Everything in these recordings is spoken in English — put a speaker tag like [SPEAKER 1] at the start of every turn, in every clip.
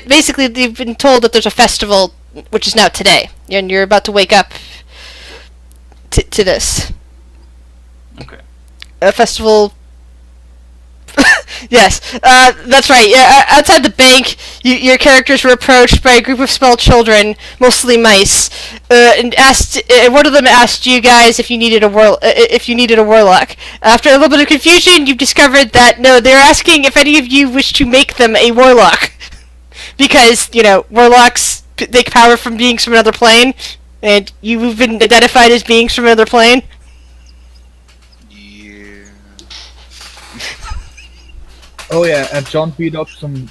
[SPEAKER 1] basically, you've been told that there's a festival, which is now today, and you're about to wake up to this.
[SPEAKER 2] Okay.
[SPEAKER 1] A festival. Yes, that's right. Yeah, outside the bank, your characters were approached by a group of small children, mostly mice, and asked. One of them asked you guys if you needed a warlock. After a little bit of confusion, you've discovered that no, they're asking if any of you wish to make them a warlock, because warlocks take power from beings from another plane, and you've been identified as beings from another plane.
[SPEAKER 3] Oh yeah, and John beat up some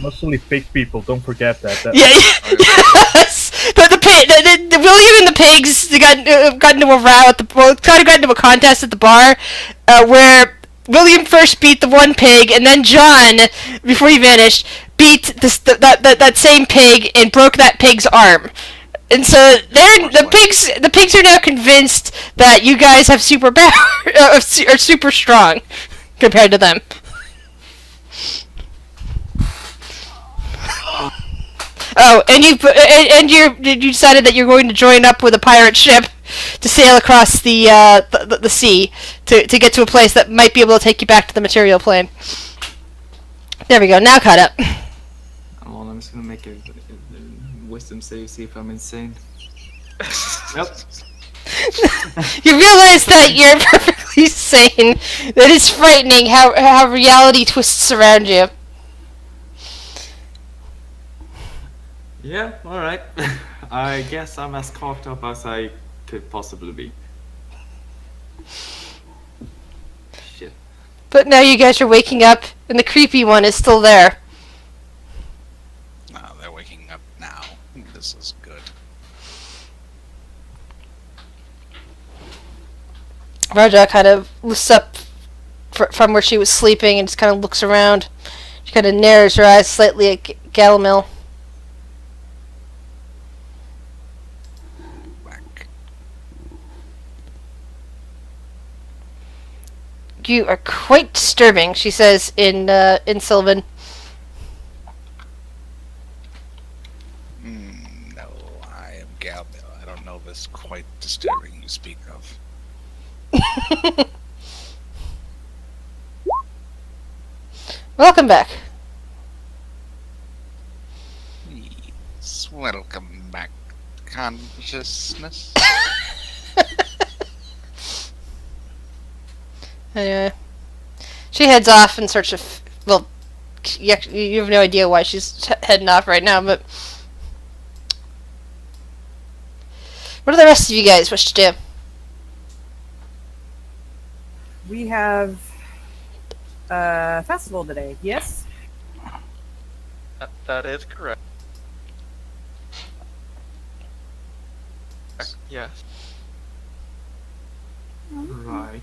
[SPEAKER 3] mostly pig people. Don't forget that.
[SPEAKER 1] Yes. The William and the pigs got into a row got into a contest at the bar, where William first beat the one pig, and then John, before he vanished, beat that same pig and broke that pig's arm. And so the pigs are now convinced that you guys have super power, are super strong compared to them. Oh, and you decided that you're going to join up with a pirate ship to sail across the sea to get to a place that might be able to take you back to the material plane. There we go. Now caught up.
[SPEAKER 2] Well, I'm just gonna make a wisdom save, see if I'm insane. Nope.
[SPEAKER 1] You realize that you're perfectly sane. That is frightening how reality twists around you.
[SPEAKER 2] Yeah, alright. I guess I'm as caught up as I could possibly be. Shit.
[SPEAKER 1] But now you guys are waking up, and the creepy one is still there.
[SPEAKER 4] No, they're waking up now. This is good.
[SPEAKER 1] Raja kind of lifts up from where she was sleeping and just kind of looks around. She kind of narrows her eyes slightly at Galamil. You are quite disturbing, she says in Sylvan.
[SPEAKER 4] No, I am Galmil. I don't know this quite disturbing you speak of.
[SPEAKER 1] Welcome back.
[SPEAKER 4] Yes, welcome back, consciousness.
[SPEAKER 1] Anyway, she heads off in search of. Well, you have no idea why she's heading off right now, but. What do the rest of you guys wish to do?
[SPEAKER 5] We have a festival today, yes?
[SPEAKER 6] That is correct. Yes.
[SPEAKER 2] Right.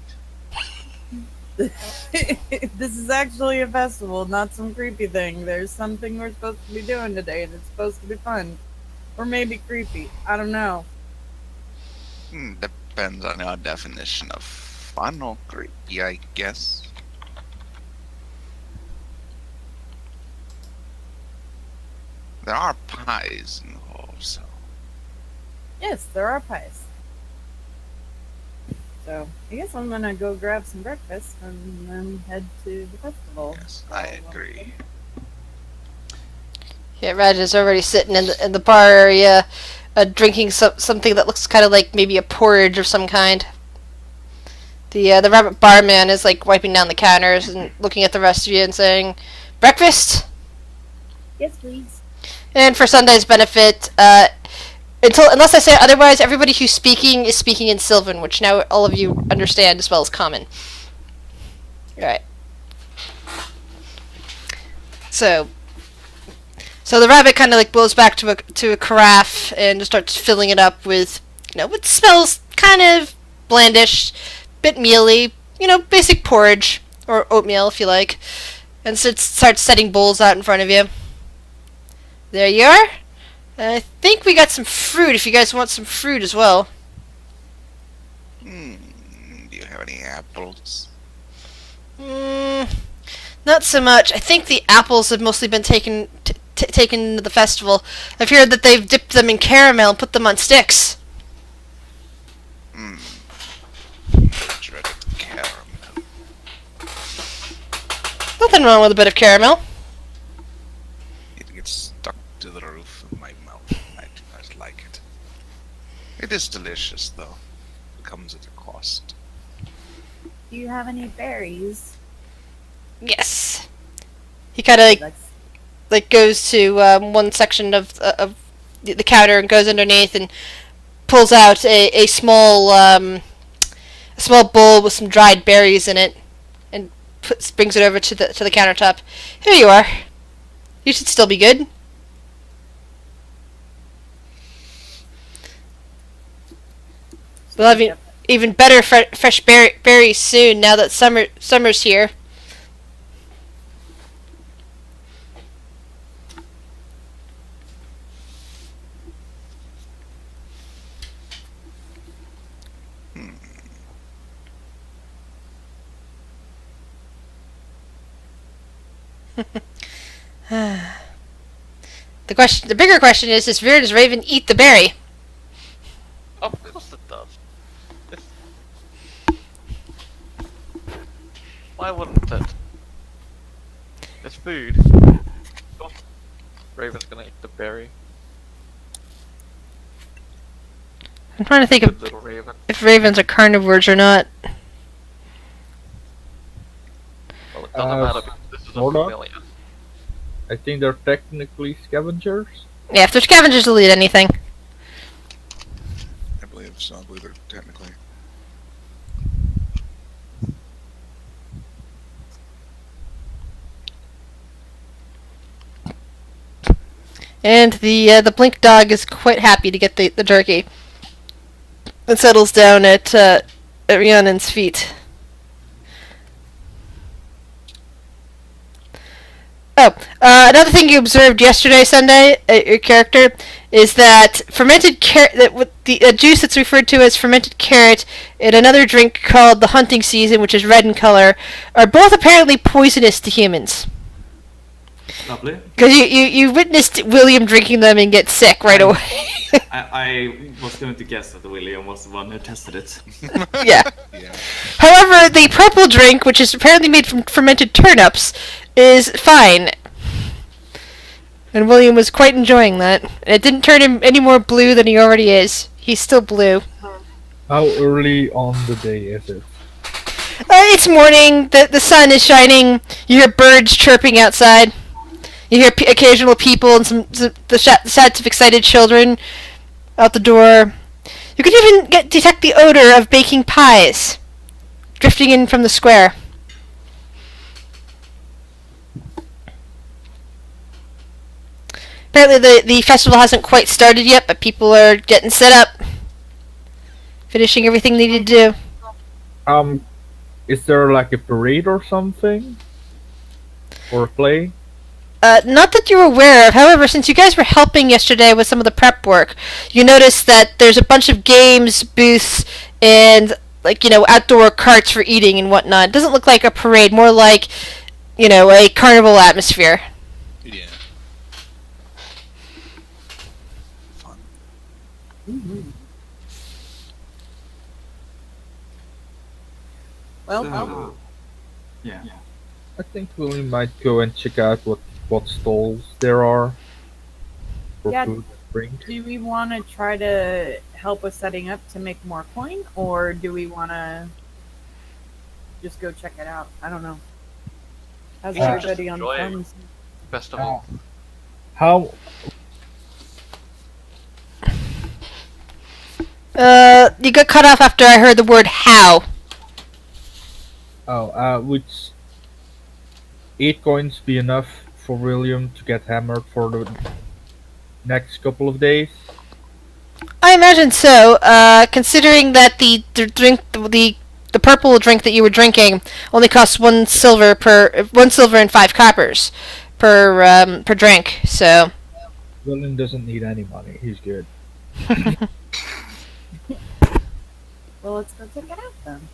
[SPEAKER 5] This is actually a festival, not some creepy thing. There's something we're supposed to be doing today, and it's supposed to be fun. Or maybe creepy. I don't know.
[SPEAKER 4] Depends on your definition of fun or creepy, I guess. There are pies involved, so...
[SPEAKER 5] Yes, there are pies. So, I guess I'm gonna go grab some breakfast and then head to the festival.
[SPEAKER 4] Yes, I agree.
[SPEAKER 1] Yeah, Raja's already sitting in the bar area, drinking something that looks kind of like maybe a porridge of some kind. The rabbit barman is like wiping down the counters and looking at the rest of you and saying, "Breakfast?"
[SPEAKER 5] Yes, please.
[SPEAKER 1] And for Sunday's benefit, unless I say otherwise, everybody who's speaking is speaking in Sylvan, which now all of you understand as well as Common. Alright. So the rabbit kind of like blows back to a carafe and just starts filling it up with, what smells kind of blandish, bit mealy, basic porridge, or oatmeal if you like. And so it starts setting bowls out in front of you. There you are. I think we got some fruit if you guys want some fruit as well.
[SPEAKER 4] Do you have any apples?
[SPEAKER 1] Not so much. I think the apples have mostly been taken taken into the festival. I've heard that they've dipped them in caramel and put them on sticks.
[SPEAKER 4] Dreaded caramel.
[SPEAKER 1] Nothing wrong with a bit of caramel.
[SPEAKER 4] It gets stuck to the roof of my mouth. I do not like it. It is delicious, though. It comes at a cost.
[SPEAKER 5] Do you have any berries?
[SPEAKER 1] Yes. He kind of like goes to one section of the counter and goes underneath and pulls out a small bowl with some dried berries in it and brings it over to the countertop. Here you are. You should still be good. We'll have even better fresh berries soon now that summer's here. The bigger question is, does Raven eat the berry?
[SPEAKER 6] Of course it does. Why wouldn't it? It's food. Of course Raven's gonna eat the berry.
[SPEAKER 1] I'm trying to think
[SPEAKER 6] Good little Raven.
[SPEAKER 1] if ravens are carnivores or not.
[SPEAKER 6] Well, it doesn't matter because this is a
[SPEAKER 3] hold on.
[SPEAKER 6] familiar.
[SPEAKER 3] I think they're technically scavengers.
[SPEAKER 1] Yeah, if they're scavengers, they'll eat anything.
[SPEAKER 4] I believe so. I believe they're technically.
[SPEAKER 1] And the blink dog is quite happy to get the turkey. It settles down at Rhiannon's feet. Oh, another thing you observed yesterday, Sunday, your character, is that fermented carrot, with the juice that's referred to as fermented carrot, and another drink called the hunting season, which is red in color, are both apparently poisonous to humans.
[SPEAKER 2] Lovely.
[SPEAKER 1] Because you witnessed William drinking them and get sick right away.
[SPEAKER 2] I was going to guess that William was the one who tested it.
[SPEAKER 1] Yeah.
[SPEAKER 4] Yeah.
[SPEAKER 1] However, the purple drink, which is apparently made from fermented turnips, is fine. And William was quite enjoying that. And it didn't turn him any more blue than he already is. He's still blue.
[SPEAKER 3] How early on the day is it?
[SPEAKER 1] It's morning. The sun is shining. You hear birds chirping outside. You hear occasional people and the shouts of excited children out the door. You can even detect the odor of baking pies drifting in from the square. Apparently the festival hasn't quite started yet, but people are getting set up. Finishing everything they need to do.
[SPEAKER 3] Is there like a parade or something? Or a play?
[SPEAKER 1] Not that you're aware of. However, since you guys were helping yesterday with some of the prep work, you noticed that there's a bunch of games, booths, and, outdoor carts for eating and whatnot. It doesn't look like a parade, more like, a carnival atmosphere.
[SPEAKER 4] Yeah. Fun.
[SPEAKER 5] Well,
[SPEAKER 2] So, yeah.
[SPEAKER 3] I think we might go and check out what stalls there are for
[SPEAKER 5] Yeah.
[SPEAKER 3] food and drink.
[SPEAKER 5] do we want to try to help with setting up to make more coin, or do we want to just go check it out? I don't know. How's
[SPEAKER 6] We should
[SPEAKER 5] everybody
[SPEAKER 6] just
[SPEAKER 5] on
[SPEAKER 6] enjoy it.
[SPEAKER 5] funds?
[SPEAKER 6] Festival.
[SPEAKER 3] How?
[SPEAKER 1] You got cut off after I heard the word how.
[SPEAKER 3] Would 8 coins be enough for William to get hammered for the next couple of days?
[SPEAKER 1] I imagine so, considering that the drink, the purple drink that you were drinking only costs 1 silver and 5 coppers per drink, so.
[SPEAKER 3] William doesn't need any money, he's good.
[SPEAKER 5] Well, let's go check it out then.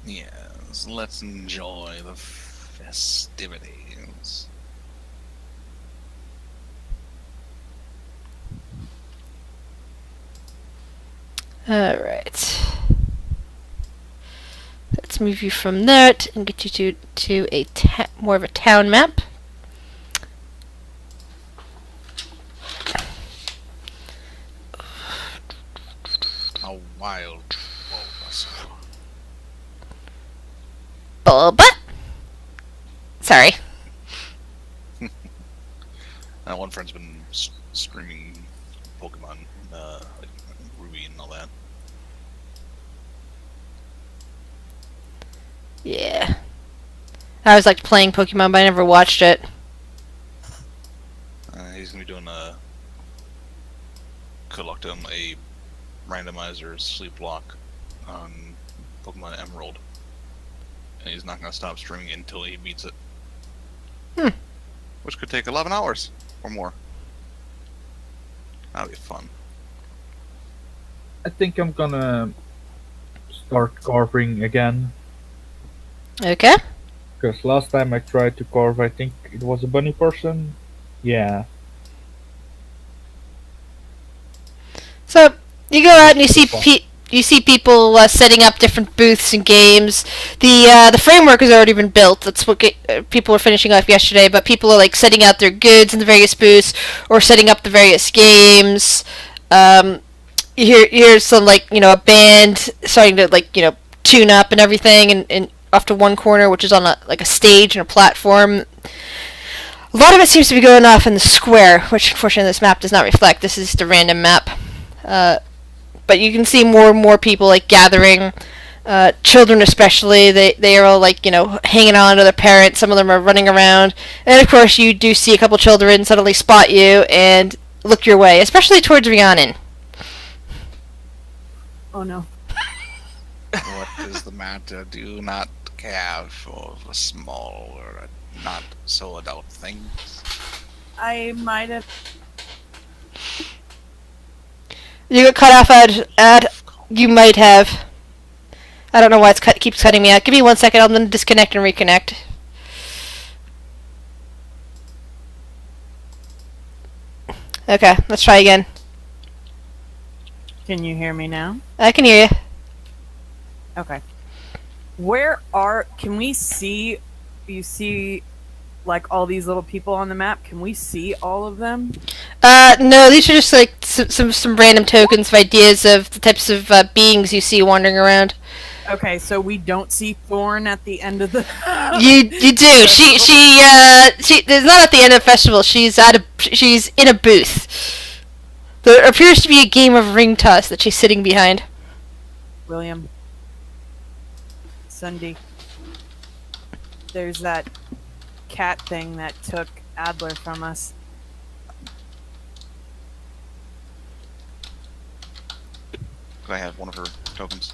[SPEAKER 4] Yes, let's enjoy the festivities.
[SPEAKER 1] Alright. Let's move you from that and get you to a more of a town map.
[SPEAKER 4] A wild Bulbasaur.
[SPEAKER 1] Bulba? Sorry.
[SPEAKER 4] One friend's been streaming Pokemon, like Ruby and all that.
[SPEAKER 1] Yeah. I always liked playing Pokemon, but I never watched it.
[SPEAKER 4] He's gonna be doing could lock him a randomizer sleep block on Pokemon Emerald, and he's not gonna stop streaming until he beats it. Which could take 11 hours or more. That'll be fun.
[SPEAKER 3] I think I'm gonna start carving again.
[SPEAKER 1] Okay.
[SPEAKER 3] Because last time I tried to carve, I think it was a bunny person. Yeah.
[SPEAKER 1] So you go out and you see people setting up different booths and games. The framework has already been built. That's what people were finishing off yesterday. But people are like setting out their goods in the various booths or setting up the various games. Here's some a band starting to tune up and everything, and off to one corner, which is on a stage and a platform. A lot of it seems to be going off in the square, which unfortunately this map does not reflect. This is just a random map. But you can see more and more people gathering, children especially. They are all hanging on to their parents. Some of them are running around, and of course you do see a couple children suddenly spot you and look your way, especially towards Rhiannon.
[SPEAKER 5] Oh no.
[SPEAKER 4] What is the matter? Do you not care for the small or not so adult things?
[SPEAKER 5] I might have.
[SPEAKER 1] You got cut off at you might have. I don't know why it keeps cutting me out. Give me 1 second. I'm going to disconnect and reconnect. Okay, let's try again.
[SPEAKER 5] Can you hear me now?
[SPEAKER 1] I can hear you.
[SPEAKER 5] Okay. Can we see, you see, all these little people on the map? Can we see all of them?
[SPEAKER 1] No, these are just some random tokens of ideas of the types of beings you see wandering around.
[SPEAKER 5] Okay, so we don't see Thorn at the end of the.
[SPEAKER 1] You do. She is not at the end of the festival. She's in a booth. There appears to be a game of ring toss that she's sitting behind.
[SPEAKER 5] William. Sunday. There's that cat thing that took Adler from us.
[SPEAKER 4] Could I have one of her tokens?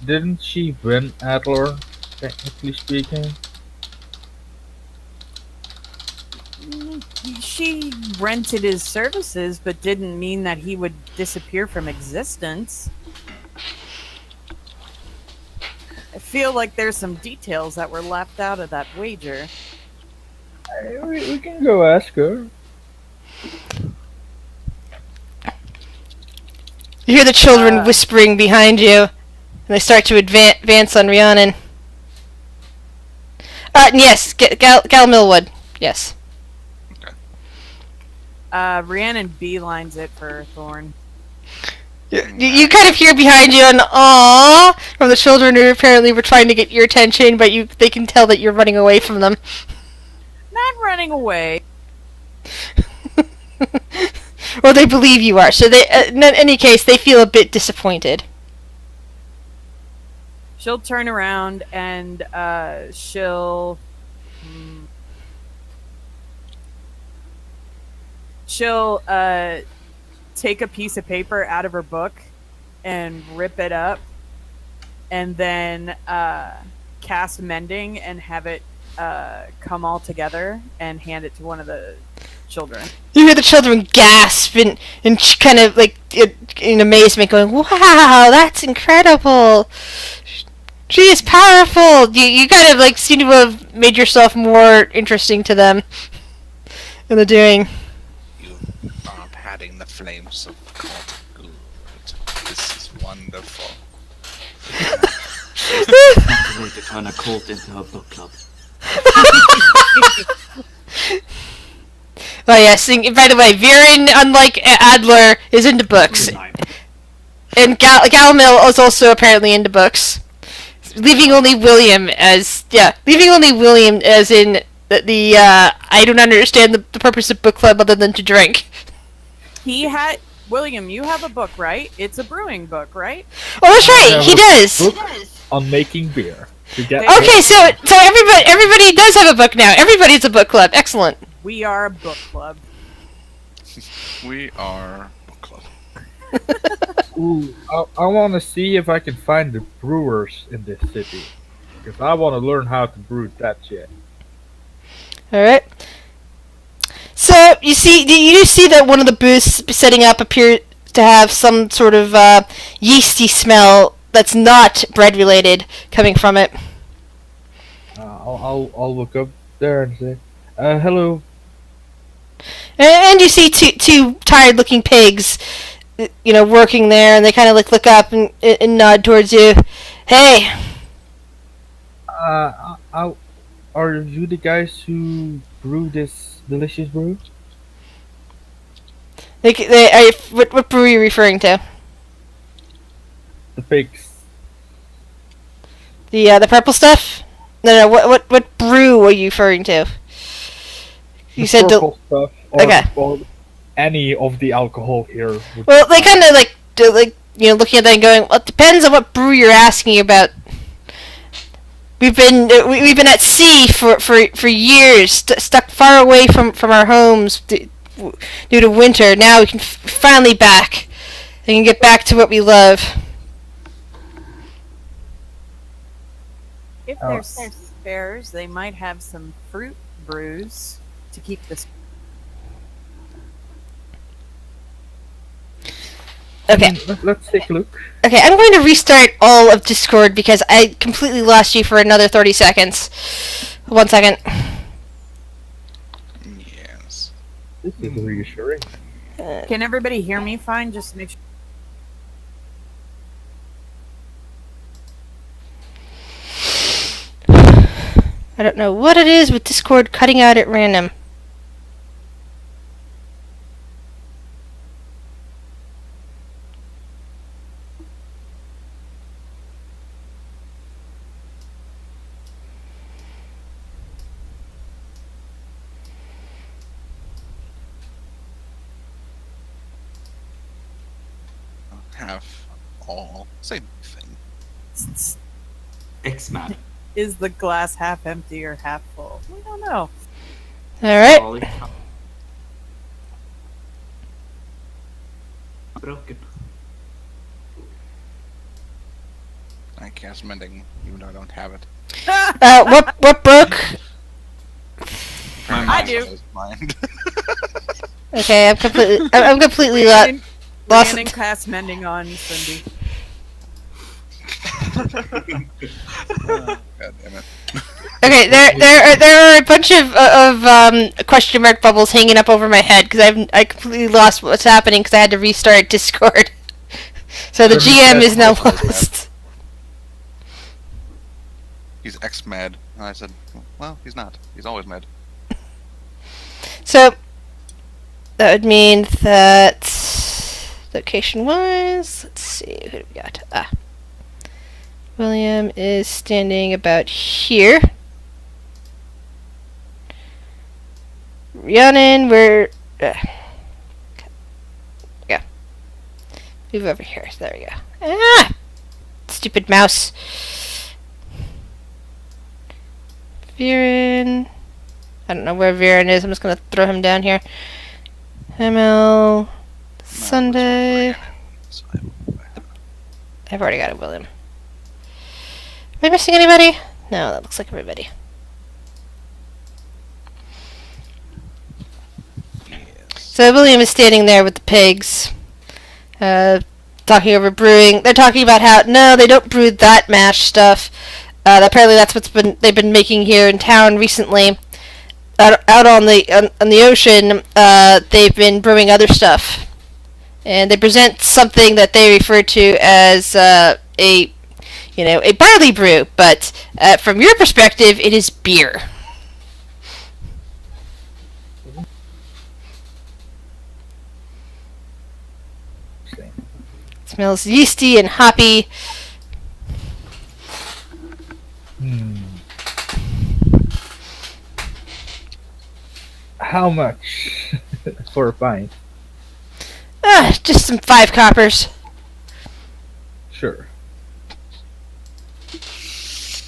[SPEAKER 3] Didn't she win Adler, technically speaking?
[SPEAKER 5] She rented his services, but didn't mean that he would disappear from existence. I feel like there's some details that were left out of that wager.
[SPEAKER 3] We can go ask her.
[SPEAKER 1] You hear the children whispering behind you, and they start to advance on Rhiannon. Yes, Gal Millwood. Yes.
[SPEAKER 5] Rhiannon beelines it for Thorn.
[SPEAKER 1] You kind of hear behind you an aww from the children who apparently were trying to get your attention, but they can tell that you're running away from them.
[SPEAKER 5] Not running away.
[SPEAKER 1] Well, they believe you are, so they, in any case, they feel a bit disappointed.
[SPEAKER 5] She'll turn around and she'll take a piece of paper out of her book and rip it up, and then cast mending and have it come all together and hand it to one of the children.
[SPEAKER 1] You hear the children gasp and kind of in amazement, going, "Wow, that's incredible! She is powerful." You kind of seem to have made yourself more interesting to them in the doing.
[SPEAKER 4] You are padding the flames of cult goo. This is wonderful.
[SPEAKER 2] Not a way to turn a cult into a book club.
[SPEAKER 1] Oh yes, and by the way, Viren, unlike Adler, is into books.
[SPEAKER 2] Good night.
[SPEAKER 1] And Galamil is also apparently into books. Leaving only William as in the I don't understand the purpose of book club other than to drink.
[SPEAKER 5] William, you have a book, right? It's a brewing book, right?
[SPEAKER 1] Oh, that's right,
[SPEAKER 3] have
[SPEAKER 1] he
[SPEAKER 3] a
[SPEAKER 1] does.
[SPEAKER 3] book on making beer. To get
[SPEAKER 1] Okay, so everybody does have a book now. Everybody's a book club. Excellent.
[SPEAKER 5] We are a book club.
[SPEAKER 4] We are book club.
[SPEAKER 3] Ooh, I want to see if I can find the brewers in this city. Because I want to learn how to brew that shit.
[SPEAKER 1] Alright. So, you see that one of the booths setting up appears to have some sort of yeasty smell that's not bread related coming from it.
[SPEAKER 3] I'll look up there and say, hello.
[SPEAKER 1] And you see two tired-looking pigs, working there, and they kind of look up and nod towards you. Hey.
[SPEAKER 3] Are you the guys who brew this delicious brew?
[SPEAKER 1] What brew are you referring to?
[SPEAKER 3] The pigs.
[SPEAKER 1] The purple stuff? No. What brew are you referring to? You said
[SPEAKER 3] purple stuff. Or,
[SPEAKER 1] okay.
[SPEAKER 3] Or any of the alcohol here.
[SPEAKER 1] Well, they kind of looking at that and going, well, it depends on what brew you're asking about. We've been at sea for years, stuck far away from our homes due to winter. Now we can finally back. We can get back to what we love.
[SPEAKER 5] If there's spares, they might have some fruit brews to keep this.
[SPEAKER 1] Okay.
[SPEAKER 3] Let's take a look.
[SPEAKER 1] Okay, I'm going to restart all of Discord because I completely lost you for another 30 seconds. 1 second.
[SPEAKER 4] Yes.
[SPEAKER 3] This is reassuring.
[SPEAKER 5] Can everybody hear me fine? Just make sure.
[SPEAKER 1] I don't know what it is with Discord cutting out at random.
[SPEAKER 4] Half, all, same thing.
[SPEAKER 2] X-Man.
[SPEAKER 5] Is the glass half empty or half full? We don't know.
[SPEAKER 1] Alright.
[SPEAKER 2] Ollie. Broken.
[SPEAKER 4] I cast mending, even though I don't have it.
[SPEAKER 1] What broke?
[SPEAKER 4] My
[SPEAKER 5] I
[SPEAKER 4] mind
[SPEAKER 5] do.
[SPEAKER 4] is mind.
[SPEAKER 1] Okay, I'm completely lost.
[SPEAKER 5] Brandon cast mending on Cindy.
[SPEAKER 4] God damn it.
[SPEAKER 1] Okay, there are a bunch of question mark bubbles hanging up over my head because I completely lost what's happening because I had to restart Discord. So the GM is now lost.
[SPEAKER 4] He's ex-mad. And I said, well, he's not. He's always mad.
[SPEAKER 1] So that would mean that location-wise, let's see, who do we got? William is standing about here. Rhiannon, we're... yeah. Move over here. There we go. Ah! Stupid mouse. Viren... I don't know where Viren is. I'm just going to throw him down here. ML... Sunday...
[SPEAKER 4] So I will-
[SPEAKER 1] I've already got it, William. Am I missing anybody? No, that looks like everybody.
[SPEAKER 4] Yes.
[SPEAKER 1] So William is standing there with the pigs, talking over brewing. They're talking about how no, they don't brew that mash stuff. Apparently, that's they've been making here in town recently. Out on the ocean, they've been brewing other stuff, and they present something that they refer to as a barley brew, but from your perspective, it is beer.
[SPEAKER 3] Same.
[SPEAKER 1] Smells yeasty and hoppy.
[SPEAKER 3] How much for a pint?
[SPEAKER 1] Just some 5 coppers.
[SPEAKER 3] Sure.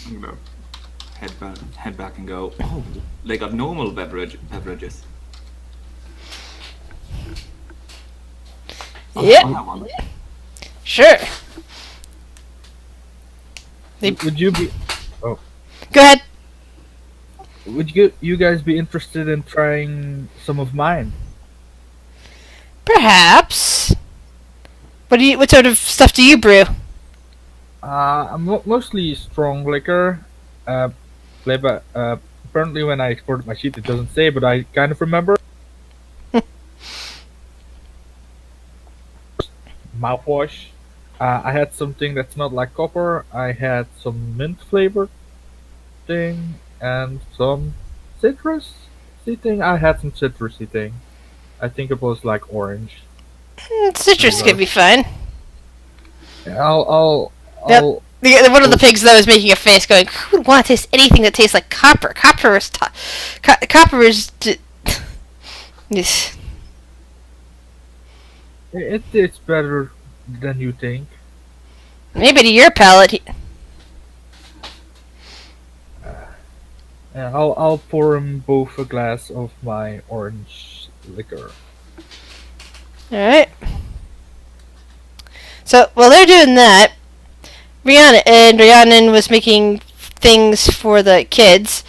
[SPEAKER 2] I'm gonna head back and go. Oh, they got normal beverages.
[SPEAKER 1] Yep.
[SPEAKER 2] I'll have one.
[SPEAKER 1] Sure.
[SPEAKER 3] Would you be?
[SPEAKER 1] Go ahead.
[SPEAKER 3] Would you guys be interested in trying some of mine?
[SPEAKER 1] Perhaps. What sort of stuff do you brew?
[SPEAKER 3] Mostly strong liquor. Apparently when I exported my sheet, it doesn't say, but I kind of remember. Mouthwash. I had something that smelled like copper. I had some mint flavored thing and some citrusy thing. I had some citrusy thing. I think it was like orange.
[SPEAKER 1] Citrus could be fine.
[SPEAKER 3] Yeah, I'll
[SPEAKER 1] Yep. One of the pigs though is making a face, going, "Who would want to taste anything that tastes like copper? Copper is copper is." Yes.
[SPEAKER 3] It's better than you think.
[SPEAKER 1] Maybe to your palate.
[SPEAKER 3] Yeah, I'll pour him both a glass of my orange liquor.
[SPEAKER 1] All right. So while they're doing that, Rhiannon was making things for the kids.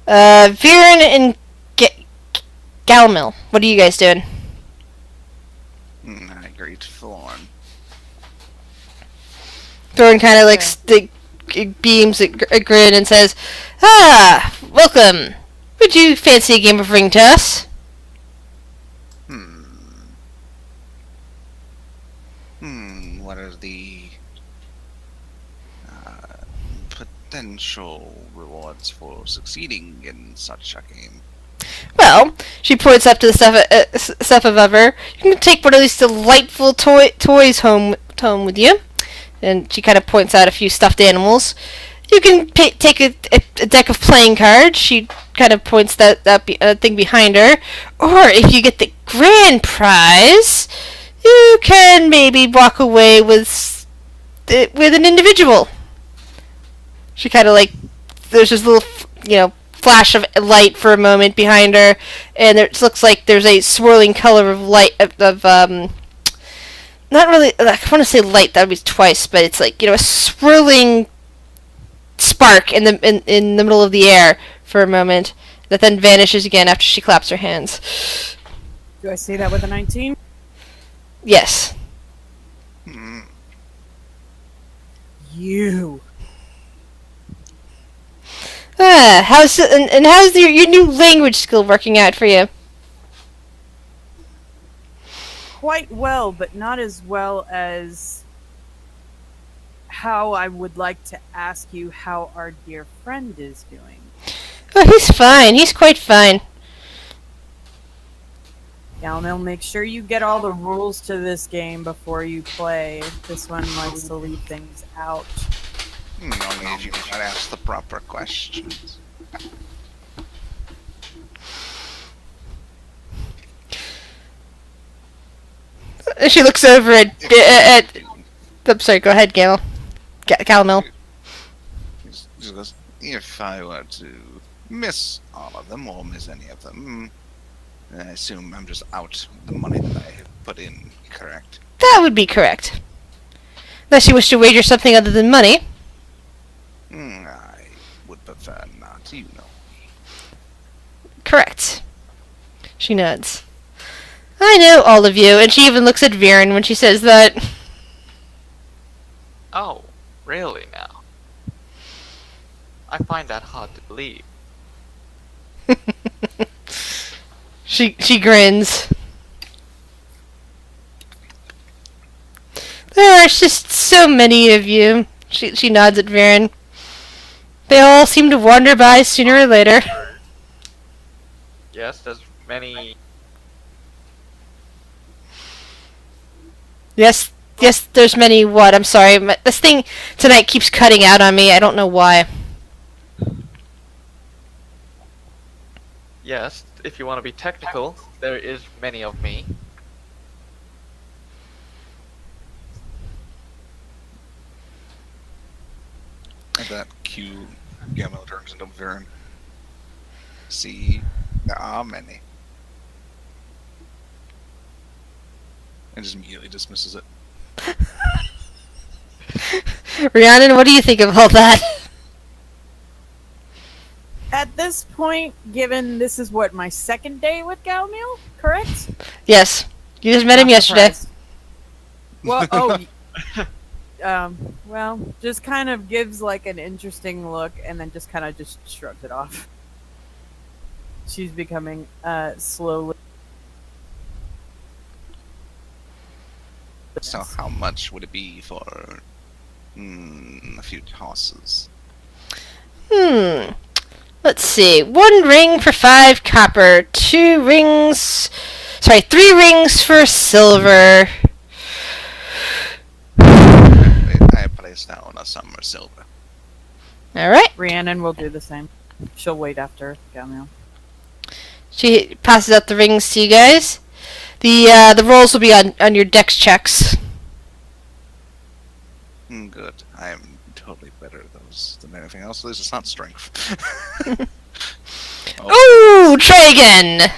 [SPEAKER 1] Viren and Galmil, what are you guys doing?
[SPEAKER 4] I greet Thorn.
[SPEAKER 1] Thorin kind of like beams a grin and says, welcome. Would you fancy a game of Ring Toss?
[SPEAKER 4] What are the potential rewards for succeeding in such a game?
[SPEAKER 1] Well, she points up to the stuff above her. You can take one of these delightful toys home with you. And she kind of points out a few stuffed animals. You can take a deck of playing cards. She kind of points that thing behind her. Or if you get the grand prize, you can maybe walk away with an individual. She kind of like, there's this little, flash of light for a moment behind her, and it looks like there's a swirling color of light of not really. I want to say light. That would be twice, but it's like a swirling spark in the middle of the air for a moment that then vanishes again after she claps her hands.
[SPEAKER 5] Do I see that with a 19?
[SPEAKER 1] Yes.
[SPEAKER 5] You.
[SPEAKER 1] How's your new language skill working out for you?
[SPEAKER 5] Quite well, but not as well as how I would like to ask you how our dear friend is doing.
[SPEAKER 1] Oh, he's fine. He's quite fine.
[SPEAKER 5] Galmil, make sure you get all the rules to this game before you play. This one likes to leave things out.
[SPEAKER 4] Only if you can ask the proper questions.
[SPEAKER 1] She looks over at I'm sorry, go ahead, Galmil.
[SPEAKER 4] She goes, if I were to miss all of them, or miss any of them, I assume I'm just out the money that I have put in, correct?
[SPEAKER 1] That would be correct. Unless you wish to wager something other than money.
[SPEAKER 4] I would prefer not, you know.
[SPEAKER 1] Correct. She nods. I know all of you, and she even looks at Viren when she says that.
[SPEAKER 6] Oh, really now? I find that hard to believe.
[SPEAKER 1] She grins. There's just so many of you. She nods at Viren. They all seem to wander by sooner or later.
[SPEAKER 6] Yes, there's many.
[SPEAKER 1] Yes, there's many what? I'm sorry. This thing tonight keeps cutting out on me. I don't know why.
[SPEAKER 6] Yes, if you want to be technical, there is many of me.
[SPEAKER 4] And that cue Gamma turns into Viren. See, there are many. And just immediately dismisses it.
[SPEAKER 1] Rhiannon, what do you think of all that?
[SPEAKER 5] At this point, given this is what my second day with Galmeal, correct?
[SPEAKER 1] Yes, you just met him
[SPEAKER 5] Not
[SPEAKER 1] yesterday.
[SPEAKER 5] surprised. Well, well, just kind of gives like an interesting look, and then just kind of just shrugs it off. She's becoming slowly.
[SPEAKER 4] So how much would it be for a few tosses?
[SPEAKER 1] Let's see. 1 ring for 5 copper. 3 rings for silver.
[SPEAKER 4] I place down a summer silver.
[SPEAKER 1] Alright.
[SPEAKER 5] Rhiannon will do the same. She'll wait after Galmeal.
[SPEAKER 1] She passes out the rings to you guys. The rolls will be on your dex checks.
[SPEAKER 4] Good. I am totally better at those than anything else. At least it's not strength.
[SPEAKER 1] Ooh, try again.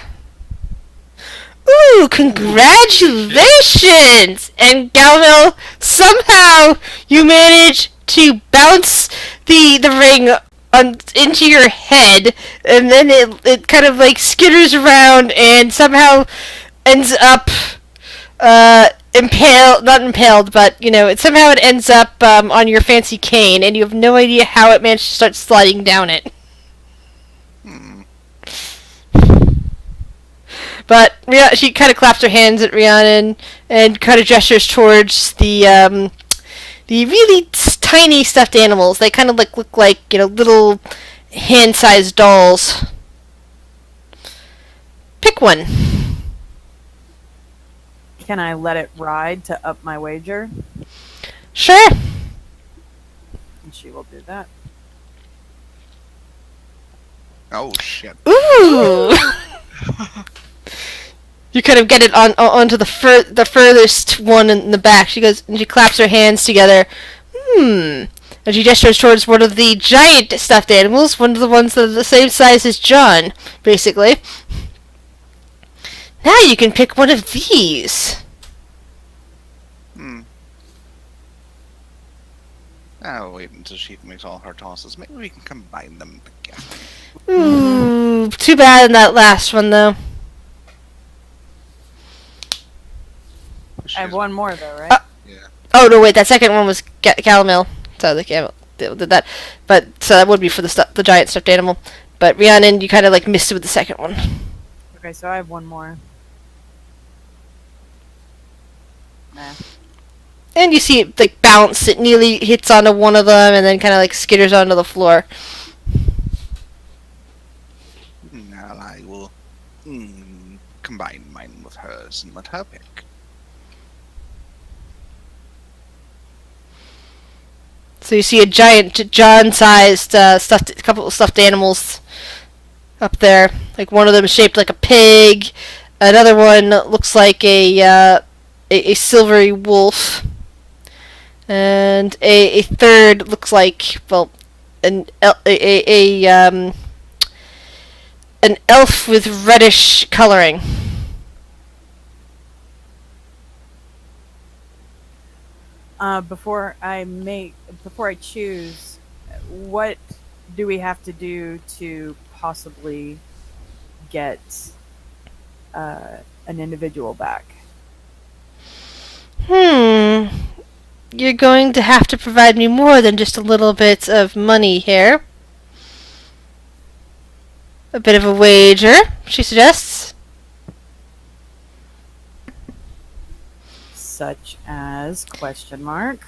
[SPEAKER 1] Ooh, congratulations! And Galmil, somehow you manage to bounce the ring into your head, and then it kind of like skitters around and somehow ends up not impaled, but it ends up on your fancy cane, and you have no idea how it managed to start sliding down it. But she kind of claps her hands at Rhiannon and kind of gestures towards the really tiny stuffed animals. They kind of look like little hand-sized dolls. Pick one.
[SPEAKER 5] Can I let it ride to up my wager?
[SPEAKER 1] Sure.
[SPEAKER 5] And she will do that.
[SPEAKER 4] Oh shit.
[SPEAKER 1] Ooh. You kind of get it onto the furthest one in the back. She goes and she claps her hands together. And she gestures towards one of the giant stuffed animals, one of the ones that are the same size as John, basically. Now you can pick one of these.
[SPEAKER 4] I'll wait until she makes all her tosses. Maybe we can combine them together.
[SPEAKER 1] Ooh, too bad in that last one, though.
[SPEAKER 5] I have one more, though, right?
[SPEAKER 4] Yeah.
[SPEAKER 1] Oh, no, wait, that second one was Calamil. So the Calamil did that. But, so that would be for the giant stuffed animal. But Rhiannon, you kind of missed it with the second one.
[SPEAKER 5] Okay, so I have one more. Nah.
[SPEAKER 1] And you see it bounce. It nearly hits onto one of them, and then kind of skitters onto the floor.
[SPEAKER 4] Now I will combine mine with hers and let her pick.
[SPEAKER 1] So you see a giant John-sized couple of stuffed animals up there. One of them is shaped like a pig. Another one looks like a silvery wolf. And a third looks like, well, an elf with reddish coloring.
[SPEAKER 5] Before I choose, what do we have to do to possibly get an individual back?
[SPEAKER 1] You're going to have to provide me more than just a little bit of money here. A bit of a wager, she suggests.
[SPEAKER 5] such as question mark.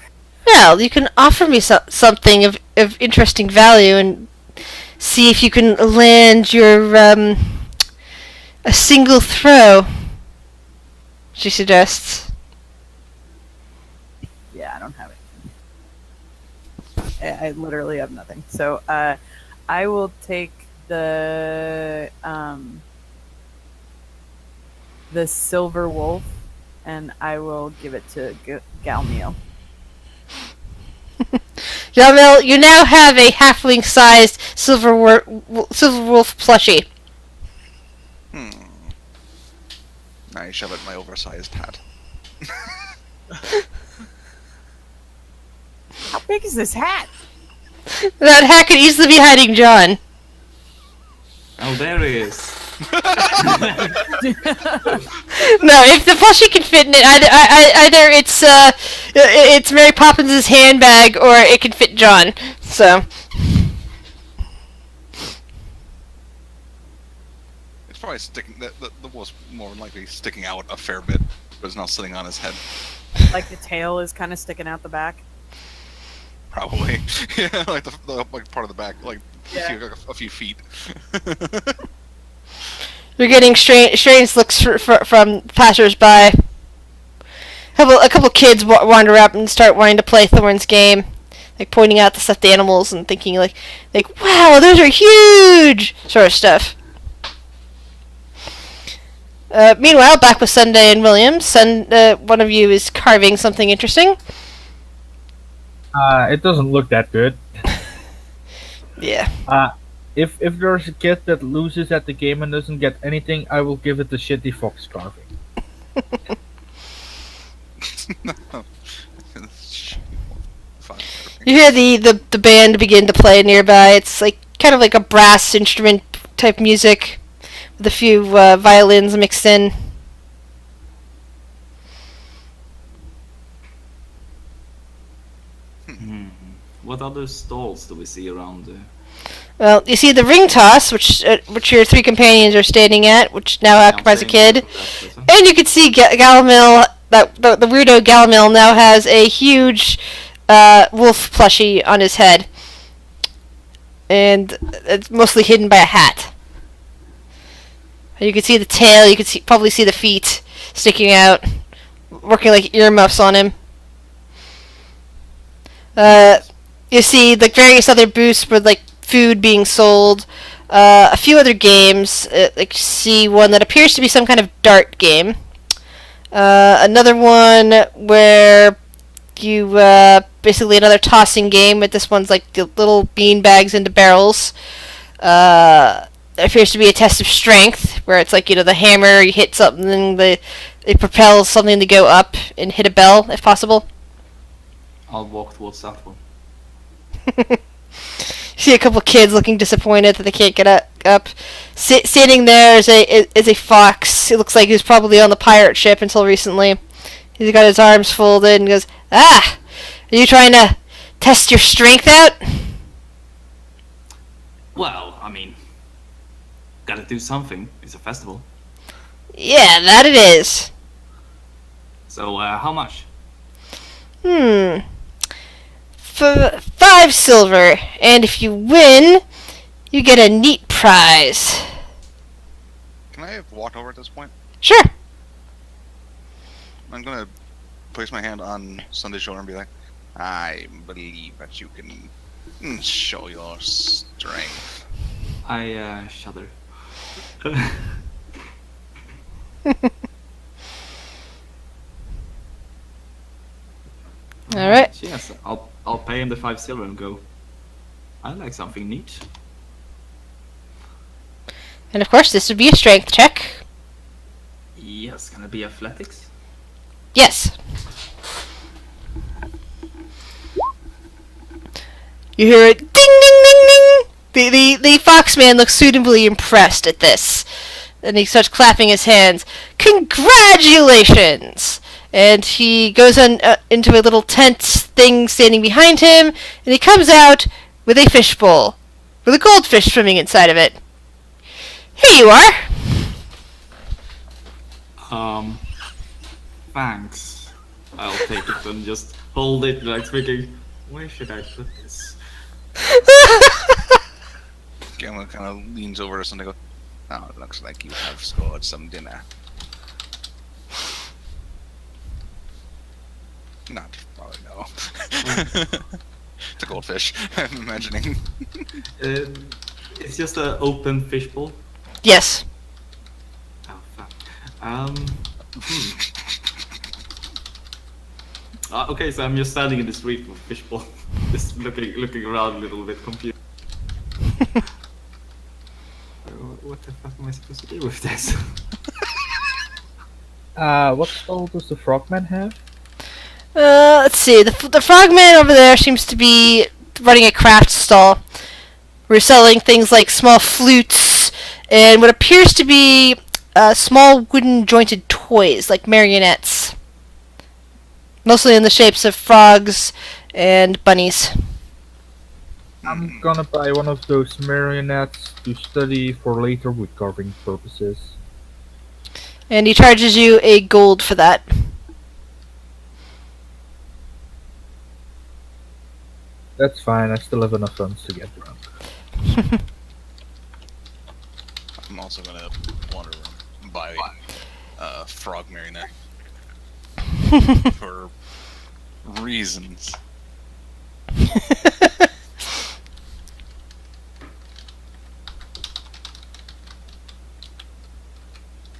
[SPEAKER 1] Well, you can offer me something of interesting value and see if you can land your, a single throw, she suggests.
[SPEAKER 5] Yeah, I don't have it. I literally have nothing. So, I will take the silver wolf, and I will give it to Galmiel.
[SPEAKER 1] Jamil, you now have a halfling-sized silver wolf plushie.
[SPEAKER 4] I shove it in my oversized hat.
[SPEAKER 5] How big is this hat?
[SPEAKER 1] That hat could easily be hiding John.
[SPEAKER 2] Oh, there he is.
[SPEAKER 1] No, if the plushie can fit in it, either it's Mary Poppins' handbag or it can fit John. So
[SPEAKER 4] It's probably sticking. The wolf's more likely sticking out a fair bit, but it's not sitting on his head.
[SPEAKER 5] Like the tail is kind of sticking out the back.
[SPEAKER 4] Probably, yeah, like the like part of the back, like
[SPEAKER 5] Yeah.
[SPEAKER 4] a few feet.
[SPEAKER 1] you're getting strange looks from passers-by. A couple kids wander up and start wanting to play Thorn's game, like pointing out the stuffed animals and thinking like wow, those are huge, sort of stuff. Meanwhile, back with Sunday and Williams, one of you is carving something interesting.
[SPEAKER 3] It doesn't look that good.
[SPEAKER 1] Yeah.
[SPEAKER 3] If there's a kid that loses at the game and doesn't get anything, I will give it the shitty fox carving.
[SPEAKER 1] You hear the band begin to play nearby. It's like kind of like a brass instrument type music with a few violins mixed in.
[SPEAKER 2] What other stalls do we see around?
[SPEAKER 1] Well, you see the ring toss, which your three companions are standing at, which now occupies a kid, and you can see Galamil. That the weirdo Galamil now has a huge wolf plushie on his head, and it's mostly hidden by a hat. You can see the tail. You can probably see the feet sticking out, working like earmuffs on him. You see like various other booths with like food being sold, a few other games. Like see one that appears to be some kind of dart game. Another one where you basically another tossing game, but this one's like the little bean bags into barrels. There appears to be a test of strength where it's like, the hammer, you hit something, it propels something to go up and hit a bell if possible.
[SPEAKER 2] I'll walk towards that one.
[SPEAKER 1] See a couple kids looking disappointed that they can't get up. Standing there is a fox. It looks like he was probably on the pirate ship until recently. He's got his arms folded and goes, "Ah, are you trying to test your strength out?"
[SPEAKER 2] Well, I mean, gotta do something. It's a festival.
[SPEAKER 1] Yeah, that it is.
[SPEAKER 2] So, how much?
[SPEAKER 1] For 5 silver, and if you win, you get a neat prize.
[SPEAKER 4] Can I walk over at this point?
[SPEAKER 1] Sure.
[SPEAKER 4] I'm gonna place my hand on Sunday's shoulder and be like, I believe that you can show your strength.
[SPEAKER 2] I shudder.
[SPEAKER 1] Alright.
[SPEAKER 2] Yes, I'll pay him the 5 silver and go. I like something neat.
[SPEAKER 1] And of course, this would be a strength check.
[SPEAKER 2] Yes, can it be athletics?
[SPEAKER 1] Yes. You hear it ding ding ding ding. The foxman looks suitably impressed at this. And he starts clapping his hands. Congratulations! And he goes into a little tent thing standing behind him, and he comes out with a fishbowl with a goldfish swimming inside of it. Here you are.
[SPEAKER 2] Thanks. I'll take it and just hold it, like thinking, where should I put this?
[SPEAKER 4] Gamma kind of leans over to something and goes, oh, it looks like you have scored some dinner. Not probably no. It's a goldfish, I'm imagining.
[SPEAKER 2] It's just an open fishbowl.
[SPEAKER 1] Yes.
[SPEAKER 2] Oh fuck. Okay, so I'm just standing in the street with fishbowl, just looking around a little bit confused. What the fuck am I supposed to do with this?
[SPEAKER 3] What stall does the frogman have?
[SPEAKER 1] Let's see. The frogman over there seems to be running a craft stall. We're selling things like small flutes and what appears to be small wooden jointed toys, like marionettes. Mostly in the shapes of frogs and bunnies.
[SPEAKER 3] I'm gonna buy one of those marionettes to study for later wood carving purposes.
[SPEAKER 1] And he charges you a gold for that.
[SPEAKER 3] That's fine, I still have enough funds to get drunk.
[SPEAKER 4] I'm also gonna wander around and buy a frog marionette. For reasons.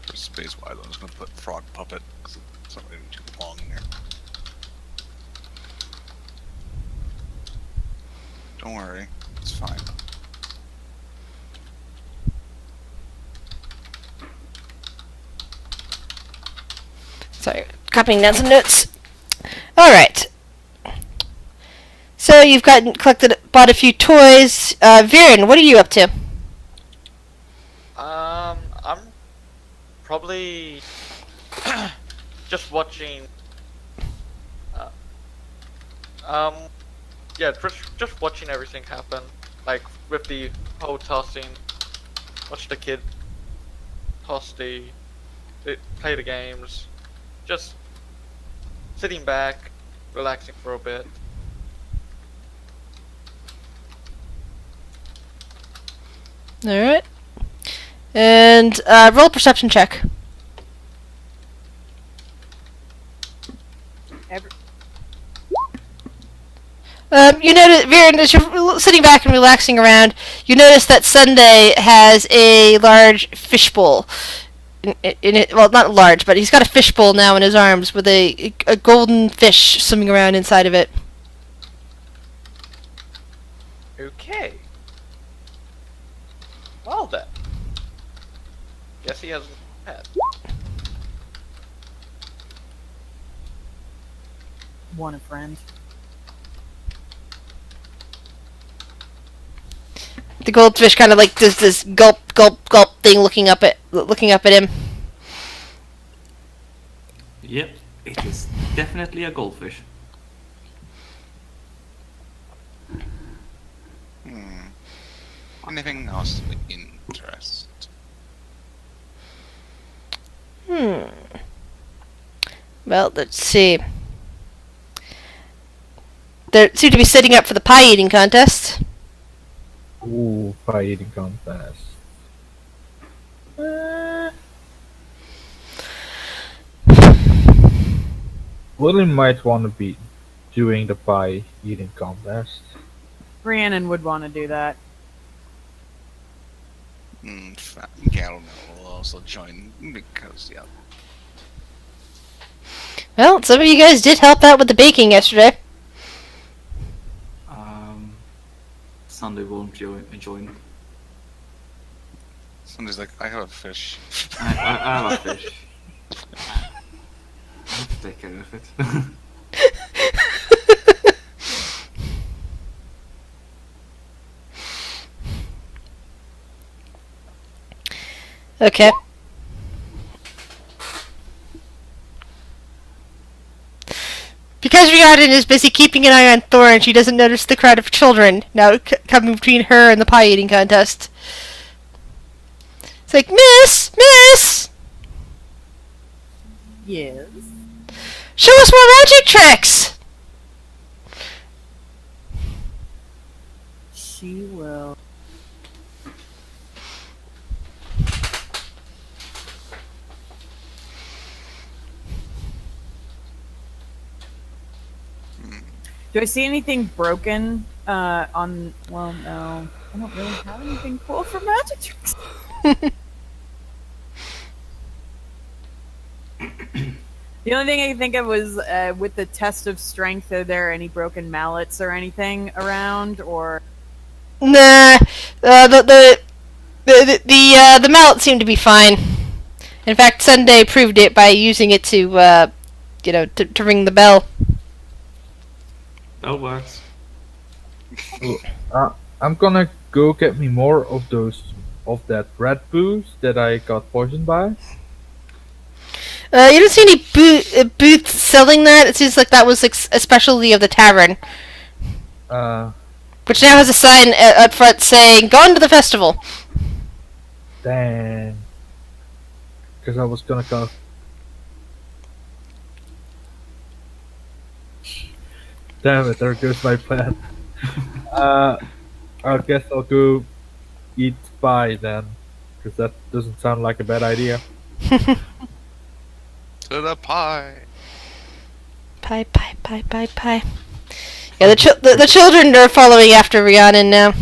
[SPEAKER 4] For space-wise, I'm just gonna put frog puppet, because it's not really too long in there. Don't worry, it's fine.
[SPEAKER 1] Sorry, copying down some notes. Alright. So you've bought a few toys. Viren, what are you up to?
[SPEAKER 6] I'm probably just watching. Yeah, just watching everything happen, like with the whole tossing. Watch the kid toss play the games, just sitting back, relaxing for a bit.
[SPEAKER 1] Alright. And roll a perception check. You notice, Viren, as you're sitting back and relaxing around, you notice that Sunday has a large fishbowl. In it, well, not large, but he's got a fishbowl now in his arms with a golden fish swimming around inside of it.
[SPEAKER 6] Okay. Well then. Guess he hasn't had.
[SPEAKER 5] Want a friend?
[SPEAKER 1] The goldfish kind of like does this gulp, gulp, gulp thing, looking up at him.
[SPEAKER 2] Yep, it is definitely a goldfish.
[SPEAKER 4] Anything else of interest?
[SPEAKER 1] Well, let's see. They seem to be setting up for the pie eating contest.
[SPEAKER 3] Ooh, pie eating contest. William might want to be doing the pie eating contest.
[SPEAKER 5] Rhiannon would want to do that.
[SPEAKER 4] Gal will also join because, yeah.
[SPEAKER 1] Well, some of you guys did help out with the baking yesterday.
[SPEAKER 2] Sunday won't join.
[SPEAKER 4] Somebody's like, I have a fish.
[SPEAKER 2] I have a fish. I have to take care of it.
[SPEAKER 1] Okay. Because Rhiannon is busy keeping an eye on Thorn, she doesn't notice the crowd of children now coming between her and the pie eating contest. It's like, Miss!
[SPEAKER 5] Yes.
[SPEAKER 1] Show us more magic tricks!
[SPEAKER 5] She will. Do I see anything broken on... Well, no. I don't really have anything cool for magic tricks. The only thing I can think of was with the test of strength, are there any broken mallets or anything around, or...
[SPEAKER 1] Nah, the mallet seemed to be fine. In fact, Sunday proved it by using it to, to ring the bell.
[SPEAKER 2] That works.
[SPEAKER 3] I'm gonna go get me more of that red booze that I got poisoned by.
[SPEAKER 1] You don't see any booths selling that. It seems like that was a specialty of the tavern, which now has a sign up front saying "Gone to the festival."
[SPEAKER 3] Dang. Because I was gonna go. Damn it, there goes my plan. I guess I'll go eat pie then. Because that doesn't sound like a bad idea.
[SPEAKER 4] To the pie.
[SPEAKER 1] Pie. Yeah, the children are following after Rhiannon now.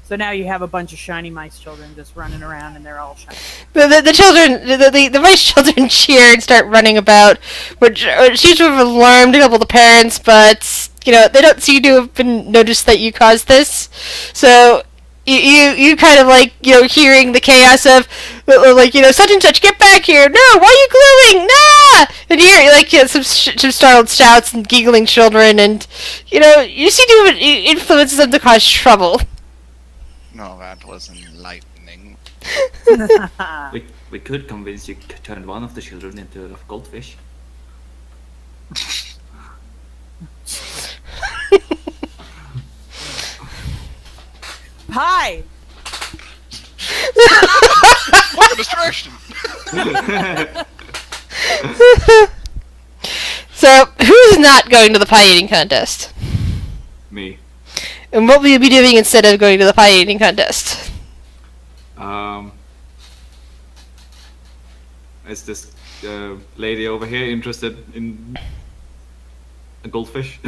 [SPEAKER 5] So now you have a bunch of shiny mice children just running around, and they're all shiny.
[SPEAKER 1] The children, the mice children cheer and start running about, which seems to have alarmed a couple of the parents, but they don't seem to have been noticed that you caused this. So you kind of hearing the chaos of such and such, get back here! No, why are you gluing? Nah! And you hear some startled shouts and giggling children, and you seem to have influenced them to cause trouble.
[SPEAKER 4] No, that was enlightening.
[SPEAKER 2] We could convince you to turn one of the children into a goldfish.
[SPEAKER 5] Hi!
[SPEAKER 4] What a distraction!
[SPEAKER 1] So, who's not going to the pie eating contest?
[SPEAKER 2] Me.
[SPEAKER 1] And what will you be doing instead of going to the pie eating contest?
[SPEAKER 2] Is this lady over here interested in a goldfish?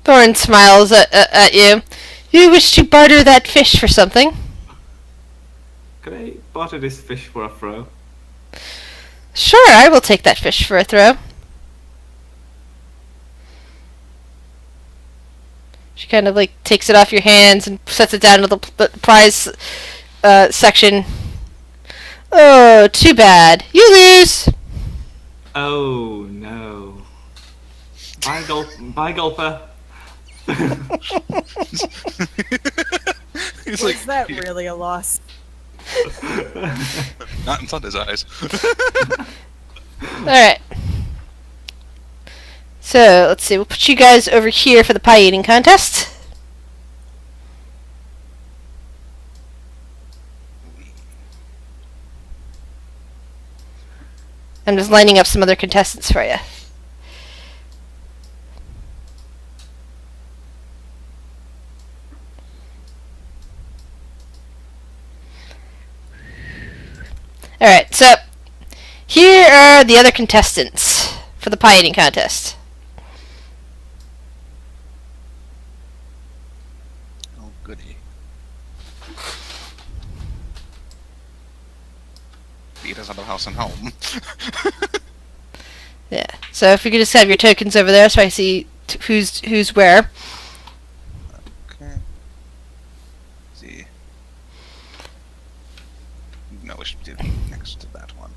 [SPEAKER 1] Thorn smiles at you. You wish to barter that fish for something?
[SPEAKER 2] Could I barter this fish for a throw?
[SPEAKER 1] Sure, I will take that fish for a throw. She kind of takes it off your hands and sets it down to the prize section. Oh, too bad. You lose.
[SPEAKER 2] Oh no. Bye, golfer.
[SPEAKER 4] He's
[SPEAKER 5] Was that really a loss?
[SPEAKER 4] not in Sunday's eyes.
[SPEAKER 1] Alright. So, let's see. We'll put you guys over here for the pie eating contest. I'm just lining up some other contestants for you. Alright, so here are the other contestants for the pie eating contest.
[SPEAKER 4] Oh, goody. Beat us out of house and home.
[SPEAKER 1] Yeah. So if you could just have your tokens over there so I see who's where.
[SPEAKER 4] Okay. See. No, we should do it next to that one.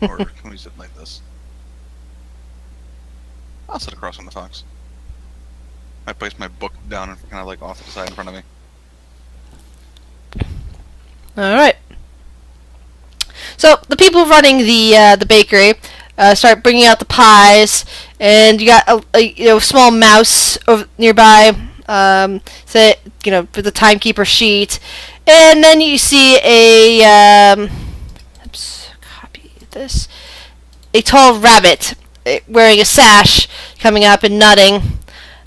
[SPEAKER 4] Or can we sit like this? I'll sit across from the fox. I place my book down and kind of off to the side in front of me.
[SPEAKER 1] Alright. So the people running the bakery start bringing out the pies, and you got a small mouse over nearby So for the timekeeper sheet, and then you see oops, copy this. A tall rabbit wearing a sash coming up and nodding.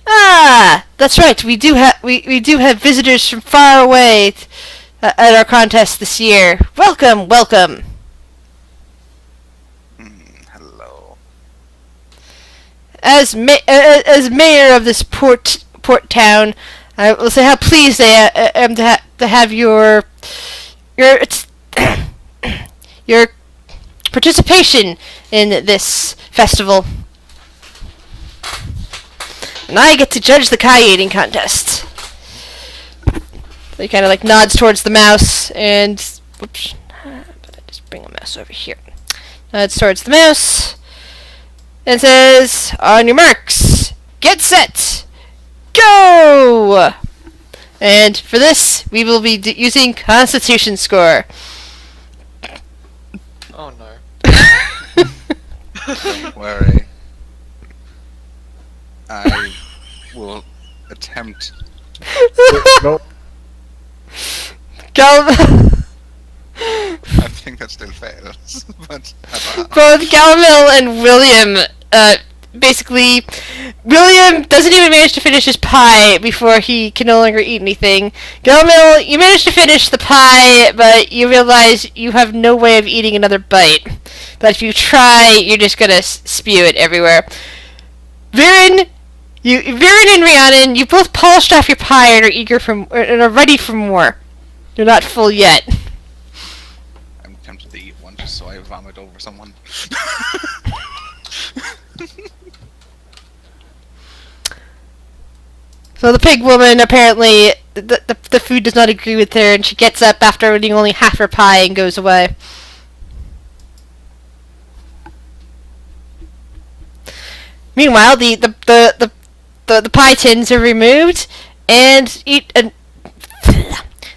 [SPEAKER 1] Ah, that's right. We do have visitors from far away at our contest this year. Welcome, welcome.
[SPEAKER 4] Hello.
[SPEAKER 1] As mayor of this port town, I will say how pleased I am to have your your participation in this festival. And I get to judge the Kai eating contest. So he kind of like nods towards the mouse and whoops, just bring a mouse over here. Nods towards the mouse and says, "On your marks, get set, go!" And for this, we will be using Constitution score.
[SPEAKER 6] Oh no.
[SPEAKER 4] Don't worry. I will attempt.
[SPEAKER 3] No.
[SPEAKER 4] I think that still fails, but
[SPEAKER 1] Both Gallimil and William, basically, William doesn't even manage to finish his pie before he can no longer eat anything. Gallimil, you manage to finish the pie, but you realize you have no way of eating another bite. But if you try, you're just gonna spew it everywhere. Viren and Rhiannon, you both polished off your pie and are eager and are ready for more. You're not full yet.
[SPEAKER 4] I'm tempted to eat one just so I vomit over someone.
[SPEAKER 1] So the pig woman, apparently, the food does not agree with her, and she gets up after eating only half her pie and goes away. Meanwhile, the pie tins are removed, and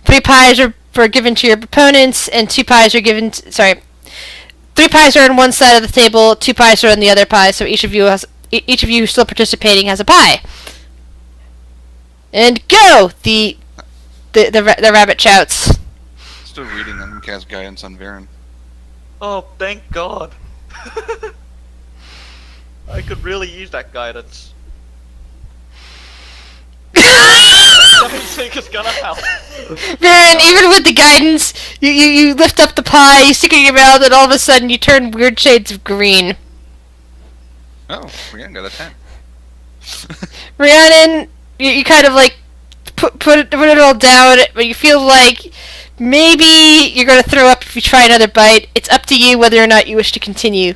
[SPEAKER 1] 3 pies are given to your opponents, and 2 pies are given. 3 pies are on one side of the table, 2 pies are on the other pie. So each of you who's still participating has a pie. And go! The rabbit shouts.
[SPEAKER 4] Still reading and cast guidance on Viren.
[SPEAKER 6] Oh, thank God. I could really use that guidance. I don't think it's gonna help.
[SPEAKER 1] Viren, even with the guidance, you lift up the pie, you stick it in your mouth, and all of a sudden you turn weird shades of green.
[SPEAKER 4] Oh, we're gonna go to 10.
[SPEAKER 1] Rhiannon, you kind of like put it all down, but you feel like maybe you're gonna throw up if you try another bite. It's up to you whether or not you wish to continue.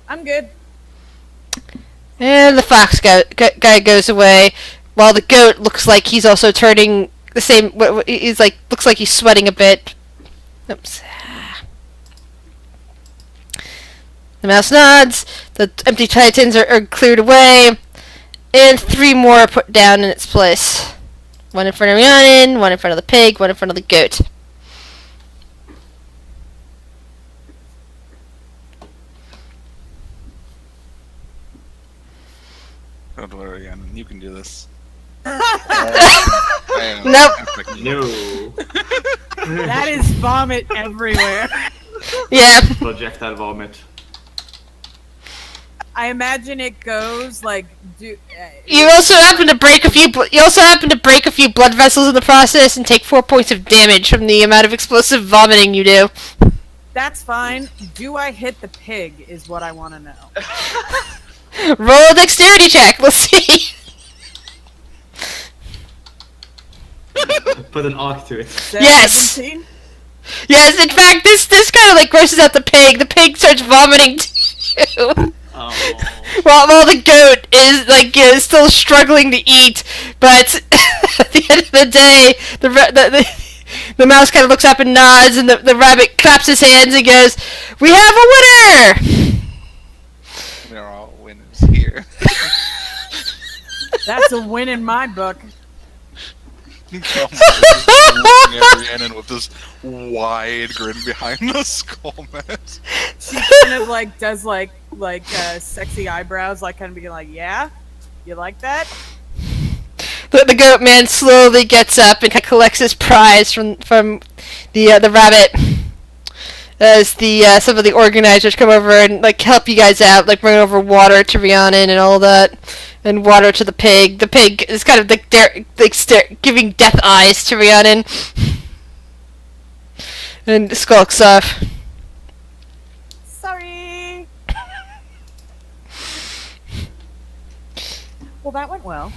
[SPEAKER 5] I'm good.
[SPEAKER 1] And the fox guy goes away, while the goat looks like he's also turning the same. He's like looks like he's sweating a bit. Oops. The mouse nods. The empty titans are cleared away, and 3 more are put down in its place. 1 in front of Rhiannon, 1 in front of the pig, 1 in front of the goat.
[SPEAKER 4] Don't worry, Rhiannon, you can do this.
[SPEAKER 1] Nope.
[SPEAKER 2] No.
[SPEAKER 5] That is vomit everywhere.
[SPEAKER 1] Yeah.
[SPEAKER 2] Projectile vomit.
[SPEAKER 5] I imagine it goes like.
[SPEAKER 1] You also happen to break a few. You also happen to break a few blood vessels in the process and take 4 points of damage from the amount of explosive vomiting you do.
[SPEAKER 5] That's fine. Do I hit the pig? Is what I want to know.
[SPEAKER 1] Roll a dexterity check. Let's see.
[SPEAKER 2] Put an arc to it.
[SPEAKER 1] Yes.
[SPEAKER 5] 17?
[SPEAKER 1] Yes. In fact, this kind of like grosses out the pig. The pig starts vomiting too.
[SPEAKER 2] Oh.
[SPEAKER 1] While the goat is like still struggling to eat, but at the end of the day, the mouse kind of looks up and nods, and the rabbit claps his hands and goes, "We have a winner!"
[SPEAKER 4] We're all winners here.
[SPEAKER 5] That's a win in my book.
[SPEAKER 4] Looking at Rhiannon with this wide grin behind the skull mask.
[SPEAKER 5] She kind of like does like sexy eyebrows, like kind of being like, yeah, you like that?
[SPEAKER 1] The goat man slowly gets up and collects his prize from the rabbit. As some of the organizers come over and like help you guys out, like bring over water to Rhiannon and all that, and water to the pig. The pig is kind of giving death eyes to Rhiannon, and skulks off.
[SPEAKER 5] Sorry. Well, that went well.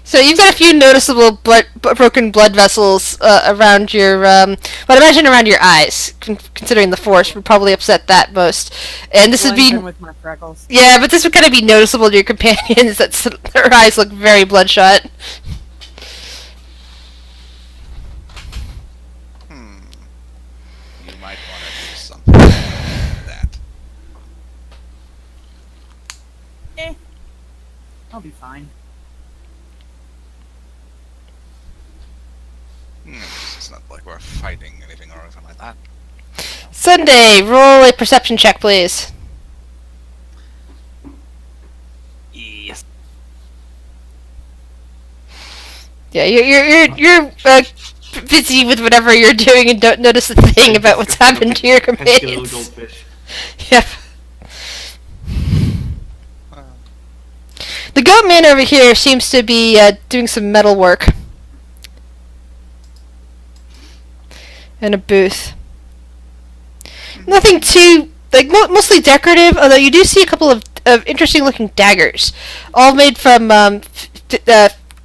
[SPEAKER 1] So you've got a few noticeable broken blood vessels around your, but imagine around your eyes, considering the force would probably upset that most. And this would be
[SPEAKER 5] with my freckles.
[SPEAKER 1] Yeah, but this would kind of be noticeable to your companions that their eyes look very bloodshot.
[SPEAKER 4] You might want to do something about that.
[SPEAKER 5] I'll be fine.
[SPEAKER 4] It's not like we're fighting anything or anything like that.
[SPEAKER 1] Sunday, roll a perception check, please.
[SPEAKER 2] Yes.
[SPEAKER 1] Yeah, you're busy with whatever you're doing and don't notice a thing about what's happened to your
[SPEAKER 2] Pesky little
[SPEAKER 1] companions.
[SPEAKER 2] goldfish.
[SPEAKER 1] Yep. The goat man over here seems to be doing some metal work. In a booth. Nothing too, like, mostly decorative, although you do see a couple of interesting looking daggers. All made from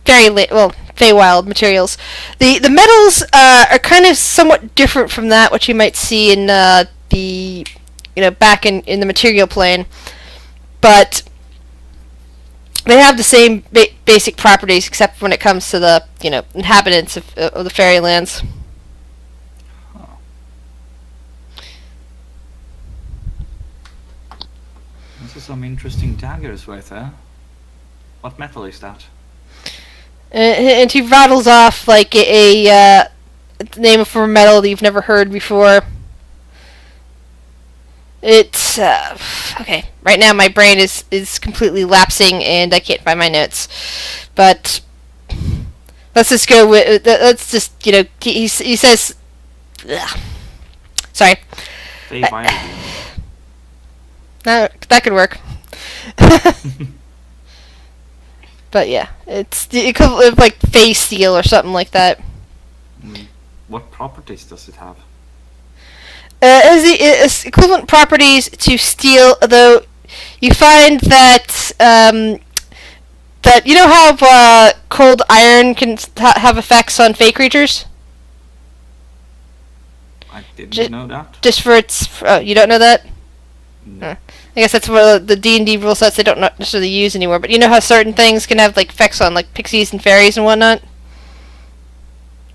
[SPEAKER 1] Feywild materials. The metals are kind of somewhat different from that, what you might see in back in the material plane. But they have the same basic properties, except when it comes to the, inhabitants of the fairylands.
[SPEAKER 2] Those are some interesting daggers right there. What metal is that?
[SPEAKER 1] And he rattles off like a name of a metal that you've never heard before. It's okay. Right now, my brain is completely lapsing, and I can't find my notes. But let's just go with. Let's just he says. Ugh. Sorry. That could work. But yeah, it's the equivalent of like phase steel or something like that.
[SPEAKER 2] What properties does it have?
[SPEAKER 1] As equivalent properties to steel, though you find that that you know how cold iron can have effects on fey creatures.
[SPEAKER 2] I didn't know that.
[SPEAKER 1] Just for its, you don't know that?
[SPEAKER 2] No.
[SPEAKER 1] I guess that's one of the D&D rule sets they don't necessarily use anymore. But you know how certain things can have like effects on like pixies and fairies and whatnot.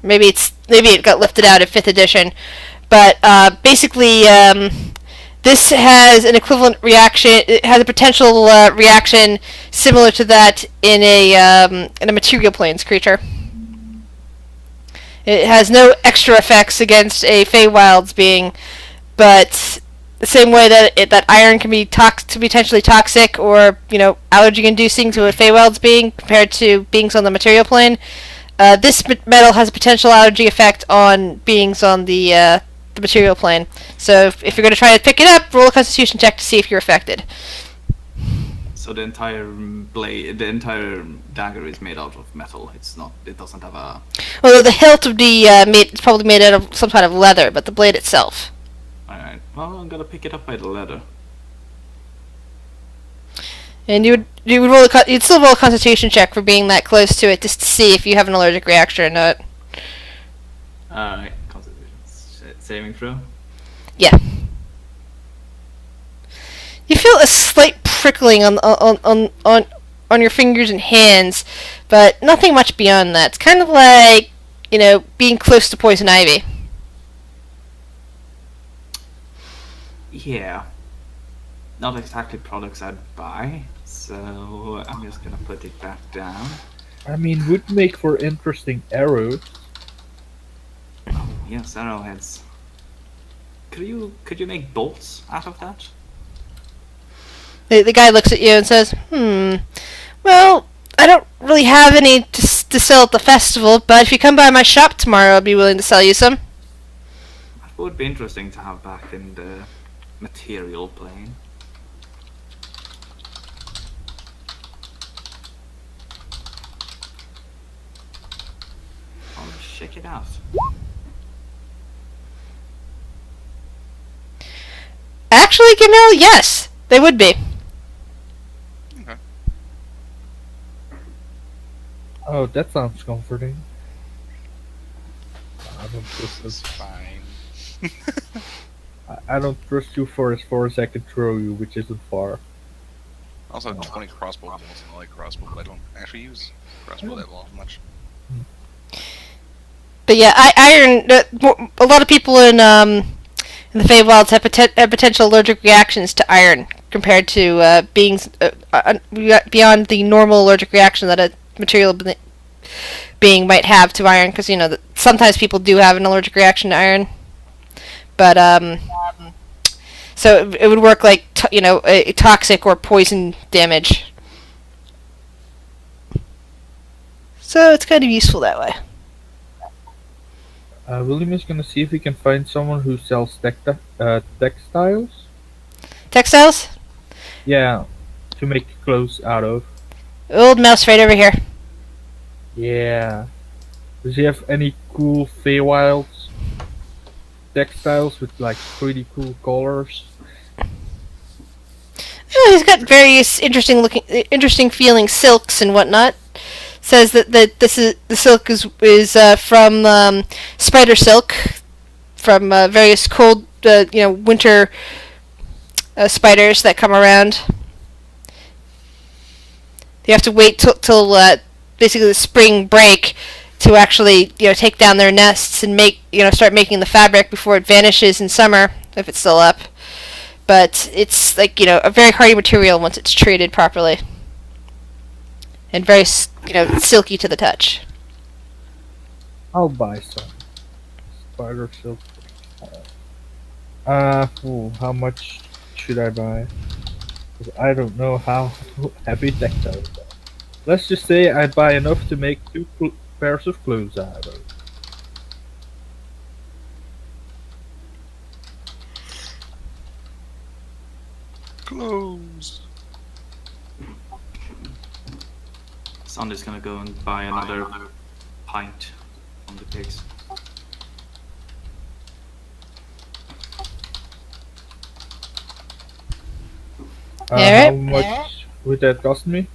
[SPEAKER 1] Maybe it got lifted out of 5th edition, but basically this has an equivalent reaction. It has a potential reaction similar to that in a material planes creature. It has no extra effects against a Feywild's being, but the same way that that iron can be potentially toxic or allergy-inducing to a Feywild's being compared to beings on the material plane, this metal has a potential allergy effect on beings on the material plane. So if you're going to try to pick it up, roll a Constitution check to see if you're affected.
[SPEAKER 2] So the entire blade, the entire dagger is made out of metal. It's not. It doesn't have a.
[SPEAKER 1] Well, the hilt would be it's probably made out of some kind of leather, but the blade itself.
[SPEAKER 2] Alright. Well, I'm gonna pick it up by the leather.
[SPEAKER 1] And you'd still roll a Constitution check for being that close to it, just to see if you have an allergic reaction or not.
[SPEAKER 2] Alright. Constitution saving throw.
[SPEAKER 1] Yeah. You feel a slight prickling on your fingers and hands, but nothing much beyond that. It's kind of like, being close to poison ivy.
[SPEAKER 2] Yeah. Not exactly products I'd buy, so I'm just gonna put it back down.
[SPEAKER 3] I mean, would make for interesting arrows.
[SPEAKER 2] Oh, yes, arrowheads. Could you make bolts out of that?
[SPEAKER 1] The guy looks at you and says, well, I don't really have any to sell at the festival, but if you come by my shop tomorrow, I'll be willing to sell you some.
[SPEAKER 2] That would be interesting to have back in the material plane. I'll check it out.
[SPEAKER 1] Actually, Camille, yes, they would be.
[SPEAKER 4] Okay.
[SPEAKER 3] Oh, that sounds comforting. I don't trust
[SPEAKER 4] This is
[SPEAKER 3] us.
[SPEAKER 4] fine.
[SPEAKER 3] I don't trust you for as far as I can throw you, which isn't far.
[SPEAKER 4] I also have 20 crossbow bolts, and I like crossbow, but I don't actually use crossbow that much.
[SPEAKER 1] But yeah, iron. A lot of people in the Feywilds have potential allergic reactions to iron compared to beings beyond the normal allergic reaction that a material being might have to iron. Because sometimes people do have an allergic reaction to iron, but so it would work like a toxic or poison damage. So it's kind of useful that way.
[SPEAKER 3] William is gonna see if he can find someone who sells textiles.
[SPEAKER 1] Textiles?
[SPEAKER 3] Yeah, to make clothes out of.
[SPEAKER 1] Old mouse right over here.
[SPEAKER 3] Yeah. Does he have any cool Feywilds textiles with like pretty cool colors?
[SPEAKER 1] Oh, he's got various interesting feeling silks and whatnot. Says that the silk is from spider silk, from various cold winter spiders that come around. You have to wait till basically the spring break to actually take down their nests and start making the fabric before it vanishes in summer if it's still up. But it's like a very hardy material once it's treated properly. And very, silky to the touch.
[SPEAKER 3] I'll buy some. Spider silk. How much should I buy? 'Cause I don't know how heavy textiles are. Let's just say I buy enough to make 2 pairs of clothes out of it.
[SPEAKER 4] Clothes.
[SPEAKER 2] Sandy's gonna go and buy another pint from the pigs.
[SPEAKER 3] How
[SPEAKER 1] Alright.
[SPEAKER 3] much would that cost me?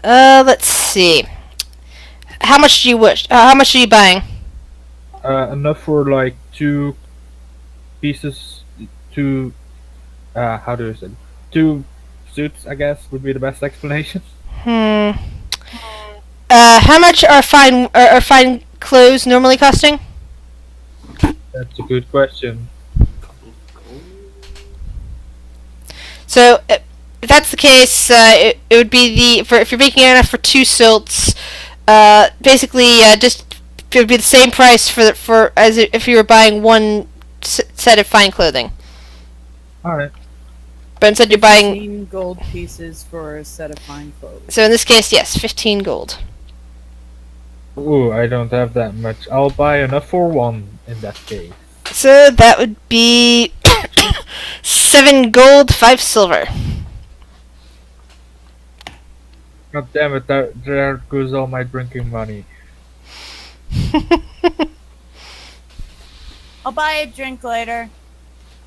[SPEAKER 1] Let's see. How much do you wish? How much are you buying?
[SPEAKER 3] Enough for like 2 pieces, 2, how do I say? 2 suits, I guess, would be the best explanation.
[SPEAKER 1] How much are fine clothes normally costing?
[SPEAKER 3] That's a good question.
[SPEAKER 1] So, if that's the case, it would be if you're making enough for 2 silts, basically just it would be the same price for as if you were buying 1 set of fine clothing.
[SPEAKER 3] Alright.
[SPEAKER 1] But instead you're buying.
[SPEAKER 5] 15 gold pieces for a set of fine clothes.
[SPEAKER 1] So in this case, yes, 15 gold.
[SPEAKER 3] Ooh, I don't have that much. I'll buy enough for 1 in that case.
[SPEAKER 1] So that would be 7 gold, 5 silver.
[SPEAKER 3] God damn it, there goes all my drinking money.
[SPEAKER 5] I'll buy a drink later.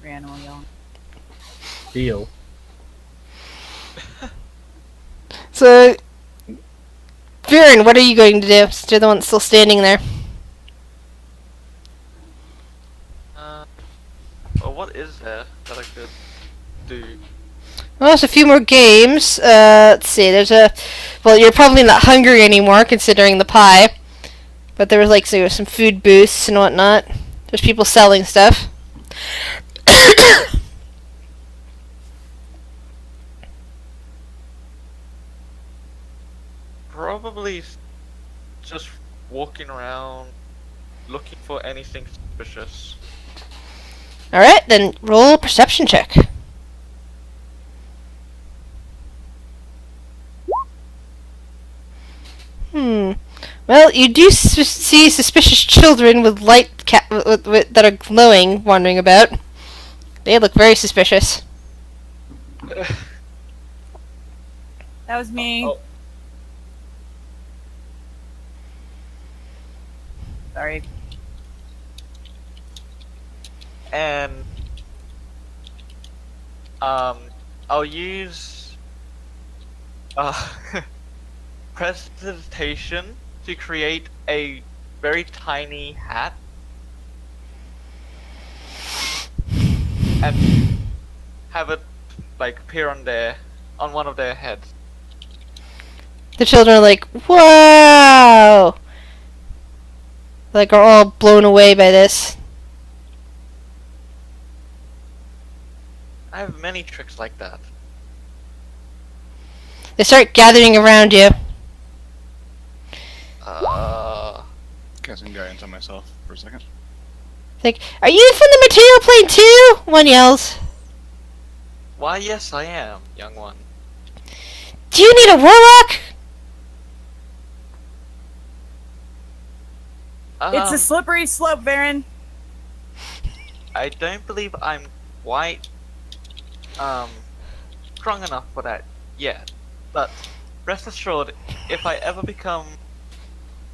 [SPEAKER 5] Rhiannon will yell.
[SPEAKER 3] Deal.
[SPEAKER 1] So, Viren, what are you going to do? Since you're the one still standing there.
[SPEAKER 6] Well, what is there that I could do?
[SPEAKER 1] Well, there's a few more games. Let's see. Well, you're probably not hungry anymore, considering the pie. But there was some food booths and whatnot. There's people selling stuff.
[SPEAKER 6] Probably just walking around looking for anything suspicious.
[SPEAKER 1] Alright, then roll a perception check. Well, you do see suspicious children with light that are glowing wandering about. They look very suspicious.
[SPEAKER 5] That was me.
[SPEAKER 2] Oh.
[SPEAKER 5] Sorry.
[SPEAKER 6] And I'll use presentation to create a very tiny hat and have it like appear on one of their heads.
[SPEAKER 1] The children are like, "Wow!" Like, are all blown away by this.
[SPEAKER 6] I have many tricks like that.
[SPEAKER 1] They start gathering around you.
[SPEAKER 4] Casting guidance on myself for a second.
[SPEAKER 1] Like, are you from the material plane too? One yells.
[SPEAKER 6] Why, yes, I am, young one.
[SPEAKER 1] Do you need a warlock?
[SPEAKER 5] It's a slippery slope, Varen.
[SPEAKER 6] I don't believe I'm quite strong enough for that yet. But rest assured, if I ever become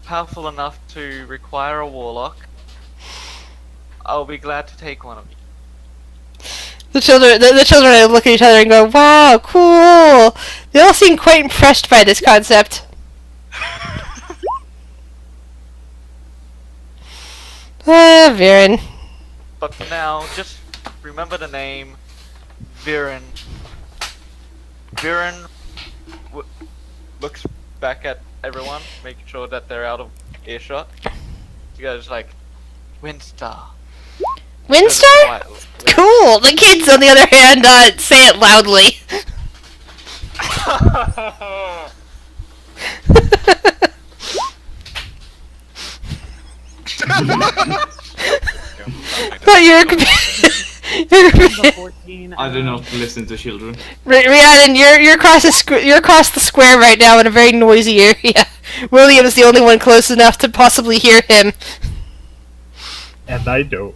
[SPEAKER 6] powerful enough to require a warlock, I'll be glad to take one of you.
[SPEAKER 1] The children look at each other and go, "Wow, cool!" They all seem quite impressed by this concept. Viren.
[SPEAKER 6] But for now, just remember the name, Viren. Viren looks back at everyone, making sure that they're out of earshot. You guys like, Windstar.
[SPEAKER 1] Windstar? Cool! The kids, on the other hand, say it loudly. But you're
[SPEAKER 2] I don't know to listen to children.
[SPEAKER 1] Rhiannon, you're across the square right now in a very noisy area. William is the only one close enough to possibly hear him.
[SPEAKER 3] And I don't.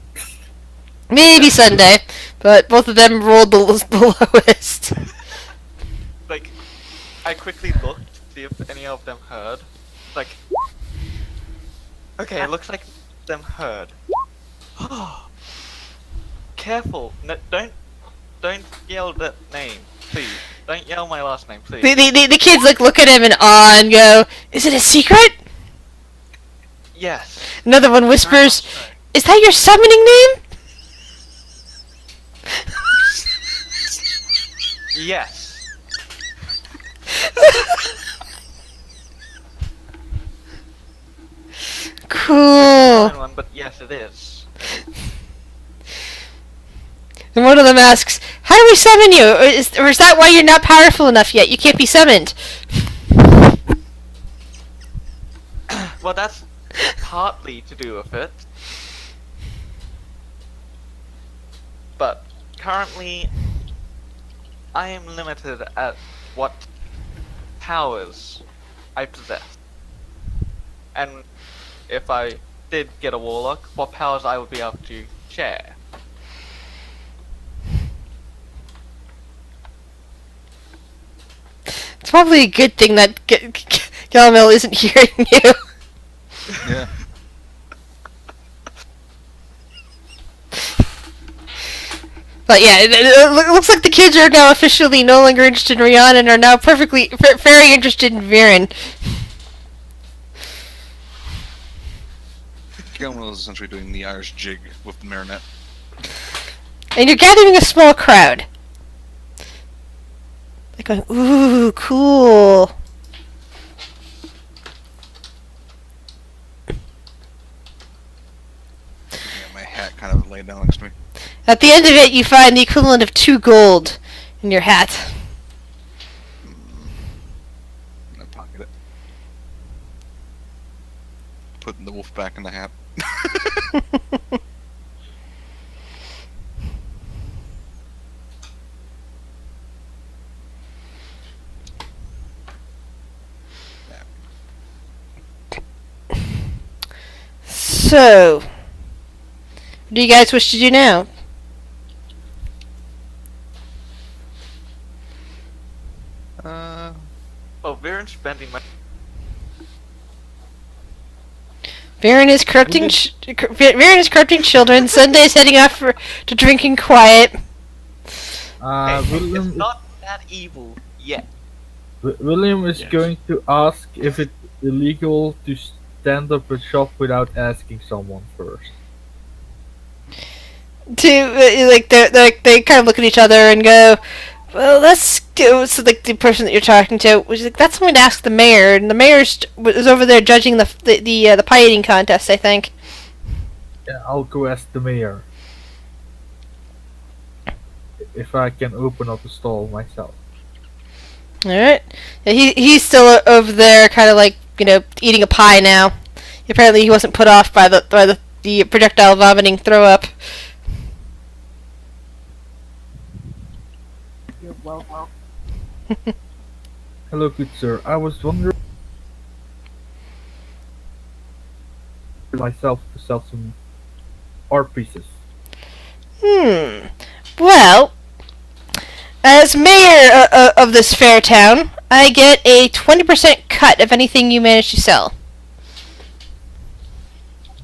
[SPEAKER 1] Maybe Sunday, but both of them rolled the lowest.
[SPEAKER 6] Like, I quickly looked to see if any of them heard. Like, okay, it looks like them heard. Careful! No, don't yell that name, please. Don't yell my last name, please.
[SPEAKER 1] The kids look at him in awe and go, "Is it a secret?"
[SPEAKER 6] Yes.
[SPEAKER 1] Another one whispers, "Is that your summoning name?"
[SPEAKER 6] Yes.
[SPEAKER 1] Cool.
[SPEAKER 6] Fine one, but yes, it is.
[SPEAKER 1] And one of them asks, "How do we summon you? Or is that why you're not powerful enough yet? You can't be summoned."
[SPEAKER 6] Well, that's partly to do with it. But currently, I am limited at what powers I possess. And if I did get a warlock, what powers I would be able to share.
[SPEAKER 1] It's probably a good thing that Galamel isn't hearing you.
[SPEAKER 4] Yeah.
[SPEAKER 1] But yeah, it looks like the kids are now officially no longer interested in Rihanna and are now very interested in Viren.
[SPEAKER 4] Gilman is essentially doing the Irish jig with the marionette.
[SPEAKER 1] And you're gathering a small crowd. They're going, "Ooh, cool."
[SPEAKER 4] Yeah, my hat kind of laid down next to me.
[SPEAKER 1] At the end of it, you find the equivalent of 2 gold in your hat.
[SPEAKER 4] I pocket it. Putting the wolf back in the hat.
[SPEAKER 1] So, what do you guys wish to do now?
[SPEAKER 6] Well, Viren's spending my.
[SPEAKER 1] Viren is corrupting. Viren is corrupting children. Sunday's heading off to drinking quiet.
[SPEAKER 3] William
[SPEAKER 6] It's not that evil yet.
[SPEAKER 3] William is
[SPEAKER 2] Yes.
[SPEAKER 3] going to ask if it's illegal to stand up a shop without asking someone first.
[SPEAKER 1] They kind of look at each other and go, "Well, let's go." So like the person that you're talking to was like, "That's going to ask the mayor," and the mayor was over there judging the pie eating contest, I think.
[SPEAKER 3] Yeah, I'll go ask the mayor if I can open up a stall myself.
[SPEAKER 1] All right. Yeah, he's still over there, kind of like eating a pie now. Apparently, he wasn't put off by the projectile vomiting throw up.
[SPEAKER 5] You're welcome.
[SPEAKER 3] Hello, good sir. I was wondering myself to sell some art pieces.
[SPEAKER 1] Well, as mayor of this fair town, I get a 20% cut of anything you manage to sell.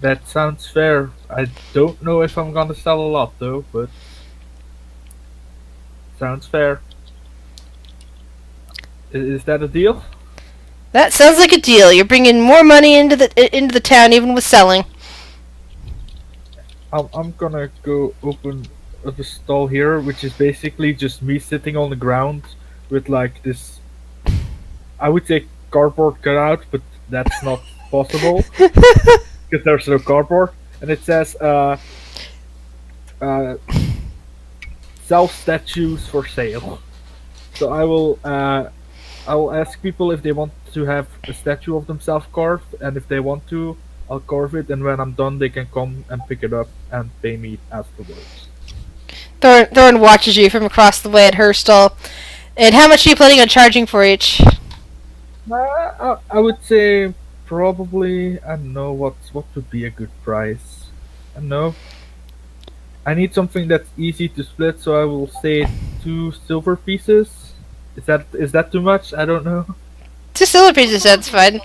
[SPEAKER 3] That sounds fair. I don't know if I'm gonna sell a lot though, but sounds fair. Is that a deal?
[SPEAKER 1] That sounds like a deal. You're bringing more money into the town, even with selling.
[SPEAKER 3] I'm gonna go open up a stall here, which is basically just me sitting on the ground with like this. I would say cardboard cutout, but that's not possible because there's no cardboard, and it says sell statues for sale. So I will ask people if they want to have a statue of themselves carved, and if they want to, I'll carve it, and when I'm done, they can come and pick it up and pay me afterwards.
[SPEAKER 1] Thorn watches you from across the way at her stall. And how much are you planning on charging for each?
[SPEAKER 3] I would say probably, I don't know, what would be a good price. I don't know. I need something that's easy to split, so I will say 2 silver pieces. Is that too much? I don't know.
[SPEAKER 1] 2 silver pieces, that's fine.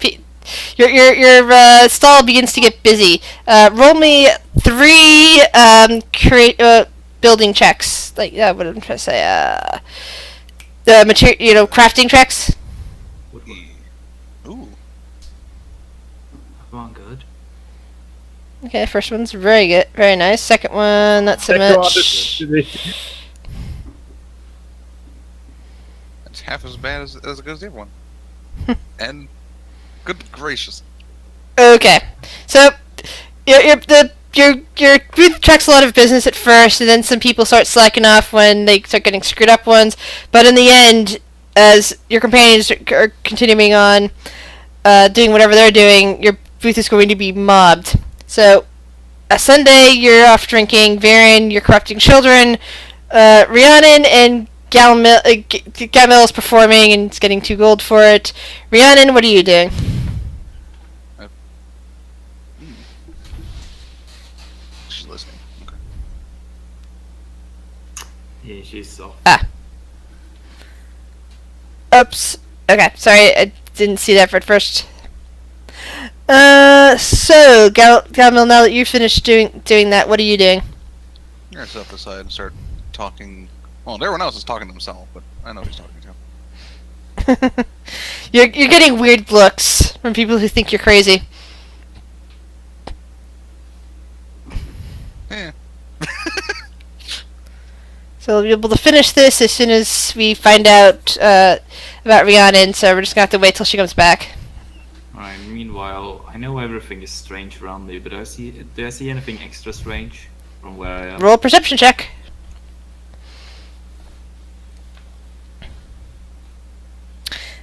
[SPEAKER 1] Your stall begins to get busy. Roll me 3 building checks. Like what am I trying to say? The material, crafting checks.
[SPEAKER 4] Ooh.
[SPEAKER 2] Come on, good.
[SPEAKER 1] Okay, first one's very good, very nice. Second one, not so much.
[SPEAKER 4] That's half as bad as good as the other one. And good gracious.
[SPEAKER 1] Okay, so your booth tracks a lot of business at first, and then some people start slacking off when they start getting screwed up ones. But in the end, as your companions are continuing on doing whatever they're doing, your booth is going to be mobbed. So, Sunday you're off drinking. Viren, you're corrupting children. Rhiannon and Gamil is performing and is getting 2 gold for it. Rhiannon, what are you doing?
[SPEAKER 4] She's listening. Okay.
[SPEAKER 2] Yeah, she's off.
[SPEAKER 1] Oops. Okay, sorry, I didn't see that at first. So, Gamil, now that you've finished doing that, what are you doing?
[SPEAKER 4] I'm gonna step aside and start talking. Well, everyone else is talking to himself, but I know who he's talking to.
[SPEAKER 1] You're getting weird looks from people who think you're crazy.
[SPEAKER 4] Yeah.
[SPEAKER 1] So we'll be able to finish this as soon as we find out about Rhiannon, so we're just gonna have to wait till she comes back.
[SPEAKER 2] Alright, meanwhile, I know everything is strange around me, but do I see anything extra strange from where I am?
[SPEAKER 1] Roll a perception check.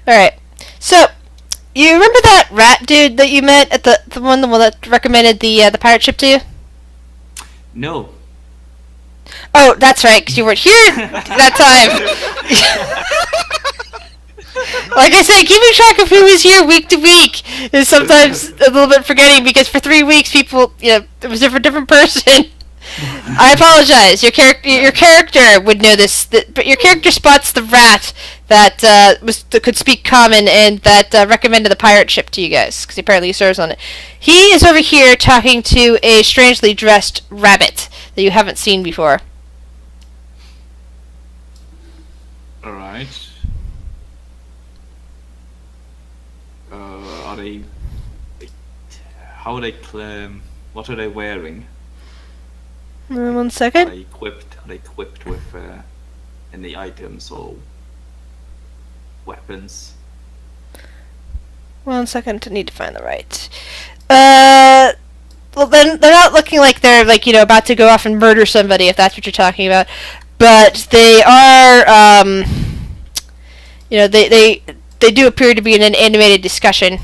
[SPEAKER 1] Alright, so, you remember that rat dude that you met at the one that recommended the pirate ship to you?
[SPEAKER 2] No.
[SPEAKER 1] Oh, that's right, because you weren't here that time. Like I said, keeping track of who is here week to week is sometimes a little bit forgetting because for 3 weeks people, it was a different person. I apologize. Your character would know this, but your character spots the rat that that could speak common and that recommended the pirate ship to you guys because apparently he serves on it. He is over here talking to a strangely dressed rabbit that you haven't seen before.
[SPEAKER 2] All right. Are they? How are they? What are they wearing?
[SPEAKER 1] 1
[SPEAKER 2] Are
[SPEAKER 1] second.
[SPEAKER 2] they equipped? Are they equipped with any items or weapons?
[SPEAKER 1] 1 second. I need to find the right. Well, then they're not looking like they're about to go off and murder somebody if that's what you're talking about. But they are, they do appear to be in an animated discussion.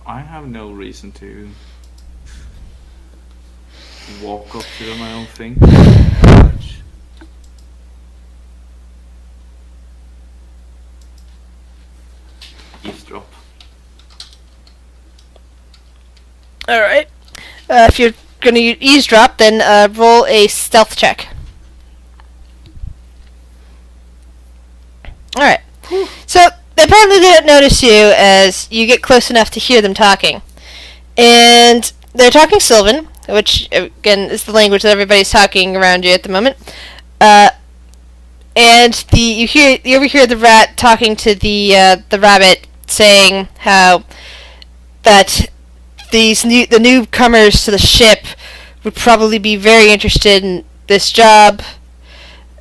[SPEAKER 2] I have no reason to walk up to them, I don't think. Eavesdrop.
[SPEAKER 1] Alright. If you're going to eavesdrop, then roll a stealth check. Alright. So, apparently they don't notice you as you get close enough to hear them talking. And they're talking Sylvan, which, again, is the language that everybody's talking around you at the moment. And you overhear the rat talking to the rabbit, saying how that the newcomers to the ship would probably be very interested in this job.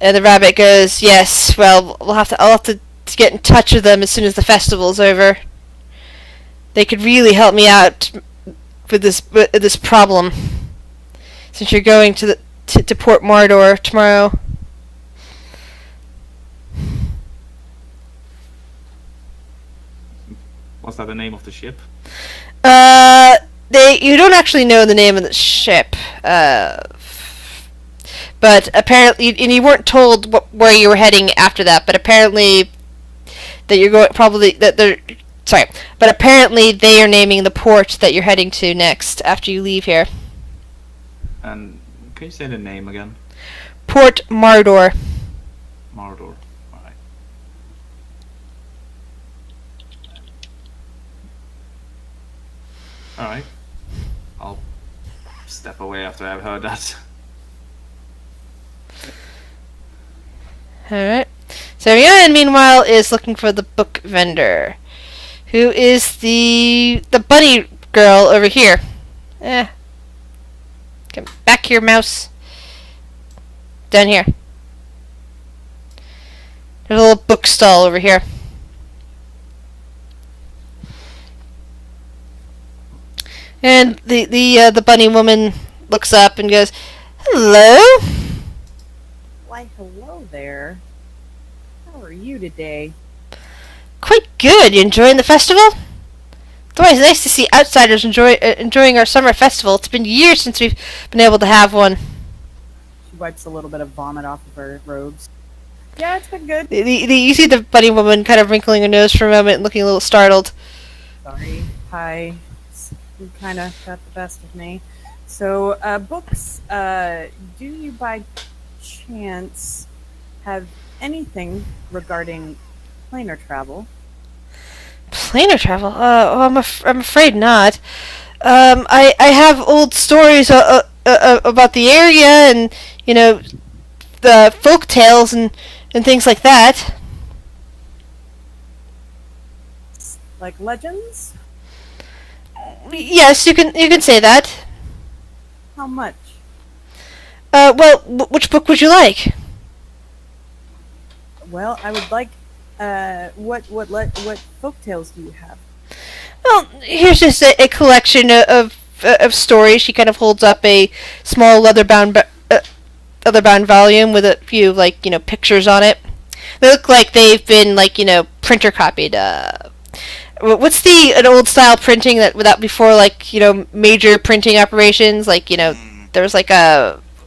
[SPEAKER 1] And the rabbit goes, "Yes, well, I'll have to get in touch with them as soon as the festival's over. They could really help me out with this problem. Since you're going to Port Mordor tomorrow."
[SPEAKER 2] Was that the name of the ship?
[SPEAKER 1] You don't actually know the name of the ship, but apparently, and you weren't told where you were heading after that. But apparently, that you're going but apparently they are naming the port that you're heading to next after you leave here.
[SPEAKER 2] And can you say the name again?
[SPEAKER 1] Port Mordor.
[SPEAKER 2] Mordor. Alright. Alright. I'll step away after I've heard that.
[SPEAKER 1] Alright. So Rhiannon, meanwhile, is looking for the book vendor, who is the bunny girl over here. Come back here, mouse. Down here. There's a little book stall over here. And the bunny woman looks up and goes, "Hello."
[SPEAKER 5] Why, hello there. How are you today?
[SPEAKER 1] Quite good. You enjoying the festival? It's always nice to see outsiders enjoying our summer festival. It's been years since we've been able to have one.
[SPEAKER 5] She wipes a little bit of vomit off of her robes. Yeah, it's been good.
[SPEAKER 1] You see the bunny woman kind of wrinkling her nose for a moment and looking a little startled.
[SPEAKER 5] Sorry. Hi. You kind of got the best of me. So, books, do you by chance have anything regarding planar travel?
[SPEAKER 1] Planar travel? I'm afraid not. I have old stories about the area and, the folk tales and things like that.
[SPEAKER 5] Like legends?
[SPEAKER 1] Yes, you can say that.
[SPEAKER 5] How much?
[SPEAKER 1] Well, which book would you like?
[SPEAKER 5] Well, I would like, what folktales do you have?
[SPEAKER 1] Well, here's just a collection of stories. She kind of holds up a small leather-bound volume with a few, pictures on it. They look like they've been, printer copied. What's an old style printing that without before, major printing operations? There was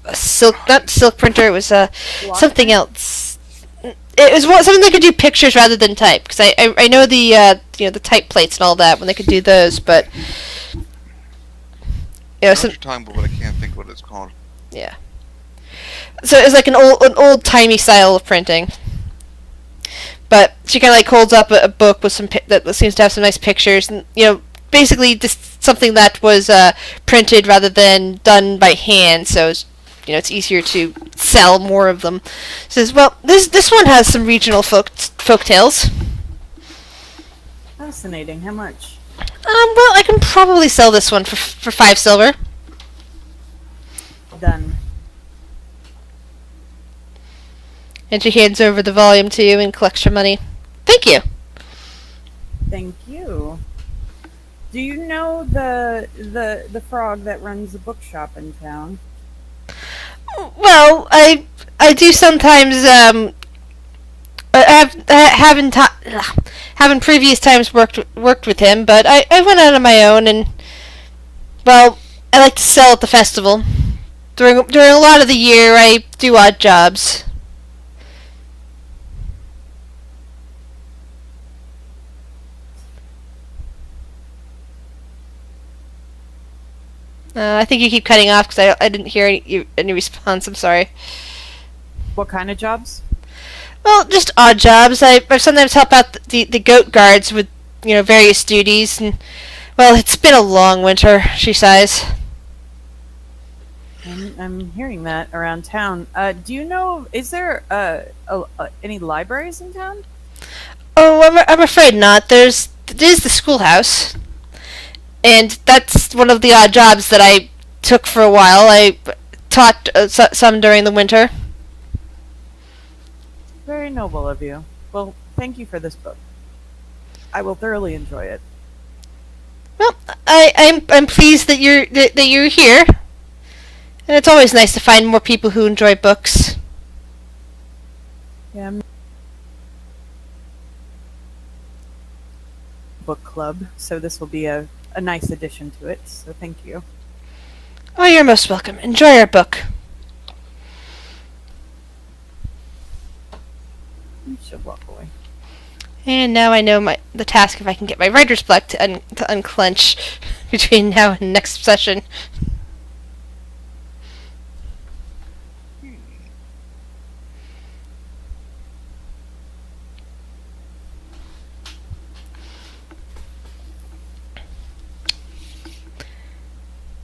[SPEAKER 1] a silk, not silk printer. It was
[SPEAKER 5] Block
[SPEAKER 1] something
[SPEAKER 5] print?
[SPEAKER 1] else. It was something that could do pictures rather than type. Because I know the the type plates and all that when they could do those, but
[SPEAKER 4] I know
[SPEAKER 1] some
[SPEAKER 4] what you're talking about, but I can't think what it's called.
[SPEAKER 1] yeah. So it was like an old timey style of printing. But she kind of like holds up a book with that seems to have some nice pictures, and basically just something that was printed rather than done by hand. So it's easier to sell more of them. Says, well, this one has some regional folk tales.
[SPEAKER 5] Fascinating. How much?
[SPEAKER 1] Well, I can probably sell this one for 5 silver.
[SPEAKER 5] Done.
[SPEAKER 1] And she hands over the volume to you and collects your money. Thank you.
[SPEAKER 5] Thank you. Do you know the frog that runs the bookshop in town?
[SPEAKER 1] Well, I do sometimes haven't previous times worked with him, but I went out on my own, and well, I like to sell at the festival. During a lot of the year, I do odd jobs. I think you keep cutting off because I didn't hear any response. I'm sorry.
[SPEAKER 5] What kind of jobs?
[SPEAKER 1] Well, just odd jobs. I sometimes help out the goat guards with various duties, and well, it's been a long winter. She sighs.
[SPEAKER 5] I'm hearing that around town. Do you know? Is there any libraries in town?
[SPEAKER 1] Oh, I'm afraid not. There's the schoolhouse, and that's one of the odd jobs that I took for a while. I taught some during the winter.
[SPEAKER 5] Very noble of you. Well, thank you for this book. I will thoroughly enjoy it.
[SPEAKER 1] Well, I'm pleased that you're here, and it's always nice to find more people who enjoy books.
[SPEAKER 5] Yeah. Book club, so this will be a nice addition to it. So thank you.
[SPEAKER 1] Oh, you're most welcome. Enjoy our book.
[SPEAKER 5] You should walk away.
[SPEAKER 1] And now I know the task if I can get my writer's block to unclench between now and next session.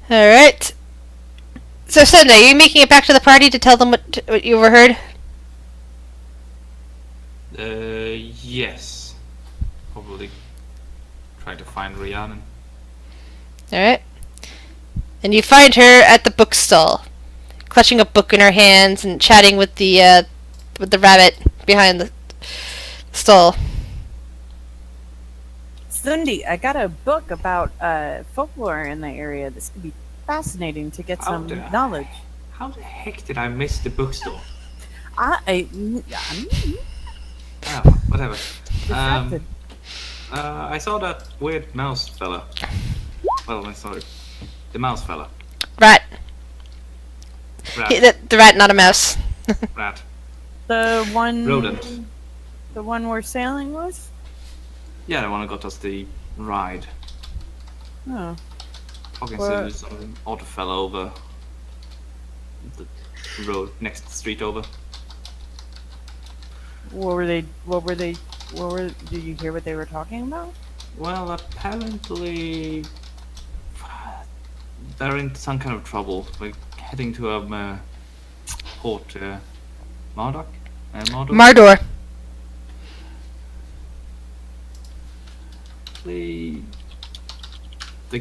[SPEAKER 1] Alright. So, Sunday, are you making it back to the party to tell them what you overheard?
[SPEAKER 2] Yes. Probably try to find Rhiannon.
[SPEAKER 1] Alright. And you find her at the bookstall, clutching a book in her hands and chatting with the rabbit behind the stall.
[SPEAKER 5] Sundi, I got a book about folklore in the area. This could be fascinating to get some knowledge.
[SPEAKER 2] How the heck did I miss the bookstore? Oh, whatever.
[SPEAKER 5] Distracted.
[SPEAKER 2] I saw that weird mouse fella. Well, sorry. The mouse fella.
[SPEAKER 1] Rat.
[SPEAKER 2] Rat.
[SPEAKER 1] The rat, not a mouse.
[SPEAKER 2] Rat.
[SPEAKER 5] The one.
[SPEAKER 2] Rodent.
[SPEAKER 5] The one we're sailing with.
[SPEAKER 2] Yeah, the one who got us the ride.
[SPEAKER 5] Oh.
[SPEAKER 2] Talking
[SPEAKER 5] What?
[SPEAKER 2] to some odd fella over the road, next street over.
[SPEAKER 5] Did you hear what they were talking about?
[SPEAKER 2] Well, apparently they're in some kind of trouble. We're heading to a port, Marduk? Marduk?
[SPEAKER 1] Mardor.
[SPEAKER 2] The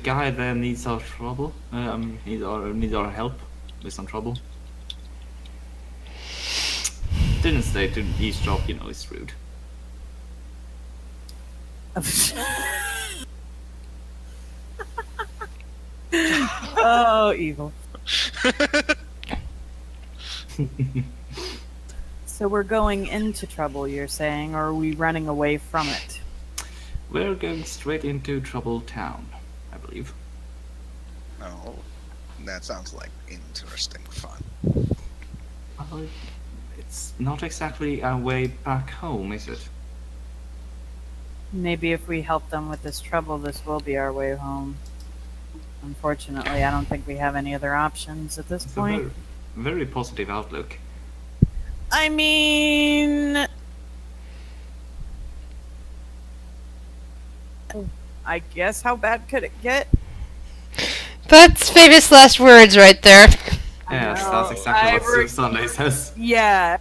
[SPEAKER 2] guy there needs our trouble. Needs our help with some trouble. Didn't stay to eavesdrop, it's rude.
[SPEAKER 5] Oh, evil. So we're going into trouble, you're saying, or are we running away from it?
[SPEAKER 2] We're going straight into Trouble Town, I believe.
[SPEAKER 4] Oh, that sounds like interesting fun.
[SPEAKER 2] Well, it's not exactly our way back home, is it?
[SPEAKER 5] Maybe if we help them with this trouble, this will be our way home. Unfortunately, I don't think we have any other options at this
[SPEAKER 2] It's
[SPEAKER 5] point.
[SPEAKER 2] a very positive outlook.
[SPEAKER 5] I mean, I guess how bad could it get?
[SPEAKER 1] That's famous last words right there.
[SPEAKER 2] Yes,
[SPEAKER 5] know,
[SPEAKER 2] that's exactly
[SPEAKER 5] I
[SPEAKER 2] what Sue
[SPEAKER 5] re-
[SPEAKER 2] Sunday says.
[SPEAKER 5] Yeah.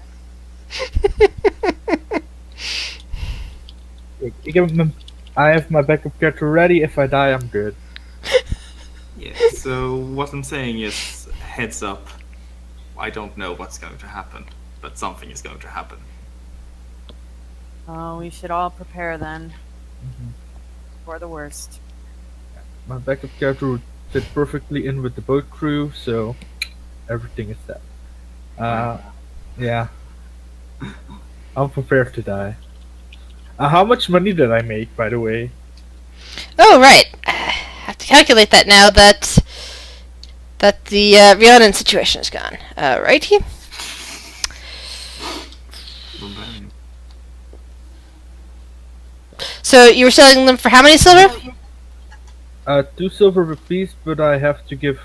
[SPEAKER 3] I have my backup character ready. If I die, I'm good.
[SPEAKER 2] Yeah, so what I'm saying is, heads up. I don't know what's going to happen, but something is going to happen.
[SPEAKER 5] Oh, we should all prepare then
[SPEAKER 3] Mhm.
[SPEAKER 5] for the worst.
[SPEAKER 3] My backup character would fit perfectly in with the boat crew, so everything is set. Yeah, I'm prepared to die. How much money did I make, by the way?
[SPEAKER 1] Oh, right. I have to calculate that now that the Rhiannon situation is gone. Righty. So you were selling them for how many silver?
[SPEAKER 3] 2 silver a piece, but I have to give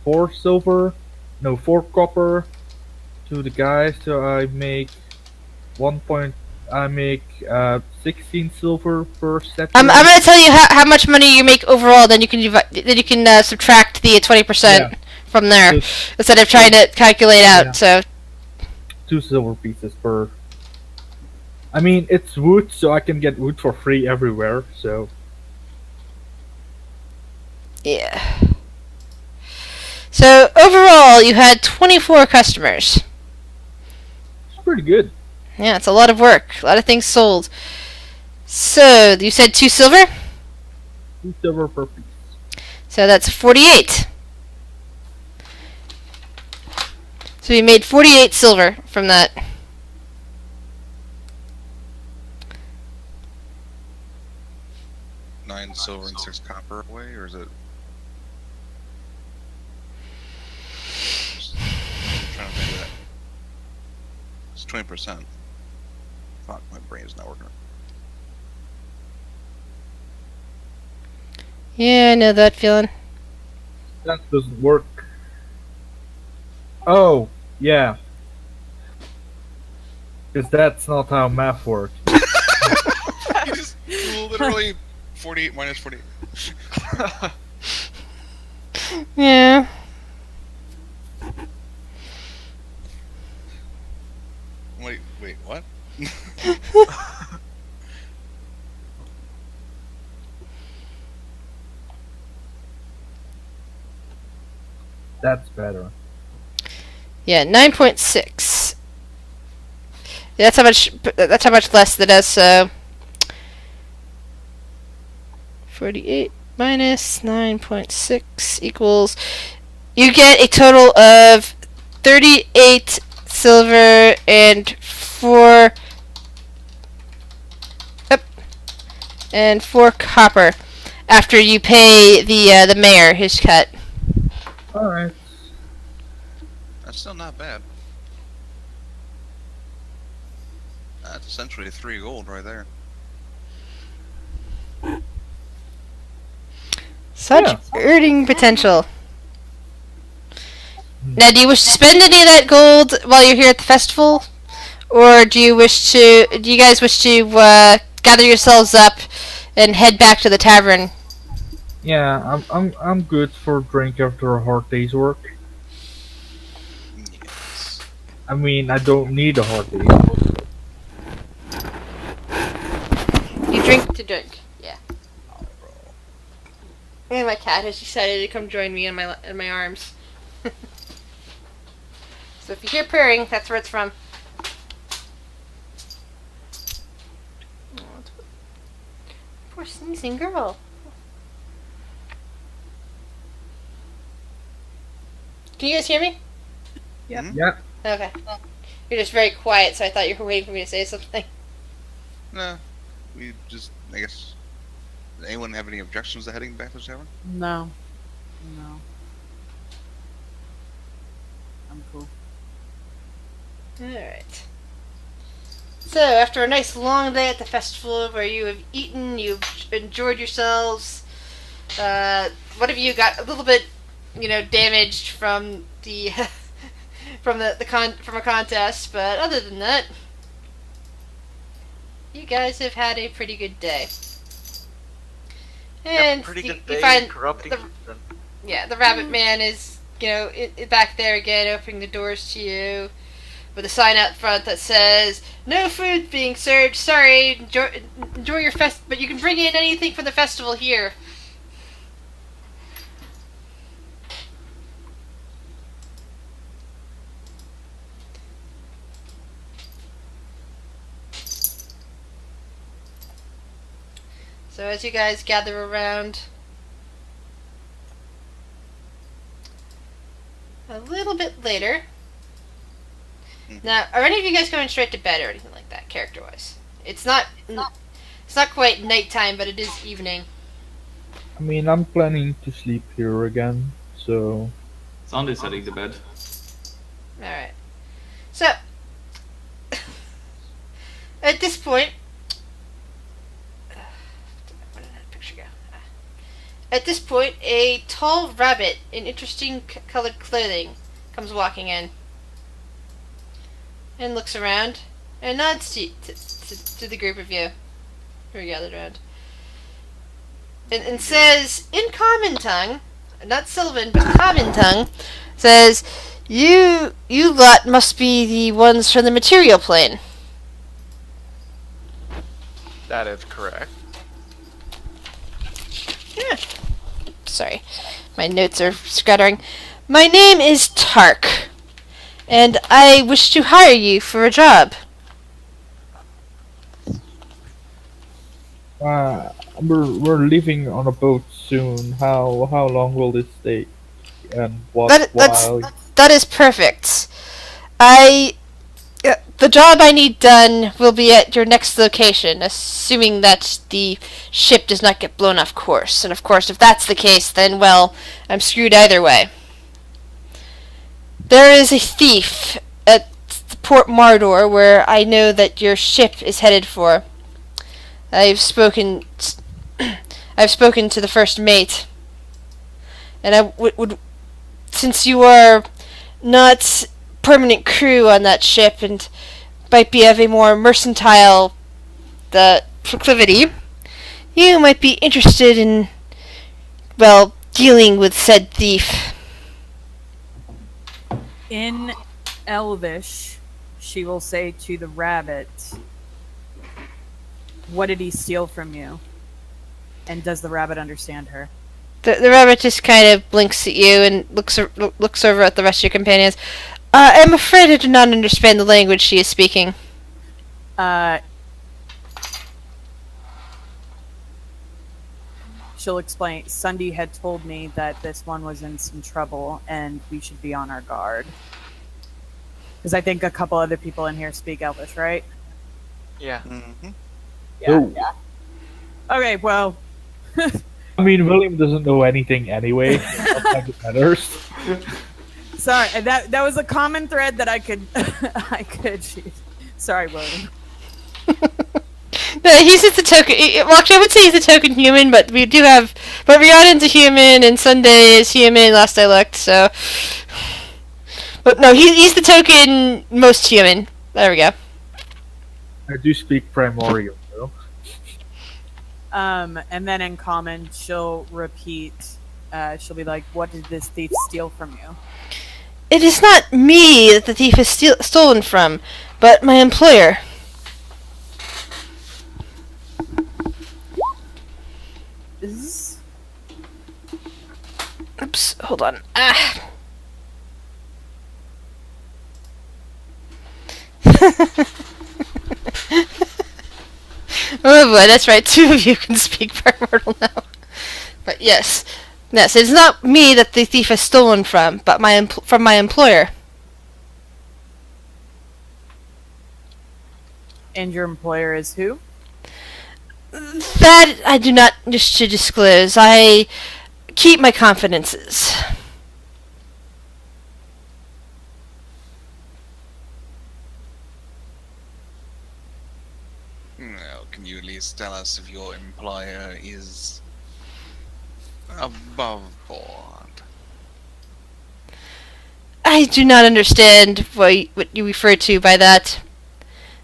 [SPEAKER 3] 4 silver, no, 4 copper to the guys, so I make 16 silver per set.
[SPEAKER 1] I'm gonna tell you how much money you make overall. Then you can subtract the 20% from there
[SPEAKER 3] So-
[SPEAKER 1] instead of trying to calculate out.
[SPEAKER 3] Yeah.
[SPEAKER 1] So
[SPEAKER 3] 2 silver pieces per. I mean, it's wood, so I can get wood for free everywhere, so.
[SPEAKER 1] yeah. So overall, you had 24 customers.
[SPEAKER 3] It's pretty good.
[SPEAKER 1] Yeah, it's a lot of work. A lot of things sold. So you said 2 silver.
[SPEAKER 3] 2 silver per piece.
[SPEAKER 1] So that's 48. So we made 48 silver from that.
[SPEAKER 4] Nine silver and 6 copper away, or is it? I'm trying to think of that. It's 20%. Fuck, my brain is not working.
[SPEAKER 1] Yeah, I know that feeling.
[SPEAKER 3] That doesn't work. Oh, yeah. Because that's not how math works.
[SPEAKER 4] You just literally 48 minus 48.
[SPEAKER 1] Yeah.
[SPEAKER 4] Wait, what?
[SPEAKER 3] That's better.
[SPEAKER 1] Yeah, 9.6. That's how much. That's how much less that does. So 48 minus 9.6 equals. You get a total of 38 silver and 4. Yep, and 4 copper. After you pay the mayor his cut.
[SPEAKER 3] Alright.
[SPEAKER 4] That's still not bad. That's essentially 3 gold right there.
[SPEAKER 1] Such
[SPEAKER 3] Yeah.
[SPEAKER 1] earning potential. Now, do you wish to spend any of that gold while you're here at the festival, or do you wish to? Do you guys wish to gather yourselves up and head back to the tavern?
[SPEAKER 3] Yeah, I'm good for a drink after a hard day's work.
[SPEAKER 4] Yes.
[SPEAKER 3] I mean, I don't need a hard day's work.
[SPEAKER 1] You drink to drink. Yeah. And my cat has decided to come join me in my arms. So if you hear purring, that's where it's from. Poor sneezing girl. Can you guys hear me?
[SPEAKER 5] Yep.
[SPEAKER 4] Mhm.
[SPEAKER 3] Yeah.
[SPEAKER 1] Okay. You're just very quiet, so I thought you were waiting for me to say something.
[SPEAKER 4] Nah, we just, I guess. Does anyone have any objections to heading back to the tavern?
[SPEAKER 5] No. I'm cool.
[SPEAKER 1] Alright. So, after a nice long day at the festival where you have eaten, you've enjoyed yourselves, one of you got a little bit, damaged from the from a contest, but other than that, you guys have had a pretty good day. And
[SPEAKER 6] pretty
[SPEAKER 1] you,
[SPEAKER 6] good
[SPEAKER 1] you
[SPEAKER 6] day
[SPEAKER 1] find
[SPEAKER 6] corrupting
[SPEAKER 1] the,
[SPEAKER 6] children.
[SPEAKER 1] the rabbit man is, back there again, opening the doors to you, with a sign out front that says, "No food being served. Sorry. Enjoy your but you can bring in anything for the festival here." So as you guys gather around, a little bit later. Now, are any of you guys going straight to bed or anything like that, character-wise? It's not quite nighttime, but it is evening.
[SPEAKER 3] I mean, I'm planning to sleep here again, so...
[SPEAKER 2] Sunday's heading to bed.
[SPEAKER 1] Alright. So, at this point... Where did that picture go? At this point, a tall rabbit in interesting colored clothing comes walking in. And looks around, and nods to the group of you who are gathered around. And says, in common tongue, not Sylvan, but common tongue, says, You lot must be the ones from the material plane.
[SPEAKER 6] That is correct.
[SPEAKER 1] Yeah. Sorry, my notes are scattering. My name is Tark, and I wish to hire you for a job.
[SPEAKER 3] We're leaving on a boat soon. How long will this take? And what while?
[SPEAKER 1] That is perfect. The job I need done will be at your next location, assuming that the ship does not get blown off course. And of course, if that's the case, then, well, I'm screwed either way. There is a thief at Port Mardor where I know that your ship is headed for. I've spoken to the first mate, and I would since you are not permanent crew on that ship and might be of a more mercantile proclivity, you might be interested in, well, dealing with said thief.
[SPEAKER 5] In Elvish, she will say to the rabbit, "What did he steal from you?" And does the rabbit understand her?
[SPEAKER 1] The rabbit just kind of blinks at you and looks over at the rest of your companions. I'm afraid I do not understand the language she is speaking.
[SPEAKER 5] She'll explain. Sunday had told me that this one was in some trouble and we should be on our guard. Because I think a couple other people in here speak Elvish, right?
[SPEAKER 6] Yeah.
[SPEAKER 4] Mm-hmm.
[SPEAKER 5] Yeah.
[SPEAKER 3] Oh.
[SPEAKER 5] Yeah. Okay, well.
[SPEAKER 3] I mean, William doesn't know anything anyway. Not like it matters.
[SPEAKER 5] Sorry, that was a common thread that I could Sorry, William.
[SPEAKER 1] No, he's just a token. Well, actually, I would say he's a token human, but we got into human, and Sunday is human. Last I looked, so. But no, he's the token most human. There we go.
[SPEAKER 3] I do speak Primordial, though.
[SPEAKER 5] And then in common, she'll repeat. She'll be like, "What did this thief steal from you?"
[SPEAKER 1] It is not me that the thief is stolen from, but my employer. Oops, hold on. Ah. Oh boy, that's right. Two of you can speak Primordial now. But yes, it's not me that the thief has stolen from, but from my employer.
[SPEAKER 5] And your employer is who?
[SPEAKER 1] That I do not wish to disclose. I keep my confidences.
[SPEAKER 4] Well, can you at least tell us if your employer is above board?
[SPEAKER 1] I do not understand what you refer to by that,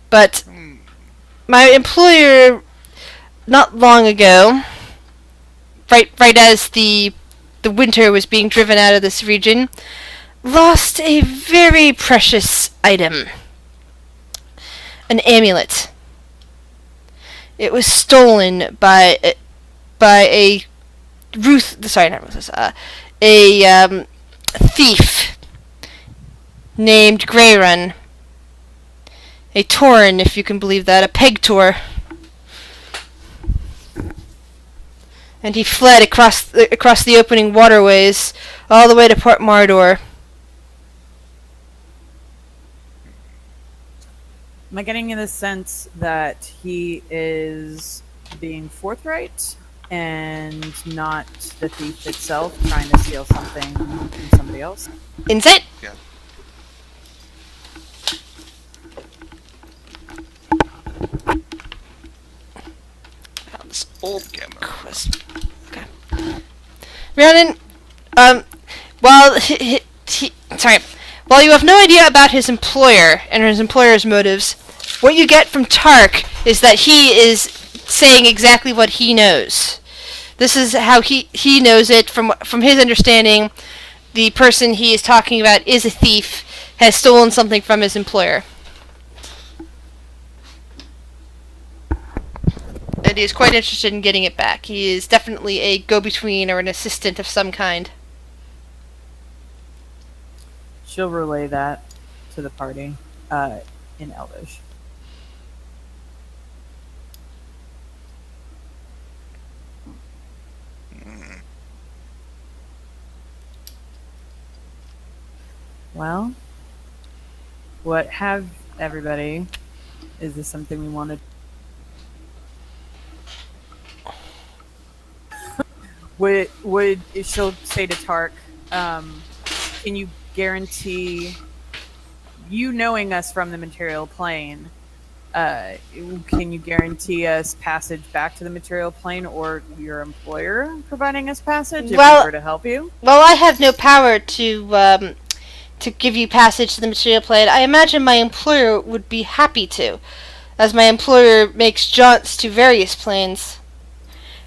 [SPEAKER 1] but
[SPEAKER 4] Hmm.
[SPEAKER 1] my employer, not long ago, right as the winter was being driven out of this region, lost a very precious item, an amulet. It was stolen by a sorry, not Ruth, a thief named Greyrun. A Tauren, if you can believe that, a Pegtor. And he fled across the opening waterways all the way to Port Mardor.
[SPEAKER 5] Am I getting in the sense that he is being forthright and not the thief itself trying to steal something from somebody else?
[SPEAKER 1] Insight?
[SPEAKER 4] Yeah.
[SPEAKER 1] This old
[SPEAKER 4] Camera.
[SPEAKER 1] quest. Okay. Rhiannon, while while you have no idea about his employer and his employer's motives, what you get from Tark is that he is saying exactly what he knows. This is how he knows it from his understanding. The person he is talking about is a thief, has stolen something from his employer. And he is quite interested in getting it back. He is definitely a go-between or an assistant of some kind.
[SPEAKER 5] She'll relay that to the party in Elvish.
[SPEAKER 4] Hmm.
[SPEAKER 5] Well, what have everybody? Is this something we wanted? Would she'll say to Tark, can you guarantee, you knowing us from the material plane, can you guarantee us passage back to the material plane, or your employer providing us passage if
[SPEAKER 1] Well-
[SPEAKER 5] we were to help you?
[SPEAKER 1] Well, I have no power to give you passage to the material plane. I imagine my employer would be happy to, as my employer makes jaunts to various planes.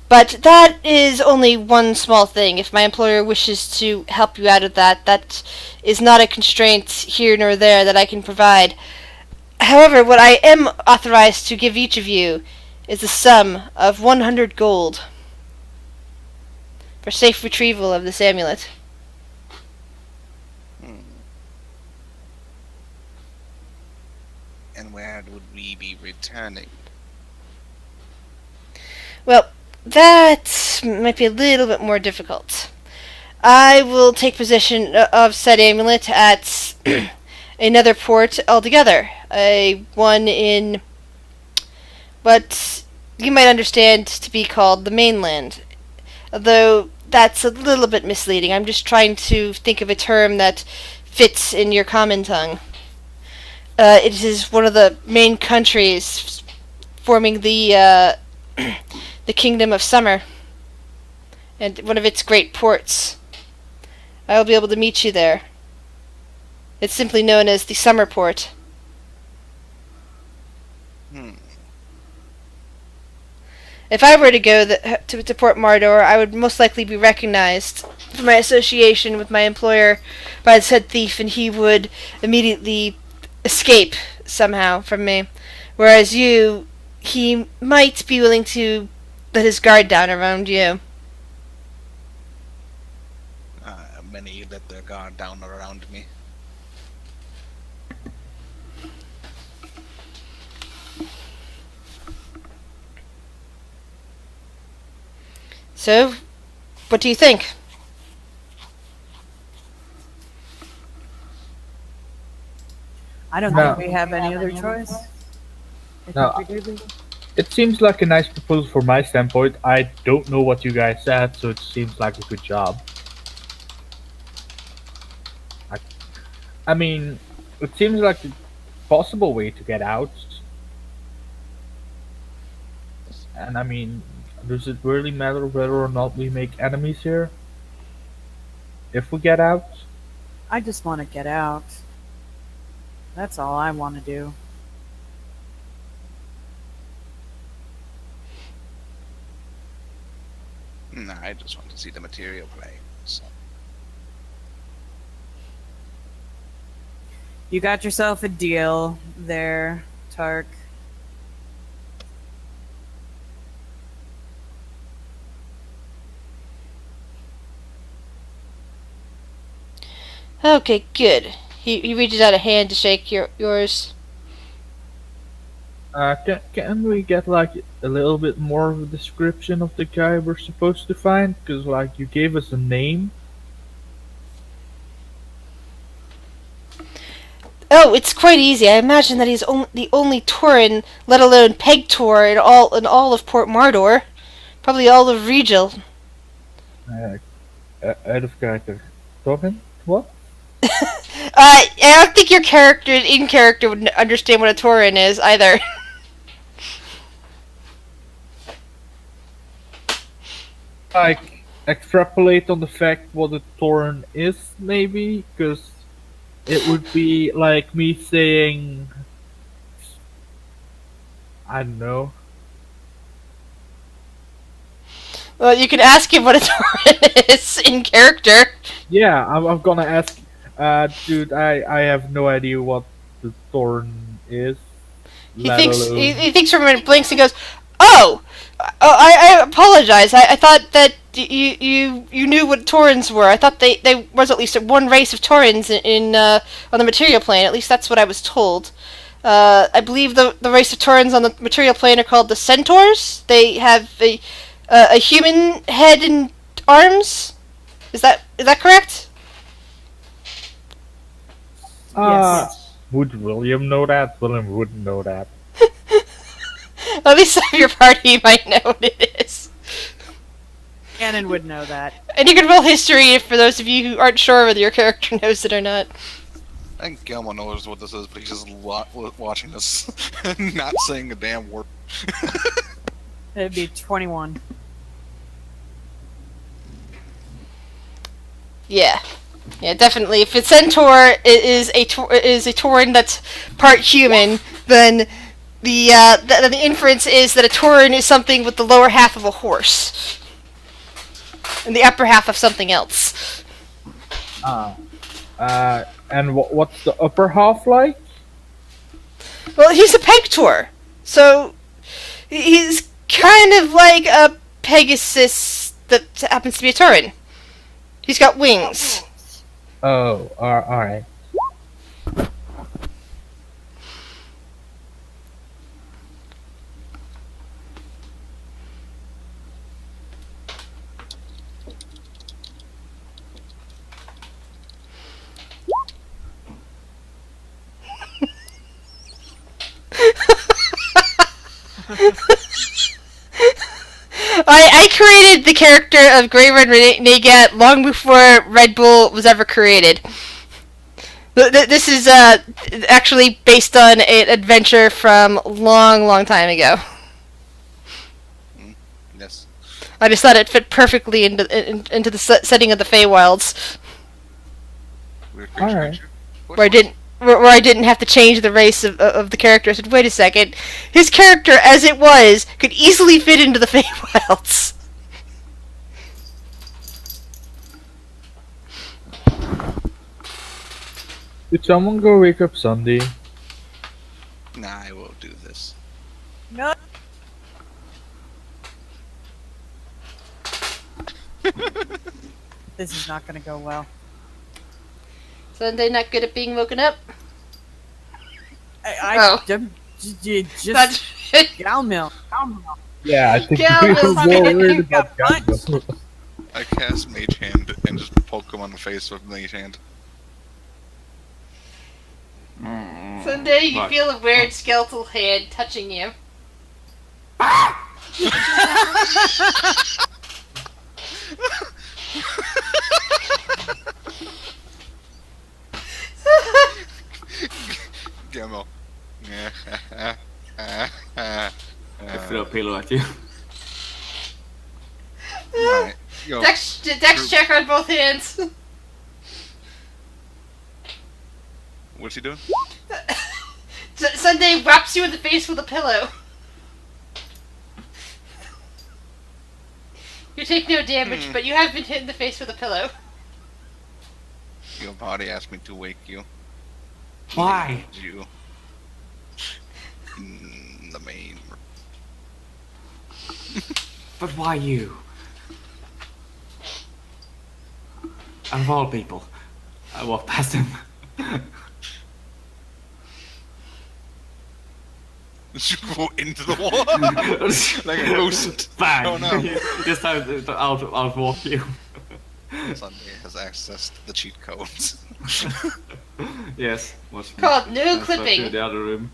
[SPEAKER 1] But that is only one small thing. If my employer wishes to help you out of that, that is not a constraint here nor there that I can provide. However, what I am authorized to give each of you is the sum of 100 gold for safe retrieval of this amulet.
[SPEAKER 4] Hmm. And where would we be returning?
[SPEAKER 1] Well, that might be a little bit more difficult. I will take possession of said amulet at another port altogether. One in what you might understand to be called the mainland. Although that's a little bit misleading. I'm just trying to think of a term that fits in your common tongue. It is one of the main countries forming the the Kingdom of Summer, and one of its great ports. I will be able to meet you there. It's simply known as the Summer Port.
[SPEAKER 4] Hmm.
[SPEAKER 1] If I were to go to Port Mardor, I would most likely be recognized for my association with my employer by the said thief, and he would immediately escape somehow from me. Whereas you, he might be willing to let his guard down around you.
[SPEAKER 4] Many let their guard down around me.
[SPEAKER 1] So, what do you think?
[SPEAKER 5] I don't
[SPEAKER 3] No.
[SPEAKER 5] think we have any other choice. I
[SPEAKER 3] No.
[SPEAKER 5] think we do.
[SPEAKER 3] It seems like a nice proposal from my standpoint. I don't know what you guys said, so it seems like a good job. I mean, it seems like a possible way to get out. And I mean, does it really matter whether or not we make enemies here? If we get out?
[SPEAKER 5] I just want to get out. That's all I want to do.
[SPEAKER 4] Nah, I just want to see the material play. So.
[SPEAKER 5] You got yourself a deal there, Tark.
[SPEAKER 1] Okay, good. He reaches out a hand to shake yours.
[SPEAKER 3] Can we get like a little bit more of a description of the guy we're supposed to find? Because like you gave us a name.
[SPEAKER 1] Oh, it's quite easy. I imagine that he's the only Tauren, let alone Peg Tor, in all of Port Mardor. Probably all of Regil.
[SPEAKER 3] Out of character. Talking? What?
[SPEAKER 1] I don't think your character, in character, would understand what a Tauren is either.
[SPEAKER 3] Like extrapolate on the fact what a Tauren is, maybe? Because it would be like me saying, I don't know.
[SPEAKER 1] Well, you can ask him what a Tauren is in character.
[SPEAKER 3] Yeah, I'm gonna ask. Dude, I have no idea what the Tauren is.
[SPEAKER 1] He
[SPEAKER 3] let
[SPEAKER 1] thinks
[SPEAKER 3] alone-
[SPEAKER 1] he thinks for a minute, blinks, and goes, "Oh, I apologize. I thought that you knew what Taurens were. I thought they was at least one race of Taurens in on the material plane. At least that's what I was told. I believe the race of Taurens on the material plane are called the Centaurs. They have a human head and arms. Is that correct?"
[SPEAKER 3] Would William know that? William wouldn't know that.
[SPEAKER 1] At least some of your party might know what it is.
[SPEAKER 5] Gannon would know that.
[SPEAKER 1] And you can roll history for those of you who aren't sure whether your character knows it or not.
[SPEAKER 4] I think Gilmo knows what this is, but he's just watching us, not saying a damn word.
[SPEAKER 5] It'd be 21.
[SPEAKER 1] Yeah. Yeah, definitely. If it's Centaur is a Tauren that's part human, then the inference is that a Tauren is something with the lower half of a horse and the upper half of something else.
[SPEAKER 3] And what's the upper half like?
[SPEAKER 1] Well, he's a Pegtor, so he's kind of like a Pegasus that happens to be a Tauren. He's got wings.
[SPEAKER 3] Oh, alright.
[SPEAKER 1] I created the character of Greyred Nagat long before Red Bull was ever created. This is actually based on an adventure from long time ago.
[SPEAKER 4] Yes.
[SPEAKER 1] I just thought it fit perfectly into the setting of the Feywilds,
[SPEAKER 4] Weird
[SPEAKER 3] Alright.
[SPEAKER 4] creature.
[SPEAKER 1] where I didn't have to change the race of the character. I said, wait a second, his character as it was could easily fit into the Feywilds.
[SPEAKER 3] Did someone go wake up Sunday?
[SPEAKER 4] Nah, I will do this.
[SPEAKER 5] No. This is not going to go well.
[SPEAKER 1] Sunday not good at being woken up?
[SPEAKER 5] I just
[SPEAKER 1] That's
[SPEAKER 5] gal milk.
[SPEAKER 3] Yeah, I think
[SPEAKER 1] Yeah,
[SPEAKER 3] we
[SPEAKER 1] well,
[SPEAKER 3] were more
[SPEAKER 5] something
[SPEAKER 3] worried
[SPEAKER 5] you got
[SPEAKER 3] about
[SPEAKER 5] punched.
[SPEAKER 3] Gandalf.
[SPEAKER 4] I cast Mage Hand and just poke him on the face with Mage Hand.
[SPEAKER 1] Sunday, you
[SPEAKER 2] What?
[SPEAKER 1] feel a weird skeletal hand touching you.
[SPEAKER 4] Gilmo.
[SPEAKER 2] throw a pillow at you.
[SPEAKER 4] Right. Yo,
[SPEAKER 1] Dex check on both hands.
[SPEAKER 4] what's he doing?
[SPEAKER 1] Sunday whaps you in the face with a pillow. You take no damage, but you have been hit in the face with a pillow.
[SPEAKER 4] Your body asked me to wake you.
[SPEAKER 2] Why?
[SPEAKER 4] You. In the main.
[SPEAKER 2] But why you? Out of all people, I walked past him.
[SPEAKER 4] Did you go into the wall? Like a ghost.
[SPEAKER 2] Bang!
[SPEAKER 4] Oh no.
[SPEAKER 2] This time I'll walk you.
[SPEAKER 4] Sunday has accessed the cheat codes.
[SPEAKER 2] Yes. Watch me.
[SPEAKER 1] Called no
[SPEAKER 2] Transfer
[SPEAKER 1] clipping.
[SPEAKER 2] To the other room.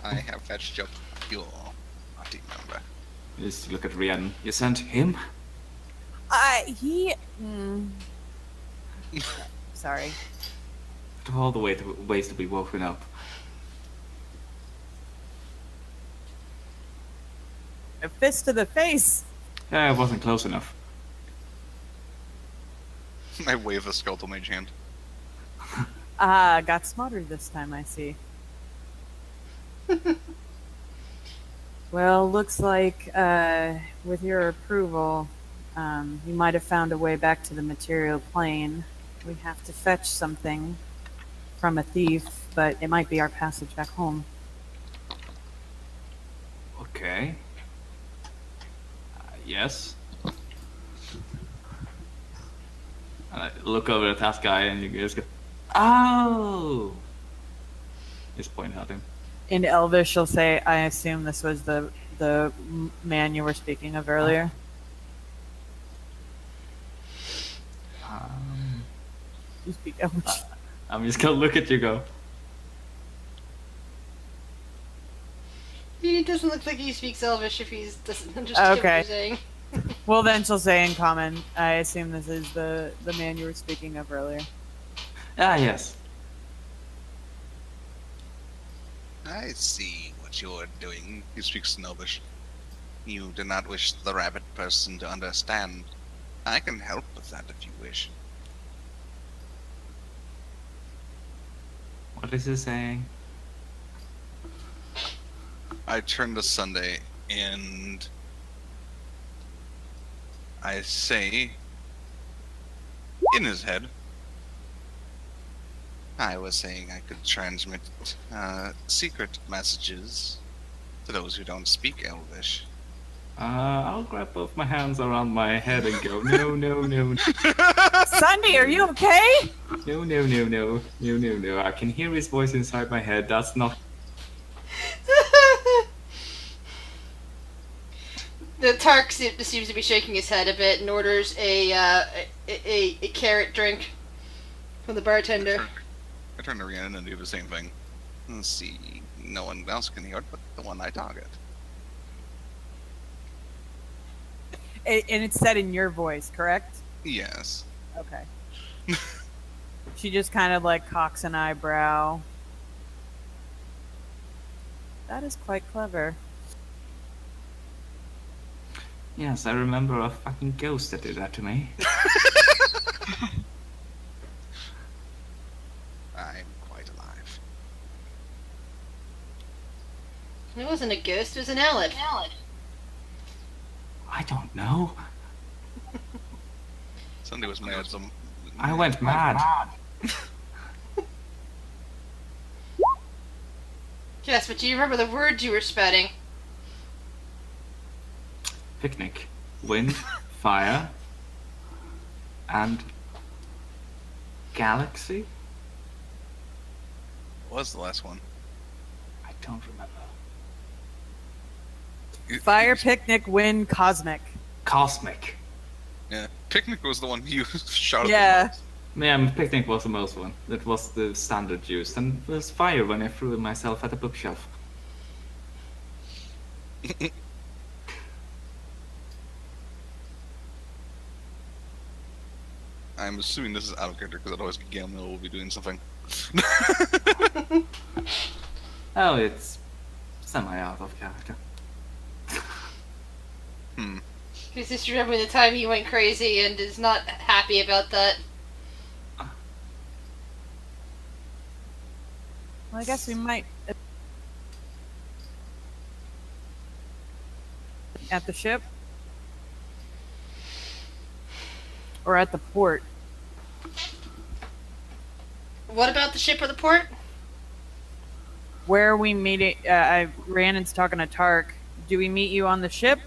[SPEAKER 4] I have fetched up your team member.
[SPEAKER 2] Just look at Rian. You sent him?
[SPEAKER 5] He. Sorry.
[SPEAKER 2] Out of all the ways to be woken up.
[SPEAKER 5] A fist to the face.
[SPEAKER 2] Yeah, I wasn't close enough.
[SPEAKER 4] I wave a skeletal mage hand.
[SPEAKER 5] Got smarter this time, I see. Well, looks like, with your approval, you might have found a way back to the material plane. We have to fetch something from a thief, but it might be our passage back home.
[SPEAKER 2] Okay. Yes. And I look over at that guy and you just go, oh! Just point at him.
[SPEAKER 5] In Elvish, she'll say, I assume this was the man you were speaking of earlier. You speak Elvish.
[SPEAKER 2] I'm just gonna look at you go.
[SPEAKER 1] He doesn't look like he speaks Elvish if he's doesn't understand what
[SPEAKER 5] Okay.
[SPEAKER 1] you're saying.
[SPEAKER 5] Well, then she'll say in common, I assume this is the man you were speaking of earlier.
[SPEAKER 2] Ah, yes.
[SPEAKER 4] I see what you're doing. He speaks in Elvish. You do not wish the rabbit person to understand. I can help with that if you wish.
[SPEAKER 2] What is he saying?
[SPEAKER 4] I turn to Sunday and I say, in his head, I was saying I could transmit secret messages to those who don't speak Elvish.
[SPEAKER 2] I'll grab both my hands around my head and go, no, no, no,
[SPEAKER 5] Sunday, are you okay?
[SPEAKER 2] no, no, no, no, no, no, no. I can hear his voice inside my head. That's not.
[SPEAKER 1] The Tark seems to be shaking his head a bit and orders a carrot drink from the bartender.
[SPEAKER 4] I turn to Rhiannon and do the same thing. Let's see, no one else can hear it but the one I target.
[SPEAKER 5] And it's said in your voice, correct?
[SPEAKER 4] Yes.
[SPEAKER 5] Okay. She just kind of like cocks an eyebrow. That is quite clever.
[SPEAKER 2] Yes, I remember a fucking ghost that did that to me.
[SPEAKER 4] I'm quite alive.
[SPEAKER 1] It wasn't a ghost, it was an elf.
[SPEAKER 2] I don't know.
[SPEAKER 4] Sunday was mad.
[SPEAKER 2] I went mad.
[SPEAKER 1] Yes, but do you remember the words you were spouting?
[SPEAKER 2] Picnic, wind, fire, and galaxy?
[SPEAKER 4] What was the last one?
[SPEAKER 2] I don't remember.
[SPEAKER 5] Fire, picnic, wind, cosmic.
[SPEAKER 2] Cosmic.
[SPEAKER 4] Yeah. Picnic was the one you shot at.
[SPEAKER 5] Yeah.
[SPEAKER 2] Yeah, picnic was the most one. That was the standard used. And it was fire when I threw myself at a bookshelf.
[SPEAKER 4] I'm assuming this is out of character because otherwise Gamil will be doing something.
[SPEAKER 2] Oh, it's semi out of character.
[SPEAKER 1] He's just remembering the time he went crazy and is not happy about that.
[SPEAKER 5] Well, I guess we might at the ship or at the port.
[SPEAKER 1] What about the ship or the port?
[SPEAKER 5] Where are we meeting? Rhiannon's talking to Tark. Do we meet you on the ship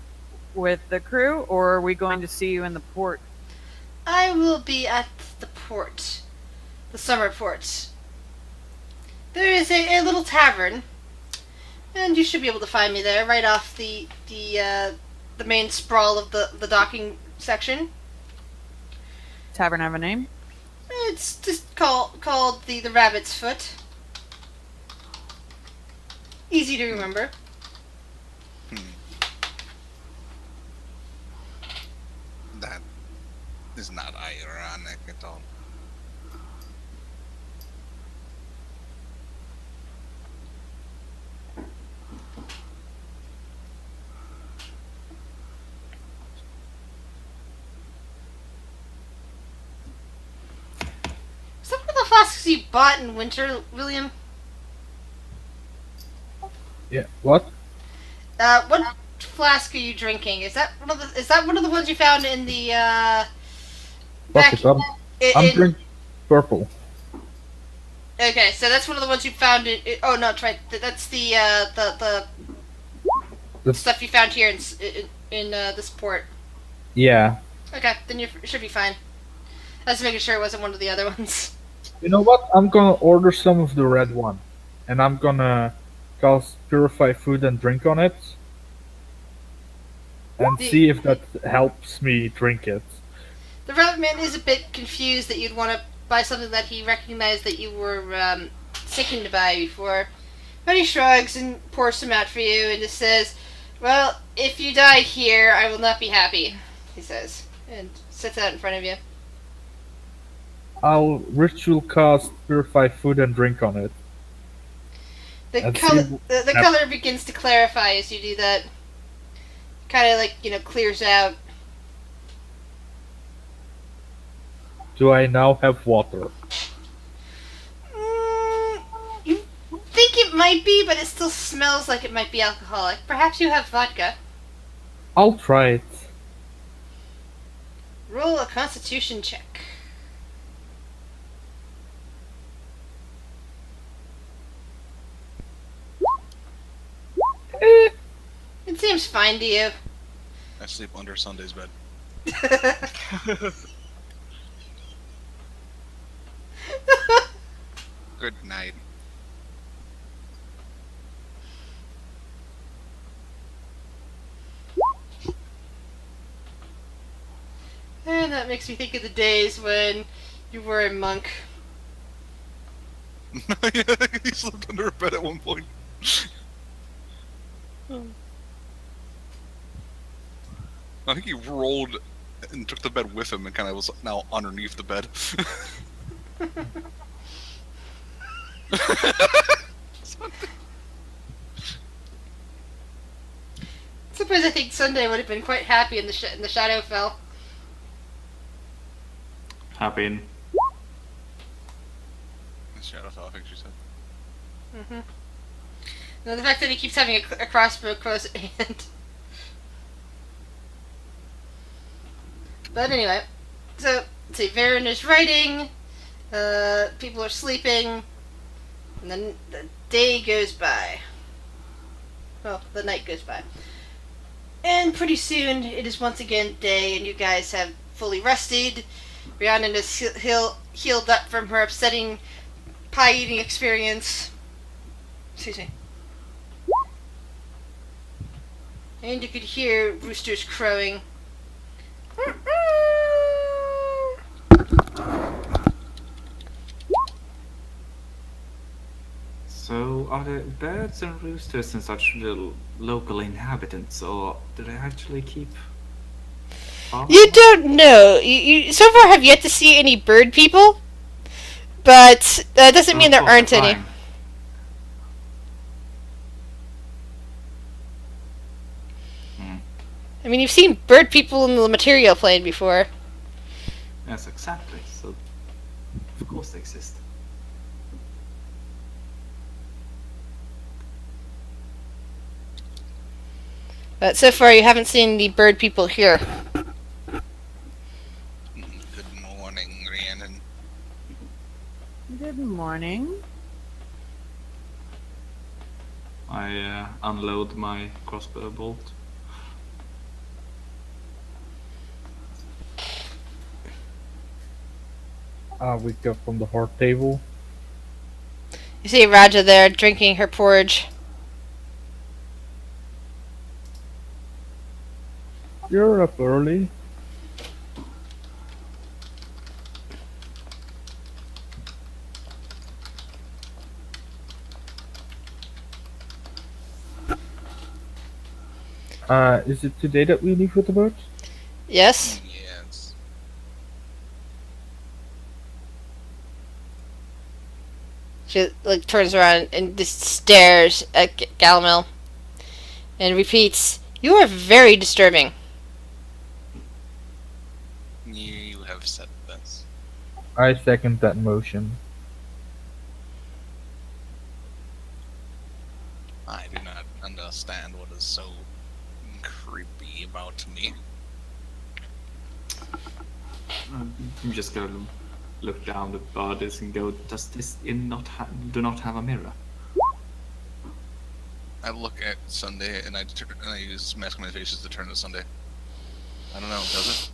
[SPEAKER 5] with the crew, or are we going to see you in the port?
[SPEAKER 1] I will be at the port. The summer port. There is a little tavern, and you should be able to find me there, right off the main sprawl of the docking section.
[SPEAKER 5] Tavern have a name?
[SPEAKER 1] It's just called the Rabbit's Foot. Easy to remember.
[SPEAKER 4] That is not ironic at all.
[SPEAKER 1] Is that one of the flasks you bought in winter, William?
[SPEAKER 3] Yeah. What?
[SPEAKER 1] What flask are you drinking? Is that one of the ones you found in the
[SPEAKER 3] Fuck it, I'm drinking purple.
[SPEAKER 1] Okay, so that's one of the ones you found oh no, that's right. That's the stuff you found here in this port.
[SPEAKER 3] Yeah.
[SPEAKER 1] Okay, then you should be fine. I was making sure it wasn't one of the other ones.
[SPEAKER 3] You know what? I'm gonna order some of the red one, and I'm gonna cast purify food and drink on it, and see if that helps me drink it.
[SPEAKER 1] The rabbit man is a bit confused that you'd want to buy something that he recognized that you were seeking to buy before. But he shrugs and pours some out for you and just says, "Well, if you die here, I will not be happy," he says, and sits out in front of you.
[SPEAKER 3] I'll ritual cast purify food and drink on it.
[SPEAKER 1] The
[SPEAKER 3] Let's
[SPEAKER 1] color
[SPEAKER 3] see
[SPEAKER 1] the color begins to clarify as you do that. Kind of like, clears out.
[SPEAKER 3] Do I now have water?
[SPEAKER 1] You think it might be, but it still smells like it might be alcoholic. Perhaps you have vodka.
[SPEAKER 3] I'll try it.
[SPEAKER 1] Roll a constitution check. It seems fine to you.
[SPEAKER 4] I sleep under Sunday's bed. Good night.
[SPEAKER 1] And that makes me think of the days when you were a monk.
[SPEAKER 4] Yeah, he slept under a bed at one point. I think he rolled and took the bed with him and kind of was now underneath the bed.
[SPEAKER 1] Suppose I think Sunday would have been quite happy in the Shadowfell.
[SPEAKER 2] Happy in.
[SPEAKER 4] Shadowfell, I think she said.
[SPEAKER 1] Mm-hmm. Now the fact that he keeps having a crossbow close at hand. But anyway, so let's see. Varen is writing. People are sleeping, and then the day goes by. Well, the night goes by, and pretty soon it is once again day, and you guys have fully rested. Rhiannon is healed up from her upsetting pie eating experience. Excuse me. And you could hear roosters crowing.
[SPEAKER 2] So, are the birds and roosters and such little local inhabitants, or do they actually keep farm?
[SPEAKER 1] You don't know. You so far have yet to see any bird people, but that doesn't mean there aren't any. I mean, you've seen bird people in the material plane before.
[SPEAKER 2] Yes, exactly. So, of course they exist.
[SPEAKER 1] But so far, you haven't seen the bird people here.
[SPEAKER 4] Good morning, Rhiannon.
[SPEAKER 5] Good morning.
[SPEAKER 2] I unload my crossbow bolt.
[SPEAKER 3] I wake up from the hard table.
[SPEAKER 1] You see Raja there drinking her porridge.
[SPEAKER 3] You're up early. Is it today that we leave with the boat?
[SPEAKER 1] Yes?
[SPEAKER 4] Yes.
[SPEAKER 1] She turns around and just stares at Galamel and repeats, "You are very disturbing."
[SPEAKER 4] You have said this.
[SPEAKER 3] I second that motion.
[SPEAKER 4] I do not understand what is so creepy about me.
[SPEAKER 2] I'm just gonna look down the bodies and go, does this inn do not have a mirror?
[SPEAKER 4] I look at Sunday and I use mask on my faces to turn to Sunday. I don't know, does it?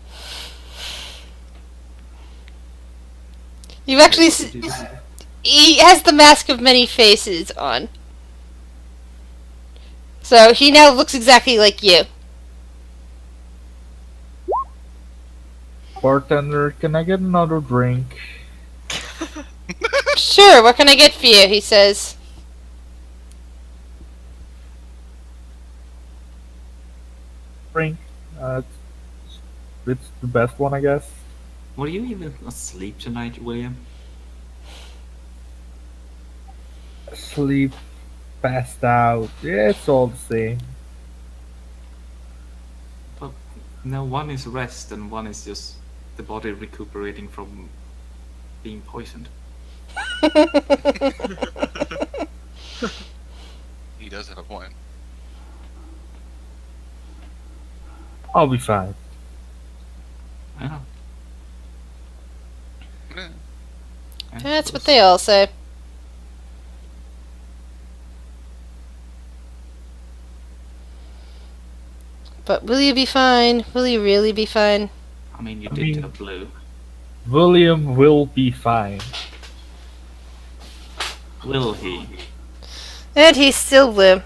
[SPEAKER 1] You've actually... He has the mask of many faces on. So he now looks exactly like you.
[SPEAKER 3] Bartender, can I get another drink?
[SPEAKER 1] Sure, what can I get for you? He says.
[SPEAKER 3] Drink. It's the best one, I guess.
[SPEAKER 2] Were you even asleep tonight, William?
[SPEAKER 3] Sleep, passed out. Yeah, it's all the same.
[SPEAKER 2] But no, one is rest and one is just the body recuperating from being poisoned.
[SPEAKER 4] He does have a point.
[SPEAKER 3] I'll be fine.
[SPEAKER 2] Yeah.
[SPEAKER 4] Eh,
[SPEAKER 1] That's what they all say. But will you be fine? Will you really be fine?
[SPEAKER 2] I mean, you
[SPEAKER 3] I
[SPEAKER 2] did
[SPEAKER 3] mean-
[SPEAKER 2] have blue.
[SPEAKER 3] William will be fine.
[SPEAKER 2] Will he?
[SPEAKER 1] And he's still blue.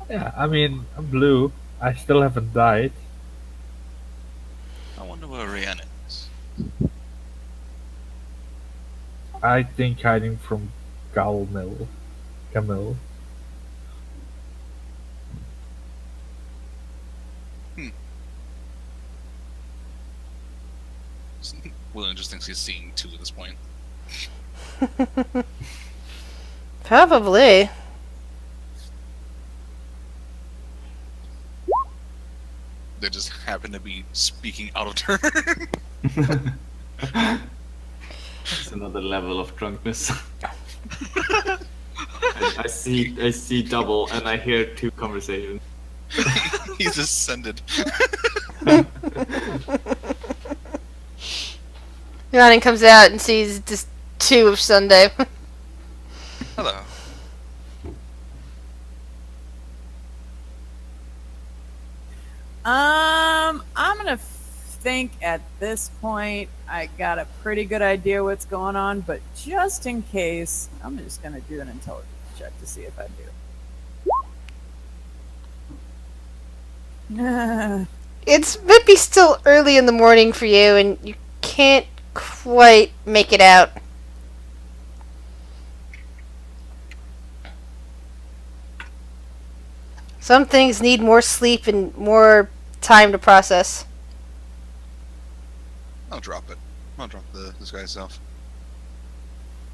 [SPEAKER 3] Yeah, I mean, I'm blue. I still haven't died.
[SPEAKER 4] I wonder where Rhiannon is.
[SPEAKER 3] I think hiding from Camille.
[SPEAKER 4] William just thinks he's seeing two at this point.
[SPEAKER 1] Probably.
[SPEAKER 4] They just happen to be speaking out of turn.
[SPEAKER 2] It's another level of drunkenness. I see double and I hear two conversations.
[SPEAKER 4] He's ascended.
[SPEAKER 1] Yanni comes out and sees just two of Sunday.
[SPEAKER 4] Hello.
[SPEAKER 5] I'm gonna think at this point I got a pretty good idea what's going on, but just in case, I'm just gonna do an intelligence check to see if I do.
[SPEAKER 1] It's might be still early in the morning for you, and you can't quite make it out. Some things need more sleep and more time to process.
[SPEAKER 4] I'll drop it. I'll drop this guy's self.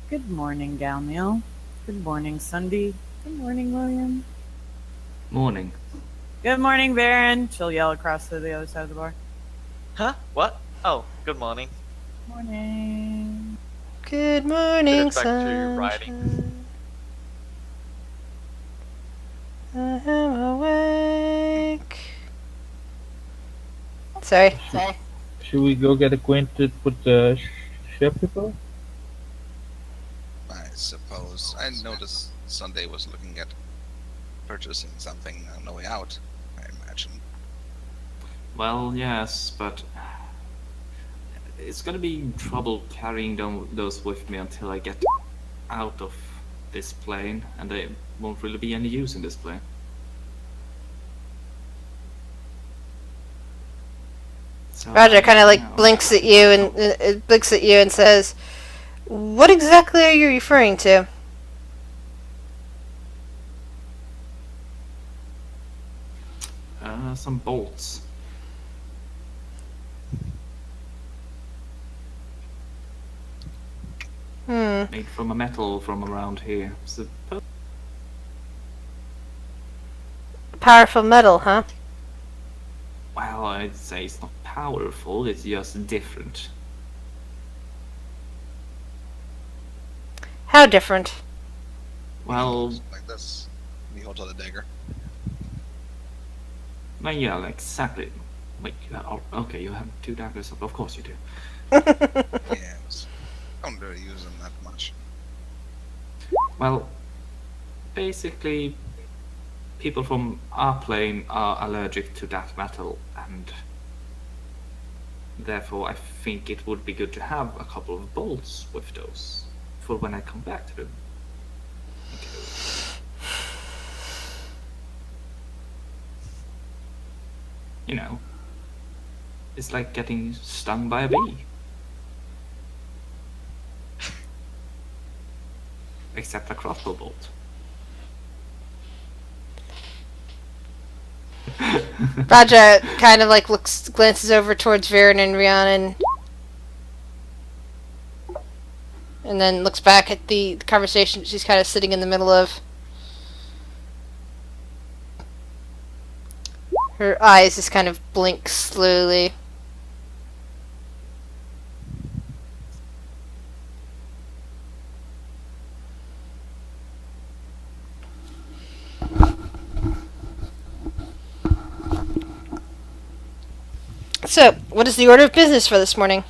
[SPEAKER 5] Good morning, Galmeal. Good morning, Sunday. Good morning, William.
[SPEAKER 2] Morning.
[SPEAKER 5] Good morning, Baron. She'll yell across to the other side of the bar.
[SPEAKER 6] Huh? What? Oh, good morning.
[SPEAKER 5] Morning.
[SPEAKER 1] Good morning,
[SPEAKER 6] Switch back to riding.
[SPEAKER 1] sunshine. I am awake. Sorry.
[SPEAKER 3] Should we go get acquainted with the ship people?
[SPEAKER 4] I suppose. I noticed Sunday was looking at purchasing something on the way out, I imagine.
[SPEAKER 2] Well, yes, but it's gonna be trouble carrying those with me until I get out of this plane, and there won't really be any use in this plane. So,
[SPEAKER 1] Roger kind of like
[SPEAKER 2] yeah.
[SPEAKER 1] blinks at you and says, "What exactly are you referring to?"
[SPEAKER 2] Some bolts. Made from a metal from around here.
[SPEAKER 1] Powerful metal, huh?
[SPEAKER 2] Well, I'd say it's not powerful, it's just different.
[SPEAKER 1] How different?
[SPEAKER 2] Well,
[SPEAKER 4] Like this. We hold on the dagger.
[SPEAKER 2] well, yeah, like, exactly. Wait, okay, you have 2 daggers, of course you do.
[SPEAKER 4] Yes. Don't really use them that much.
[SPEAKER 2] Well, basically, people from our plane are allergic to that metal, and therefore I think it would be good to have a couple of bolts with those for when I come back to them. You know, it's like getting stung by a bee. Except a crossbow bolt.
[SPEAKER 1] Raja kind of like glances over towards Viren and Rhiannon, and then looks back at the conversation she's kind of sitting in the middle of. Her eyes just kind of blink slowly. So, what is the order of business for this morning?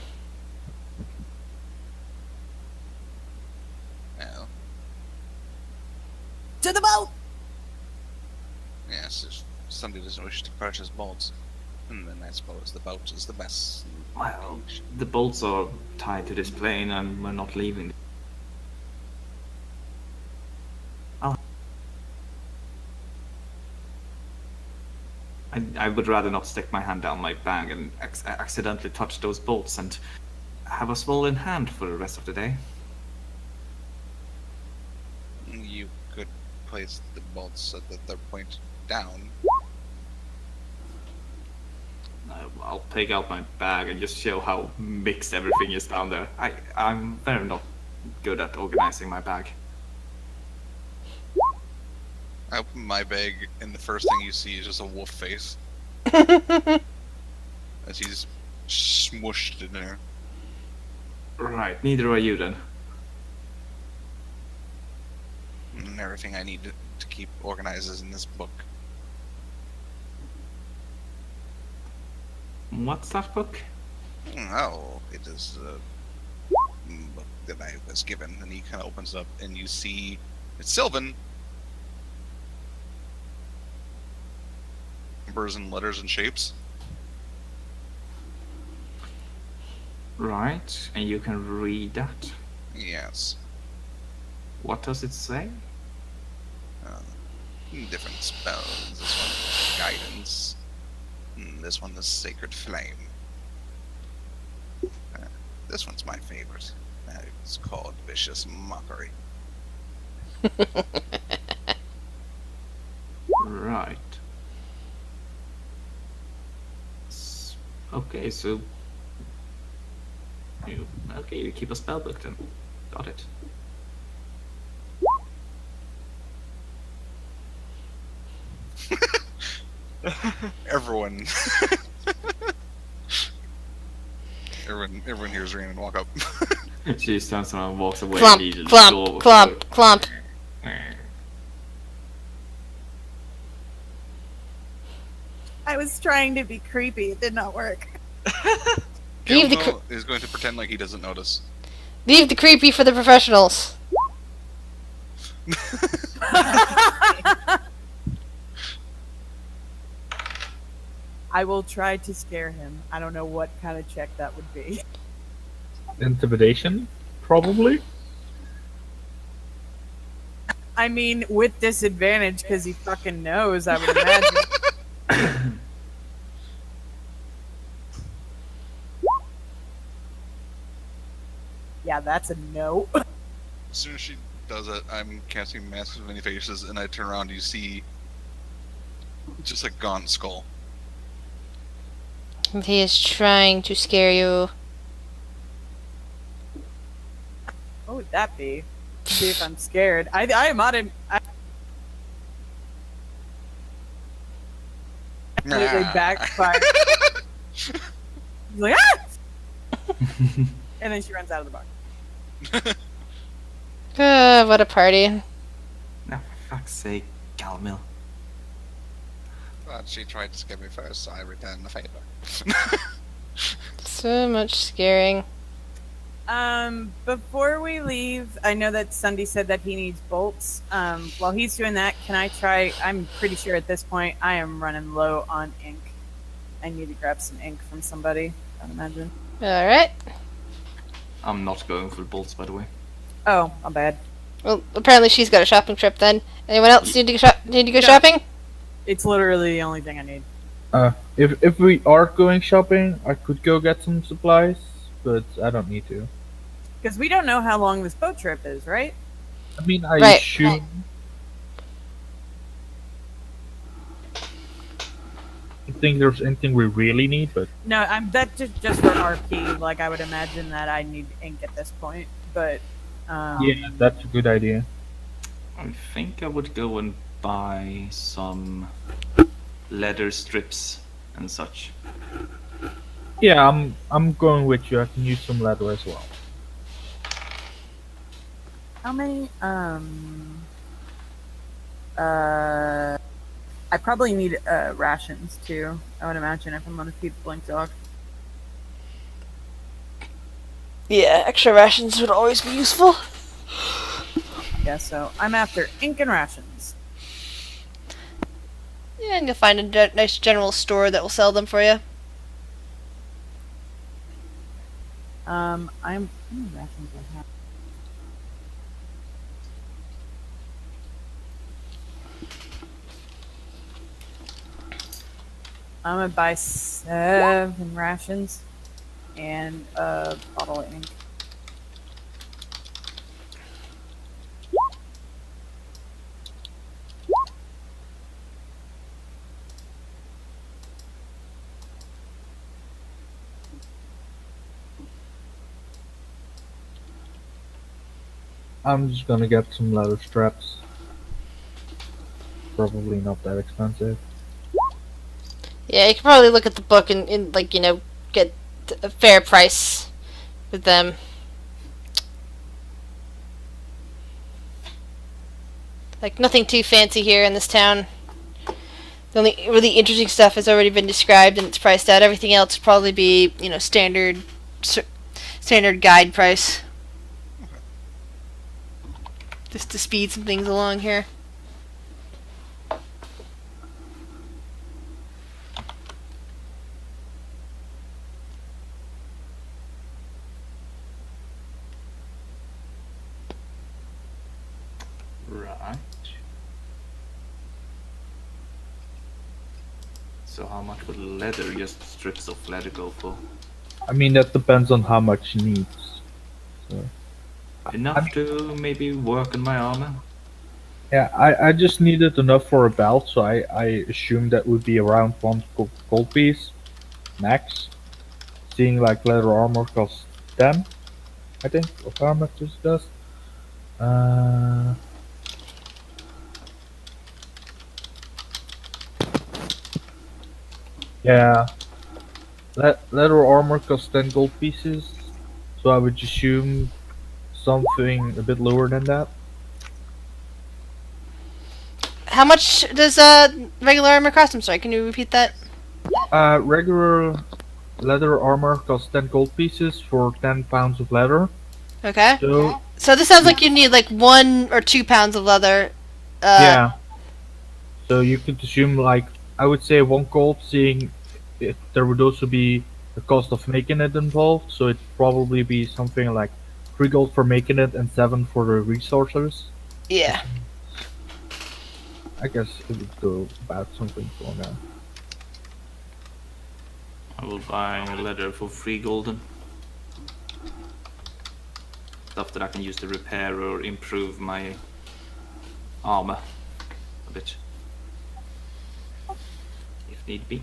[SPEAKER 4] Well,
[SPEAKER 5] To the boat!
[SPEAKER 4] yes, if somebody doesn't wish to purchase bolts, then I suppose the boat is the best.
[SPEAKER 2] Well, the bolts are tied to this plane and we're not leaving. I would rather not stick my hand down my bag and accidentally touch those bolts and have a swollen hand for the rest of the day.
[SPEAKER 4] You could place the bolts so that they're pointed down.
[SPEAKER 2] I'll take out my bag and just show how mixed everything is down there. I'm very not good at organizing my bag.
[SPEAKER 4] I open my bag, and the first thing you see is just a wolf face. As he's smushed in there.
[SPEAKER 2] Right, neither are you then.
[SPEAKER 4] And everything I need to keep organized is in this book.
[SPEAKER 2] What's that book?
[SPEAKER 4] Oh, it is a book that I was given. And he kind of opens up, and you see it's Sylvan. Numbers and letters and shapes.
[SPEAKER 2] Right, and you can read that.
[SPEAKER 4] Yes.
[SPEAKER 2] What does it say?
[SPEAKER 4] Different spells. This one is guidance. This one is sacred flame. This one's my favorite. It's called vicious mockery.
[SPEAKER 2] Right. Okay, so you keep a spell book then. Got it.
[SPEAKER 4] Everyone. everyone hears Rain and walk up.
[SPEAKER 2] She turns around and walks away
[SPEAKER 1] Clump,
[SPEAKER 2] immediately.
[SPEAKER 1] clump, clump, clump.
[SPEAKER 5] I was trying to be creepy. It did not work.
[SPEAKER 1] Leave the
[SPEAKER 4] Gilmo is going to pretend like he doesn't notice.
[SPEAKER 1] Leave the creepy for the professionals.
[SPEAKER 5] I will try to scare him. I don't know what kind of check that would be.
[SPEAKER 3] Intimidation, probably.
[SPEAKER 5] I mean, with disadvantage because he fucking knows, I would imagine. Yeah, that's a no.
[SPEAKER 4] As soon as she does it, I'm casting Mask of Many Faces, and I turn around, you see just a gaunt skull.
[SPEAKER 1] He is trying to scare you.
[SPEAKER 5] What would that be? See if I'm scared. I am not in. I completely backfired. He's like, ah! And then she runs out of the bar.
[SPEAKER 1] What a party.
[SPEAKER 2] Now, for fuck's sake, Galmil.
[SPEAKER 4] But she tried to scare me first, so I returned the favor.
[SPEAKER 1] So much scaring.
[SPEAKER 5] Before we leave, I know that Sunday said that he needs bolts. While he's doing that, can I try? I'm pretty sure at this point I am running low on ink. I need to grab some ink from somebody, I'd imagine.
[SPEAKER 1] Alright.
[SPEAKER 2] I'm not going for bolts, by the way.
[SPEAKER 5] Oh, my bad.
[SPEAKER 1] Well, apparently she's got a shopping trip then. Anyone else need to go
[SPEAKER 5] Yeah.
[SPEAKER 1] shopping?
[SPEAKER 5] It's literally the only thing I need.
[SPEAKER 3] If we are going shopping, I could go get some supplies, but I don't need to.
[SPEAKER 5] Because we don't know how long this boat trip is, right?
[SPEAKER 3] I mean, I
[SPEAKER 1] Right.
[SPEAKER 3] assume. I don't think there's anything we really need, but
[SPEAKER 5] No, that's just for RP. Like, I would imagine that I need ink at this point. But,
[SPEAKER 3] yeah, that's a good idea.
[SPEAKER 2] I think I would go and buy some leather strips and such.
[SPEAKER 3] Yeah, I'm going with you. I can use some leather as well.
[SPEAKER 5] how many, I probably need, rations, too. I would imagine if I'm gonna feed Blink Dog.
[SPEAKER 1] Yeah, extra rations would always be useful.
[SPEAKER 5] Yeah, so I'm after ink and rations.
[SPEAKER 1] Yeah, and you'll find a nice general store that will sell them for you.
[SPEAKER 5] How many rations do I have? I'm gonna buy 7 rations and a bottle of ink.
[SPEAKER 3] I'm just gonna get some leather straps. Probably not that expensive.
[SPEAKER 1] Yeah, you can probably look at the book and like, get a fair price with them. Like, nothing too fancy here in this town. The only really interesting stuff has already been described and it's priced out. Everything else would probably be, standard guide price. Just to speed some things along here.
[SPEAKER 2] Right. So how much would leather, just strips of leather, go for?
[SPEAKER 3] I mean, that depends on how much needs. So.
[SPEAKER 2] Enough to maybe work on my armor?
[SPEAKER 3] Yeah, I just needed enough for a belt, so I assumed that would be around 1 gold piece, max. Seeing like leather armor costs 10, I think, of how much this does. Yeah. Leather armor costs 10 gold pieces, so I would assume something a bit lower than that.
[SPEAKER 1] How much does regular armor cost? I'm sorry, can you repeat that?
[SPEAKER 3] Regular leather armor costs 10 gold pieces for 10 pounds of leather.
[SPEAKER 1] Okay.
[SPEAKER 3] So,
[SPEAKER 1] So this sounds like you need like 1 or 2 pounds of leather.
[SPEAKER 3] yeah. So you could assume, like, I would say 1 gold, seeing there would also be the cost of making it involved, so it'd probably be something like 3 gold for making it and 7 for the resources.
[SPEAKER 1] Yeah.
[SPEAKER 3] I guess it would go about something for now.
[SPEAKER 2] I will buy leather for 3 golden. Stuff that I can use to repair or improve my armor a bit. If need be.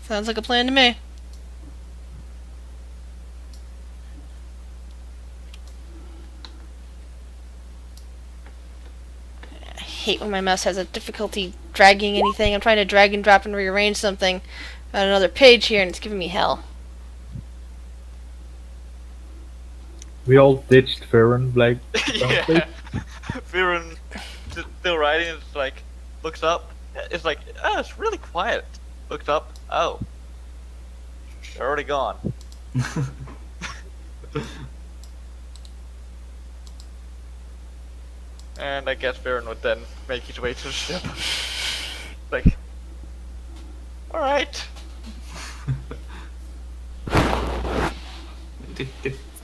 [SPEAKER 1] Sounds like a plan to me. I hate when my mouse has a difficulty dragging anything. I'm trying to drag and drop and rearrange something on another page here, and it's giving me hell.
[SPEAKER 3] We all ditched Farron, like,
[SPEAKER 6] Yeah. Viren still writing. It's like looks up. It's like it's really quiet. Looks up. Oh, they're already gone. And I guess Viren would then make his way to the ship. Like, all right.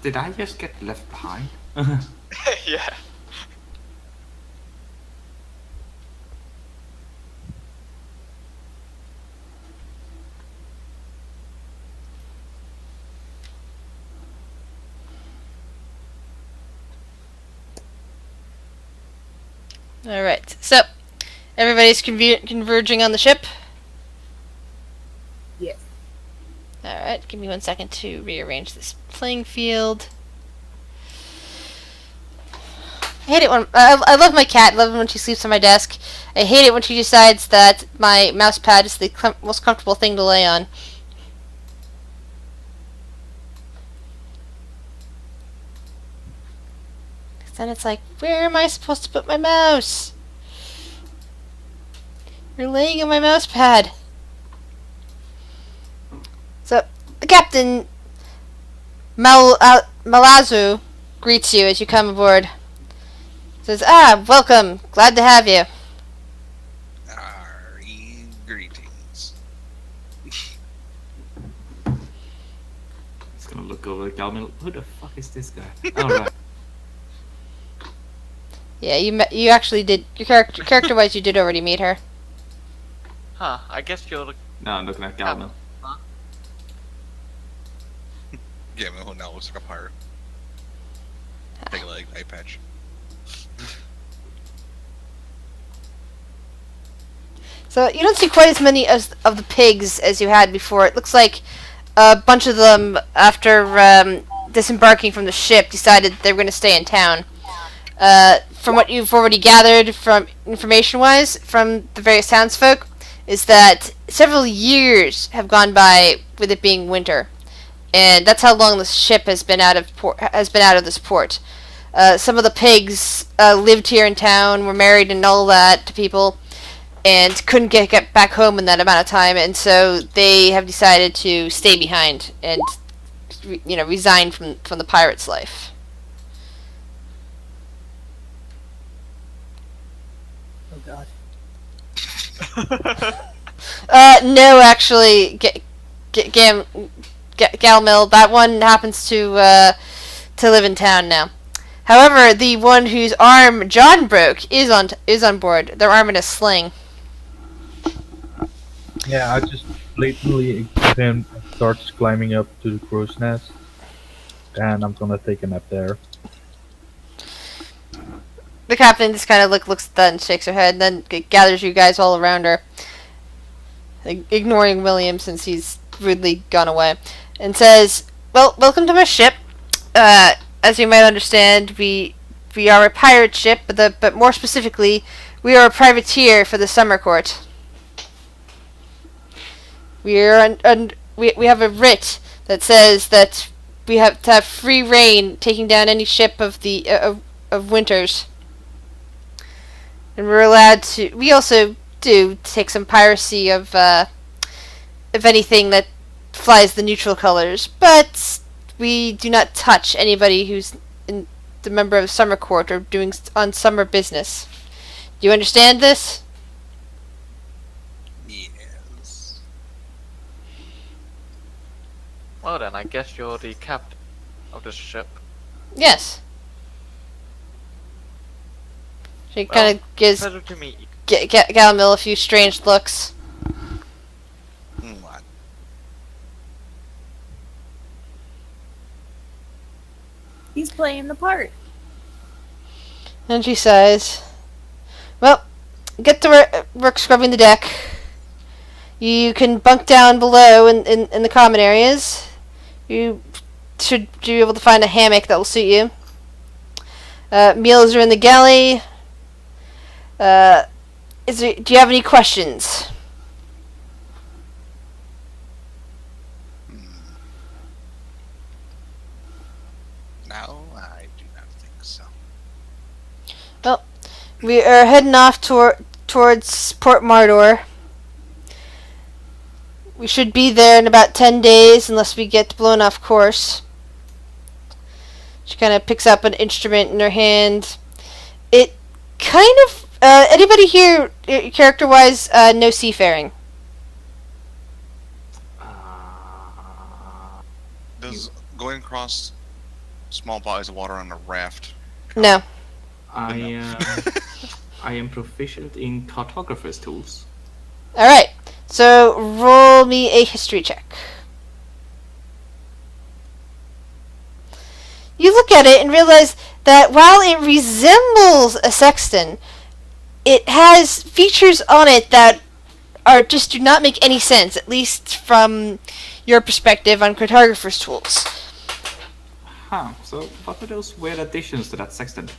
[SPEAKER 2] Did I just get left behind?
[SPEAKER 6] Yeah.
[SPEAKER 1] Alright, so everybody's converging on the ship.
[SPEAKER 5] Yes.
[SPEAKER 1] Alright, give me 1 second to rearrange this playing field. I hate it when I love my cat. I love it when she sleeps on my desk. I hate it when she decides that my mouse pad is the most comfortable thing to lay on. Then it's like, where am I supposed to put my mouse? You're laying on my mouse pad. So the captain, Malazu, greets you as you come aboard. Says, welcome. Glad to have you.
[SPEAKER 4] Greetings.
[SPEAKER 2] He's gonna look over at Galmil. Who the fuck is this guy? Alright.
[SPEAKER 1] Yeah, you actually did, your character-wise, you did already meet her.
[SPEAKER 6] Huh. I guess you're the.
[SPEAKER 2] No, I'm looking at Galmil.
[SPEAKER 4] Gamma who now looks like a pirate. Take a leg, eye patch.
[SPEAKER 1] So you don't see quite as many of the pigs as you had before. It looks like a bunch of them, after disembarking from the ship, decided they were going to stay in town. From what you've already gathered from information-wise from the various townsfolk, is that several years have gone by with it being winter, and that's how long the ship has been out of this port. Some of the pigs lived here in town, were married and all that to people, and couldn't get back home in that amount of time, and so they have decided to stay behind and resign from the pirate's life.
[SPEAKER 5] Oh God.
[SPEAKER 1] No, actually, Galmil, that one happens to live in town now. However, the one whose arm John broke is on board. Their arm in a sling.
[SPEAKER 3] Yeah, I just blatantly ignore him and starts climbing up to the crow's nest. And I'm gonna take a nap there.
[SPEAKER 1] The captain just kind of looks at that and shakes her head, and then gathers you guys all around her, ignoring William since he's rudely gone away, and says, "Well, welcome to my ship. As you might understand, we are a pirate ship, but more specifically, We are a privateer for the summer court. We are we have a writ that says that we have to have free reign taking down any ship of the of Winters. And we're allowed to. We also do take some piracy of anything that flies the neutral colors, but we do not touch anybody who's the member of summer court or doing on summer business. Do you understand this?
[SPEAKER 4] Yes.
[SPEAKER 6] Well then, I guess you're the captain of this ship.
[SPEAKER 1] Yes. She
[SPEAKER 6] Well,
[SPEAKER 1] kind of gives
[SPEAKER 6] pleasure to meet you.
[SPEAKER 1] Galamil a few strange looks.
[SPEAKER 4] What?
[SPEAKER 5] He's playing the part.
[SPEAKER 1] And she sighs. Well, get to work scrubbing the deck. You can bunk down below in the common areas. You should be able to find a hammock that will suit you. Meals are in the galley. Do you have any questions?
[SPEAKER 4] No, I do not think so.
[SPEAKER 1] Well, we are heading off towards Port Mardor. We should be there in about 10 days unless we get blown off course. She kind of picks up an instrument in her hand. It kind of... anybody here, character-wise, no seafaring?
[SPEAKER 4] Does going across small bodies of water on a raft?
[SPEAKER 1] No.
[SPEAKER 2] I am proficient in cartographer's tools.
[SPEAKER 1] Alright, so roll me a history check. You look at it and realize that while it resembles a sextant, it has features on it that do not make any sense, at least from your perspective on cartographer's tools.
[SPEAKER 2] Huh, so what are those weird additions to that sextant?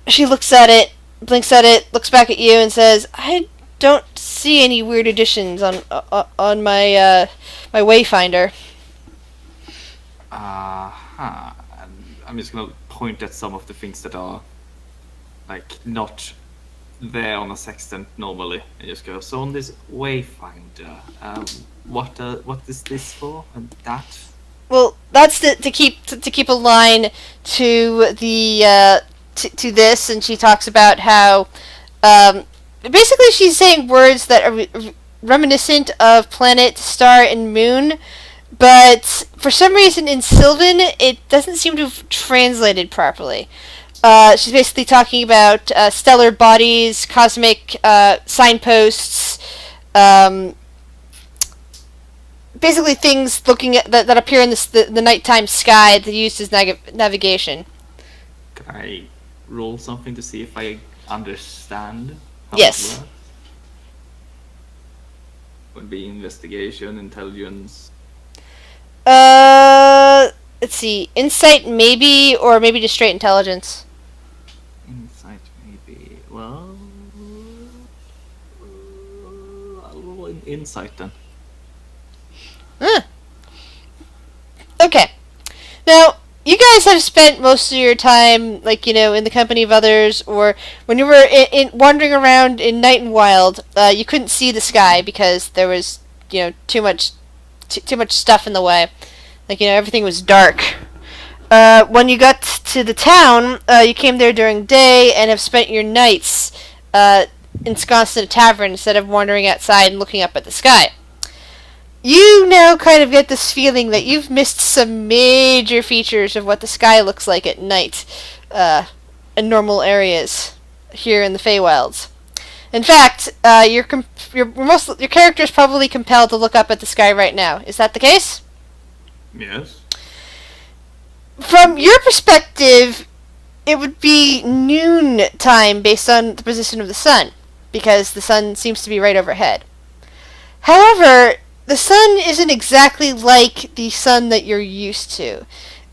[SPEAKER 1] She looks at it, blinks at it, looks back at you, and says, "I don't see any weird additions on my my wayfinder."
[SPEAKER 2] Huh. I'm just gonna point at some of the things that are like not there on a sextant normally, and just go. So on this wayfinder, what is this for? And that?
[SPEAKER 1] Well, that's to keep a line to the to this, and she talks about how basically she's saying words that are reminiscent of planet, star, and moon, but for some reason in Sylvan it doesn't seem to have translated properly. She's basically talking about stellar bodies, cosmic signposts, basically things looking at that appear in the nighttime sky that are used as navigation.
[SPEAKER 2] Can I roll something to see if I understand how
[SPEAKER 1] Yes.
[SPEAKER 2] it works? Would be investigation, intelligence.
[SPEAKER 1] Let's see, insight maybe, or maybe just straight intelligence.
[SPEAKER 2] Insight, maybe. Well, I'll roll insight then.
[SPEAKER 1] Okay. Now, you guys have spent most of your time, like, in the company of others, or when you were in wandering around in Night and Wild, you couldn't see the sky because there was, too much stuff in the way. Like, everything was dark. When you got to the town, you came there during day and have spent your nights ensconced in a tavern instead of wandering outside and looking up at the sky. You now kind of get this feeling that you've missed some major features of what the sky looks like at night in normal areas here in the Feywilds. In fact, your character is probably compelled to look up at the sky right now. Is that the case?
[SPEAKER 2] Yes.
[SPEAKER 1] From your perspective, it would be noon time based on the position of the sun, because the sun seems to be right overhead. However, the sun isn't exactly like the sun that you're used to.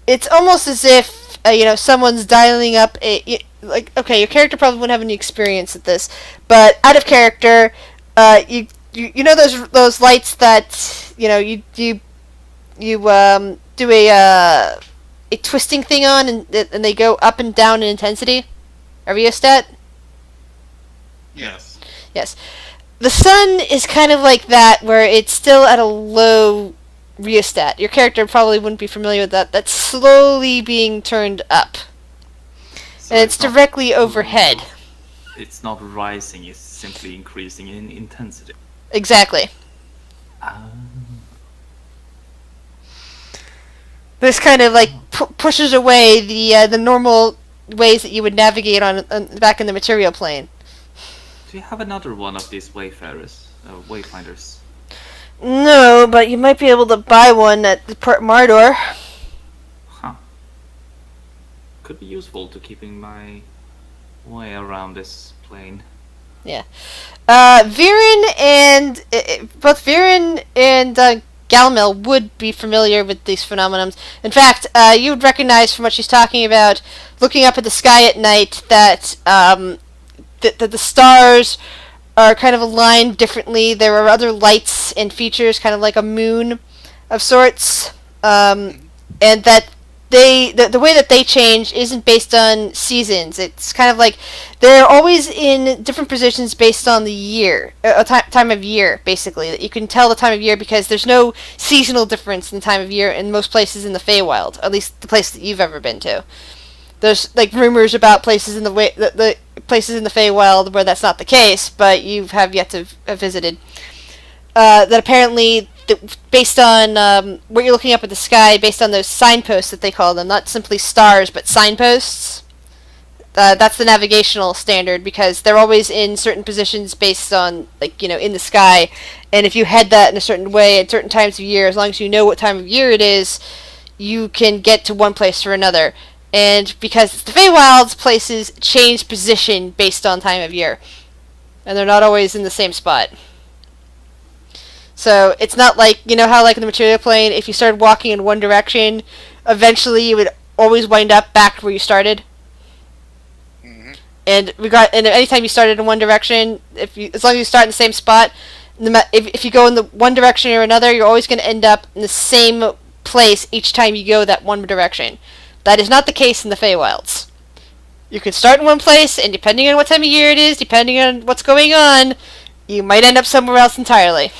[SPEAKER 1] It's almost as if someone's dialing up okay, your character probably wouldn't have any experience at this, but out of character, you know those lights that you do a twisting thing on, and they go up and down in intensity, a rheostat.
[SPEAKER 2] Yes.
[SPEAKER 1] Yes. The sun is kind of like that, where it's still at a low rheostat. Your character probably wouldn't be familiar with that. That's slowly being turned up.
[SPEAKER 2] So
[SPEAKER 1] And it's
[SPEAKER 2] not-
[SPEAKER 1] directly overhead.
[SPEAKER 2] It's not rising, it's simply increasing in intensity.
[SPEAKER 1] Exactly.
[SPEAKER 2] Ah.
[SPEAKER 1] This kind of like pushes away the normal ways that you would navigate on back in the material plane.
[SPEAKER 2] Do you have another one of these wayfinders?
[SPEAKER 1] No, but you might be able to buy one at the Port Mardor.
[SPEAKER 2] Huh. Could be useful to keeping my way around this plane.
[SPEAKER 1] Yeah. Viren and both Viren and Galmel would be familiar with these phenomenons. In fact, you would recognize from what she's talking about, looking up at the sky at night, that the stars are kind of aligned differently. There are other lights and features, kind of like a moon of sorts, and that the way that they change isn't based on seasons. It's kind of like they're always in different positions based on the year, time of year, basically. That you can tell the time of year because there's no seasonal difference in time of year in most places in the Feywild, at least the place that you've ever been to. There's like rumors about places in the places in the Feywild where that's not the case, but you have yet to have visited. That apparently, based on what you're looking up at the sky, based on those signposts that they call them, not simply stars but signposts. That's the navigational standard because they're always in certain positions based on, in the sky. And if you head that in a certain way at certain times of year, as long as you know what time of year it is, you can get to one place or another. And because it's the Feywild's, places change position based on time of year. And they're not always in the same spot. So it's not like, how like in the material plane, if you started walking in one direction, eventually you would always wind up back where you started.
[SPEAKER 4] Mm-hmm.
[SPEAKER 1] And anytime you started in one direction, as long as you start in the same spot, if you go in the one direction or another, you're always going to end up in the same place each time you go that one direction. That is not the case in the Feywilds. You can start in one place, and depending on what time of year it is, depending on what's going on, you might end up somewhere else entirely.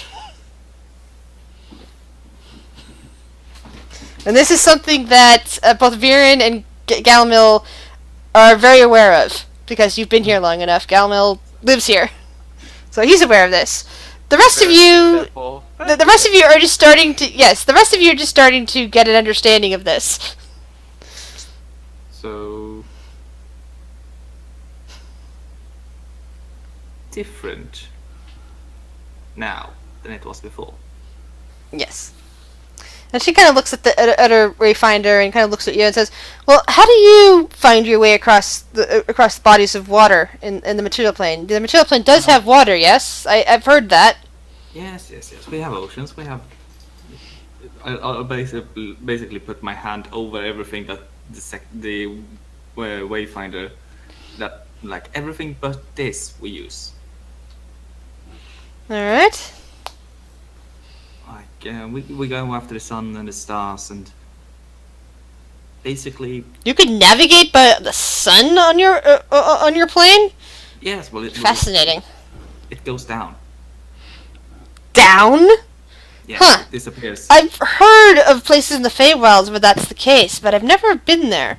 [SPEAKER 1] And this is something that both Viren and Galmil are very aware of, because you've been here long enough. Galmil lives here, so he's aware of this. The rest of you, the rest of you are just starting to. Yes, the rest of you are just starting to get an understanding of this.
[SPEAKER 2] So different now than it was before.
[SPEAKER 1] Yes. And she kind of looks at her wayfinder and kind of looks at you and says, "Well, how do you find your way across the bodies of water in the material plane? The material plane does have water, yes? I've heard that."
[SPEAKER 2] Yes. We have oceans. We have. I'll basically put my hand over everything that the wayfinder, that like everything but this we use.
[SPEAKER 1] All right.
[SPEAKER 2] Like we go after the sun and the stars, and basically.
[SPEAKER 1] You could navigate by the sun on your plane?
[SPEAKER 2] Yes, well,
[SPEAKER 1] Fascinating.
[SPEAKER 2] It goes down.
[SPEAKER 1] Down?
[SPEAKER 2] Yeah,
[SPEAKER 1] Huh.
[SPEAKER 2] it disappears.
[SPEAKER 1] I've heard of places in the Feywilds where that's the case, but I've never been there.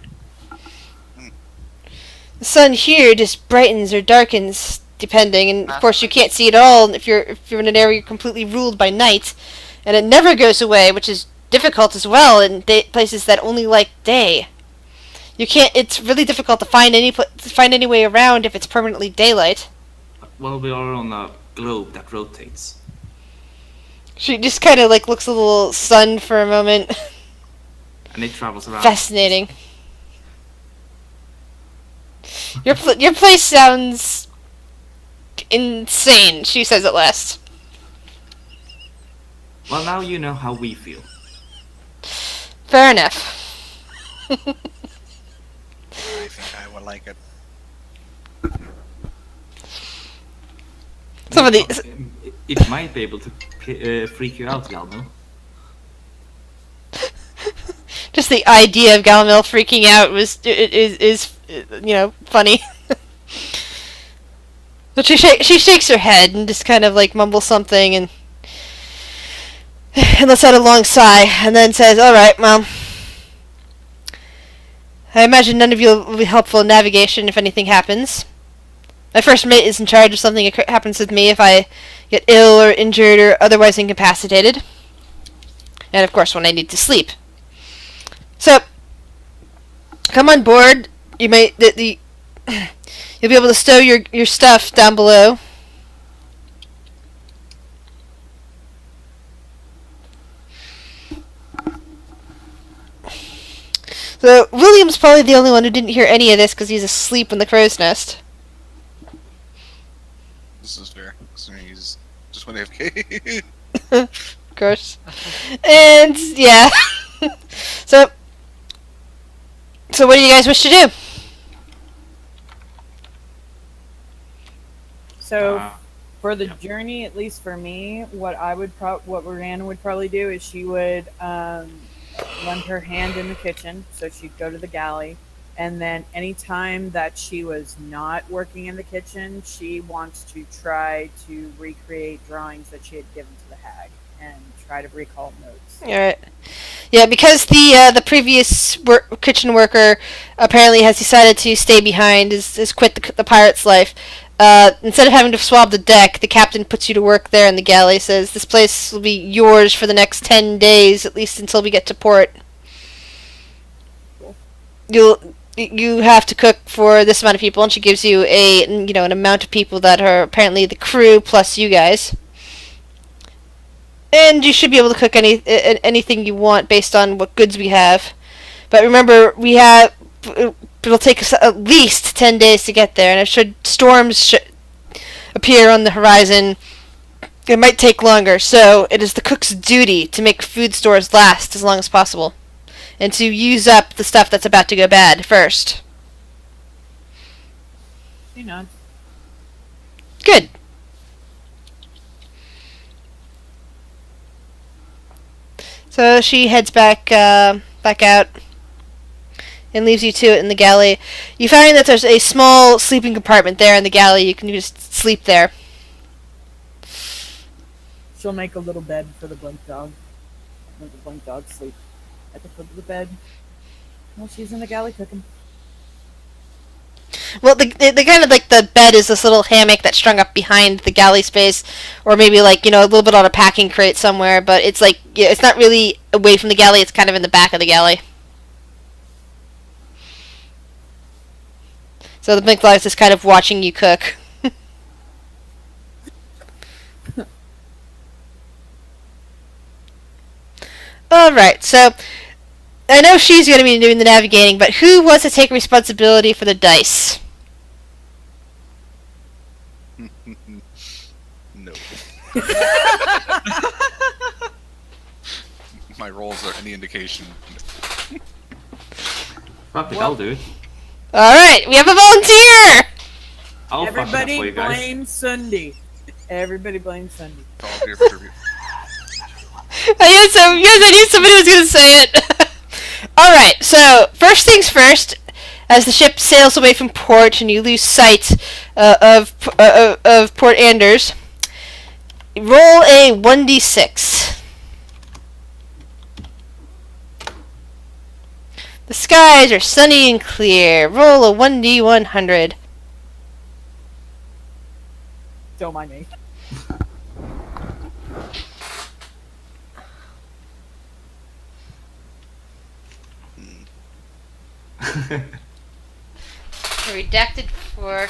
[SPEAKER 1] The sun here just brightens or darkens, depending, and of course you can't see it all if you're in an area completely ruled by night, and it never goes away, which is difficult as well in places that only like day. You can't. It's really difficult to find any way around if it's permanently daylight.
[SPEAKER 2] Well, we are on a globe that rotates.
[SPEAKER 1] She just kind of like looks a little stunned for a moment.
[SPEAKER 2] And it travels around.
[SPEAKER 1] Fascinating. Your place sounds insane, she says at last.
[SPEAKER 2] Well, now you know how we feel.
[SPEAKER 1] Fair enough.
[SPEAKER 4] think I will like it.
[SPEAKER 1] Some of the
[SPEAKER 2] It might be able to freak you out, Galmo.
[SPEAKER 1] just the idea of Galamil freaking out is funny. But she shakes her head and just kind of like mumbles something and lets out a long sigh and then says, "All right, well, I imagine none of you will be helpful in navigation if anything happens. My first mate is in charge of something that happens with me if I get ill or injured or otherwise incapacitated. And of course when I need to sleep. So, come on board. You may you'll be able to stow your stuff down below. So William's probably the only one who didn't hear any of this because he's asleep in the crow's nest.
[SPEAKER 4] This is fair. So he's just went AFK.
[SPEAKER 1] Of course. And yeah. So what do you guys wish to do?
[SPEAKER 5] So, for the journey, at least for me, what Brianna would probably do is she would lend her hand in the kitchen, so she'd go to the galley, and then any time that she was not working in the kitchen, she wants to try to recreate drawings that she had given to the hag and try to recall notes.
[SPEAKER 1] All right. Yeah, because the previous kitchen worker apparently has decided to stay behind, has quit the pirate's life. Instead of having to swab the deck, the captain puts you to work there in the galley. Says this place will be yours for the next 10 days, at least until we get to port. You have to cook for this amount of people, and she gives you an amount of people that are apparently the crew plus you guys. And you should be able to cook anything you want based on what goods we have. But remember, it'll take us at least 10 days to get there, and should storms appear on the horizon, it might take longer. So it is the cook's duty to make food stores last as long as possible, and to use up the stuff that's about to go bad first.
[SPEAKER 5] She nods.
[SPEAKER 1] Good. So she heads back out and leaves you to it in the galley. You find that there's a small sleeping compartment there in the galley. You can just sleep there.
[SPEAKER 5] She'll make a little bed for the blink dog. Let the blink dog sleep at the foot of the bed while she's in the galley cooking.
[SPEAKER 1] Well, the kind of like the bed is this little hammock that's strung up behind the galley space, or maybe a little bit on a packing crate somewhere. But it's it's not really away from the galley. It's kind of in the back of the galley. So the blink dog is just kind of watching you cook. Alright, so I know she's going to be doing the navigating, but who wants to take responsibility for the dice?
[SPEAKER 4] No. My rolls are any indication.
[SPEAKER 2] Fuck it, I'll do it.
[SPEAKER 1] Alright, we have a volunteer!
[SPEAKER 2] I'll fuck it up for
[SPEAKER 5] Everybody
[SPEAKER 2] you guys.
[SPEAKER 5] blame Sunday. Everybody blame Sunday.
[SPEAKER 4] Volunteer for tribute.
[SPEAKER 1] Yes, I knew somebody was going to say it. Alright, so first things first, as the ship sails away from port and you lose sight of Port Anders, roll a 1d6. The skies are sunny and clear. Roll a 1d100.
[SPEAKER 5] Don't mind me.
[SPEAKER 1] Redacted for...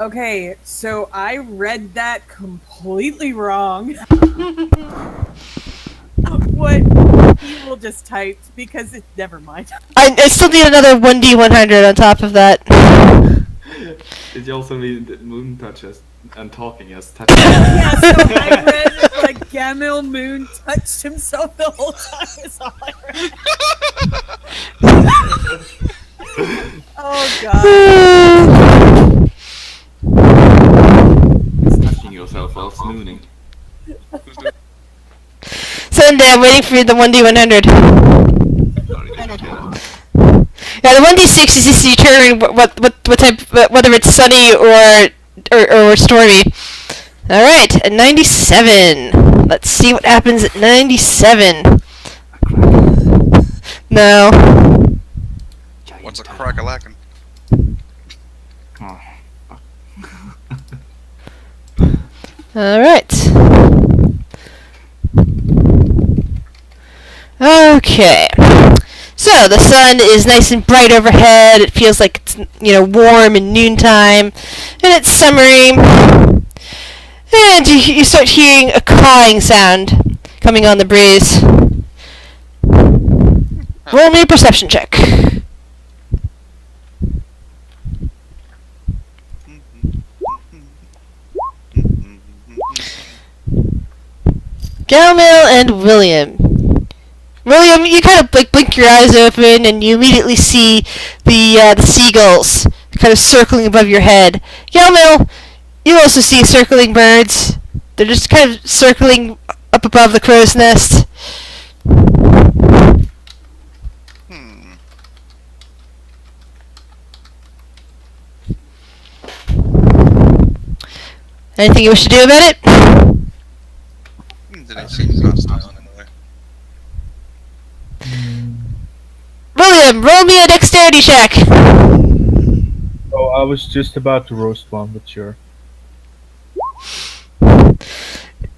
[SPEAKER 5] Okay, so I read that completely wrong. What Evil just typed, because it's never mind.
[SPEAKER 1] I still need another 1d100 on top of that.
[SPEAKER 2] Did you also read Moon touches and talking as touching?
[SPEAKER 5] Yeah, so I read like Camel Moon touched himself the whole time. Is all I read. Oh god.
[SPEAKER 2] Touching yourself while smooning.
[SPEAKER 1] Sunday, I'm waiting for the 1D100.
[SPEAKER 2] Sorry, didn't hear that.
[SPEAKER 1] Yeah, the 1D6 is just determining what type, whether it's sunny or stormy. All right, at 97. Let's see what happens at 97. No.
[SPEAKER 4] What's a crack-a-lackin'?
[SPEAKER 2] Oh, fuck.
[SPEAKER 1] All right. Okay. So the sun is nice and bright overhead. It feels like it's warm in noontime, and it's summery. And you start hearing a cawing sound coming on the breeze. Roll me a perception check. Galmil and William. William, you kind of blink your eyes open, and you immediately see the seagulls kind of circling above your head. Galmil, you also see circling birds. They're just kind of circling up above the crow's nest. Anything you wish to do about it?
[SPEAKER 4] Did it seem hostile in any way?
[SPEAKER 1] William, roll me a dexterity check.
[SPEAKER 3] Oh, I was just about to roast one, but sure.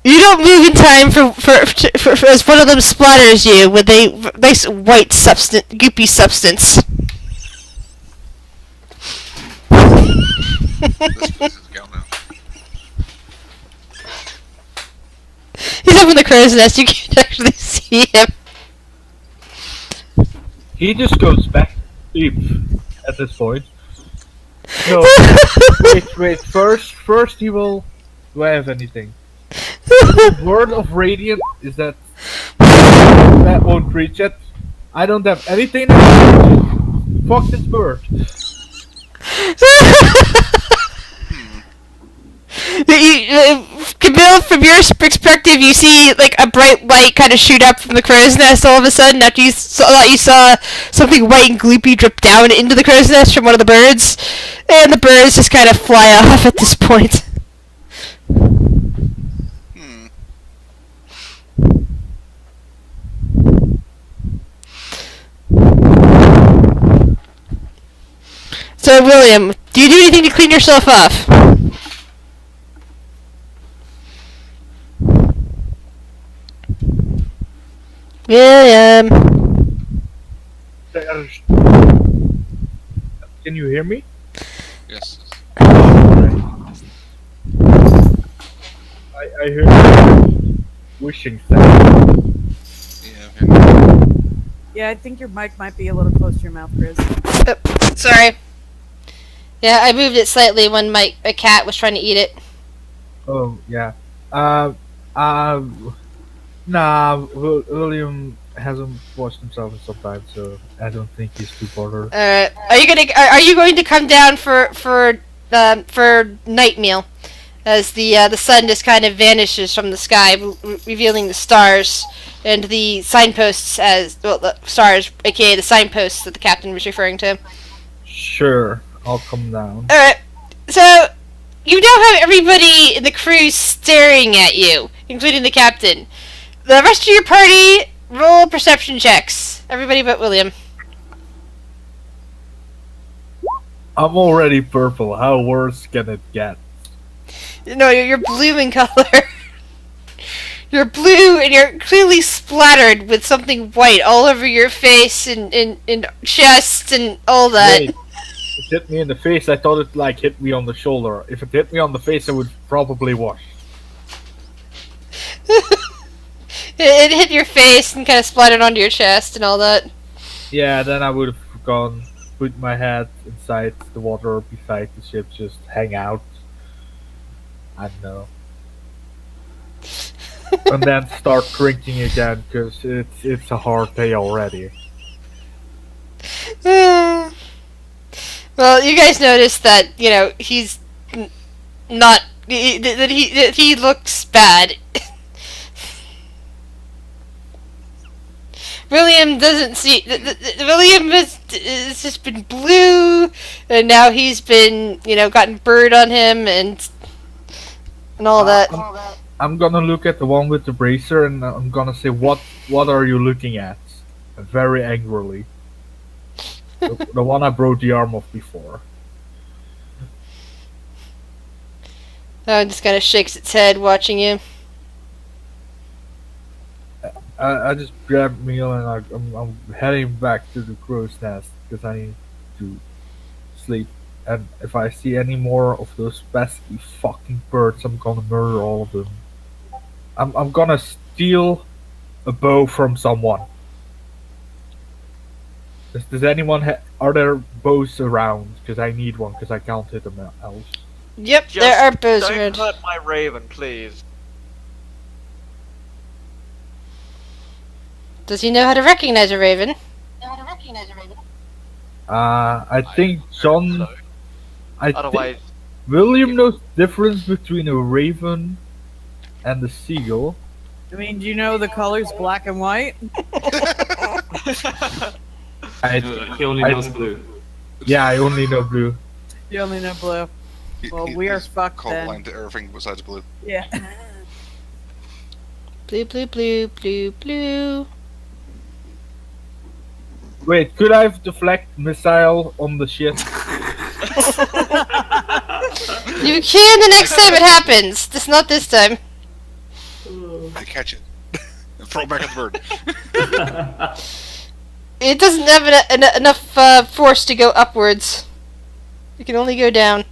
[SPEAKER 1] You don't move in time for as one of them splatters you with a nice white substance, goopy substance.
[SPEAKER 4] This place is going now.
[SPEAKER 1] He's up in the crow's nest. You can't actually see him.
[SPEAKER 3] He just goes back to sleep at this point. No, wait. First he will. Do I have anything? Word of Radiant is that won't reach it. I don't have anything. Fuck this bird.
[SPEAKER 1] Camille, from your perspective, you see like a bright light kind of shoot up from the crow's nest all of a sudden after you saw something white and gloopy drip down into the crow's nest from one of the birds, and the birds just kind of fly off at this point. So, William, do you do anything to clean yourself off? William.
[SPEAKER 3] Can you hear me?
[SPEAKER 4] Yes.
[SPEAKER 3] I heard wishing sound.
[SPEAKER 4] Yeah, okay.
[SPEAKER 5] Yeah, I think your mic might be a little close to your mouth, Chris.
[SPEAKER 1] Sorry. Yeah, I moved it slightly when a cat was trying to eat it.
[SPEAKER 3] Oh, yeah. Nah, William hasn't washed himself in some time, so I don't think he's too bothered.
[SPEAKER 1] Are you going to come down for night meal, as the sun just kind of vanishes from the sky, revealing the stars and the signposts the stars, aka the signposts that the captain was referring to.
[SPEAKER 3] Sure, I'll come down.
[SPEAKER 1] All right, so you now have everybody in the crew staring at you, including the captain. The rest of your party, roll perception checks. Everybody but William.
[SPEAKER 3] I'm already purple. How worse can it get?
[SPEAKER 1] No, you're blue in color. You're blue, and you're clearly splattered with something white all over your face and chest and all that.
[SPEAKER 3] Wait, it hit me in the face. I thought it hit me on the shoulder. If it hit me on the face, I would probably wash.
[SPEAKER 1] It hit your face and kind of splattered onto your chest and all that.
[SPEAKER 3] Yeah, then I would have gone, put my head inside the water beside the ship, just hang out. I don't know. and then start drinking again because it's a hard day already.
[SPEAKER 1] Well, you guys notice that he's not that he looks bad. William doesn't see. William has just been blue, and now he's been gotten bird on him and all that.
[SPEAKER 3] I'm gonna look at the one with the bracer and I'm gonna say, what are you looking at? Very angrily. The one I broke the arm off before.
[SPEAKER 1] It just kind of shakes its head watching you.
[SPEAKER 3] I just grabbed meal and I'm heading back to the crow's nest because I need to sleep. And if I see any more of those pesky fucking birds, I'm gonna murder all of them. I'm gonna steal a bow from someone. Does anyone are there bows around? Because I need one because I can't hit them else.
[SPEAKER 1] Yep,
[SPEAKER 6] Just
[SPEAKER 1] there are bows
[SPEAKER 6] don't
[SPEAKER 1] around.
[SPEAKER 6] hurt my raven, please.
[SPEAKER 1] Does he know how to recognize a raven?
[SPEAKER 3] I think John.
[SPEAKER 6] So,
[SPEAKER 3] I think
[SPEAKER 6] otherwise,
[SPEAKER 3] William knows the difference between a raven and a seagull.
[SPEAKER 5] I mean, do you know the colors black and white?
[SPEAKER 2] He only knows blue.
[SPEAKER 3] Yeah, I only know blue.
[SPEAKER 5] You only know blue. Well, we are fucked then.
[SPEAKER 4] Colorblind to everything besides blue.
[SPEAKER 5] Yeah.
[SPEAKER 1] Blue, blue, blue, blue, blue.
[SPEAKER 3] Wait, could I have deflect missile on the ship?
[SPEAKER 1] You can the next time it happens. Just not this time.
[SPEAKER 4] I catch it. And throw it back at the bird.
[SPEAKER 1] It doesn't have enough force to go upwards. It can only go down.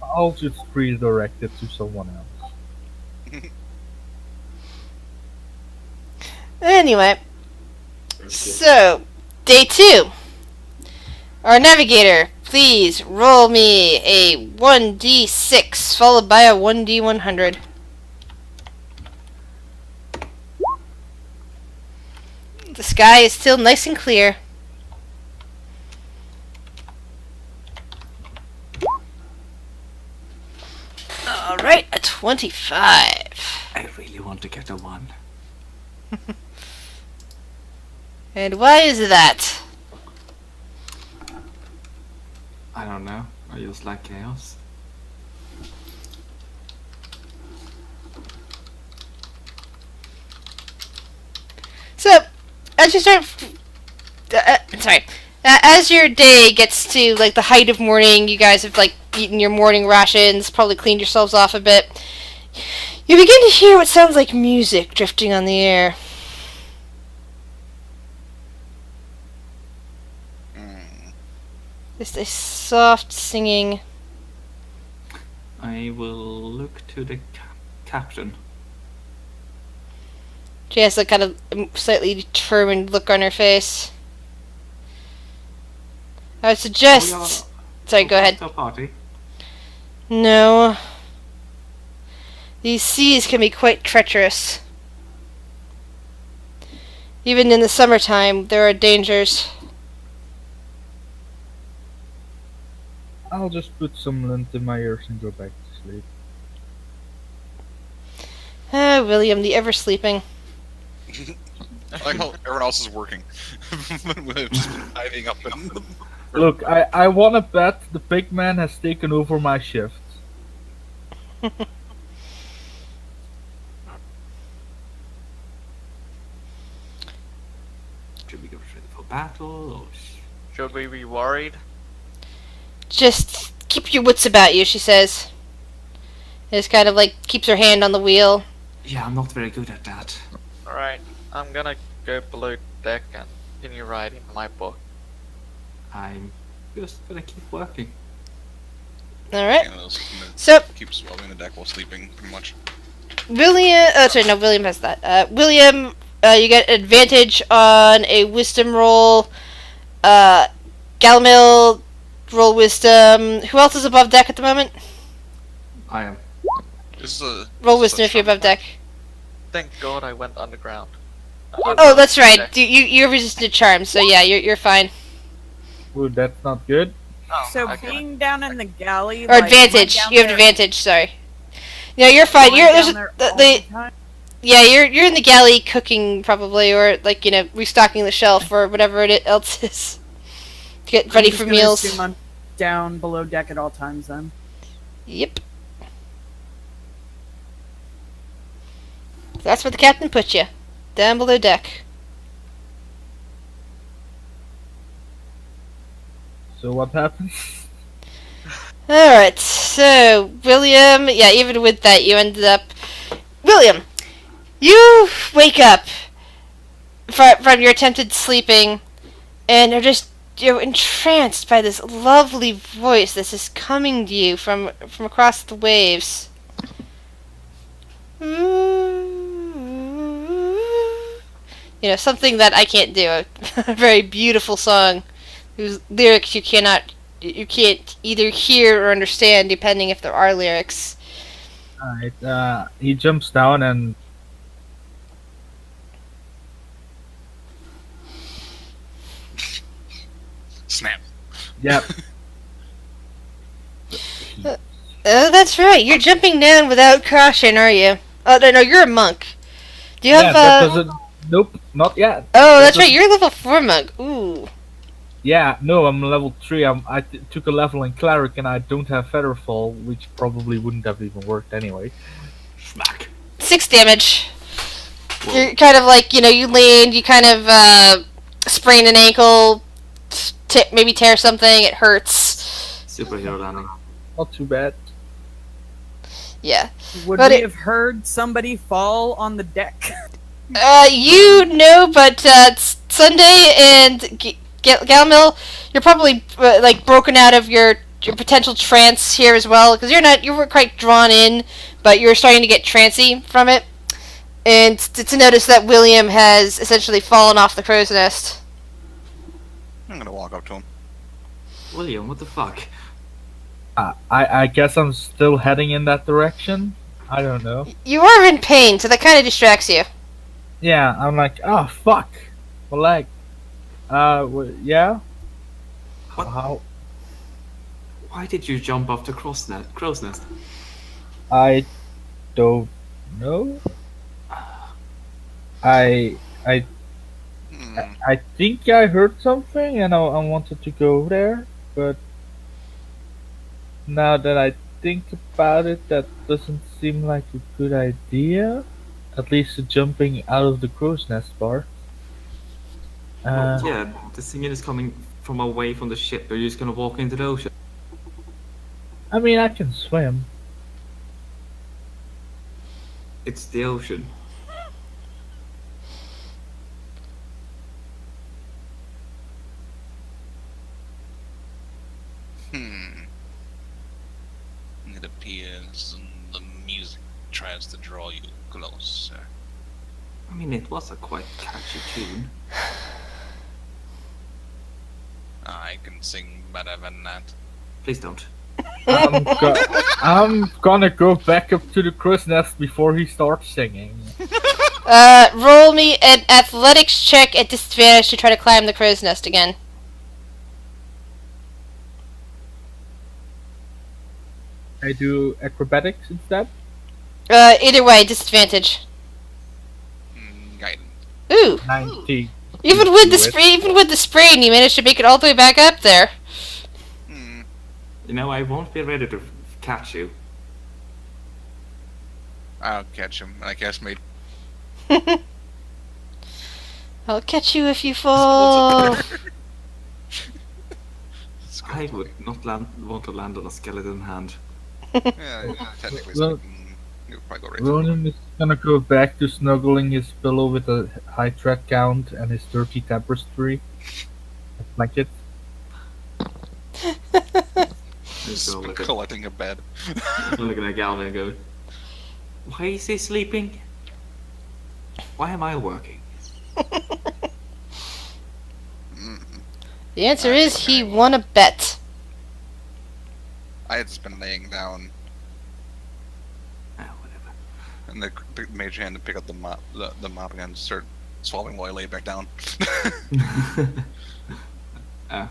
[SPEAKER 3] I'll just redirect it to someone else.
[SPEAKER 1] Anyway, so day 2. Our navigator, please roll me a 1d6 followed by a 1d100. The sky is still nice and clear. Alright, a 25.
[SPEAKER 2] I really want to get a 1.
[SPEAKER 1] And why is that?
[SPEAKER 2] I don't know. I just like chaos.
[SPEAKER 1] So, as you start, as your day gets to like the height of morning, you guys have like eaten your morning rations, probably cleaned yourselves off a bit. You begin to hear what sounds like music drifting on the air. Just a soft singing.
[SPEAKER 2] I will look to the captain.
[SPEAKER 1] She has a kind of slightly determined look on her face. I would suggest... Sorry, go ahead.
[SPEAKER 2] To a party.
[SPEAKER 1] No. These seas can be quite treacherous. Even in the summertime, there are dangers.
[SPEAKER 3] I'll just put some lint in my ears and go back to sleep.
[SPEAKER 1] Ah, William, the ever-sleeping.
[SPEAKER 4] I like how everyone else is working. We've just been hiding up in the...
[SPEAKER 3] Look, I wanna bet the pig man has taken over my shift.
[SPEAKER 2] Should we get ready for battle or...
[SPEAKER 6] should we be worried?
[SPEAKER 1] Just keep your wits about you, she says. Just kind of like keeps her hand on the wheel.
[SPEAKER 2] Yeah, I'm not very good at that.
[SPEAKER 6] Alright, I'm gonna go below deck and continue writing my book.
[SPEAKER 2] I'm just gonna keep working.
[SPEAKER 1] Alright.
[SPEAKER 4] You know,
[SPEAKER 1] So,
[SPEAKER 4] keep swabbing the deck while sleeping, pretty much.
[SPEAKER 1] William... Oh, sorry, no, William has that. William, you get advantage on a wisdom roll. Galamil, roll wisdom. Who else is above deck at the moment?
[SPEAKER 2] I am.
[SPEAKER 1] Roll wisdom if you're above deck.
[SPEAKER 6] Thank God I went underground.
[SPEAKER 1] Oh, that's right. You're resistant to charm, so yeah, you're fine.
[SPEAKER 3] Ooh, that's not good.
[SPEAKER 5] So
[SPEAKER 6] okay.
[SPEAKER 5] being down in the galley,
[SPEAKER 1] Or
[SPEAKER 5] like, am I
[SPEAKER 1] advantage.
[SPEAKER 5] down
[SPEAKER 1] You have
[SPEAKER 5] there-
[SPEAKER 1] advantage. Sorry. No, you're fine.
[SPEAKER 5] am I
[SPEAKER 1] You're
[SPEAKER 5] down there all
[SPEAKER 1] the
[SPEAKER 5] the time?
[SPEAKER 1] yeah. You're in the galley cooking probably, or like restocking the shelf or whatever else is. To get ready
[SPEAKER 5] I'm just
[SPEAKER 1] for
[SPEAKER 5] gonna
[SPEAKER 1] meals.
[SPEAKER 5] assume I'm down below deck at all times then.
[SPEAKER 1] Yep. That's where the captain put you. Down below deck.
[SPEAKER 3] So what happens?
[SPEAKER 1] Alright, so, William, yeah, even with that, you ended up... William, you wake up from your attempted sleeping, and you're entranced by this lovely voice that's just coming to you from across the waves. Something that I can't do. A very beautiful song whose lyrics you can't either hear or understand, depending if there are lyrics.
[SPEAKER 3] Alright, he jumps down and
[SPEAKER 4] Snap.
[SPEAKER 3] yep.
[SPEAKER 1] Oh, that's right. You're jumping down without caution, are you? Oh, no, you're a monk. Do you
[SPEAKER 3] Yeah,
[SPEAKER 1] have
[SPEAKER 3] that doesn't. Nope, not yet.
[SPEAKER 1] Oh, that's
[SPEAKER 3] that
[SPEAKER 1] right. You're a level 4 monk. Ooh.
[SPEAKER 3] Yeah, no, I'm level 3. I took a level in cleric and I don't have featherfall, which probably wouldn't have even worked anyway.
[SPEAKER 2] Smack.
[SPEAKER 1] 6 damage.
[SPEAKER 2] Whoa.
[SPEAKER 1] You're kind of like, you land, you kind of sprain an ankle, maybe tear something, it hurts.
[SPEAKER 2] Superhero landing.
[SPEAKER 3] Not too bad.
[SPEAKER 1] Yeah.
[SPEAKER 5] Would
[SPEAKER 1] But
[SPEAKER 5] we
[SPEAKER 1] it-
[SPEAKER 5] have heard somebody fall on the deck?
[SPEAKER 1] But it's Sunday and Galmil, you're probably broken out of your potential trance here as well, because you were quite drawn in, but you're starting to get trancy from it. And to notice that William has essentially fallen off the crow's nest.
[SPEAKER 4] I'm gonna walk up to him.
[SPEAKER 2] William, what the fuck?
[SPEAKER 3] I guess I'm still heading in that direction. I don't know.
[SPEAKER 1] You are in pain, so that kind of distracts you.
[SPEAKER 3] Yeah, I'm like, oh fuck, my leg. Yeah.
[SPEAKER 2] What?
[SPEAKER 3] How?
[SPEAKER 2] Why did you jump off the crow's nest?
[SPEAKER 3] I don't know. I
[SPEAKER 4] Hmm.
[SPEAKER 3] I think I heard something and I wanted to go there, but now that I think about it, that doesn't seem like a good idea. At least the jumping out of the crow's nest part.
[SPEAKER 2] Well, yeah, the singing is coming from away from the ship. You're just gonna walk into the ocean.
[SPEAKER 3] I mean, I can swim.
[SPEAKER 2] It's the ocean.
[SPEAKER 4] Hmm. It appears the music tries to draw you closer.
[SPEAKER 2] I mean, it was a quite catchy tune.
[SPEAKER 4] I can sing better than that.
[SPEAKER 2] Please don't.
[SPEAKER 3] I'm gonna go back up to the crow's nest before he starts singing.
[SPEAKER 1] Roll me an athletics check at disadvantage to try to climb the crow's nest again.
[SPEAKER 3] I do acrobatics instead.
[SPEAKER 1] Either way, disadvantage.
[SPEAKER 4] Guidance.
[SPEAKER 1] Ooh.
[SPEAKER 3] 19.
[SPEAKER 1] Even with the
[SPEAKER 3] Do it.
[SPEAKER 1] sprain, you managed to make it all the way back up there.
[SPEAKER 4] Hmm.
[SPEAKER 2] You know, I won't be ready to catch you.
[SPEAKER 4] I'll catch him. I guess me.
[SPEAKER 1] I'll catch you if you fall.
[SPEAKER 2] I would not want to land on a skeleton hand.
[SPEAKER 4] Yeah, technically
[SPEAKER 3] Well-
[SPEAKER 4] speaking, you'll probably go right.
[SPEAKER 3] Ronan is gonna go back to snuggling his pillow with a high threat count and his dirty tapestry. A blanket.
[SPEAKER 2] Just go look at,
[SPEAKER 4] Collecting a bed.
[SPEAKER 2] looking at Galvin and go, why is he sleeping? Why am I working?
[SPEAKER 4] Mm.
[SPEAKER 1] The answer is he won a bet.
[SPEAKER 4] I had just been laying down.
[SPEAKER 2] Oh.
[SPEAKER 4] And the mage hand to pick up the mop again, start swallowing while I lay it back down.
[SPEAKER 2] Ah.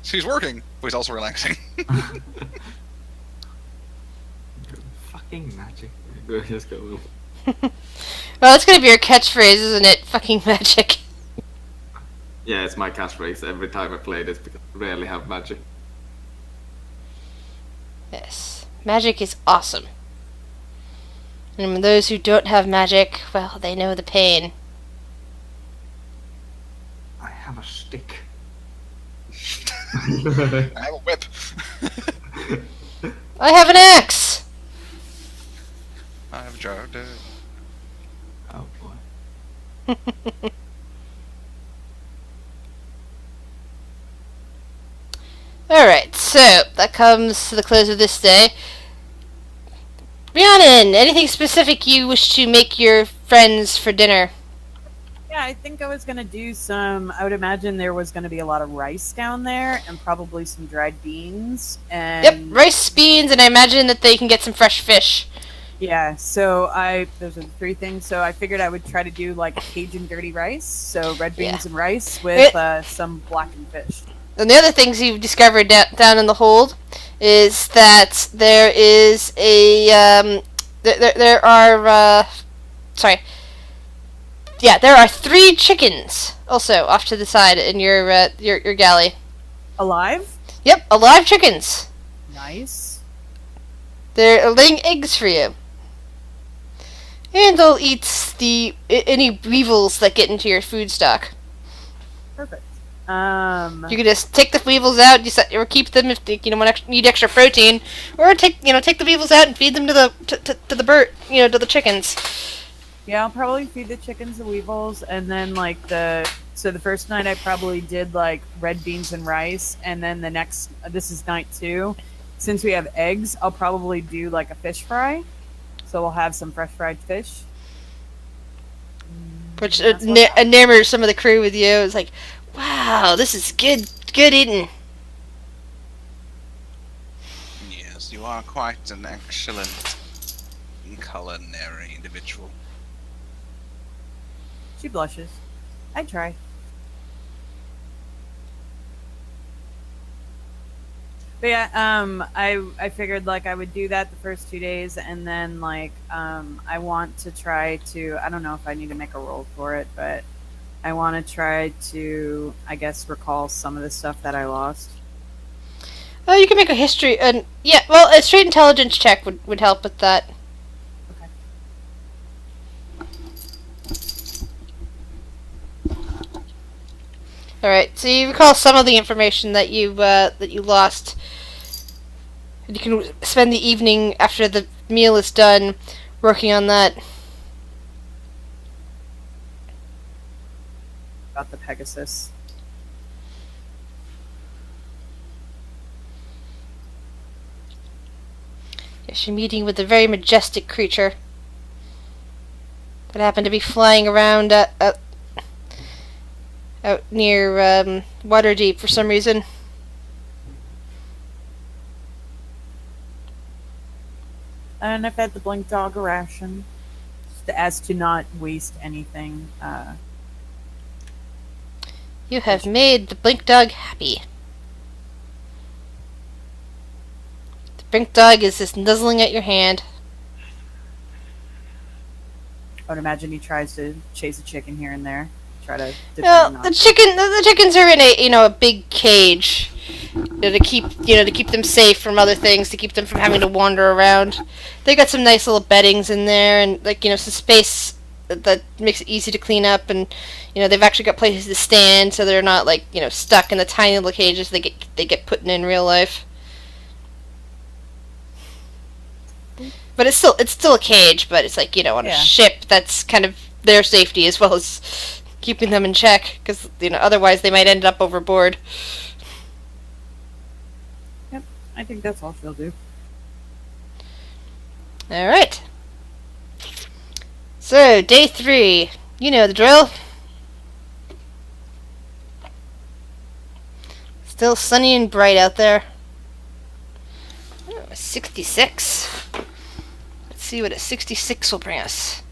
[SPEAKER 4] So he's working, but he's also relaxing.
[SPEAKER 2] Fucking magic. Go, just go.
[SPEAKER 1] Well, that's gonna be your catchphrase, isn't it? Fucking magic.
[SPEAKER 2] Yeah, it's my catchphrase every time I play this because I rarely have magic.
[SPEAKER 1] Yes. Magic is awesome. And those who don't have magic, well, they know the pain.
[SPEAKER 2] I have a stick.
[SPEAKER 4] I have a whip.
[SPEAKER 1] I have an axe!
[SPEAKER 4] I have a jar of dirt.
[SPEAKER 2] Oh boy.
[SPEAKER 1] Alright, so that comes to the close of this day. Rhiannon, anything specific you wish to make your friends for dinner?
[SPEAKER 5] Yeah, I think I was gonna do some. I would imagine there was gonna be a lot of rice down there, and probably some dried beans. And
[SPEAKER 1] Yep, rice, beans, and I imagine that they can get some fresh fish.
[SPEAKER 5] yeah, so those are the three things. So I figured I would try to do like Cajun dirty rice, so red beans
[SPEAKER 1] Yeah.
[SPEAKER 5] and rice with some blackened fish.
[SPEAKER 1] And the other things you've discovered down in the hold is that there is a there are there are 3 chickens also off to the side in your galley.
[SPEAKER 5] Alive?
[SPEAKER 1] Yep, alive chickens.
[SPEAKER 5] Nice.
[SPEAKER 1] They're laying eggs for you, and they'll eat any weevils that get into your food stock.
[SPEAKER 5] Perfect.
[SPEAKER 1] You can just take the weevils out, or keep them if they, need extra protein, or take the weevils out and feed them to the chickens.
[SPEAKER 5] Yeah, I'll probably feed the chickens the weevils, and then the first night I probably did like red beans and rice, and then this is night 2. Since we have eggs, I'll probably do like a fish fry. So we'll have some fresh fried fish.
[SPEAKER 1] Which enamours some of the crew with you. It's like, wow, this is good eating.
[SPEAKER 4] Yes, you are quite an excellent culinary individual.
[SPEAKER 5] She blushes. I try. But yeah, I figured I would do that the first 2 days, and then I want to try to. I don't know if I need to make a roll for it, but I want to try to, I guess, recall some of the stuff that I lost.
[SPEAKER 1] Oh, you can make a history, and a straight intelligence check would help with that.
[SPEAKER 5] Okay.
[SPEAKER 1] All right, so you recall some of the information that you lost. You can spend the evening after the meal is done working on that.
[SPEAKER 5] About the Pegasus.
[SPEAKER 1] Yes, you're meeting with a very majestic creature that happened to be flying around out near Waterdeep for some reason.
[SPEAKER 5] And I've had the blink dog a ration, as to not waste anything.
[SPEAKER 1] You have made the blink dog happy. The blink dog is just nuzzling at your hand.
[SPEAKER 5] I would imagine he tries to chase a chicken here and there, try to.
[SPEAKER 1] Well, the chickens are in a big cage, to keep them safe from other things, to keep them from having to wander around. They got some nice little beddings in there, and some space that makes it easy to clean up, and they've actually got places to stand, so they're not stuck in the tiny little cages they get put in real life. But it's still a cage, but it's on a ship. That's kind of their safety as well as keeping them in check, because otherwise they might end up overboard.
[SPEAKER 5] Yep, I think that's all she'll do.
[SPEAKER 1] All right. So day 3, you know the drill. Still sunny and bright out there. Oh, 66. Let's see what a 66 will bring us.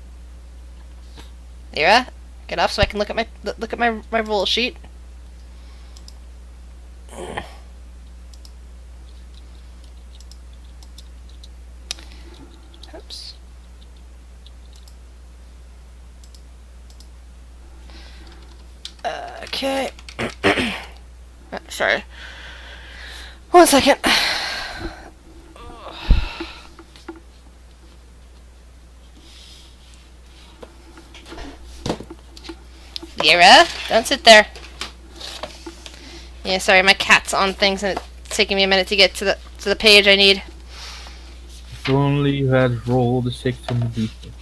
[SPEAKER 1] Lyra, get off so I can look at my roll sheet. Oops. Okay. Sorry. 1 second. Lyra, don't sit there. Yeah, sorry, my cat's on things and it's taking me a minute to get to the page I need.
[SPEAKER 3] If only you had rolled a 6 in the defense.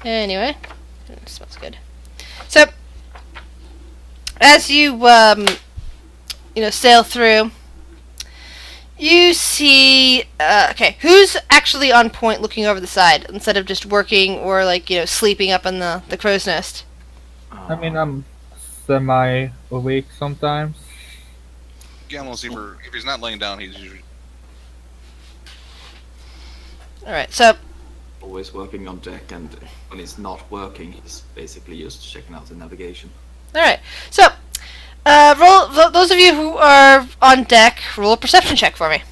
[SPEAKER 1] Anyway, it smells good. So, as you sail through, you see, okay, who's actually on point looking over the side instead of just working or, sleeping up in the crow's nest?
[SPEAKER 3] I mean, I'm semi-awake sometimes.
[SPEAKER 4] Gamel's if he's not laying down, he's usually...
[SPEAKER 1] Alright, so,
[SPEAKER 2] Always working on deck, and when he's not working, he's basically just checking out the navigation.
[SPEAKER 1] alright, so, those of you who are on deck, roll a perception check for me.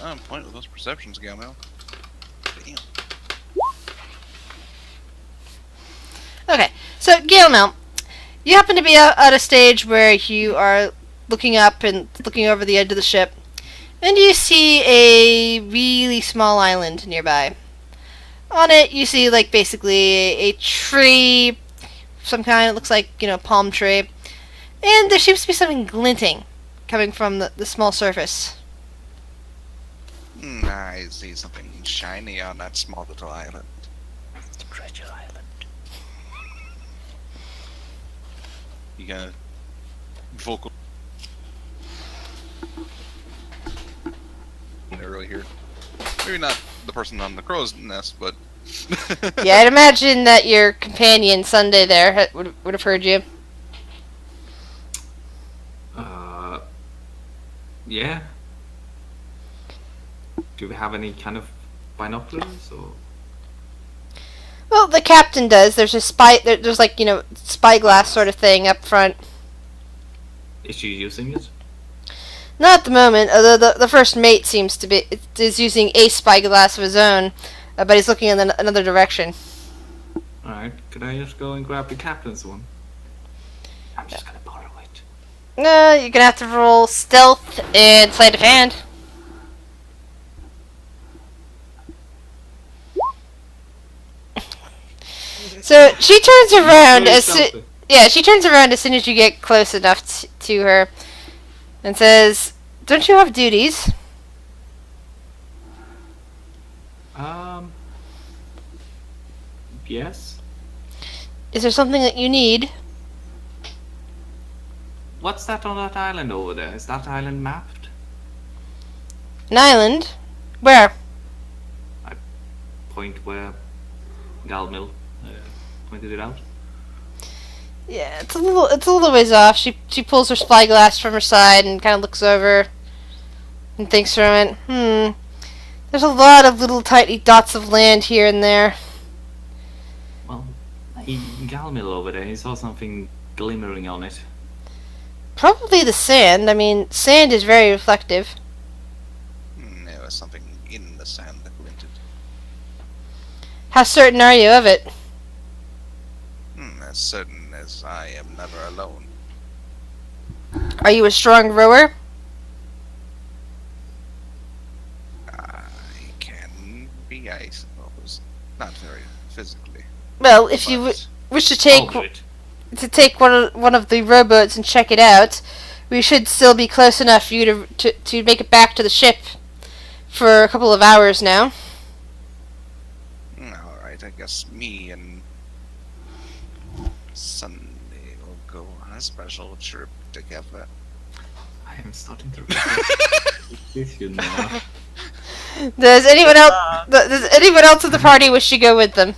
[SPEAKER 4] On point with those perceptions, Gamel. Damn.
[SPEAKER 1] Okay, so Galemel, you happen to be at a stage where you are looking up and looking over the edge of the ship, and you see a really small island nearby. On it, you see, basically a tree, some kind, it looks like, palm tree, and there seems to be something glinting coming from the small surface.
[SPEAKER 4] I see something shiny on that small little island.
[SPEAKER 1] It's a treasure island.
[SPEAKER 4] You got vocal. Early here. Maybe not the person on the crow's nest, but.
[SPEAKER 1] Yeah, I'd imagine that your companion Sunday there would have heard you.
[SPEAKER 2] Yeah. Do we have any kind of binoculars or?
[SPEAKER 1] Well, the captain does. There's a there's spyglass sort of thing up front.
[SPEAKER 2] Is she using it?
[SPEAKER 1] Not at the moment. The first mate seems to is using a spyglass of his own, but he's looking in another direction.
[SPEAKER 2] Alright, could I just go and grab the captain's one? I'm just gonna borrow it.
[SPEAKER 1] No, you're gonna have to roll stealth and sleight of hand. So she turns around she turns around as soon as you get close enough to her, and says, "Don't you have duties?"
[SPEAKER 2] Yes.
[SPEAKER 1] Is there something that you need?
[SPEAKER 2] What's that on that island over there? Is that island mapped?
[SPEAKER 1] An island? Where?
[SPEAKER 2] Point where Galmil pointed it out.
[SPEAKER 1] Yeah, it's a little ways off. She pulls her spyglass from her side and kind of looks over and thinks for a minute. There's a lot of little tiny dots of land here and there.
[SPEAKER 2] Well, Galmil over there, he saw something glimmering on it.
[SPEAKER 1] Probably the sand. I mean, sand is very reflective.
[SPEAKER 4] There was something in the sand that glinted.
[SPEAKER 1] How certain are you of it?
[SPEAKER 4] As certain as I am never alone.
[SPEAKER 1] Are you a strong rower?
[SPEAKER 4] I can be, I suppose. Not very physically.
[SPEAKER 1] Well, if you wish to take one of the rowboats and check it out, we should still be close enough for you to make it back to the ship for a couple of hours now.
[SPEAKER 4] Alright, I guess me and Sunday will go on a special trip together.
[SPEAKER 2] I am starting to with you now.
[SPEAKER 1] Does anyone else in the party wish to go with them?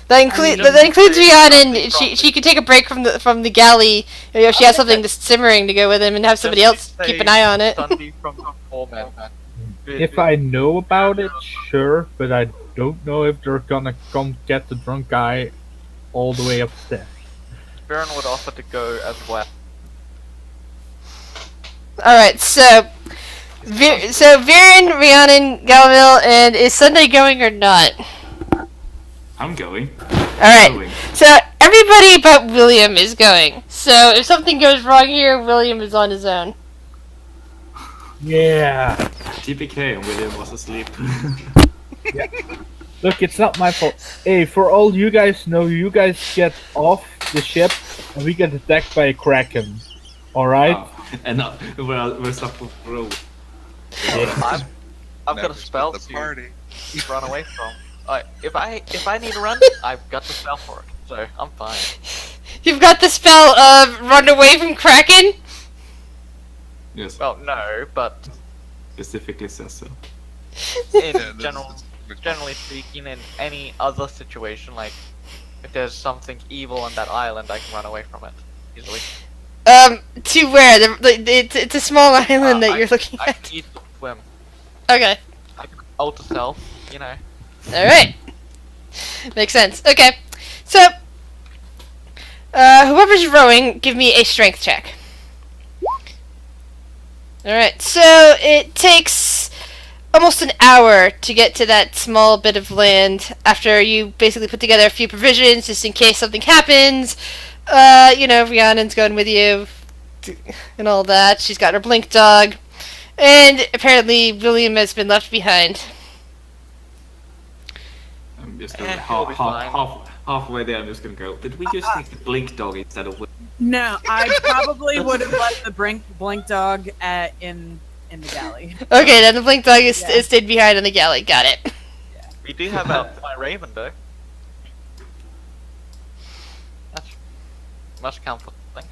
[SPEAKER 1] That includes Rhiannon. She can take a break from the galley if she has something simmering to go with him, and have somebody else keep an eye on it.
[SPEAKER 3] If I know about it, sure, but I don't know if they're gonna come get the drunk guy all the way upstairs.
[SPEAKER 6] Baron would offer to go as well.
[SPEAKER 1] All right, so Viren, Rhiannon, Galville, and is Sunday going or not?
[SPEAKER 2] I'm going.
[SPEAKER 1] All right. So everybody but William is going. So if something goes wrong here, William is on his own.
[SPEAKER 3] Yeah.
[SPEAKER 2] TPK and William was asleep.
[SPEAKER 3] Yeah. Look, it's not my fault. Hey, for all you guys know, you guys get off the ship and we get attacked by a kraken. Alright?
[SPEAKER 2] Oh, and we're stuck with Bro.
[SPEAKER 6] I've got
[SPEAKER 4] Never
[SPEAKER 6] a spell
[SPEAKER 4] split the
[SPEAKER 6] to
[SPEAKER 4] party.
[SPEAKER 6] run away from. If I need to run, I've got the spell for it, so I'm fine.
[SPEAKER 1] You've got the spell of run away from Kraken?
[SPEAKER 2] Yes,
[SPEAKER 6] Well, no, but
[SPEAKER 2] specifically says so.
[SPEAKER 6] in
[SPEAKER 4] Yeah,
[SPEAKER 6] generally speaking, in any other situation, like if there's something evil on that island, I can run away from it easily.
[SPEAKER 1] To where? It's a small island that you're looking
[SPEAKER 6] I
[SPEAKER 1] at.
[SPEAKER 6] can easily swim.
[SPEAKER 1] Okay.
[SPEAKER 6] I can alter self, you know.
[SPEAKER 1] Alright. Makes sense. Okay. So, whoever's rowing, give me a strength check. Alright, so it takes almost an hour to get to that small bit of land after you basically put together a few provisions just in case something happens. Rhiannon's going with you and all that. She's got her blink dog. And apparently William has been left behind.
[SPEAKER 2] I'm just
[SPEAKER 6] Eh,
[SPEAKER 2] gonna
[SPEAKER 6] we'll be fine.
[SPEAKER 2] halfway there. I'm just gonna go. Did we just take the blink dog instead of?
[SPEAKER 5] No, I probably would have left the blink dog in the galley.
[SPEAKER 1] Okay, then the blink dog is
[SPEAKER 5] Yeah.
[SPEAKER 1] stayed behind on the galley. Got it.
[SPEAKER 6] We do have my raven though. That must count for something.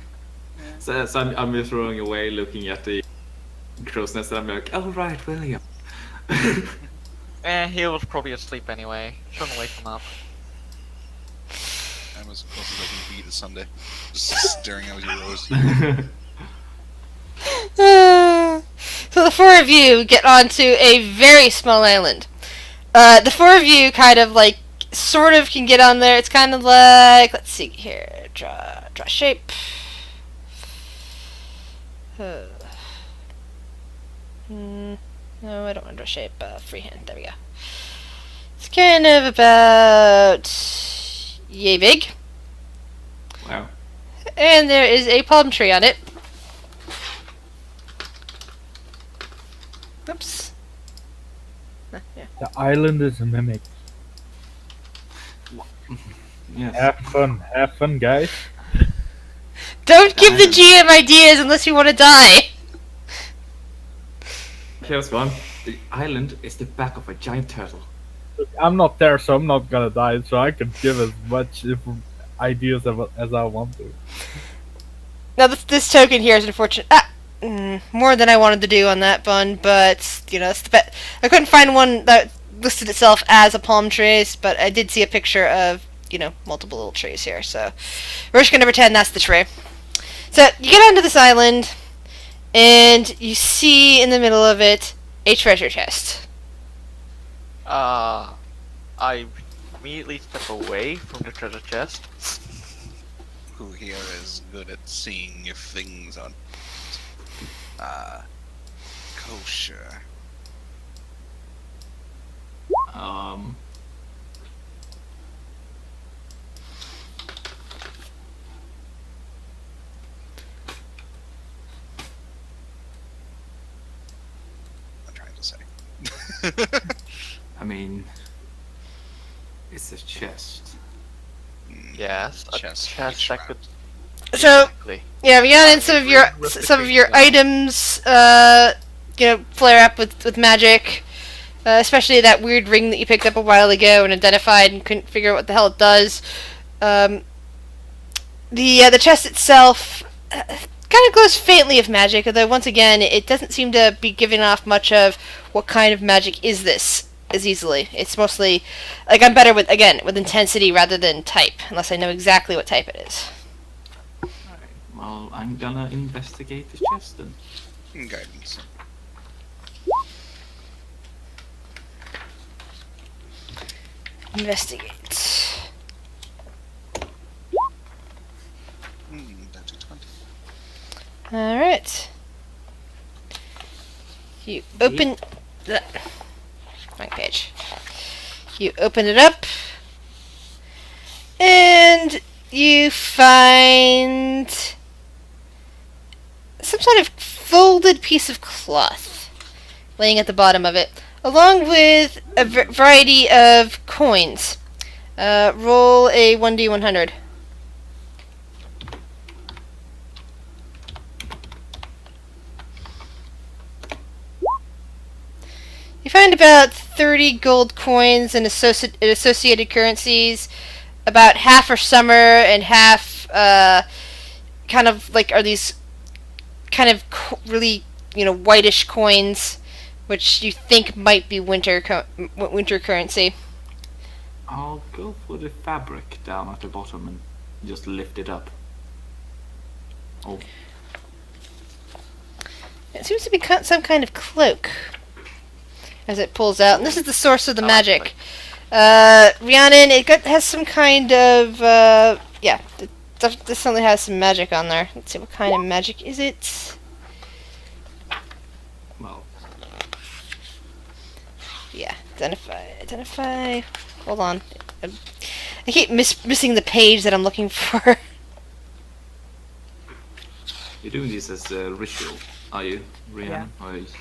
[SPEAKER 2] So I'm just throwing away, looking at the crow's nest, and I'm like, oh right, William.
[SPEAKER 6] He was probably asleep anyway. Shouldn't wake him up.
[SPEAKER 4] I was supposed to let you beat a Sunday. Just staring out your rose.
[SPEAKER 1] So the four of you get onto a very small island. The four of you kind of like, sort of can get on there. It's kind of like, let's see here, draw shape. No, I don't want to draw shape. Freehand. There we go. It's kind of about yay big,
[SPEAKER 2] Wow.
[SPEAKER 1] and there is a palm tree on it. Oops. Yeah.
[SPEAKER 3] The island is a mimic.
[SPEAKER 2] Yes.
[SPEAKER 3] Have fun, guys.
[SPEAKER 1] Don't give the GM ideas unless you want to die.
[SPEAKER 2] Here's one. The island is the back of a giant turtle.
[SPEAKER 3] Look, I'm not there, so I'm not gonna die, so I can give as much ideas as I want to.
[SPEAKER 1] Now this token here is unfortunate. More than I wanted to do on that one, but it's the I couldn't find one that listed itself as a palm trees, but I did see a picture of multiple little trees here, so we're just gonna pretend that's the tree. So you get onto this island, and you see in the middle of it a treasure chest.
[SPEAKER 6] I immediately step away from the treasure chest.
[SPEAKER 4] Who here is good at seeing if things are kosher? I'm trying to say.
[SPEAKER 2] I mean, it's a chest.
[SPEAKER 6] Yes, a
[SPEAKER 4] Chest,
[SPEAKER 6] chest
[SPEAKER 4] which
[SPEAKER 6] that
[SPEAKER 4] round?
[SPEAKER 6] could.
[SPEAKER 1] So
[SPEAKER 6] Exactly.
[SPEAKER 1] yeah, Rhiannon, some of your items, flare up with magic. Especially that weird ring that you picked up a while ago and identified and couldn't figure out what the hell it does. The chest itself kind of glows faintly of magic, although once again it doesn't seem to be giving off much of what kind of magic is this. as easily. It's mostly like I'm better with intensity rather than type, unless I know exactly what type it is.
[SPEAKER 2] Alright, well, I'm gonna investigate the chest then.
[SPEAKER 4] Guidance.
[SPEAKER 1] Investigate.
[SPEAKER 4] That's a 20.
[SPEAKER 1] All right. You open the blank page. You open it up, and you find some sort of folded piece of cloth laying at the bottom of it, along with a variety of coins. Roll a 1d100. You find about 30 gold coins and associated currencies. About half are summer and half kind of like are these kind of really whitish coins, which you think might be winter currency.
[SPEAKER 2] I'll go for the fabric down at the bottom and just lift it up. Oh,
[SPEAKER 1] It seems to be some kind of cloak. As it pulls out, and this is the source of the magic. Rhiannon, has some kind of yeah. It definitely has some magic on there. Let's see, what kind of magic is it?
[SPEAKER 2] well,
[SPEAKER 1] Yeah, identify. Hold on, I keep missing the page that I'm looking for.
[SPEAKER 2] you're doing this as a ritual, are you, Rhiannon?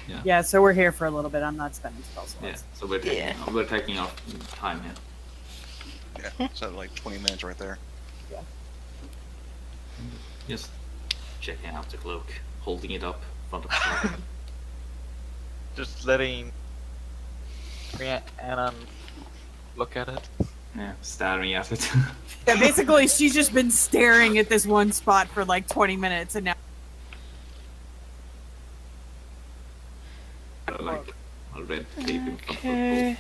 [SPEAKER 2] Yeah.
[SPEAKER 5] Yeah, so we're here for a little bit. I'm not spending spell slots.
[SPEAKER 2] Yeah, so we're taking our time here.
[SPEAKER 4] Yeah, so like 20 minutes right there.
[SPEAKER 2] Just checking out the cloak, holding it up in front of the
[SPEAKER 6] Just letting Rhiannon look at it.
[SPEAKER 2] yeah, staring at it.
[SPEAKER 5] Yeah, basically, she's just been staring at this one spot for like 20 minutes, and now.
[SPEAKER 2] Like a red tape in front
[SPEAKER 1] Okay.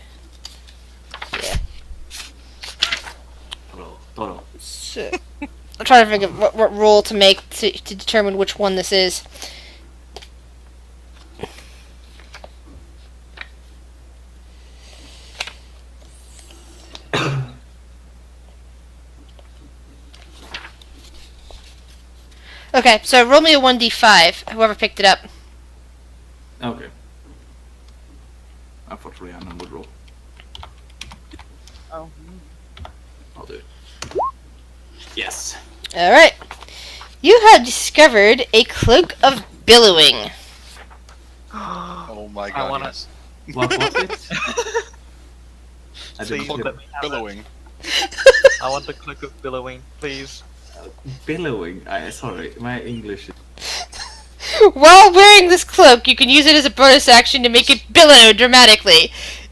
[SPEAKER 1] Yeah.
[SPEAKER 2] of Toro.
[SPEAKER 1] So, I'm trying to think of what roll to make to determine which one this is. Okay, so roll me a 1d5, whoever picked it up.
[SPEAKER 2] Okay. I thought Rhiannon would roll.
[SPEAKER 5] Oh.
[SPEAKER 2] I'll do it. Yes.
[SPEAKER 1] Alright. You have discovered a cloak of billowing.
[SPEAKER 4] Oh my
[SPEAKER 6] I
[SPEAKER 4] god,
[SPEAKER 6] wanna-
[SPEAKER 4] yes.
[SPEAKER 2] What was it? I
[SPEAKER 6] Please
[SPEAKER 2] didn't hear.
[SPEAKER 6] let me have it.
[SPEAKER 4] Billowing.
[SPEAKER 6] I want the click of billowing, please.
[SPEAKER 2] Billowing. Sorry, my English is...
[SPEAKER 1] While wearing this cloak, you can use it as a bonus action to make it billow dramatically.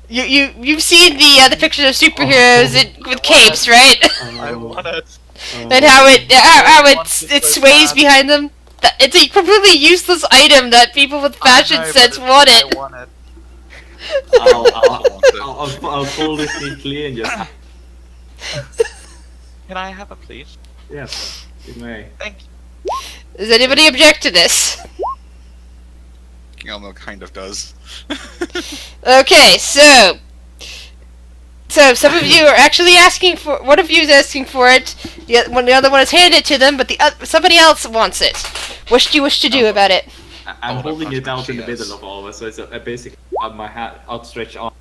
[SPEAKER 1] You've seen the pictures of superheroes with capes, right?
[SPEAKER 6] I want it.
[SPEAKER 1] And how it sways behind them. It's a completely useless item that people with fashion
[SPEAKER 6] I know,
[SPEAKER 1] sense
[SPEAKER 6] but
[SPEAKER 1] want
[SPEAKER 6] I
[SPEAKER 1] it.
[SPEAKER 6] want it.
[SPEAKER 2] I'll fold it neatly and just...
[SPEAKER 6] Can I have it, please?
[SPEAKER 2] Yes, you may.
[SPEAKER 6] Thank you.
[SPEAKER 1] Does anybody object to this?
[SPEAKER 4] Elmo kind of does.
[SPEAKER 1] Okay, so some of you are actually asking for. One of you is asking for it. The other one has handed it to them, but somebody else wants it. What do you wish to do about it?
[SPEAKER 2] I'm
[SPEAKER 4] Oh,
[SPEAKER 2] holding it out in the
[SPEAKER 4] yes.
[SPEAKER 2] middle of all of us, so it's basically my hand outstretched arm.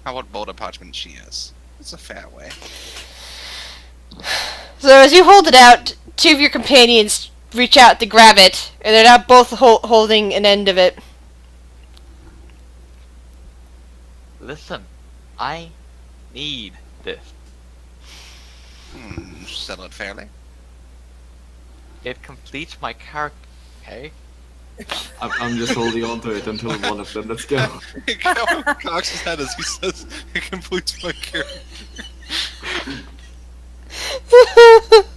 [SPEAKER 4] How about boulder parchment she is? It's a fair way.
[SPEAKER 1] So as you hold it out, two of your companions reach out to grab it, and they're now both holding an end of it.
[SPEAKER 6] Listen, I need this.
[SPEAKER 4] Sell it fairly.
[SPEAKER 6] It completes my character, okay?
[SPEAKER 2] I'm just holding on to it until one of them. Let's go.
[SPEAKER 4] Cocks his head as he says, it completes my character.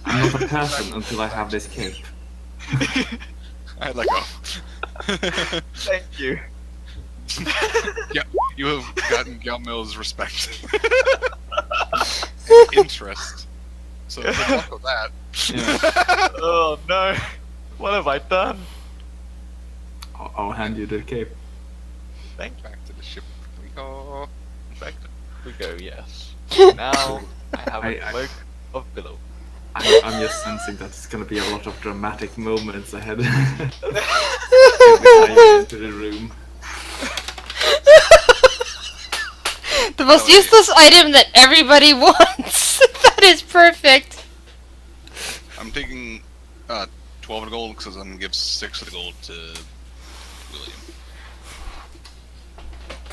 [SPEAKER 2] I'm not a person until I have this cape.
[SPEAKER 4] I let go.
[SPEAKER 6] Thank you.
[SPEAKER 4] Yeah, you have gotten Galmil's respect. And interest. So good luck with that.
[SPEAKER 2] Yeah.
[SPEAKER 6] Oh no! What have I done?
[SPEAKER 2] I'll hand you the cape.
[SPEAKER 6] Thank you.
[SPEAKER 4] Back to the ship we go.
[SPEAKER 6] Back to we go. Yes. Now I have a
[SPEAKER 2] I-
[SPEAKER 6] cloak of billow.
[SPEAKER 2] I'm just sensing that it's gonna be a lot of dramatic moments ahead. Into the room.
[SPEAKER 1] The most
[SPEAKER 4] wait.
[SPEAKER 1] useless item that everybody wants. That is perfect.
[SPEAKER 4] I'm taking 12 of the gold because I'm gonna give 6 of the gold to William.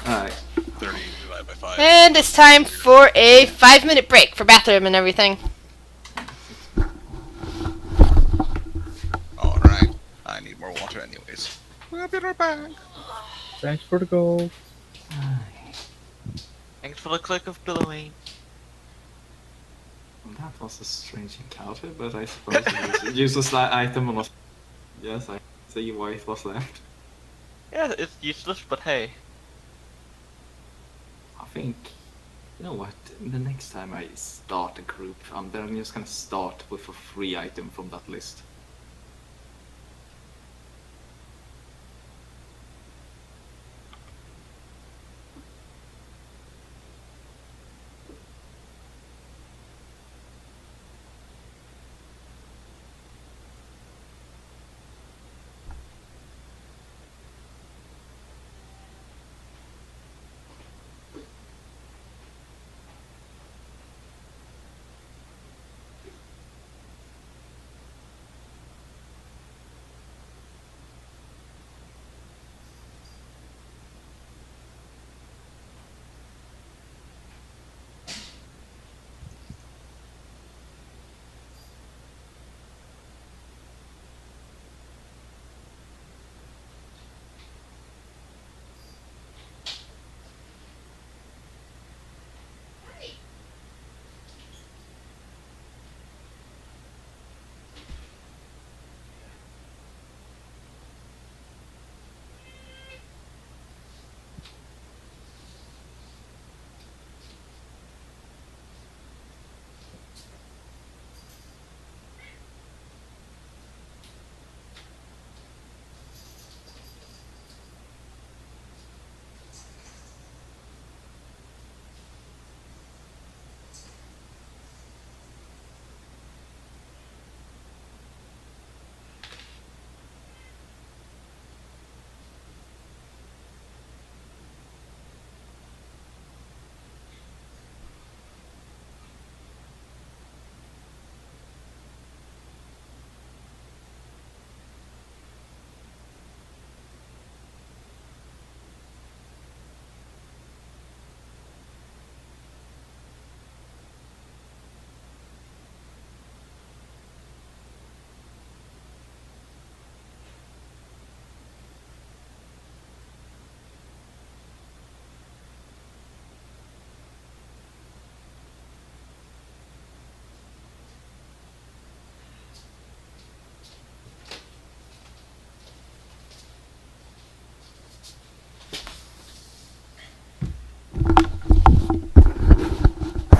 [SPEAKER 2] Alright.
[SPEAKER 4] 30 divided by 5.
[SPEAKER 1] And it's time for a 5-minute break for bathroom and everything.
[SPEAKER 4] Alright. I need more water anyways. We'll be right back.
[SPEAKER 3] Thanks for the gold.
[SPEAKER 6] Thanks for the cloak of billowing.
[SPEAKER 2] That was a strange encounter, but I suppose it was a useless item unless... Yes, I see why it was left.
[SPEAKER 6] Yeah, it's useless, but hey.
[SPEAKER 2] I think... You know what? The next time I start a group, then I'm just gonna start with a free item from that list.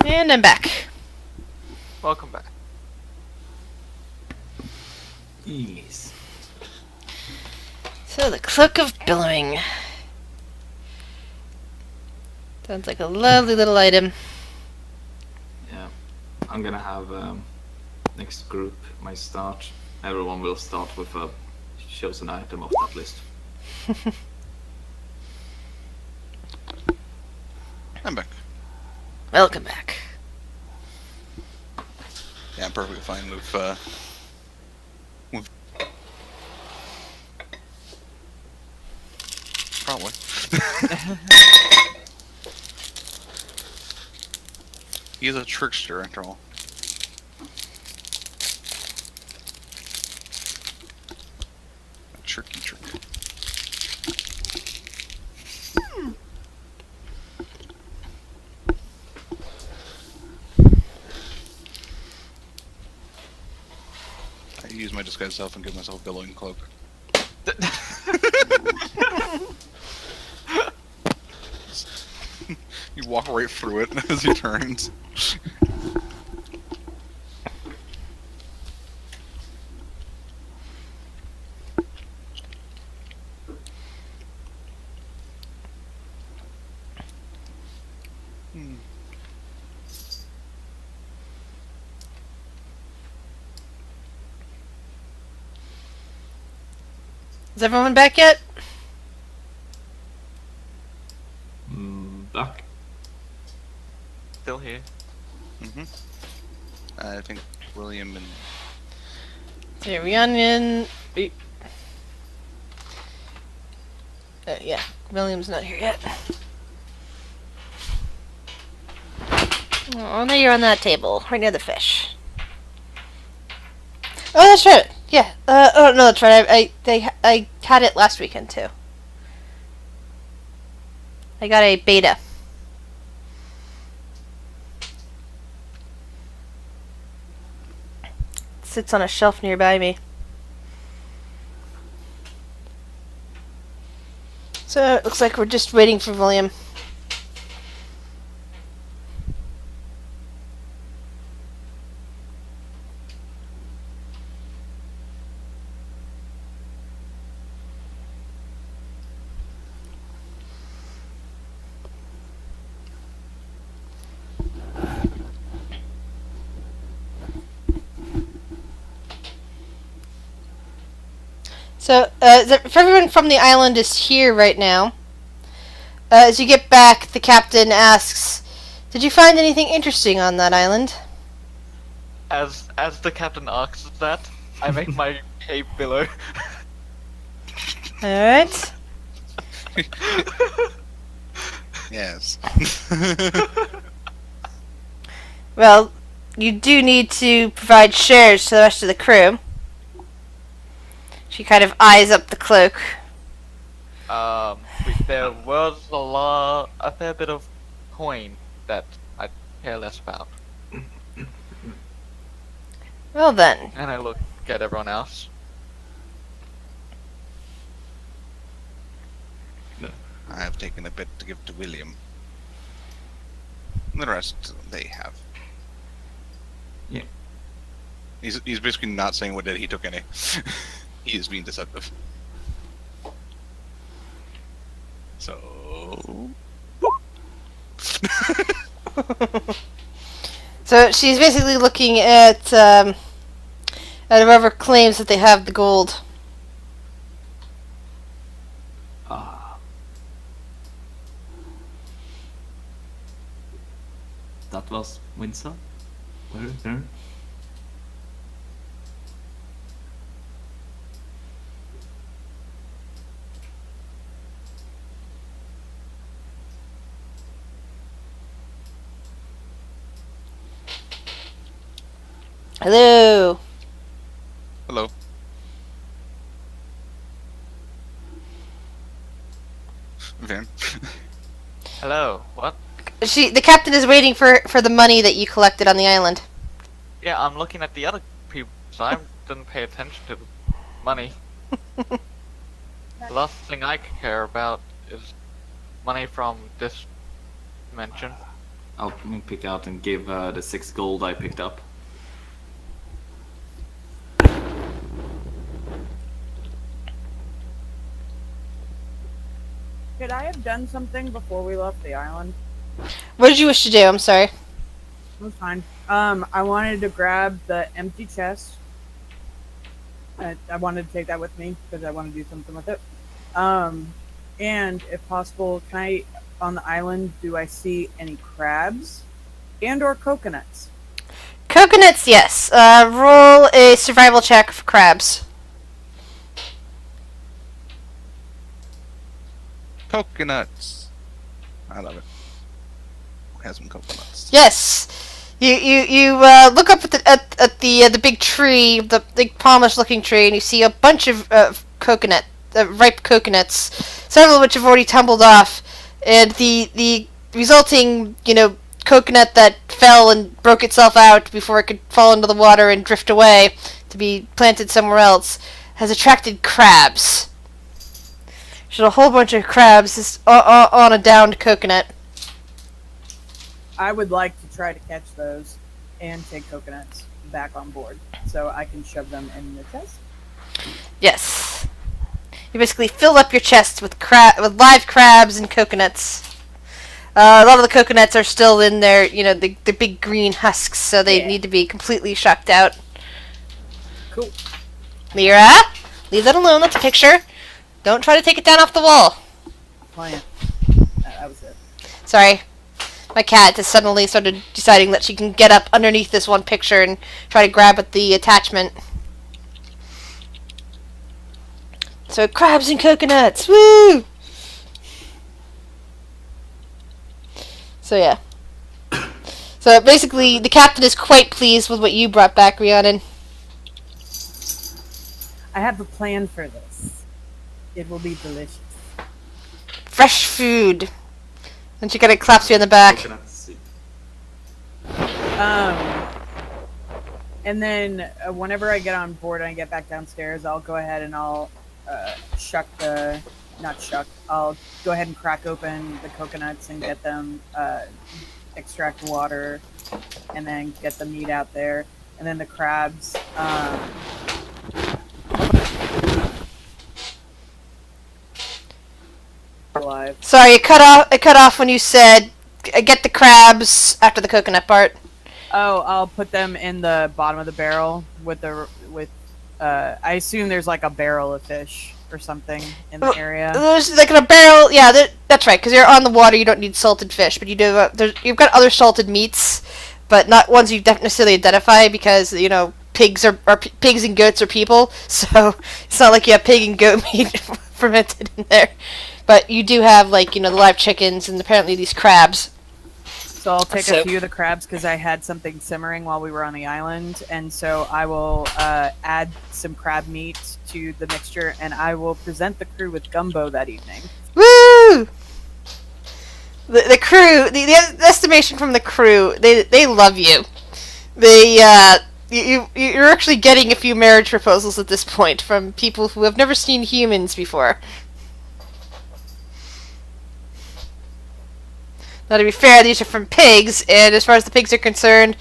[SPEAKER 1] And I'm back.
[SPEAKER 6] Welcome back.
[SPEAKER 2] Yes.
[SPEAKER 1] So the Cloak of Billowing. Sounds like a lovely little item.
[SPEAKER 2] Yeah. I'm gonna have next group, my start. Everyone will start with a chosen item of that list.
[SPEAKER 4] I'm back.
[SPEAKER 1] Welcome back.
[SPEAKER 4] Yeah, I'm perfectly fine with probably. He's a trickster after all. A tricky trick. I use my disguise self and give myself a billowing cloak. You walk right through it as he turns.
[SPEAKER 1] Is everyone back yet?
[SPEAKER 2] Duck.
[SPEAKER 6] Still here.
[SPEAKER 4] I think William and
[SPEAKER 1] Yeah, Rhiannon. Yeah, William's not here yet. Oh, now you're on that table, right near the fish. Oh, that's right. Yeah. Oh no, that's right. I had it last weekend too. I got a beta. It sits on a shelf nearby me. So it looks like we're just waiting for William. So, if everyone from the island is here right now, as you get back, the captain asks, "Did you find anything interesting on that island?"
[SPEAKER 6] As the captain asks that, I make my cape billow.
[SPEAKER 1] Alright.
[SPEAKER 4] yes.
[SPEAKER 1] Well, you do need to provide shares to the rest of the crew. She kind of eyes up the cloak.
[SPEAKER 6] There was a fair bit of coin that I care less about.
[SPEAKER 1] Well then.
[SPEAKER 6] And I look at everyone else.
[SPEAKER 4] I have taken a bit to give to William. The rest they have.
[SPEAKER 2] Yeah.
[SPEAKER 4] He's basically not saying what he took any. He is being deceptive. So.
[SPEAKER 1] So she's basically looking at whoever claims that they have the gold.
[SPEAKER 2] That was Windsor. Where is there?
[SPEAKER 1] Hello.
[SPEAKER 4] Hello. Van.
[SPEAKER 6] Hello, what?
[SPEAKER 1] The captain is waiting for the money that you collected on the island.
[SPEAKER 6] Yeah, I'm looking at the other people, so I didn't pay attention to the money. The last thing I care about is money from this dimension.
[SPEAKER 2] I'll pick out and give the 6 gold I picked up.
[SPEAKER 5] Could I have done something before we left the island?
[SPEAKER 1] What did you wish to do? I'm sorry.
[SPEAKER 5] That's fine. I wanted to grab the empty chest. I wanted to take that with me because I want to do something with it. And if possible, can I, on the island, do I see any crabs and or coconuts?
[SPEAKER 1] Coconuts, yes. Roll a survival check for crabs.
[SPEAKER 4] Coconuts. I love it. Has some coconuts.
[SPEAKER 1] Yes. You look up at the big tree, the big palmish looking tree, and you see a bunch of ripe coconuts, several of which have already tumbled off, and the resulting coconut that fell and broke itself out before it could fall into the water and drift away to be planted somewhere else has attracted crabs. There's a whole bunch of crabs just on a downed coconut.
[SPEAKER 5] I would like to try to catch those and take coconuts back on board so I can shove them in the chest.
[SPEAKER 1] Yes. You basically fill up your chest with live crabs and coconuts. A lot of the coconuts are still in their, the big green husks, so they need to be completely shucked out.
[SPEAKER 5] Cool.
[SPEAKER 1] Lyra, leave that alone. That's a picture. Don't try to take it down off the wall.
[SPEAKER 5] Plant. That was it.
[SPEAKER 1] Sorry. My cat just suddenly started deciding that she can get up underneath this one picture and try to grab at the attachment. So, crabs and coconuts. Woo! So, yeah. So, basically, the captain is quite pleased with what you brought back, Rhiannon.
[SPEAKER 5] I have a plan for this. It will be delicious.
[SPEAKER 1] Fresh food. And she kind of claps you on the back.
[SPEAKER 2] Coconut soup.
[SPEAKER 5] And then whenever I get on board and I get back downstairs, I'll go ahead and I'll I'll go ahead and crack open the coconuts and get them, extract water, and then get the meat out there. And then the crabs, alive.
[SPEAKER 1] Sorry, it cut off when you said get the crabs after the coconut part.
[SPEAKER 5] Oh, I'll put them in the bottom of the barrel with I assume there's like a barrel of fish or something in the area.
[SPEAKER 1] There's like a barrel, yeah, that's right, because you're on the water, you don't need salted fish, but you've got other salted meats, but not ones you don't necessarily identify because, pigs pigs and goats are people, so it's not like you have pig and goat meat fermented in there. But you do have, the live chickens and apparently these crabs.
[SPEAKER 5] So I'll take a few of the crabs because I had something simmering while we were on the island, and so I will add some crab meat to the mixture, and I will present the crew with gumbo that evening.
[SPEAKER 1] Woo! The crew, the estimation from the crew, they love you. You're actually getting a few marriage proposals at this point from people who have never seen humans before. Now, to be fair, these are from pigs, and as far as the pigs are concerned,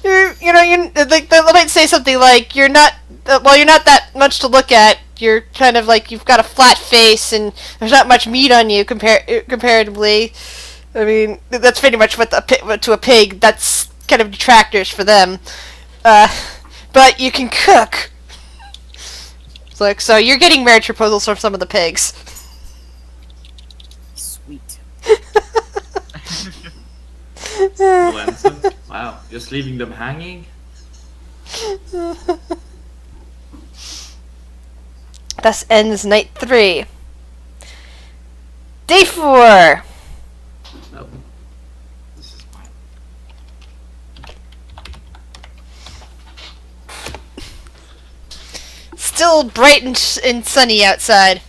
[SPEAKER 1] they might say something like, you're not that much to look at, you're kind of like, you've got a flat face, and there's not much meat on you comparatively. I mean, that's pretty much what to a pig, that's kind of detractors for them. But you can cook. So you're getting marriage proposals from some of the pigs.
[SPEAKER 5] Sweet.
[SPEAKER 2] Wow, just leaving them hanging?
[SPEAKER 1] Thus ends night 3. Day 4!
[SPEAKER 2] No. This is mine.
[SPEAKER 1] Still bright and sunny outside.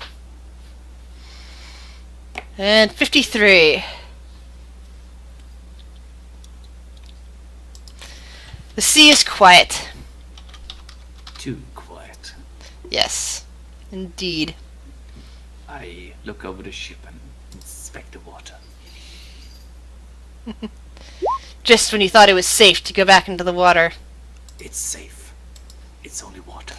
[SPEAKER 1] And 53. The sea is quiet.
[SPEAKER 2] Too quiet.
[SPEAKER 1] Yes, indeed.
[SPEAKER 2] I look over the ship and inspect the water.
[SPEAKER 1] Just when you thought it was safe to go back into the water.
[SPEAKER 2] It's safe. It's only water.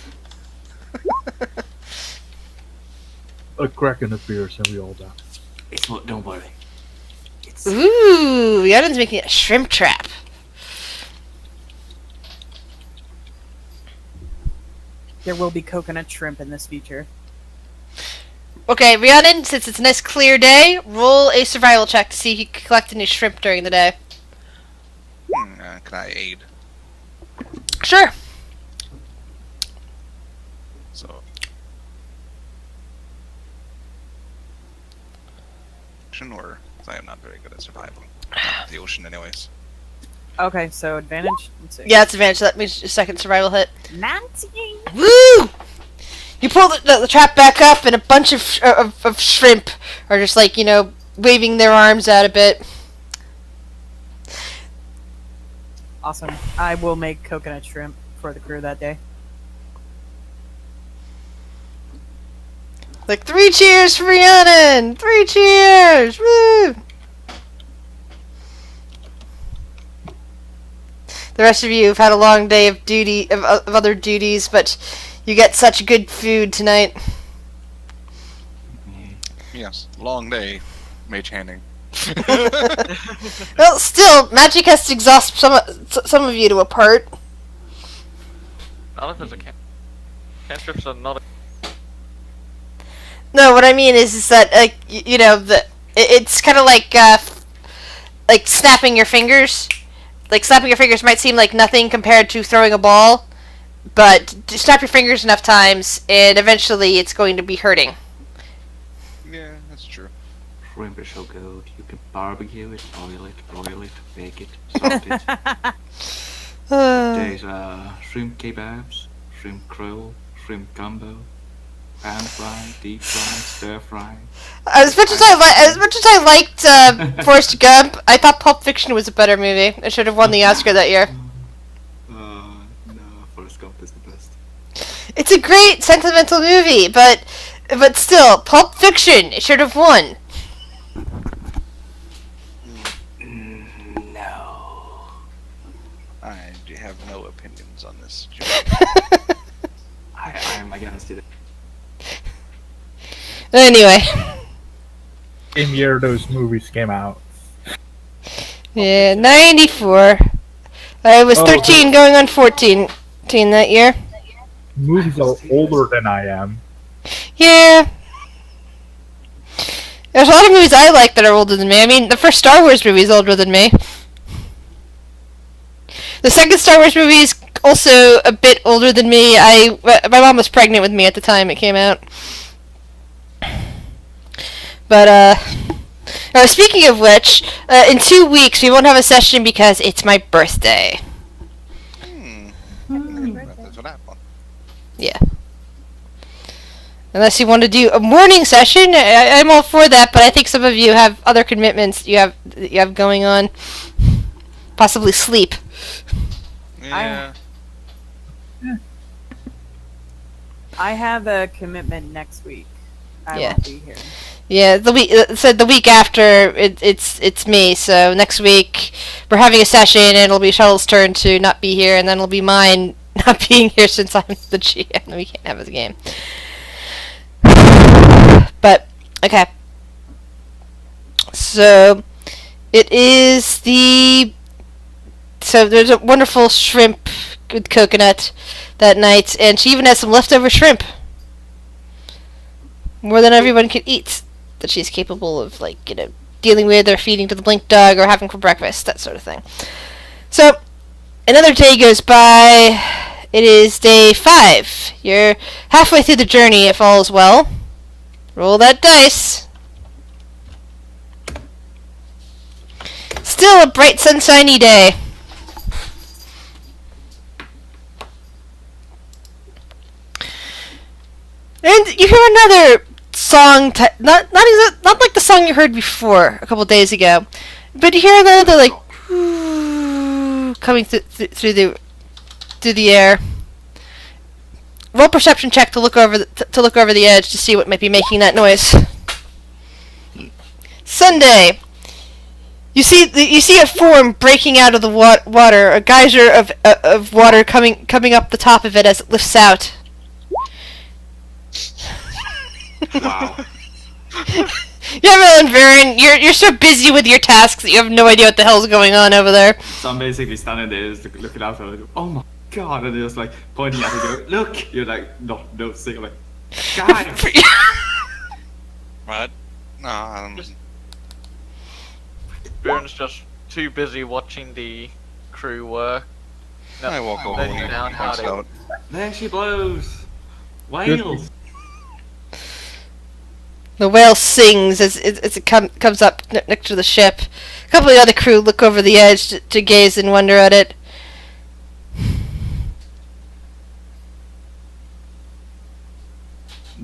[SPEAKER 3] A kraken appears and we all die.
[SPEAKER 2] Don't worry. It's
[SPEAKER 1] Ooh, Yadin's making a shrimp trap.
[SPEAKER 5] There will be coconut shrimp in this feature.
[SPEAKER 1] Okay, Rhiannon, since it's a nice clear day, roll a survival check to see if you can collect any shrimp during the day.
[SPEAKER 4] Can I aid?
[SPEAKER 1] Sure.
[SPEAKER 4] So. Ocean, or I am not very good at survival. Not the ocean, anyways.
[SPEAKER 5] Okay, so advantage? Let's see.
[SPEAKER 1] Yeah, it's advantage, so that means your second survival hit.
[SPEAKER 5] 19!
[SPEAKER 1] Woo! You pull the trap back up, and a bunch of shrimp are just waving their arms out a bit.
[SPEAKER 5] Awesome. I will make coconut shrimp for the crew that day.
[SPEAKER 1] 3 cheers for Rhiannon! 3 cheers! Woo! the rest of you have had a long day of of other duties, but you get such good food tonight.
[SPEAKER 4] Yes, long day, mage handing.
[SPEAKER 1] Well, still, magic has to exhaust some of you to a part.
[SPEAKER 6] Not if it's a cantrips are not.
[SPEAKER 1] No, what I mean is that you know it's kind of like snapping your fingers. Like snapping your fingers might seem like nothing compared to throwing a ball, but snap your fingers enough times, and eventually it's going to be hurting.
[SPEAKER 4] Yeah, that's true.
[SPEAKER 2] Shrimp is so good. You can barbecue it, broil it, bake it, salt it. There's shrimp kebabs, shrimp krill, shrimp gumbo, pan fry, deep fry, stir fry.
[SPEAKER 1] As much as I liked Forrest Gump, I thought Pulp Fiction was a better movie. It should have won the Oscar that year.
[SPEAKER 2] No, Forrest Gump is the best.
[SPEAKER 1] It's a great sentimental movie, but still, Pulp Fiction it should have won.
[SPEAKER 2] No.
[SPEAKER 4] I have no opinions on this.
[SPEAKER 2] I'm against it.
[SPEAKER 1] Anyway,
[SPEAKER 3] Same year those movies came out.
[SPEAKER 1] yeah, 94. I was 13 going on 14 that year.
[SPEAKER 3] Movies are older than I am.
[SPEAKER 1] Yeah. There's a lot of movies I like that are older than me. I mean, the first Star Wars movie is older than me. The second Star Wars movie is also a bit older than me. My mom was pregnant with me at the time it came out. But, speaking of which, in 2 weeks we won't have a session because it's my birthday.
[SPEAKER 4] That's what happened.
[SPEAKER 1] Yeah. Unless you want to do a morning session, I'm all for that, but I think some of you have other commitments you have going on. Possibly sleep.
[SPEAKER 4] Yeah.
[SPEAKER 5] I have a commitment next week. I
[SPEAKER 1] Yeah.
[SPEAKER 5] won't be here.
[SPEAKER 1] Yeah, the week after it's me. So next week we're having a session, and it'll be Shuttle's turn to not be here, and then it'll be mine not being here since I'm the GM. And we can't have a game. But okay. So it is so there's a wonderful shrimp with coconut that night, and she even has some leftover shrimp. More than everyone can eat that she's capable of, dealing with or feeding to the blink dog or having for breakfast, that sort of thing. So, another day goes by. It is day 5. You're halfway through the journey, if all is well. Roll that dice. Still a bright, sunshiny day. And you hear another song, not like the song you heard before a couple days ago, but you hear another coming through the air. Roll perception check to look over the edge to see what might be making that noise. Sunday. You see a form breaking out of the water, a geyser of water coming up the top of it as it lifts out.
[SPEAKER 2] Wow.
[SPEAKER 1] Yeah, Ellen Varen, you're so busy with your tasks that you have no idea what the hell's going on over there.
[SPEAKER 2] So I'm basically standing there just looking out and like, oh my god, and they're just like pointing at me going, look! You're like, not noticing. I'm like, guys!
[SPEAKER 4] What?
[SPEAKER 6] Bjorn's just too busy watching the crew work. No,
[SPEAKER 4] I walk over
[SPEAKER 6] letting
[SPEAKER 4] and
[SPEAKER 6] down how
[SPEAKER 4] points
[SPEAKER 6] they-
[SPEAKER 4] out.
[SPEAKER 2] There she blows! Whales!
[SPEAKER 1] The whale sings as it comes up next to the ship. A couple of the other crew look over the edge to gaze and wonder at it.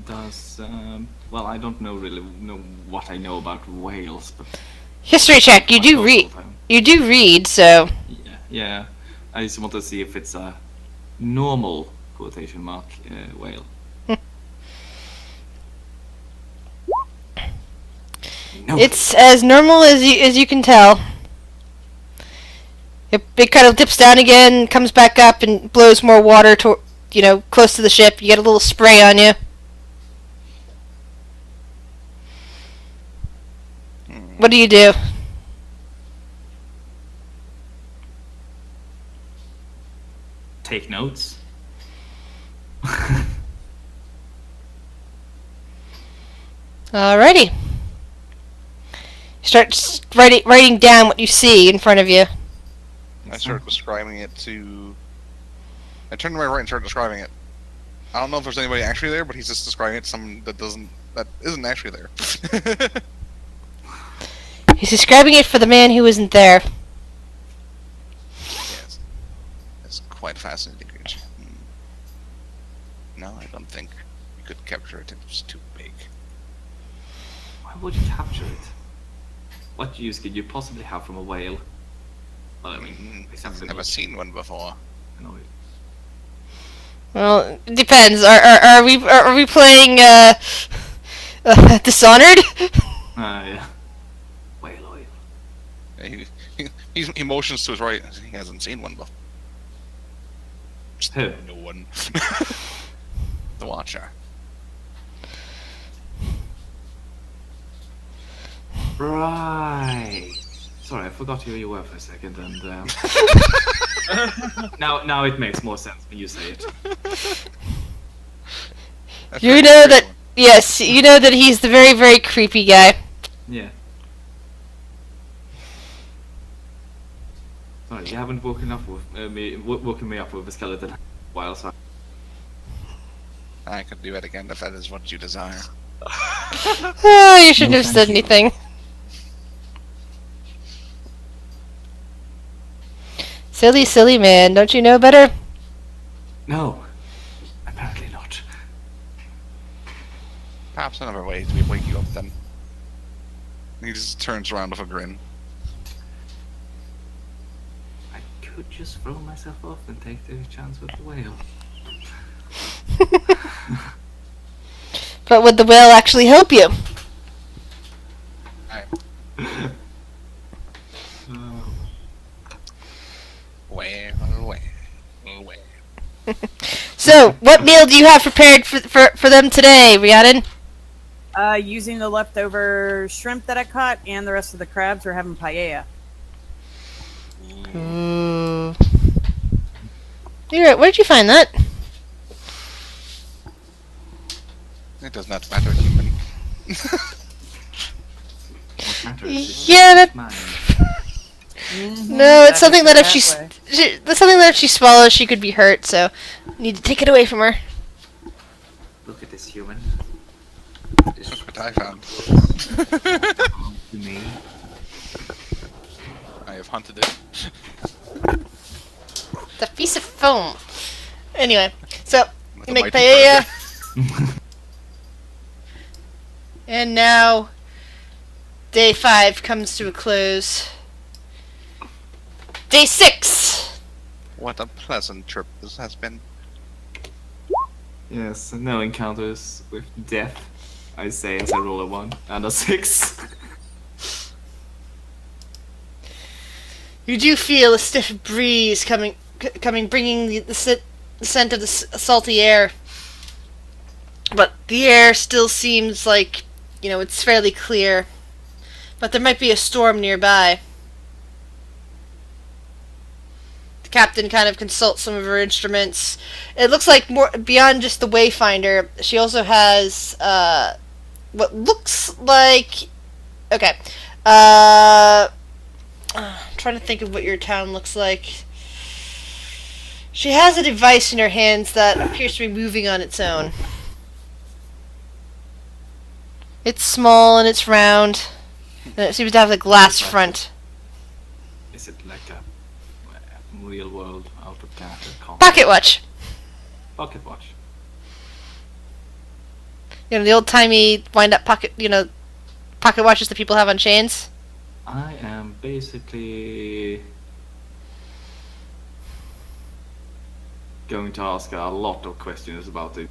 [SPEAKER 2] Does, well, I don't really know what I know about whales, but...
[SPEAKER 1] History check. You do read. You do read, so...
[SPEAKER 2] Yeah. I just want to see if it's a normal, quotation mark, whale. No.
[SPEAKER 1] It's as normal as you can tell. It kind of dips down again, comes back up, and blows more water to close to the ship. You get a little spray on you. What do you do?
[SPEAKER 2] Take notes.
[SPEAKER 1] Alrighty. You start writing down what you see in front of you.
[SPEAKER 4] I start describing it to. I turn to my right and start describing it. I don't know if there's anybody actually there, but he's just describing it to someone that isn't actually there.
[SPEAKER 1] He's describing it for the man who isn't there.
[SPEAKER 4] Yes, it's quite fascinating creature. No, I don't think you could capture it. It's too big.
[SPEAKER 2] Why would you capture it? What use could you possibly have from a whale? Well, I mean, except
[SPEAKER 4] I've
[SPEAKER 2] for
[SPEAKER 4] never seen one before.
[SPEAKER 1] Well, it depends. Are we playing Dishonored?
[SPEAKER 2] Yeah. Whale oil.
[SPEAKER 4] He motions to his right. He hasn't seen one before.
[SPEAKER 2] Who?
[SPEAKER 4] No one. The Watcher.
[SPEAKER 2] Right. Sorry, I forgot who you were for a second, and now it makes more sense when you say it.
[SPEAKER 1] You know that. Yes, you know that he's the very, very creepy guy.
[SPEAKER 2] Yeah. Sorry, you haven't woken me up with a skeleton in a while, so.
[SPEAKER 4] I could do it again if that is what you desire.
[SPEAKER 1] Oh, you shouldn't have said anything. Silly, silly man. Don't you know better?
[SPEAKER 2] No, apparently not.
[SPEAKER 4] Perhaps another way to wake you up then. He just turns around with a grin.
[SPEAKER 2] I could just throw myself off and take the chance with the whale.
[SPEAKER 1] But would the whale actually help you? So, what meal do you have prepared for them today, Rhiannon?
[SPEAKER 5] Using the leftover shrimp that I caught and the rest of the crabs, we're having paella.
[SPEAKER 1] You're right. Where did you find that?
[SPEAKER 4] It does not matter, human.
[SPEAKER 2] What matters
[SPEAKER 1] Yeah, that.
[SPEAKER 2] mine.
[SPEAKER 1] No, it's something that if
[SPEAKER 5] way.
[SPEAKER 1] that's something that if she swallows, she could be hurt. So, need to take it away from her.
[SPEAKER 2] Look at this human.
[SPEAKER 4] Look what I found.
[SPEAKER 2] To me.
[SPEAKER 4] I have hunted it.
[SPEAKER 1] The piece of foam. Anyway, so
[SPEAKER 4] With
[SPEAKER 1] you
[SPEAKER 4] a
[SPEAKER 1] make
[SPEAKER 4] mighty
[SPEAKER 1] paella, and now day 5 comes to a close. Day 6.
[SPEAKER 4] What a pleasant trip this has been.
[SPEAKER 2] Yes, no encounters with death. I say as I roll a 1 and a 6.
[SPEAKER 1] You do feel a stiff breeze coming, bringing the scent of the salty air. But the air still seems like, it's fairly clear. But there might be a storm nearby. The captain kind of consults some of her instruments. It looks like more beyond just the Wayfinder. She also has what looks like. Okay. I'm trying to think of what your town looks like. She has a device in her hands that appears to be moving on its own. It's small and it's round. And it seems to have a glass front.
[SPEAKER 2] Is it like a real world out of character?
[SPEAKER 1] Pocket watch.
[SPEAKER 2] Pocket watch.
[SPEAKER 1] The old timey wind up pocket. Pocket watches that people have on chains.
[SPEAKER 2] I am basically going to ask a lot of questions about it.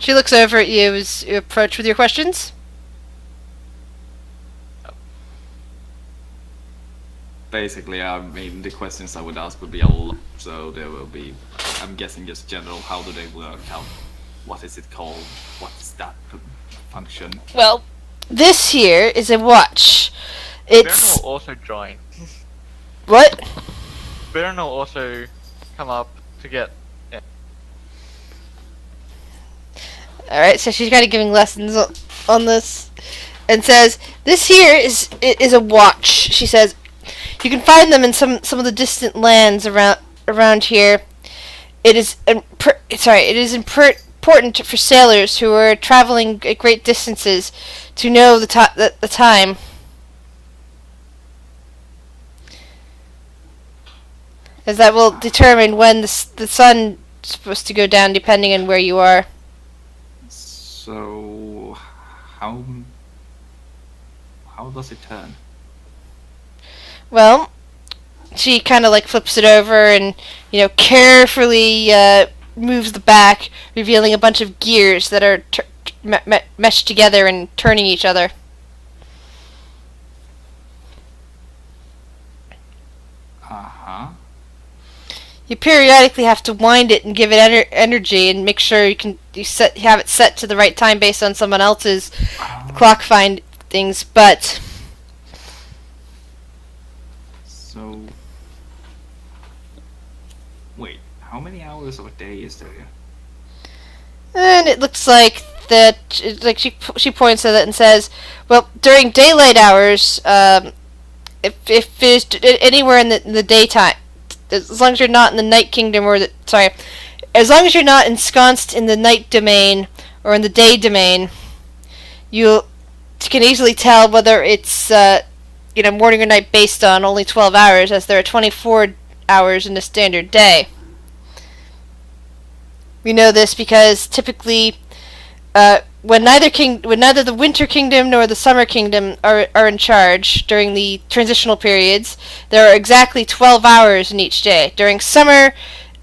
[SPEAKER 1] She looks over at you as you approach with your questions.
[SPEAKER 2] basically, I mean, the questions I would ask would be a lot, so there will be, I'm guessing, just general, how do they work, how, what is it called, what is that function?
[SPEAKER 1] Well, this here is a watch.
[SPEAKER 6] Baron
[SPEAKER 1] It's
[SPEAKER 6] will also join.
[SPEAKER 1] what?
[SPEAKER 6] Baron will also come up to get. Yeah.
[SPEAKER 1] All right, so she's kind of giving lessons on this, and says this here is a watch. She says you can find them in some of the distant lands around here. It is important for sailors who are traveling at great distances to know the time. As that will determine when the sun is supposed to go down, depending on where you are.
[SPEAKER 2] So, how does it turn?
[SPEAKER 1] Well, she kind of like flips it over and, carefully moves the back, revealing a bunch of gears that are meshed together and turning each other.
[SPEAKER 2] Uh-huh.
[SPEAKER 1] You periodically have to wind it and give it energy and make sure you have it set to the right time based on someone else's clock findings, but
[SPEAKER 2] So, wait, how many hours of a day is there?
[SPEAKER 1] and it looks like that she points at it and says, well, during daylight hours, if it's anywhere in the daytime, as long as you're not in the night kingdom as long as you're not ensconced in the night domain or in the day domain, you can easily tell whether it's morning or night based on only 12 hours, as there are 24 hours in a standard day. We know this because typically, when neither the Winter Kingdom nor the Summer Kingdom are in charge during the transitional periods, there are exactly 12 hours in each day. During summer,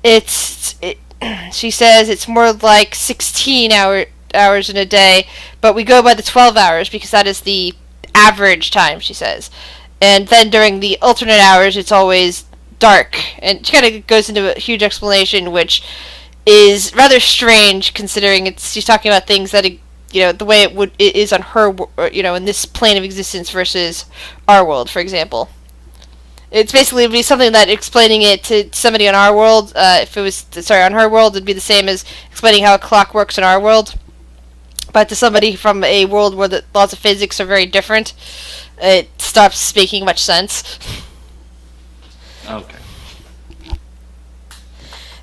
[SPEAKER 1] she says it's more like 16 hours in a day, but we go by the 12 hours because that is the average time, she says. And then during the alternate hours, it's always dark. And she kind of goes into a huge explanation, which is rather strange considering she's talking about things that the way it is on her, in this plane of existence versus our world, for example. It's basically would be something that explaining it to somebody on our world, if it was on her world, it'd be the same as explaining how a clock works in our world. But to somebody from a world where the laws of physics are very different, it stops making much sense.
[SPEAKER 2] Okay.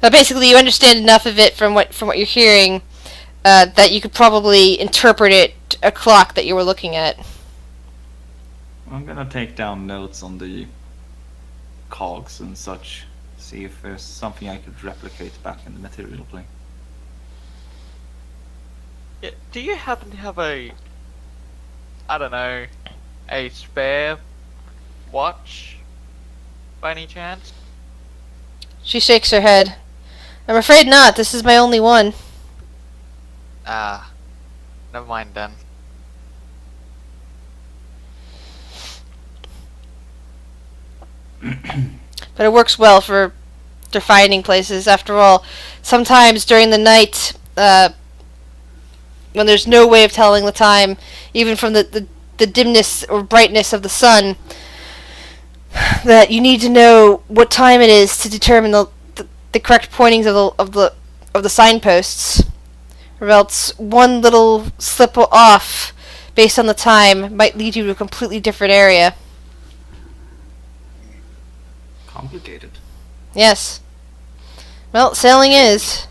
[SPEAKER 1] But basically, you understand enough of it from what you're hearing that you could probably interpret it a clock that you were looking at.
[SPEAKER 2] I'm gonna take down notes on the cogs and such, see if there's something I could replicate back in the material plane.
[SPEAKER 6] Yeah, do you happen to have a spare watch by any chance?
[SPEAKER 1] She shakes her head. I'm afraid not. This is my only one.
[SPEAKER 6] Ah, never mind then.
[SPEAKER 1] But it works well for finding places. After all, sometimes during the night, when there's no way of telling the time, even from the dimness or brightness of the sun, that you need to know what time it is to determine the correct pointings of the signposts, or else one little slip off based on the time might lead you to a completely different area.
[SPEAKER 2] Complicated.
[SPEAKER 1] Yes. Well, sailing is.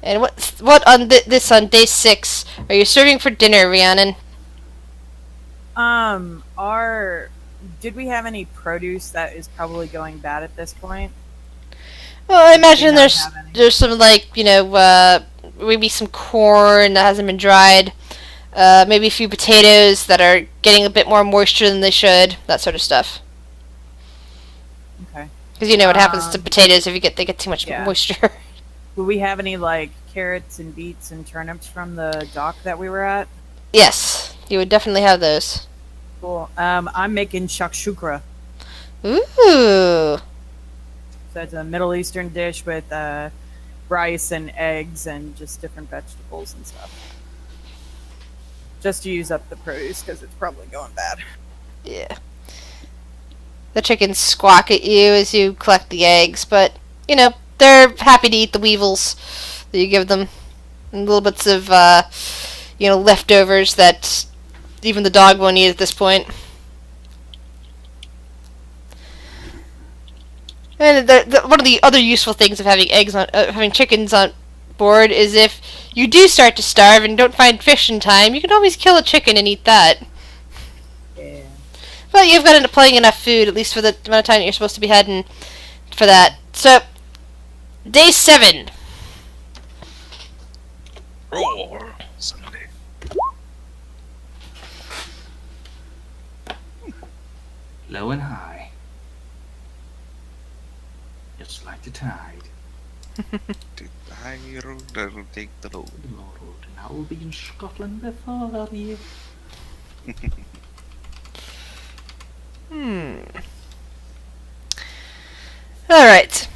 [SPEAKER 1] And what on this on day 6 are you serving for dinner, Rhiannon?
[SPEAKER 5] Did we have any produce that is probably going bad at this point?
[SPEAKER 1] Well, I imagine
[SPEAKER 5] not have any.
[SPEAKER 1] there's some maybe some corn that hasn't been dried, maybe a few potatoes that are getting a bit more moisture than they should, that sort of stuff.
[SPEAKER 5] Okay.
[SPEAKER 1] Because you know what happens to potatoes if they get too much
[SPEAKER 5] Yeah.
[SPEAKER 1] moisture.
[SPEAKER 5] Do we have any carrots and beets and turnips from the dock that we were at?
[SPEAKER 1] Yes. You would definitely have those.
[SPEAKER 5] Cool. I'm making shakshuka.
[SPEAKER 1] Ooh.
[SPEAKER 5] So it's a Middle Eastern dish with rice and eggs and just different vegetables and stuff. Just to use up the produce because it's probably going bad.
[SPEAKER 1] Yeah. The chickens squawk at you as you collect the eggs, but, you know, they're happy to eat the weevils that you give them. And little bits of, leftovers that even the dog won't eat at this point. And one of the other useful things of having having chickens on board is if you do start to starve and don't find fish in time, you can always kill a chicken and eat that.
[SPEAKER 5] Yeah.
[SPEAKER 1] Well, you've got plenty enough food, at least for the amount of time that you're supposed to be heading for that. So, day 7.
[SPEAKER 4] Roar. Sunday.
[SPEAKER 2] Low and high. Just like the tide.
[SPEAKER 4] Take the high road, that'll take the load.
[SPEAKER 2] The low road, and I will be in Scotland before you.
[SPEAKER 1] Alright.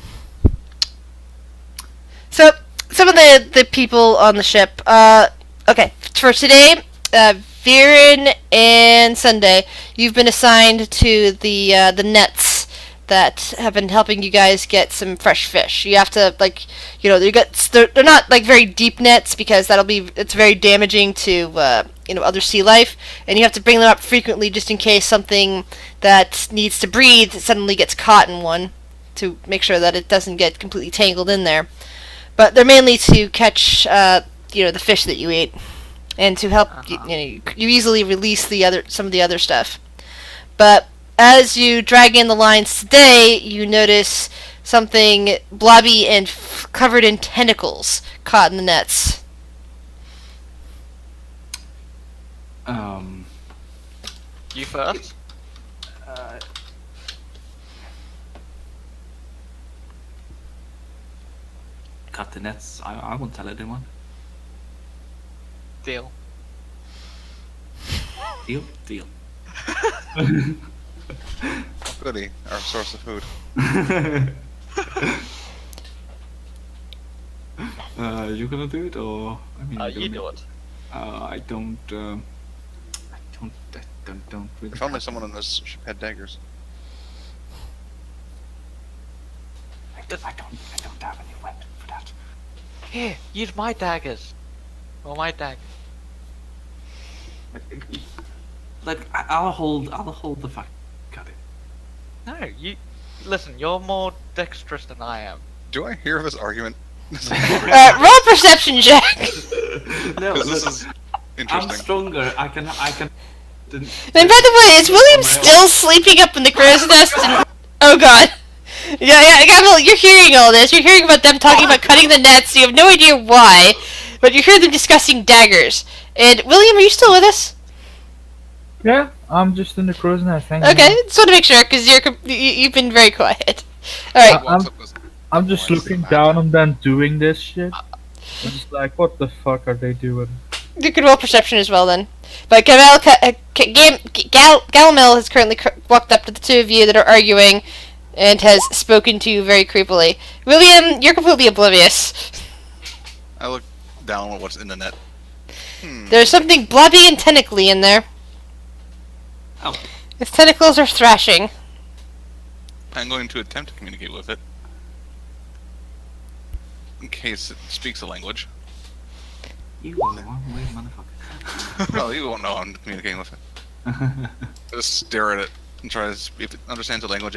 [SPEAKER 1] So, some of the people on the ship, okay, for today, Viren and Sunday, you've been assigned to the nets that have been helping you guys get some fresh fish. You have to, they're not, very deep nets, because it's very damaging to, other sea life, and you have to bring them up frequently just in case something that needs to breathe suddenly gets caught in one, to make sure that it doesn't get completely tangled in there. But they're mainly to catch, the fish that you eat, and to help you easily release some of the other stuff. But as you drag in the lines today, you notice something blobby and covered in tentacles caught in the nets.
[SPEAKER 6] You first?
[SPEAKER 2] Cut the nets. I won't tell anyone.
[SPEAKER 6] Deal.
[SPEAKER 2] Deal? Deal.
[SPEAKER 4] Goody, our source of food.
[SPEAKER 2] You gonna do it, or
[SPEAKER 6] You do it.
[SPEAKER 2] I don't really.
[SPEAKER 4] If only someone on this ship had daggers.
[SPEAKER 2] I don't have any weapon for that.
[SPEAKER 6] Here, use my daggers. Or my dagger.
[SPEAKER 2] I'll hold the fuck. Got it.
[SPEAKER 6] No, you. Listen, you're more dexterous than I am.
[SPEAKER 4] Do I hear this argument?
[SPEAKER 1] Roll perception check.
[SPEAKER 2] No,
[SPEAKER 4] This is
[SPEAKER 2] I'm
[SPEAKER 4] interesting.
[SPEAKER 2] stronger. I can.
[SPEAKER 1] And by the way, is William still sleeping up in the crow's nest? Oh god. Yeah, Gabriel, you're hearing all this. You're hearing about them talking about cutting the nets. You have no idea why, but you hear them discussing daggers. And William, are you still with us?
[SPEAKER 3] Yeah, I'm just in the crow's nest. hanging
[SPEAKER 1] Okay,
[SPEAKER 3] out.
[SPEAKER 1] just want to make sure, because you've been very quiet. Alright.
[SPEAKER 3] I'm just looking down on them doing this shit. I'm just like, what the fuck are they doing?
[SPEAKER 1] You could roll perception as well, then. But Galamel has currently walked up to the two of you that are arguing and has spoken to you very creepily. William, you're completely oblivious.
[SPEAKER 4] I look down at what's in the net.
[SPEAKER 1] There's something blobby and tentacly in there.
[SPEAKER 2] Oh.
[SPEAKER 1] Its tentacles are thrashing.
[SPEAKER 4] I'm going to attempt to communicate with it. In case it speaks a language.
[SPEAKER 2] You are the wrong way, motherfucker.
[SPEAKER 4] Well, you won't know I'm communicating with it. I just stare at it and try to see if it understands the language.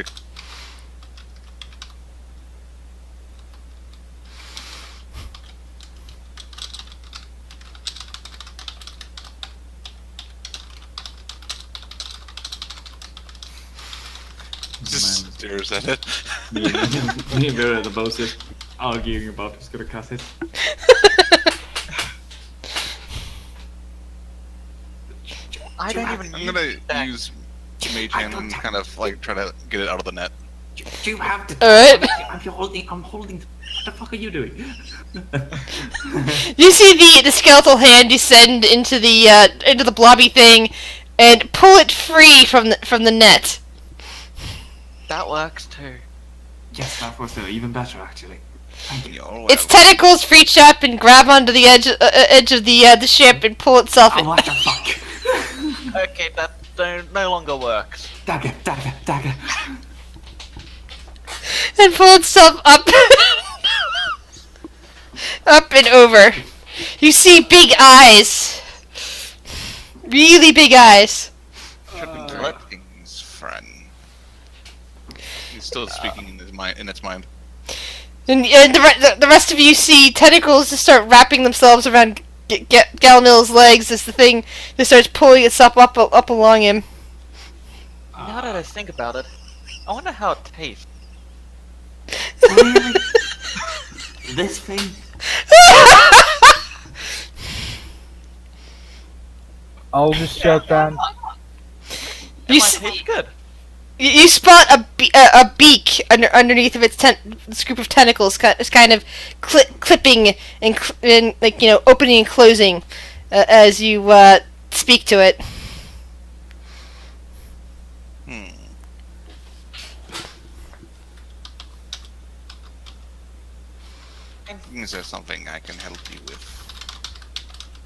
[SPEAKER 4] Just stares at it.
[SPEAKER 2] Me and Vera are the both just arguing about who's gonna cut it.
[SPEAKER 6] I don't even
[SPEAKER 4] I'm
[SPEAKER 6] use
[SPEAKER 4] gonna
[SPEAKER 6] that.
[SPEAKER 4] use Mage Hand and kind of like try to get it out of the net.
[SPEAKER 2] You have to.
[SPEAKER 1] Alright.
[SPEAKER 2] I'm holding. What the fuck are you doing?
[SPEAKER 1] You see the skeletal hand descend into the blobby thing, and pull it free from the net.
[SPEAKER 6] That works too.
[SPEAKER 2] Yes, that was even better actually. Thank you.
[SPEAKER 4] You're
[SPEAKER 1] Its
[SPEAKER 4] welcome.
[SPEAKER 1] tentacles reach up and grab onto the edge of the ship and pull itself
[SPEAKER 2] Oh,
[SPEAKER 1] in.
[SPEAKER 2] what the fuck?
[SPEAKER 6] Okay, that no longer works.
[SPEAKER 2] Dagger.
[SPEAKER 1] And pull itself up. Up and over. You see big eyes. Really big eyes.
[SPEAKER 4] Greetings, friend. He's still speaking in his mind. In its mind.
[SPEAKER 1] And the rest of you see tentacles just start wrapping themselves around Galmil's legs as the thing just starts pulling itself up along him.
[SPEAKER 6] Now that I think about it, I wonder how it tastes.
[SPEAKER 2] Really? This thing?
[SPEAKER 3] I'll just shut down.
[SPEAKER 6] It
[SPEAKER 1] You
[SPEAKER 6] might
[SPEAKER 1] see,
[SPEAKER 6] taste good.
[SPEAKER 1] you spot a beak underneath of its this group of tentacles, kind of clipping and like opening and closing as you speak to it.
[SPEAKER 4] Is there something I can help you with?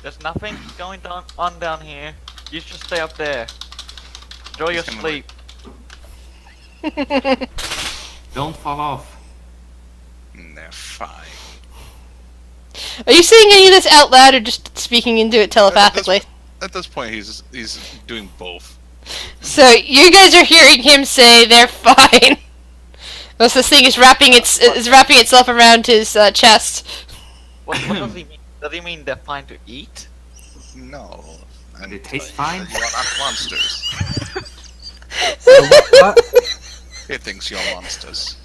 [SPEAKER 6] There's nothing going on down here. You just stay up there. Enjoy your
[SPEAKER 4] Just gonna
[SPEAKER 6] sleep.
[SPEAKER 2] Don't fall off.
[SPEAKER 4] They're fine.
[SPEAKER 1] Are you saying any of this out loud or just speaking into it telepathically?
[SPEAKER 4] At this point, he's doing both.
[SPEAKER 1] So you guys are hearing him say they're fine. Unless this thing is wrapping itself around his chest.
[SPEAKER 6] What does he mean? Does he mean they're fine to eat?
[SPEAKER 4] No.
[SPEAKER 2] They taste fine?
[SPEAKER 4] You're not monsters.
[SPEAKER 3] What?
[SPEAKER 4] He thinks you're monsters.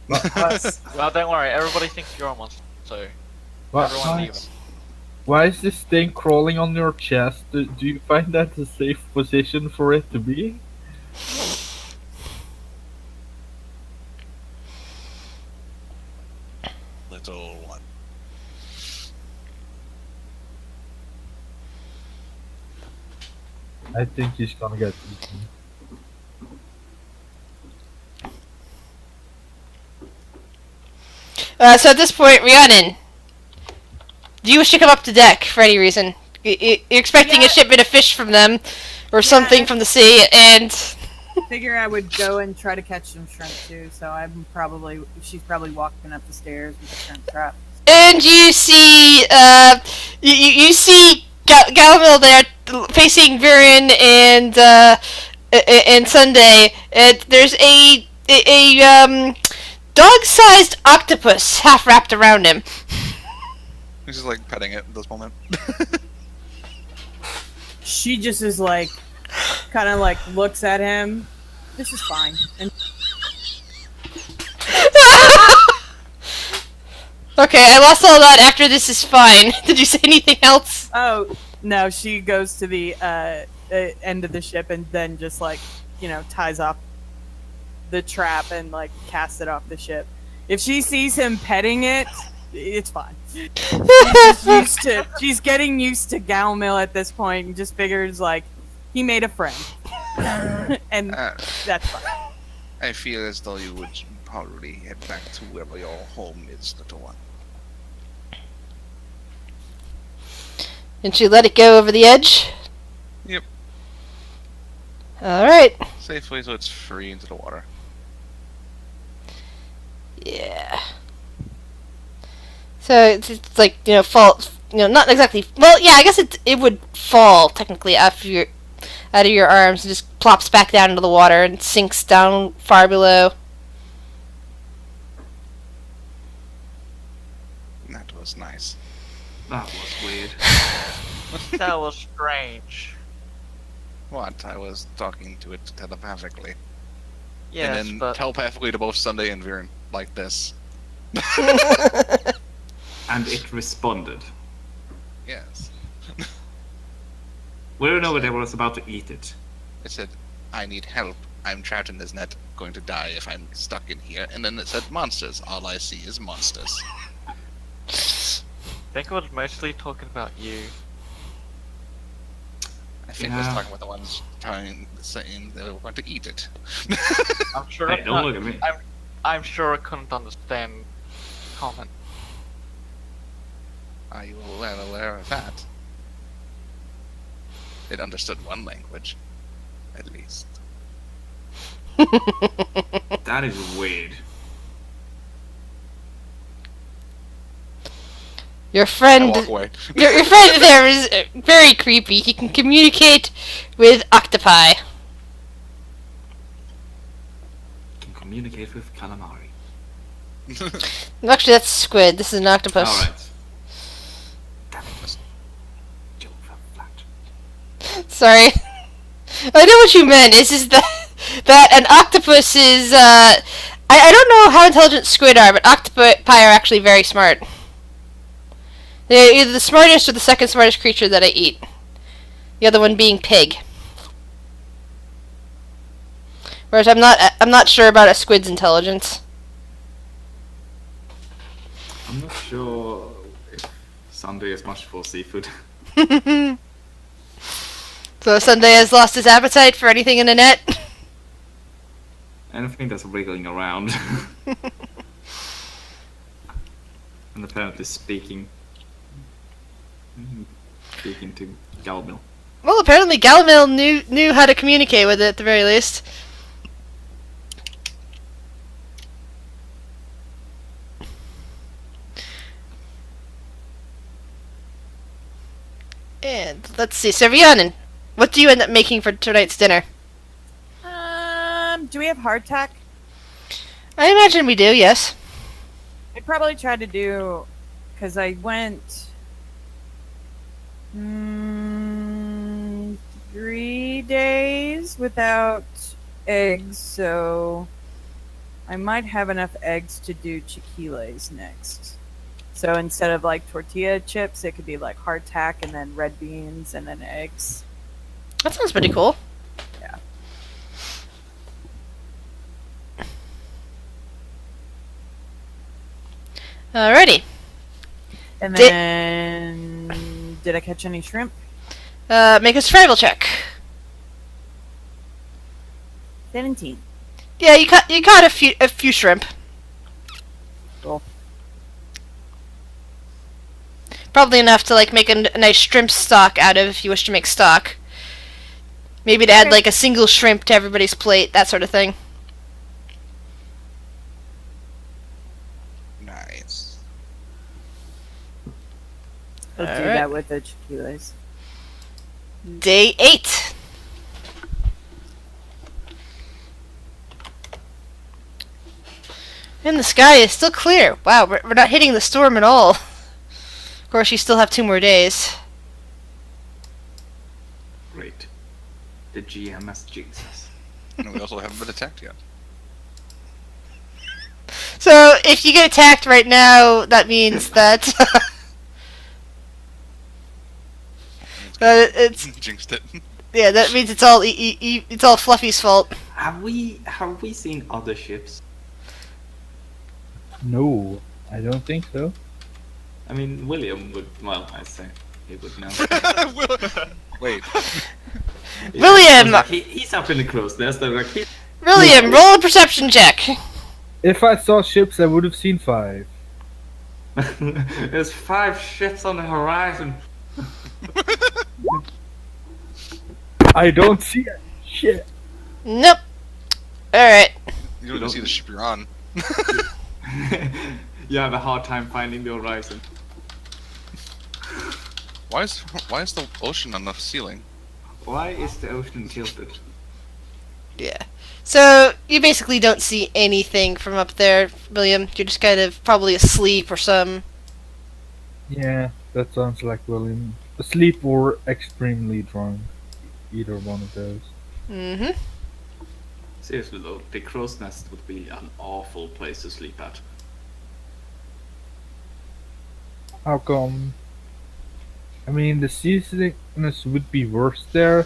[SPEAKER 6] Well, don't worry. Everybody thinks you're a monster, so everyone
[SPEAKER 3] Why,
[SPEAKER 6] leave it.
[SPEAKER 3] why is this thing crawling on your chest? Do you find that a safe position for it to be?
[SPEAKER 4] Little one.
[SPEAKER 3] I think he's gonna get eaten.
[SPEAKER 1] So at this point, Rhiannon, do you wish to come up to deck for any reason? You're expecting a shipment of fish from them, or something from the sea, and
[SPEAKER 5] Figure I would go and try to catch some shrimp too. So she's probably walking up the stairs with the shrimp trap.
[SPEAKER 1] and you see you see Galamil there facing Viren and Sunday. There's a dog-sized octopus half wrapped around him.
[SPEAKER 4] He's just like petting it at this moment.
[SPEAKER 5] She just is like, kind of like looks at him. This is fine. And
[SPEAKER 1] Okay, I lost all that after this is fine. Did you say anything else?
[SPEAKER 5] oh no, she goes to the end of the ship and then just like ties off the trap and like casts it off the ship. If she sees him petting it, it's fine. She's getting used to Galmil at this point and just figures like he made a friend. And that's fine.
[SPEAKER 4] I feel as though you would probably head back to wherever your home is, little one.
[SPEAKER 1] And she let it go over the edge?
[SPEAKER 4] Yep.
[SPEAKER 1] Alright.
[SPEAKER 4] Safely so it's free into the water.
[SPEAKER 1] Yeah. So it's like, fall, not exactly, well, yeah, I guess it would fall, technically, out of your arms and just plops back down into the water and sinks down far below.
[SPEAKER 4] That was nice.
[SPEAKER 2] That was weird.
[SPEAKER 6] That was strange.
[SPEAKER 4] What? I was talking to it telepathically.
[SPEAKER 6] Yes,
[SPEAKER 4] and then
[SPEAKER 6] but
[SPEAKER 4] telepathically to both Sunday and Viren, like this.
[SPEAKER 2] And it responded.
[SPEAKER 4] Yes.
[SPEAKER 2] We don't know what I was about to eat it.
[SPEAKER 4] It said, I need help. I'm trapped in this net, going to die if I'm stuck in here. And then it said monsters. All I see is monsters.
[SPEAKER 6] I think it was mostly talking about you.
[SPEAKER 4] I think I was talking about the ones saying they were going to eat it.
[SPEAKER 6] I'm sure.
[SPEAKER 2] Hey, don't look at me.
[SPEAKER 6] I'm sure I couldn't understand comment.
[SPEAKER 4] Are you well aware of that? It understood one language, at least.
[SPEAKER 2] That is weird.
[SPEAKER 1] Your
[SPEAKER 4] I
[SPEAKER 1] friend,
[SPEAKER 4] walk away.
[SPEAKER 1] your friend there is very creepy. He can communicate with octopi.
[SPEAKER 2] Can communicate with calamari.
[SPEAKER 1] Actually, that's squid. This is an octopus.
[SPEAKER 2] Alright. Damn it. Joke fell flat.
[SPEAKER 1] Sorry. I know what you meant. It's just that an octopus is, I don't know how intelligent squid are, but octopi are actually very smart. They're either the smartest or the second smartest creature that I eat. The other one being pig. Whereas I'm not sure about a squid's intelligence.
[SPEAKER 2] I'm not sure if Sunday is much for seafood.
[SPEAKER 1] So Sunday has lost his appetite for anything in a net.
[SPEAKER 2] Anything that's wriggling around. And apparently speaking to Galmil.
[SPEAKER 1] Well, apparently Galamil knew how to communicate with it at the very least. And let's see, so Rhiannon, what do you end up making for tonight's dinner?
[SPEAKER 5] Do we have hardtack?
[SPEAKER 1] I imagine we do, yes.
[SPEAKER 5] I'd probably try to do, because I went 3 days without eggs, so I might have enough eggs to do chiquiles next. So instead of like tortilla chips, it could be like hardtack and then red beans and then eggs.
[SPEAKER 1] That sounds pretty cool.
[SPEAKER 5] Yeah.
[SPEAKER 1] Alrighty.
[SPEAKER 5] And then, did I catch any shrimp?
[SPEAKER 1] Make a survival check.
[SPEAKER 5] 17.
[SPEAKER 1] Yeah, you caught a few shrimp.
[SPEAKER 5] Cool.
[SPEAKER 1] Probably enough to like make a nice shrimp stock out of if you wish to make stock. Maybe to add
[SPEAKER 5] Okay.
[SPEAKER 1] like a single shrimp to everybody's plate, that sort of thing.
[SPEAKER 4] Nice.
[SPEAKER 5] I'll do
[SPEAKER 1] Alright.
[SPEAKER 5] that with the chiquiles.
[SPEAKER 1] Day 8. And the sky is still clear. Wow, we're not hitting the storm at all. Of course, you still have 2 more days.
[SPEAKER 2] Great. The GM as Jesus.
[SPEAKER 4] And we also haven't been attacked yet.
[SPEAKER 1] So, if you get attacked right now, that means that it's
[SPEAKER 4] Jinxed it.
[SPEAKER 1] yeah, that means it's all it's all Fluffy's fault.
[SPEAKER 2] Have we seen other ships?
[SPEAKER 3] No, I don't think so.
[SPEAKER 2] I mean, William would. Well, I say he would know.
[SPEAKER 4] Wait.
[SPEAKER 1] William!
[SPEAKER 2] He's up in the crow's nest. They're like,
[SPEAKER 1] William, roll a perception check.
[SPEAKER 3] If I saw ships, I would have seen 5.
[SPEAKER 2] there's 5 ships on the horizon.
[SPEAKER 3] I don't see it. Shit.
[SPEAKER 1] Nope. Alright.
[SPEAKER 4] You don't even see the ship you're on.
[SPEAKER 2] You have a hard time finding the horizon.
[SPEAKER 4] Why is the ocean on the ceiling?
[SPEAKER 2] Why is the ocean tilted?
[SPEAKER 1] Yeah. So, you basically don't see anything from up there, William. You're just kind of probably asleep or some.
[SPEAKER 3] Yeah, that sounds like William. Asleep or extremely drunk. Either one of those.
[SPEAKER 1] Mm-hmm.
[SPEAKER 2] Seriously though, the crow's nest would be an awful place to sleep at.
[SPEAKER 3] How come? I mean, the seasickness would be worse there,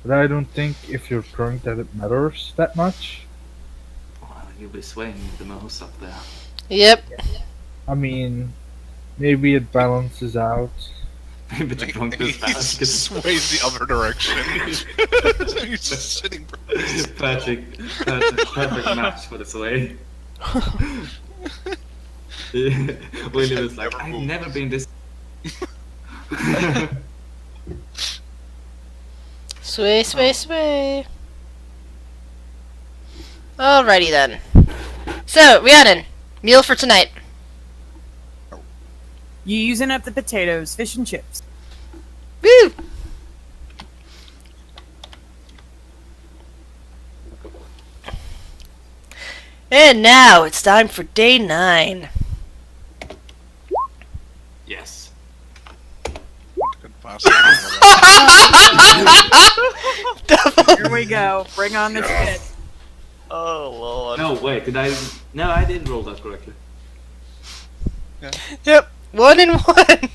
[SPEAKER 3] But I don't think if you're drunk that it matters that much.
[SPEAKER 2] Well, you'll be swaying the most up there.
[SPEAKER 1] Yep.
[SPEAKER 3] I mean, maybe it balances out.
[SPEAKER 2] Maybe the
[SPEAKER 4] He
[SPEAKER 2] drunkness basket.
[SPEAKER 4] sways the other direction. He's just sitting.
[SPEAKER 2] Perfect match for the sway. William is like, I've never been this.
[SPEAKER 1] Sway, sway, sway. Alrighty then. So, Rhiannon, meal for tonight.
[SPEAKER 5] You using up the potatoes, fish and chips.
[SPEAKER 1] Woo! And now it's time for day 9.
[SPEAKER 2] Yes.
[SPEAKER 4] Could possibly.
[SPEAKER 5] Here we go. Bring on the shit.
[SPEAKER 6] Oh lord.
[SPEAKER 2] No, wait, did I? No, I did roll that correctly.
[SPEAKER 1] Yep, 1 and 1.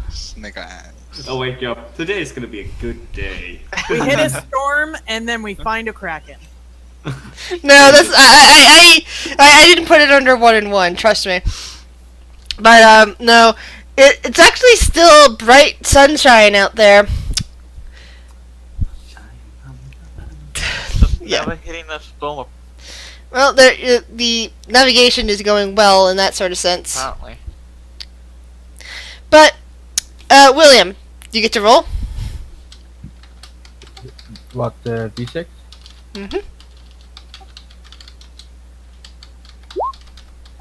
[SPEAKER 4] Snake eyes.
[SPEAKER 2] I'll wake you up. Today is gonna be a good day.
[SPEAKER 5] We hit a storm and then we find a kraken.
[SPEAKER 1] No, that's I didn't put it under 1 and 1. Trust me. But no, it's actually still bright sunshine out there.
[SPEAKER 6] Just
[SPEAKER 1] Yeah.
[SPEAKER 6] never hitting the storm
[SPEAKER 1] Well, the navigation is going well in that sort of sense.
[SPEAKER 6] apparently.
[SPEAKER 1] But William, you get to roll.
[SPEAKER 3] What, D6?
[SPEAKER 1] Mm-hmm.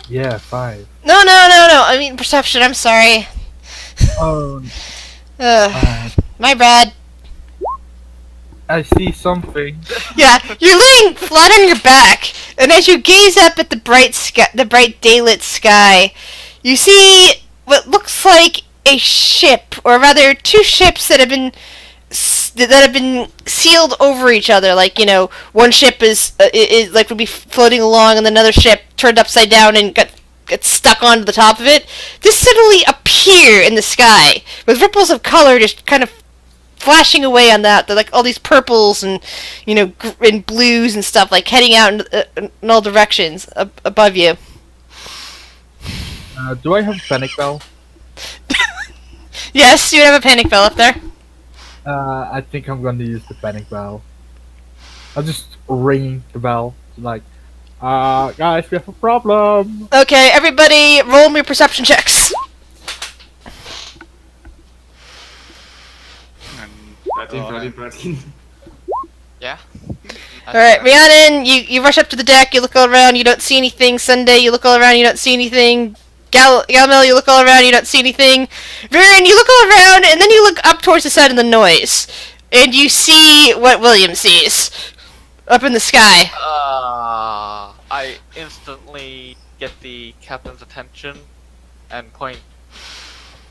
[SPEAKER 3] Yeah, 5.
[SPEAKER 1] No. I mean perception. I'm sorry.
[SPEAKER 3] Oh,
[SPEAKER 1] My bad.
[SPEAKER 3] I see something.
[SPEAKER 1] Yeah, you're laying flat on your back, and as you gaze up at the bright sky, the bright daylit sky, you see what looks like a ship, or rather, 2 ships that have been sealed over each other. Like, you know, one ship is like would be floating along, and another ship turned upside down and got stuck onto the top of it. Just suddenly appear in the sky with ripples of color just kind of flashing away on that. They're like all these purples and, you know, and blues and stuff, like heading out in all directions above you.
[SPEAKER 3] Do I have a panic bell?
[SPEAKER 1] Yes, you have a panic bell up there.
[SPEAKER 3] I think I'm going to use the panic bell. I'll just ring the bell. Like, guys, we have a problem.
[SPEAKER 1] Okay, everybody, roll me perception checks.
[SPEAKER 2] Bratin.
[SPEAKER 6] Yeah.
[SPEAKER 1] All right, Rhiannon, you rush up to the deck. You look all around. You don't see anything. Sunday, you look all around. You don't see anything. Galmel, you look all around. You don't see anything. Viren, you look all around, and then you look up towards the side of the noise, and you see what William sees up in the sky.
[SPEAKER 6] I instantly get the captain's attention and point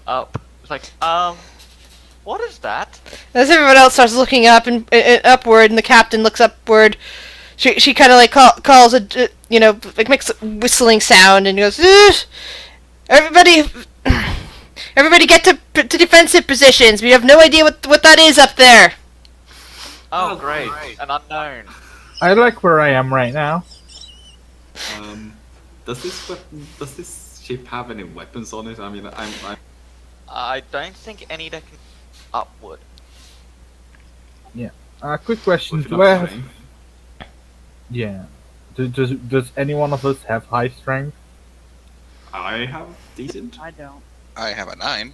[SPEAKER 6] up. It's like, what is that?
[SPEAKER 1] As everyone else starts looking up and upward, and the captain looks upward, she kind of like calls a you know, like makes a whistling sound and goes, "Ugh! Everybody get to defensive positions. We have no idea what that is up there."
[SPEAKER 6] Oh, great. An unknown.
[SPEAKER 3] I like where I am right now.
[SPEAKER 2] Does this ship have any weapons on it? I mean, I'm
[SPEAKER 6] I don't think any that can upward.
[SPEAKER 3] Quick question. Do I have... Yeah. Does any one of us have high strength?
[SPEAKER 2] I have decent.
[SPEAKER 5] I don't.
[SPEAKER 4] I have a 9.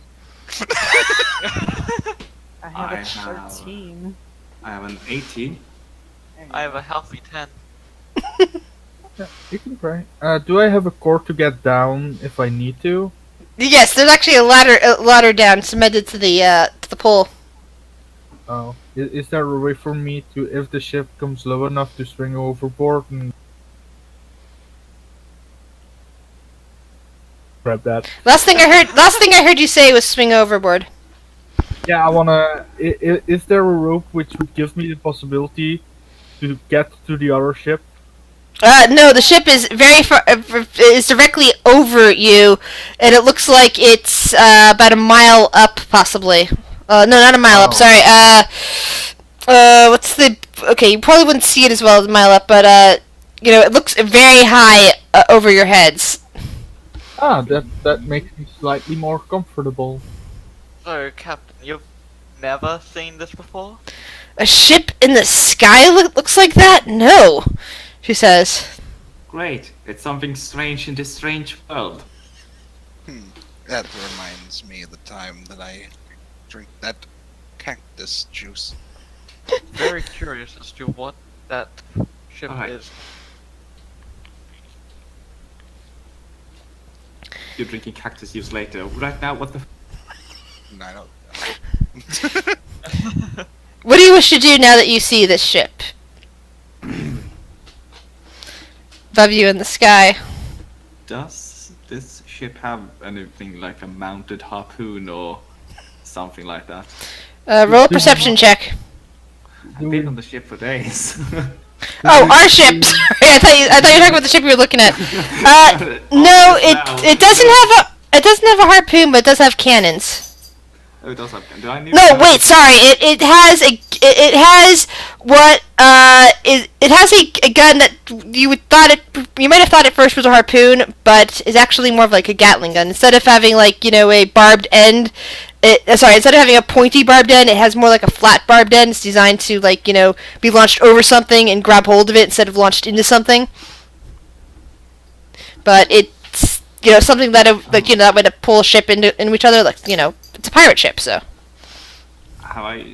[SPEAKER 5] I have
[SPEAKER 2] I
[SPEAKER 5] a
[SPEAKER 2] have-
[SPEAKER 5] 13.
[SPEAKER 2] I have an 18.
[SPEAKER 6] I have a healthy 10.
[SPEAKER 3] Yeah, you can try. Do I have a cord to get down if I need to?
[SPEAKER 1] Yes, there's actually a ladder down cemented to the pole.
[SPEAKER 3] Oh, is there a way for me to, if the ship comes low enough, to swing overboard and grab that?
[SPEAKER 1] Last thing I heard you say was swing overboard.
[SPEAKER 3] Yeah, I wanna. Is there a rope which would give me the possibility to get to the other ship?
[SPEAKER 1] No, the ship is very far, is directly over you, and it looks like it's about a mile up, possibly, No, not a mile up.
[SPEAKER 3] Oh.
[SPEAKER 1] Sorry. What's the? Okay, you probably wouldn't see it as well as a mile up, but it looks very high over your heads.
[SPEAKER 3] Ah, that makes me slightly more comfortable.
[SPEAKER 6] So, Captain, you've never seen this before?
[SPEAKER 1] A ship in the sky looks like that? No, she says.
[SPEAKER 2] Great. It's something strange in this strange world.
[SPEAKER 4] That reminds me of the time that I drink that cactus juice.
[SPEAKER 6] Very curious as to what that ship
[SPEAKER 2] Alright.
[SPEAKER 6] is.
[SPEAKER 2] You're drinking cactus juice later. Right now, what the?
[SPEAKER 4] I don't
[SPEAKER 1] What do you wish to do now that you see this ship? Above you in the sky.
[SPEAKER 2] Does this ship have anything like a mounted harpoon or something like that?
[SPEAKER 1] Roll a perception check.
[SPEAKER 2] I've been on the ship for days.
[SPEAKER 1] Oh, our ship. Sorry, I thought you were talking about the ship you were looking at. No, it doesn't have a harpoon, but it does have cannons.
[SPEAKER 2] Oh, it does have. Do I need?
[SPEAKER 1] No,
[SPEAKER 2] to-
[SPEAKER 1] wait, sorry. It has a gun that you might have thought at first was a harpoon, but is actually more of like a Gatling gun. Instead of having a barbed end, instead of having a pointy barbed end, it has more like a flat barbed end. It's designed to be launched over something and grab hold of it instead of launched into something. But it's something that that way to pull a ship into each other. It's a pirate ship, so.
[SPEAKER 2] Have I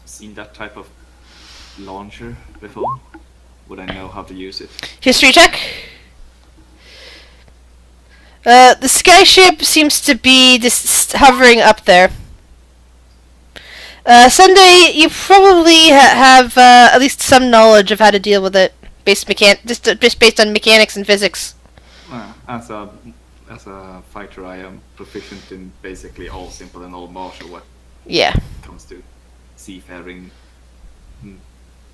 [SPEAKER 2] seen that type of launcher before? Would I know how to use it?
[SPEAKER 1] History check. The skyship seems to be just hovering up there. Sunday, you probably have at least some knowledge of how to deal with it, just based on mechanics and physics.
[SPEAKER 2] As a fighter, I am proficient in basically all simple and all martial when
[SPEAKER 1] Yeah.
[SPEAKER 2] it comes to seafaring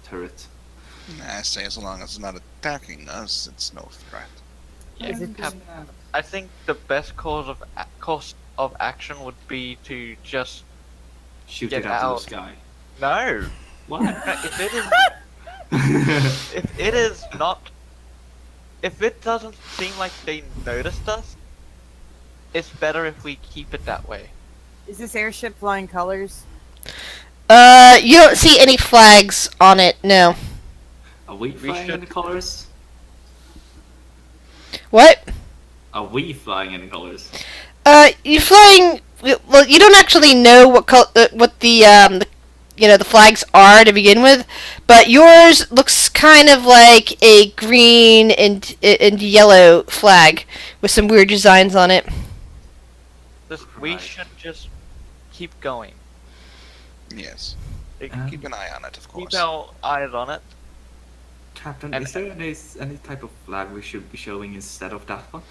[SPEAKER 2] turret.
[SPEAKER 4] I say as long as it's not attacking us, it's no threat.
[SPEAKER 6] Yeah, Captain, I think the best course of action would be to just
[SPEAKER 2] Shoot
[SPEAKER 6] Get
[SPEAKER 2] it out
[SPEAKER 6] out.
[SPEAKER 2] of the sky.
[SPEAKER 6] no.
[SPEAKER 2] What?
[SPEAKER 6] If it doesn't seem like they noticed us, it's better if we keep it that way.
[SPEAKER 5] Is this airship flying colors?
[SPEAKER 1] You don't see any flags on it, no.
[SPEAKER 2] Are we flying
[SPEAKER 6] should-
[SPEAKER 2] any colors?
[SPEAKER 1] What?
[SPEAKER 2] Are we flying any colors?
[SPEAKER 1] You're flying. Well, you don't actually know what the flags are to begin with, but yours looks kind of like a green and yellow flag with some weird designs on it.
[SPEAKER 6] We
[SPEAKER 2] Right.
[SPEAKER 6] should just keep going.
[SPEAKER 4] Yes.
[SPEAKER 6] Like,
[SPEAKER 4] Keep an eye on it, of course.
[SPEAKER 6] keep our eyes on it.
[SPEAKER 2] Captain,
[SPEAKER 6] And-
[SPEAKER 2] is there any type of flag we should be showing instead of that one?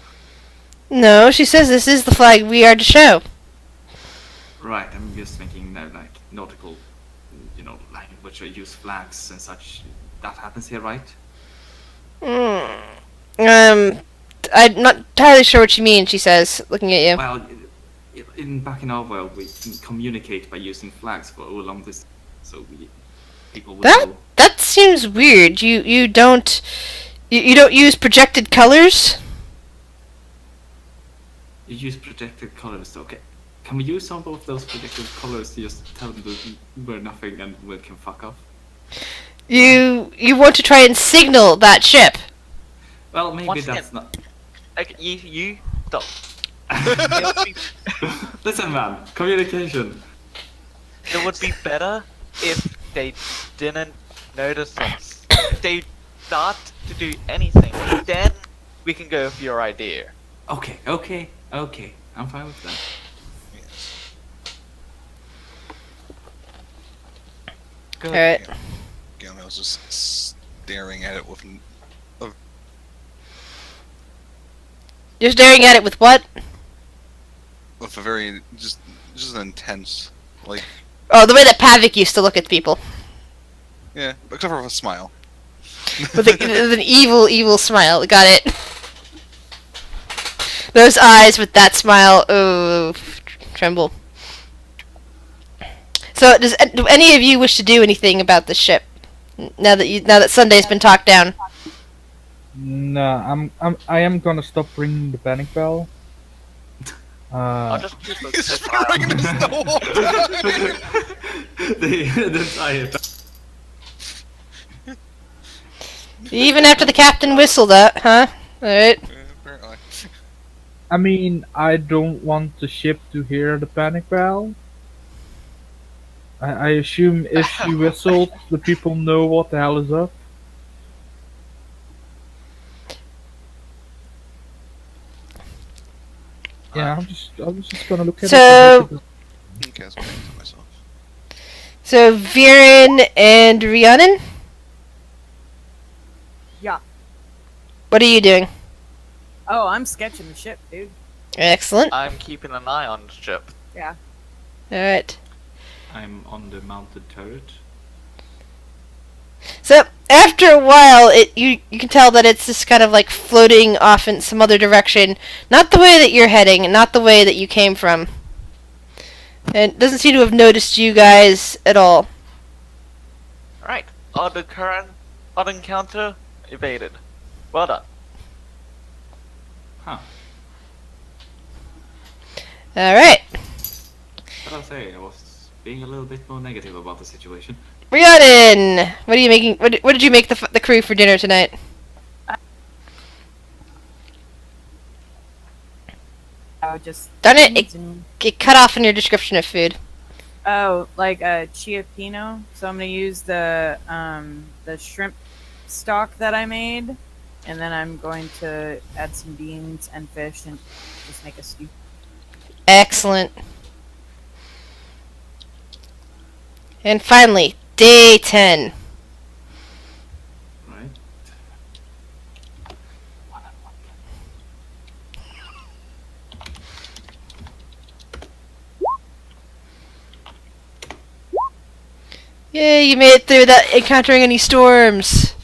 [SPEAKER 1] No, she says this is the flag we are to show.
[SPEAKER 2] Right, I'm just thinking that like nautical, language or use flags and such. That happens here, right?
[SPEAKER 1] I'm not entirely sure what you mean, she says, looking at you.
[SPEAKER 2] Well, back in our world, we can communicate by using flags for all along this, so people will know.
[SPEAKER 1] That seems weird. You don't use projected colors?
[SPEAKER 2] You use projected colors, okay? Can we use some of those projected colors to just tell them that we're nothing and we can fuck off?
[SPEAKER 1] You want to try and signal that ship?
[SPEAKER 2] Well, maybe
[SPEAKER 6] Once
[SPEAKER 2] that's
[SPEAKER 6] again-
[SPEAKER 2] not.
[SPEAKER 6] Like, you stop. It would be
[SPEAKER 2] Listen, man, communication.
[SPEAKER 6] It would be better if they didn't notice us. If they start to do anything, then we can go with your idea.
[SPEAKER 2] Okay. I'm fine with that.
[SPEAKER 4] Yes.
[SPEAKER 6] Good.
[SPEAKER 1] Alright.
[SPEAKER 4] Gilmo's just staring at it with
[SPEAKER 1] You're staring at it with what?
[SPEAKER 4] a very just an intense, like,
[SPEAKER 1] Oh, the way that Pavik used to look at people.
[SPEAKER 4] yeah, except for a smile.
[SPEAKER 1] With an evil smile. Got it. Those eyes with that smile, oh, tremble. So, do any of you wish to do anything about the ship? Now that Sunday's been talked down.
[SPEAKER 3] No, I am gonna stop ringing the panic bell.
[SPEAKER 6] I'll just keep a
[SPEAKER 4] He's
[SPEAKER 6] safe eye
[SPEAKER 4] throwing
[SPEAKER 6] out.
[SPEAKER 4] this the whole time.
[SPEAKER 2] the entire time.
[SPEAKER 1] Even after the captain whistled that, huh? Alright.
[SPEAKER 4] Apparently.
[SPEAKER 3] I mean, I don't want the ship to hear the panic bell. I assume if she whistled, the people know what the hell is up. Yeah, I'm just gonna look at
[SPEAKER 1] So-
[SPEAKER 3] it.
[SPEAKER 4] Okay, that's what I think to myself.
[SPEAKER 1] So, Viren and Rhiannon,
[SPEAKER 5] Yeah.
[SPEAKER 1] what are you doing?
[SPEAKER 5] Oh, I'm sketching the ship, dude.
[SPEAKER 1] Excellent.
[SPEAKER 6] I'm keeping an eye on the ship.
[SPEAKER 5] Yeah.
[SPEAKER 1] Alright.
[SPEAKER 2] I'm on the mounted turret.
[SPEAKER 1] So, after a while, you can tell that it's just kind of like floating off in some other direction. Not the way that you're heading, and not the way that you came from. And it doesn't seem to have noticed you guys at all.
[SPEAKER 6] Right. Odd encounter evaded. Well done.
[SPEAKER 2] Huh.
[SPEAKER 1] Alright.
[SPEAKER 2] But I'll say, I was being a little bit more negative about the situation.
[SPEAKER 1] Rhiannon! What are you making? What did you make the crew for dinner tonight?
[SPEAKER 5] I would just.
[SPEAKER 1] Darn it, Get cut off in your description of food.
[SPEAKER 5] Oh, like a chia pino. So I'm gonna use the shrimp stock that I made, and then I'm going to add some beans and fish and just make a stew.
[SPEAKER 1] Excellent. And finally, day 10.
[SPEAKER 2] Right?
[SPEAKER 1] Yay, you made it through without encountering any storms.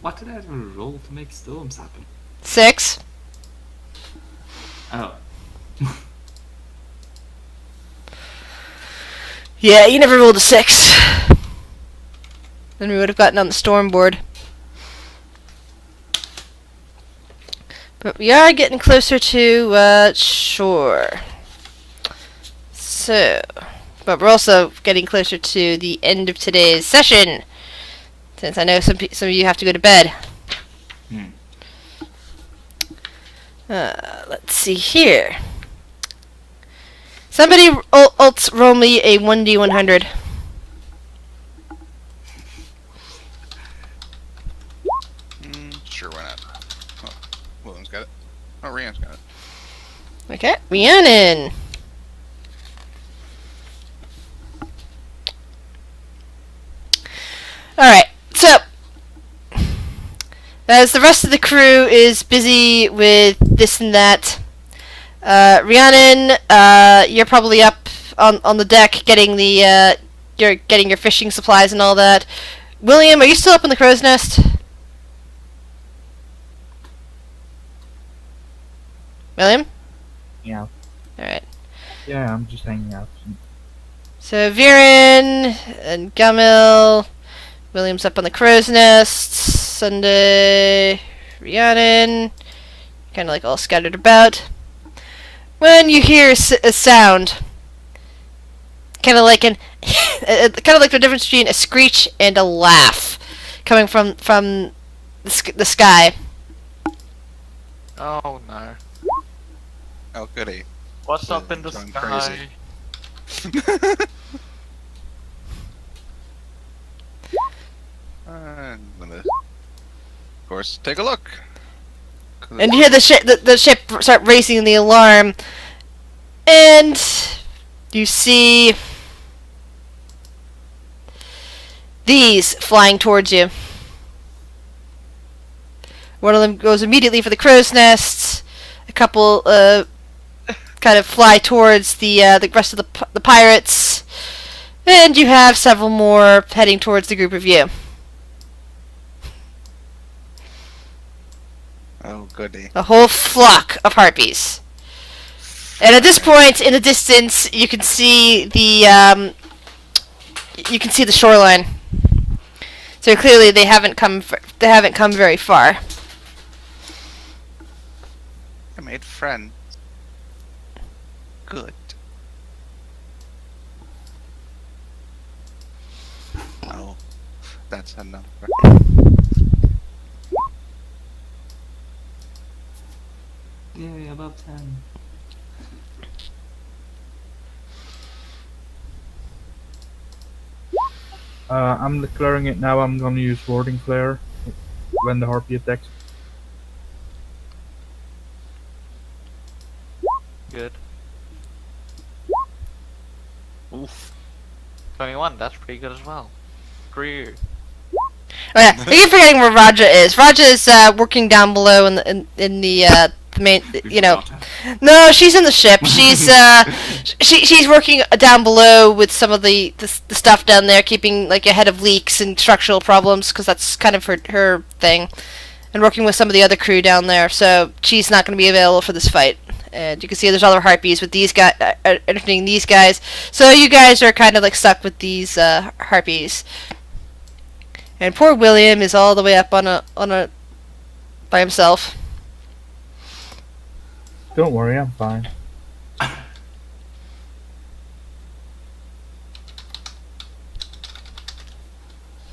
[SPEAKER 2] What did I ever roll to make storms happen?
[SPEAKER 1] 6.
[SPEAKER 2] Oh.
[SPEAKER 1] Yeah, you never rolled a 6. Then we would have gotten on the storm board. But we are getting closer to shore. So, but we're also getting closer to the end of today's session. Since I know some of you have to go to bed.
[SPEAKER 2] Hmm.
[SPEAKER 1] Let's see here. Somebody ults roll me a 1d100.
[SPEAKER 4] Sure, why not? Oh, William's got it. Oh, Rhiannon's got it.
[SPEAKER 1] Okay, Rhiannon. Alright, so as the rest of the crew is busy with this and that, Rhiannon, you're probably up on the deck getting the you're getting your fishing supplies and all that. William, are you still up in the crow's nest? William?
[SPEAKER 3] Yeah.
[SPEAKER 1] Alright.
[SPEAKER 3] Yeah, I'm just hanging out.
[SPEAKER 1] So Viren and Gamil, William's up on the crow's nest, Sunday, Rhiannon, kind of like all scattered about. When you hear a sound, kind of like the difference between a screech and a laugh, coming from the sky.
[SPEAKER 6] Oh no.
[SPEAKER 4] Oh, goody.
[SPEAKER 6] What's up in the
[SPEAKER 4] Going
[SPEAKER 6] sky?
[SPEAKER 4] crazy. I'm gonna, of course, take a look.
[SPEAKER 1] And you hear the ship start racing the alarm, and you see these flying towards you. One of them goes immediately for the crow's nests. A couple kind of fly towards the rest of the pirates, and you have several more heading towards the group of you.
[SPEAKER 4] Oh, goody.
[SPEAKER 1] A whole flock of harpies. And at this point, in the distance, you can see the you can see the shoreline. So clearly they haven't come very far.
[SPEAKER 4] I made friends. Good. Oh, that's a number.
[SPEAKER 2] Yay, above 10.
[SPEAKER 3] I'm declaring it now. I'm gonna use Warding Flare when the harpy attacks.
[SPEAKER 6] Good.
[SPEAKER 4] Oof.
[SPEAKER 6] 21. That's pretty good as well. Greer.
[SPEAKER 1] Oh yeah, I keep forgetting where Raja is. Raja is working down below in the main. You know, no, she's in the ship. She's she's working down below with some of the stuff down there, keeping like ahead of leaks and structural problems because that's kind of her thing, and working with some of the other crew down there. So she's not going to be available for this fight. And you can see there's other harpies with these guys, entertaining these guys. So you guys are kind of like stuck with these harpies. And poor William is all the way up on a by himself.
[SPEAKER 3] Don't worry, I'm fine.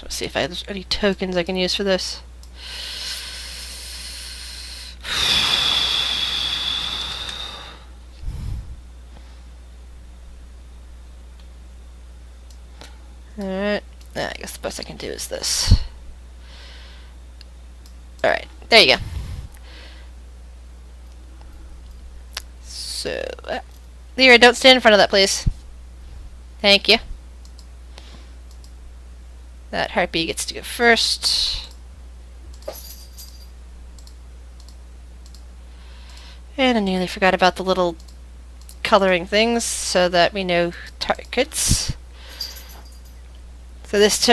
[SPEAKER 1] Let's see if there's any tokens I can use for this. Alright. I guess the best I can do is this. Alright, there you go. So, Lyra, don't stand in front of that, please. Thank you. That harpy gets to go first. And I nearly forgot about the little coloring things so that we know targets. So this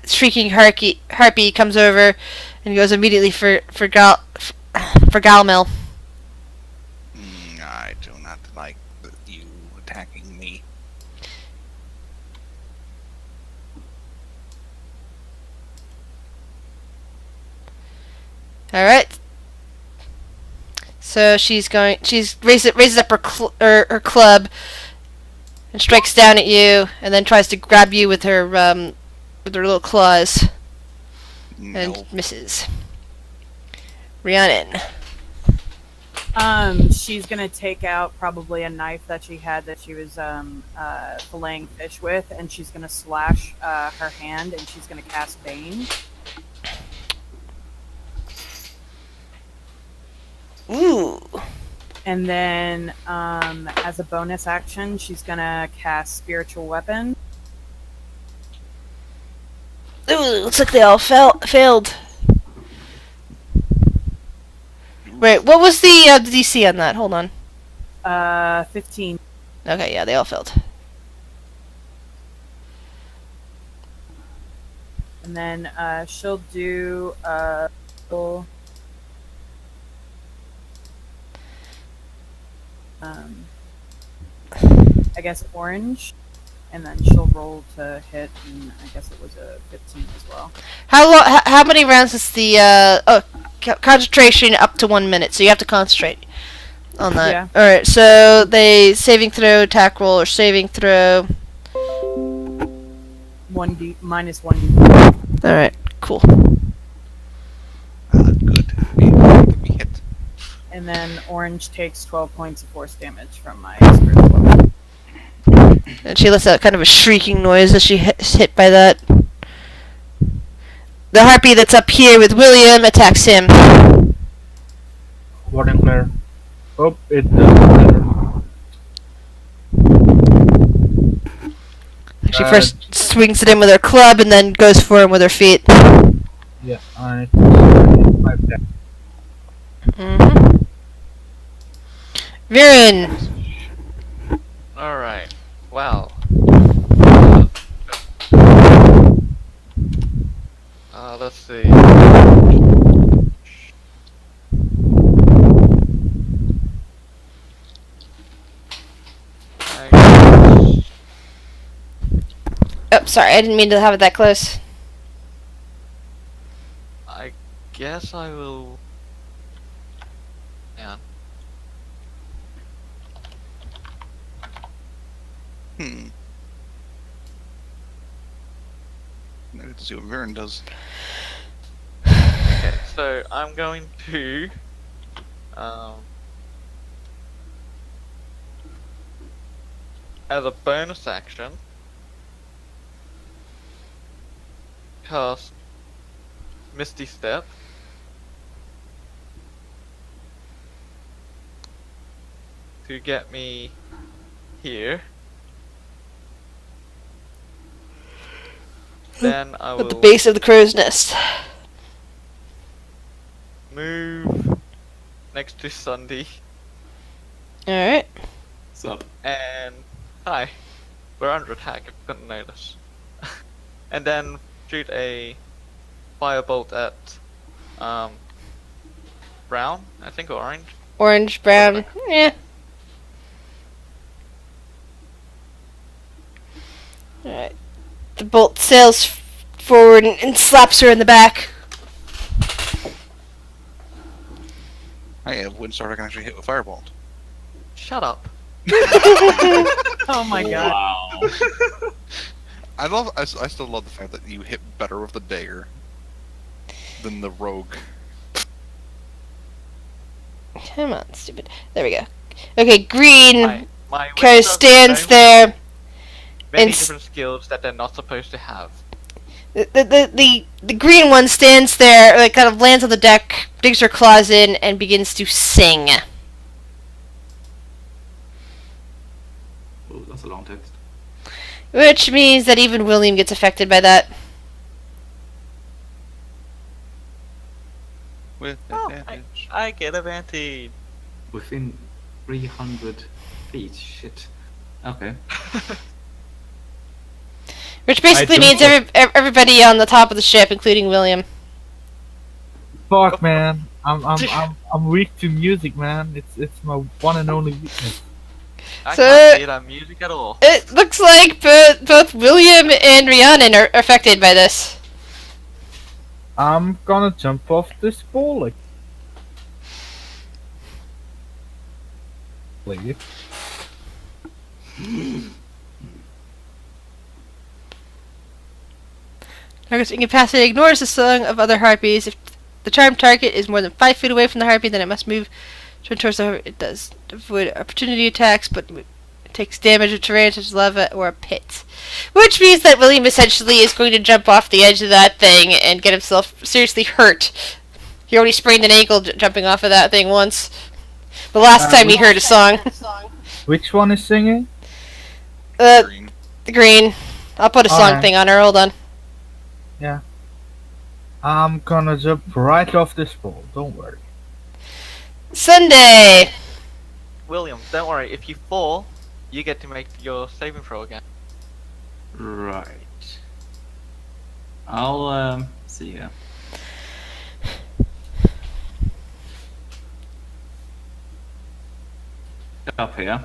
[SPEAKER 1] shrieking harpy comes over and goes immediately for Galmel.
[SPEAKER 4] I do not like you attacking me.
[SPEAKER 1] All right. So she raises up her club and strikes down at you, and then tries to grab you with her little claws, and misses. Rhiannon.
[SPEAKER 5] She's gonna take out probably a knife that she had that she was filleting fish with, and she's gonna slash her hand, and she's gonna cast Bane.
[SPEAKER 1] Ooh.
[SPEAKER 5] And then, as a bonus action, she's gonna cast Spiritual Weapon.
[SPEAKER 1] Ooh, looks like they all failed. Wait, what was the DC on that? Hold on.
[SPEAKER 5] 15.
[SPEAKER 1] Okay, yeah, they all failed.
[SPEAKER 5] And then, she'll do, I guess orange, and then she'll roll to hit, and I guess it was a 15 as well.
[SPEAKER 1] How many rounds is the concentration up to 1 minute? So you have to concentrate on that.
[SPEAKER 5] Yeah.
[SPEAKER 1] All right. So they saving throw, attack roll, or saving throw.
[SPEAKER 5] 1d minus 1d.
[SPEAKER 1] All right. Cool.
[SPEAKER 4] Good. Give me hit.
[SPEAKER 5] And then orange takes 12 points of force damage from my spiritual weapon.
[SPEAKER 1] And she lets out kind of a shrieking noise as she hits hit by that. The harpy that's up here with William attacks him.
[SPEAKER 3] Warding Flare. Oh, it doesn't matter.
[SPEAKER 1] She first swings at him with her club and then goes for him with her feet.
[SPEAKER 3] Yeah, I 5 damage.
[SPEAKER 1] Mm-hmm. Viren.
[SPEAKER 6] Alright. Well. Let's see.
[SPEAKER 1] sorry, I didn't mean to have it that close.
[SPEAKER 6] I guess I will. Yeah.
[SPEAKER 4] Maybe to see what Varen does.
[SPEAKER 6] Okay, so I'm going to. As a bonus action, cast Misty Step. To get me here. Then I
[SPEAKER 1] At the
[SPEAKER 6] will
[SPEAKER 1] base of the crow's nest.
[SPEAKER 6] move next to Sunday
[SPEAKER 1] Alright.
[SPEAKER 2] What's up?
[SPEAKER 6] and hi. We're under attack if you couldn't notice. And then shoot a firebolt at brown, I think, or orange.
[SPEAKER 1] Orange, brown. Yeah. Alright. The bolt sails forward and slaps her in the back.
[SPEAKER 4] I have Windstar I can actually hit with Firebolt.
[SPEAKER 6] Shut up.
[SPEAKER 5] Oh my god.
[SPEAKER 2] Wow.
[SPEAKER 4] I still love the fact that you hit better with the dagger than the rogue.
[SPEAKER 1] Come on, stupid. There we go. Okay, green
[SPEAKER 6] My
[SPEAKER 1] kind of
[SPEAKER 6] wizards
[SPEAKER 1] stands
[SPEAKER 6] know
[SPEAKER 1] there.
[SPEAKER 6] Many
[SPEAKER 1] and
[SPEAKER 6] different skills that they're not supposed to have.
[SPEAKER 1] The green one stands there, like kind of lands on the deck, digs her claws in, and begins to sing.
[SPEAKER 2] Oh, that's a long text.
[SPEAKER 1] Which means that even William gets affected by that.
[SPEAKER 4] With
[SPEAKER 6] Oh,
[SPEAKER 4] advantage.
[SPEAKER 6] I get advantage.
[SPEAKER 2] Within 300 feet. Shit. Okay.
[SPEAKER 1] Which basically
[SPEAKER 3] I
[SPEAKER 1] means
[SPEAKER 3] don't-
[SPEAKER 1] everybody on the top of the ship, including William.
[SPEAKER 3] Fuck, man. I'm weak to music, man. It's my one and only weakness.
[SPEAKER 6] I
[SPEAKER 1] So-
[SPEAKER 6] can't hear that music at all.
[SPEAKER 1] It looks like both William and Rhiannon are affected by this.
[SPEAKER 3] I'm gonna jump off this ball, like. Leave.
[SPEAKER 1] Target's incapacity ignores the song of other harpies. If the charmed target is more than 5 feet away from the harpy, then it must move towards the harpy. It does avoid opportunity attacks, but it takes damage of terrain such as lava or a pit. Which means that William essentially is going to jump off the edge of that thing and get himself seriously hurt. He already sprained an ankle jumping off of that thing once. The last time he heard a song.
[SPEAKER 3] Which one is singing?
[SPEAKER 4] Green.
[SPEAKER 1] The green. I'll put a song
[SPEAKER 3] Alright.
[SPEAKER 1] thing on her, hold on.
[SPEAKER 3] I'm gonna jump right off this ball. Don't worry.
[SPEAKER 1] Sunday!
[SPEAKER 6] William, don't worry. If you fall, you get to make your saving throw again.
[SPEAKER 2] Right. I'll see ya. Up here.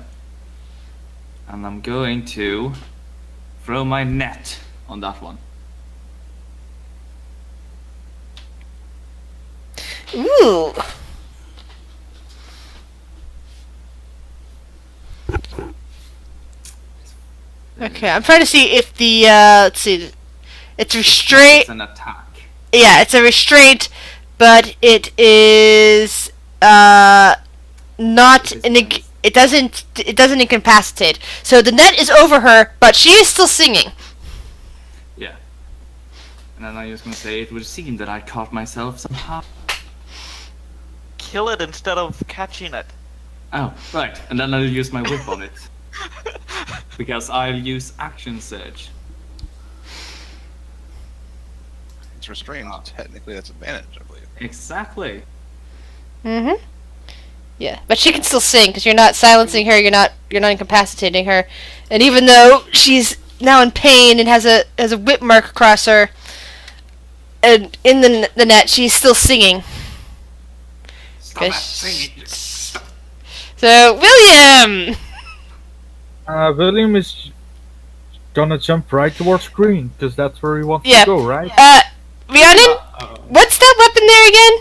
[SPEAKER 2] And I'm going to throw my net on that one.
[SPEAKER 1] Ooh! Okay, I'm trying to see if the, let's see. It's restraint.
[SPEAKER 2] It's an attack.
[SPEAKER 1] Yeah, it's a restraint, but it is, not it doesn't incapacitate. So the net is over her, but she is still singing.
[SPEAKER 2] Yeah. And then I was gonna say it would seem that I caught myself somehow.
[SPEAKER 6] Kill it instead of catching it.
[SPEAKER 2] Oh, right. And then I'll use my whip on it. Because I'll use action surge.
[SPEAKER 4] It's restrained. Technically, that's advantage, I believe.
[SPEAKER 2] Exactly.
[SPEAKER 1] Mm-hmm. Yeah, but she can still sing because you're not silencing her. You're not incapacitating her, and even though she's now in pain and has a whip mark across her, and in the net, she's still singing.
[SPEAKER 2] Stop that
[SPEAKER 1] 'Cause-
[SPEAKER 2] singing.
[SPEAKER 1] So William.
[SPEAKER 3] William is gonna jump right towards green, because that's where he wants
[SPEAKER 1] Yeah.
[SPEAKER 3] to go, right?
[SPEAKER 1] Rhiannon, what's that weapon there again?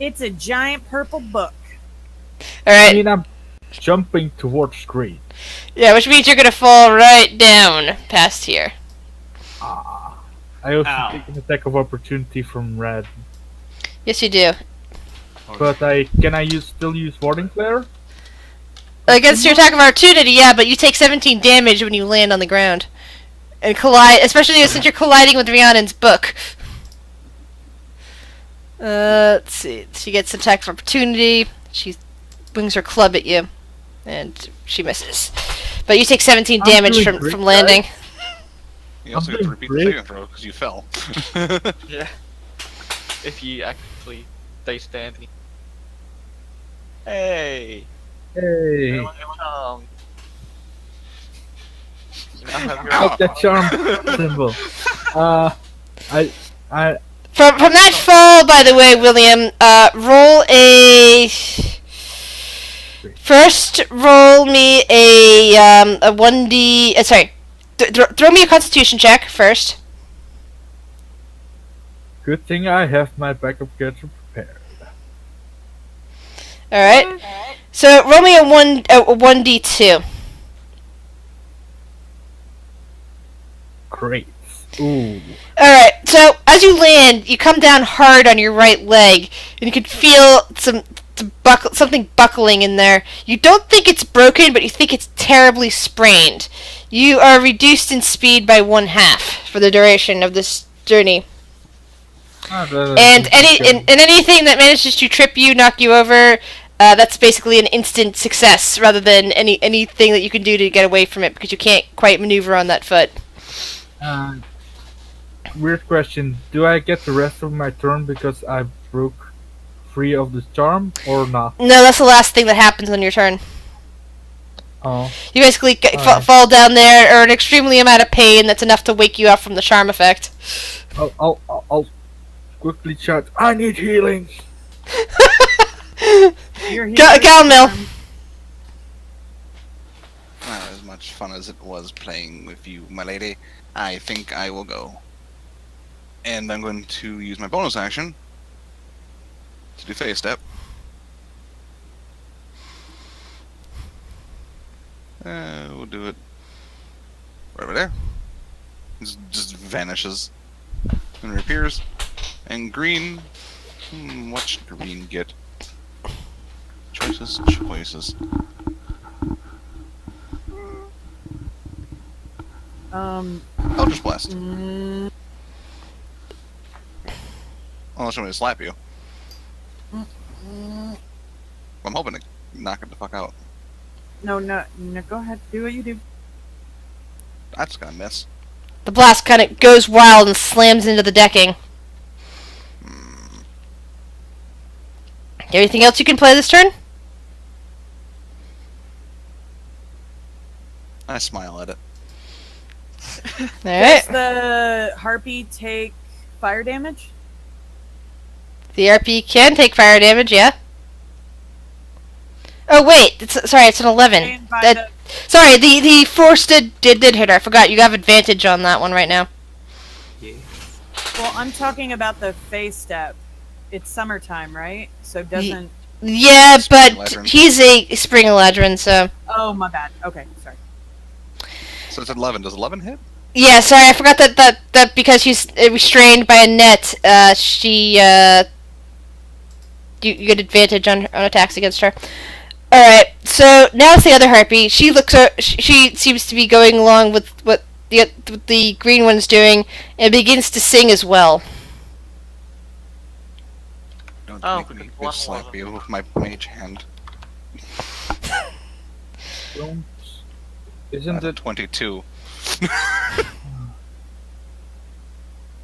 [SPEAKER 5] It's a giant purple book.
[SPEAKER 3] I
[SPEAKER 1] Alright.
[SPEAKER 3] mean, I'm jumping towards green.
[SPEAKER 1] Yeah, which means you're gonna fall right down past here.
[SPEAKER 3] I also
[SPEAKER 2] Ow.
[SPEAKER 3] take an attack of opportunity from red.
[SPEAKER 1] Yes, you do.
[SPEAKER 3] But can I still use Warding Flare?
[SPEAKER 1] Against your attack of opportunity, yeah, but you take 17 damage when you land on the ground. And collide, especially since you're colliding with Rhiannon's book. Let's see. She gets an attack of opportunity. She wings her club at you. And she misses. But you take 17
[SPEAKER 3] I'm
[SPEAKER 1] damage
[SPEAKER 3] doing
[SPEAKER 1] from,
[SPEAKER 3] great,
[SPEAKER 1] from landing.
[SPEAKER 4] You also
[SPEAKER 3] I'm
[SPEAKER 4] get to
[SPEAKER 3] doing
[SPEAKER 4] repeat the
[SPEAKER 3] great.
[SPEAKER 4] saving throw because you fell.
[SPEAKER 6] Yeah. If you actually stay standing. Hey.
[SPEAKER 3] Hey!
[SPEAKER 6] You now have your
[SPEAKER 3] Out that charm symbol. I
[SPEAKER 1] From that fall, by the way, William, roll a... First, roll me a 1d... sorry. Throw me a constitution check first.
[SPEAKER 3] good thing I have my backup gadget prepared.
[SPEAKER 1] Alright. So, roll me a 1d2.
[SPEAKER 3] Great. Ooh.
[SPEAKER 1] Alright, so as you land, you come down hard on your right leg, and you can feel something buckling in there. You don't think it's broken, but you think it's terribly sprained. You are reduced in speed by 1/2 for the duration of this journey. And anything that manages to trip you, knock you over, that's basically an instant success, rather than anything that you can do to get away from it, because you can't quite maneuver on that foot.
[SPEAKER 3] Weird question. Do I get the rest of my turn because I broke free of the charm, or not?
[SPEAKER 1] No, that's the last thing that happens on your turn.
[SPEAKER 3] Oh.
[SPEAKER 1] You basically
[SPEAKER 3] Alright.
[SPEAKER 1] fall down there, or an extremely amount of pain that's enough to wake you up from the charm effect.
[SPEAKER 3] I'll quickly shout, I need healing!
[SPEAKER 5] You're here.
[SPEAKER 1] Calmel.
[SPEAKER 4] Well, as much fun as it was playing with you, my lady, I think I will go. And I'm going to use my bonus action to do phase step. We'll do it right over there. It just vanishes and reappears. And green, what should green get? Choices. Eldritch Blast. Unless I'm gonna slap you. I'm hoping to knock it the fuck out.
[SPEAKER 5] No, go ahead. Do what you do.
[SPEAKER 4] That's gonna miss.
[SPEAKER 1] The blast kind of goes wild and slams into the decking. Anything else you can play this turn?
[SPEAKER 4] I smile at it.
[SPEAKER 1] Alright.
[SPEAKER 5] Does the harpy take fire damage?
[SPEAKER 1] The RP can take fire damage, yeah. Oh wait, it's an 11.
[SPEAKER 5] Trained by
[SPEAKER 1] That, sorry, the force did hit her. I forgot you have advantage on that one right now.
[SPEAKER 2] Yeah.
[SPEAKER 5] Well, I'm talking about the phase step. It's summertime, right? So doesn't...
[SPEAKER 1] Yeah,
[SPEAKER 4] Spring
[SPEAKER 1] but
[SPEAKER 4] Eladrin.
[SPEAKER 1] he's a Spring Eladrin, so...
[SPEAKER 5] Oh, my bad. Okay, sorry.
[SPEAKER 4] So it's 11. Does 11 hit?
[SPEAKER 1] Yeah, sorry, I forgot that because she's restrained by a net, you get advantage on attacks against her. Alright, so now it's the other harpy. She seems to be going along with what the green one's doing, and begins to sing as well.
[SPEAKER 4] Don't
[SPEAKER 6] Oh,
[SPEAKER 4] make me
[SPEAKER 6] one
[SPEAKER 4] go slap
[SPEAKER 6] wasn't.
[SPEAKER 4] you with my mage hand.
[SPEAKER 3] Don't... Isn't
[SPEAKER 4] That's a
[SPEAKER 3] it...
[SPEAKER 4] 22.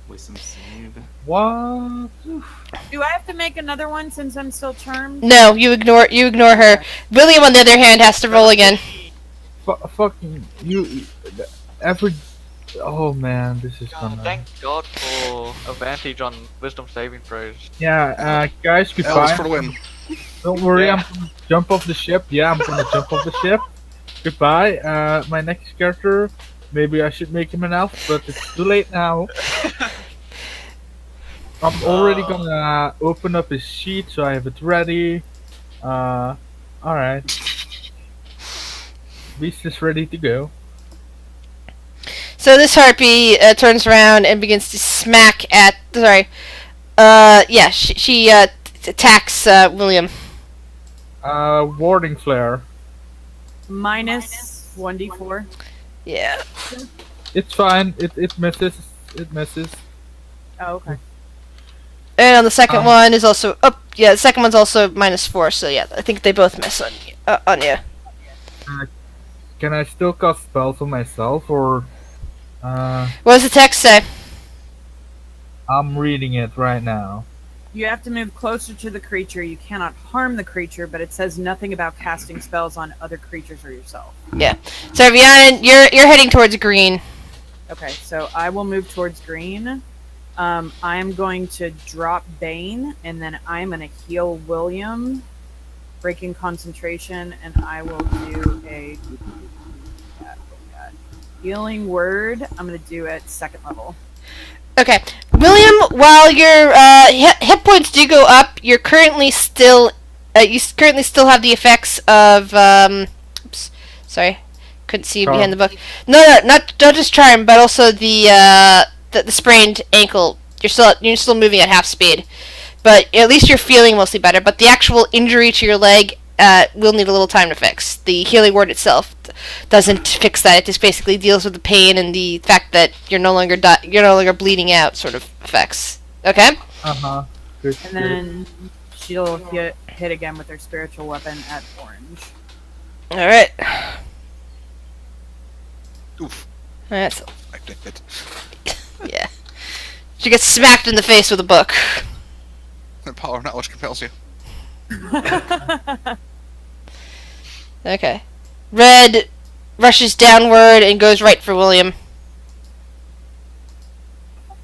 [SPEAKER 2] Wisdom save.
[SPEAKER 3] What?
[SPEAKER 5] Do I have to make another one since I'm still charmed?
[SPEAKER 1] No, you ignore her. William, on the other hand, has to roll again.
[SPEAKER 3] Fucking... You... Every... Oh man, this is gonna...
[SPEAKER 6] Thank God for advantage on wisdom saving throws.
[SPEAKER 3] Yeah, guys,
[SPEAKER 4] Elves
[SPEAKER 3] goodbye.
[SPEAKER 4] for the win.
[SPEAKER 3] Don't worry,
[SPEAKER 6] Yeah.
[SPEAKER 3] I'm gonna jump off the ship. Yeah, I'm gonna jump off the ship. Goodbye. My next character Maybe I should make him an elf, but it's too late now. I'm already gonna open up his sheet so I have it ready. Alright. Beast is ready to go.
[SPEAKER 1] So this harpy turns around and begins to smack at. Sorry. Yeah, she attacks William.
[SPEAKER 3] Warding flare.
[SPEAKER 5] Minus 1d4.
[SPEAKER 1] Yeah.
[SPEAKER 3] It's fine. It misses. It misses.
[SPEAKER 5] Oh, okay.
[SPEAKER 1] And on the second one is also. Oh, yeah, the second one's also -4. So yeah, I think they both miss on you.
[SPEAKER 3] Can I still cast spells on myself, or
[SPEAKER 1] What does the text say?
[SPEAKER 3] I'm reading it right now.
[SPEAKER 5] You have to move closer to the creature. You cannot harm the creature, but it says nothing about casting spells on other creatures or yourself.
[SPEAKER 1] Yeah. So Rhiannon, you're heading towards green.
[SPEAKER 5] Okay, so I will move towards green. I am going to drop Bane, and then I'm going to heal William, breaking concentration, and I will do a healing word. I'm going to do at 2nd level.
[SPEAKER 1] Okay, William. While your hit points do go up, you're currently still currently still have the effects of oops, sorry, couldn't see you behind the book. No, not just charm, but also the sprained ankle. You're still moving at half speed, but at least you're feeling mostly better. But the actual injury to your leg will need a little time to fix. The healing word itself doesn't fix that. It just basically deals with the pain and the fact that you're no longer bleeding out, sort of effects. Okay.
[SPEAKER 3] Good.
[SPEAKER 5] And then she'll hit again with her spiritual weapon at orange.
[SPEAKER 1] All right.
[SPEAKER 4] Oof.
[SPEAKER 1] All right. So,
[SPEAKER 4] I did it.
[SPEAKER 1] yeah. She gets smacked in the face with a book.
[SPEAKER 4] The power of knowledge compels you.
[SPEAKER 1] Okay. Red rushes downward and goes right for William.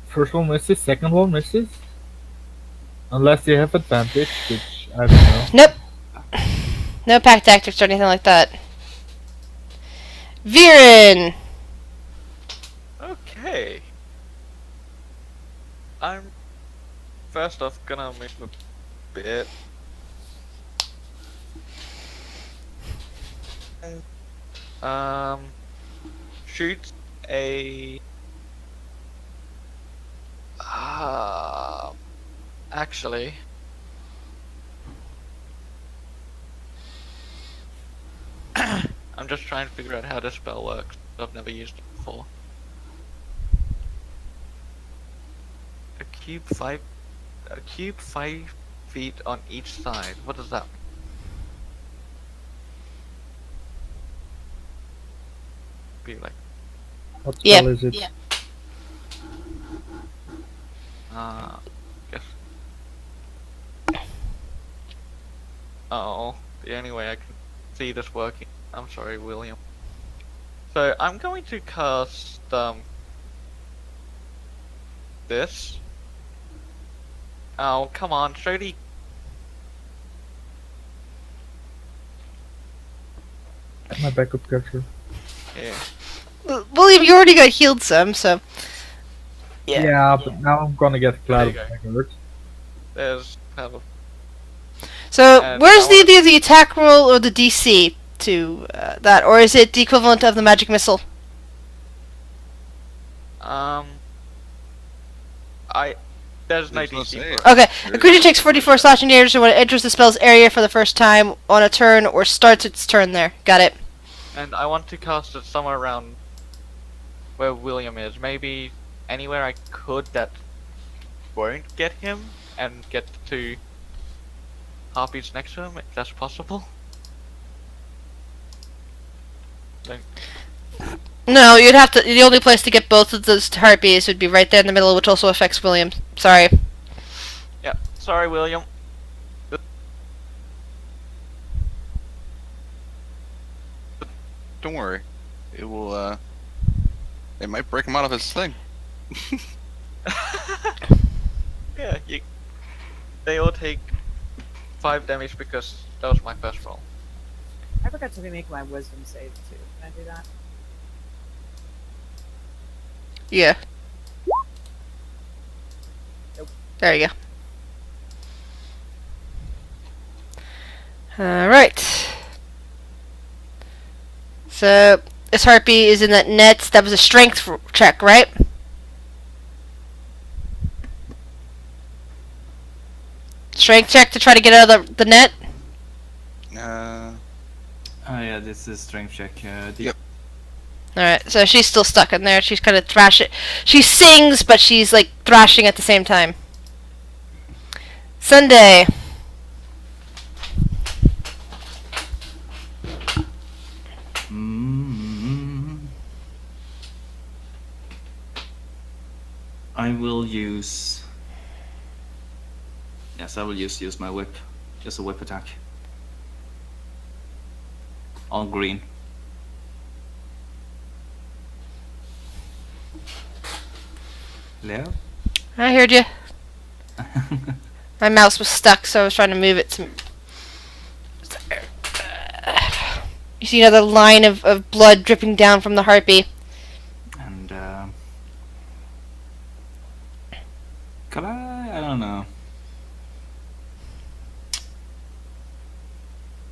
[SPEAKER 3] First one misses, second one misses. Unless you have advantage, which I don't know.
[SPEAKER 1] Nope. No pack tactics or anything like that. Viren!
[SPEAKER 6] Okay. I'm first off gonna move a bit. Shoot a. Actually. I'm just trying to figure out how this spell works. I've never used it before. A cube 5 feet on each side. What does that mean? Be like?
[SPEAKER 3] What
[SPEAKER 1] Yeah.
[SPEAKER 3] spell is it?
[SPEAKER 1] Yeah.
[SPEAKER 6] Guess. Oh, the only way I can see this working. I'm sorry, William. So I'm going to cast this. Oh, come on, Shody.
[SPEAKER 3] My backup character.
[SPEAKER 6] Yeah.
[SPEAKER 1] William, you already got healed some, so. Yeah.
[SPEAKER 3] Yeah, but now I'm gonna get
[SPEAKER 6] There
[SPEAKER 3] cloud
[SPEAKER 6] you go.
[SPEAKER 3] backward.
[SPEAKER 6] There's kind of
[SPEAKER 1] So,
[SPEAKER 6] And
[SPEAKER 1] where's
[SPEAKER 6] I wanna-
[SPEAKER 1] either the attack roll or the DC to that? Or is it the equivalent of the magic missile?
[SPEAKER 6] there's no
[SPEAKER 4] I was gonna
[SPEAKER 6] DC
[SPEAKER 4] say.
[SPEAKER 6] for it.
[SPEAKER 1] Okay, a creature takes 44 slashing damage when it enters the spell's area for the first time on a turn or starts its turn there. Got it.
[SPEAKER 6] And I want to cast it somewhere around where William is. Maybe anywhere I could that won't get him and get to harpies next to him, if that's possible. Like,
[SPEAKER 1] No, you'd have to. The only place to get both of those harpies would be right there in the middle, which also affects William. Sorry.
[SPEAKER 6] yeah, sorry, William.
[SPEAKER 4] Don't worry. It will, it might break him out of his thing.
[SPEAKER 6] Yeah, they all take 5 damage because that was my first roll.
[SPEAKER 5] I forgot to make my wisdom save too. Can I do that?
[SPEAKER 1] Yeah. There you go. Alright. So, this harpy is in that net. That was a strength check, right? Strength check to try to get out of the net?
[SPEAKER 2] Oh yeah, this is strength check.
[SPEAKER 4] Yep.
[SPEAKER 1] Alright, so she's still stuck in there. She's kind of thrashing. She sings, but she's like thrashing at the same time. Sunday.
[SPEAKER 2] I will use. Yes, I will use my whip. Just a whip attack. On green. Hello?
[SPEAKER 1] I heard you. My mouse was stuck, so I was trying to move it to. You see another line of blood dripping down from the harpy.
[SPEAKER 2] And could I don't know.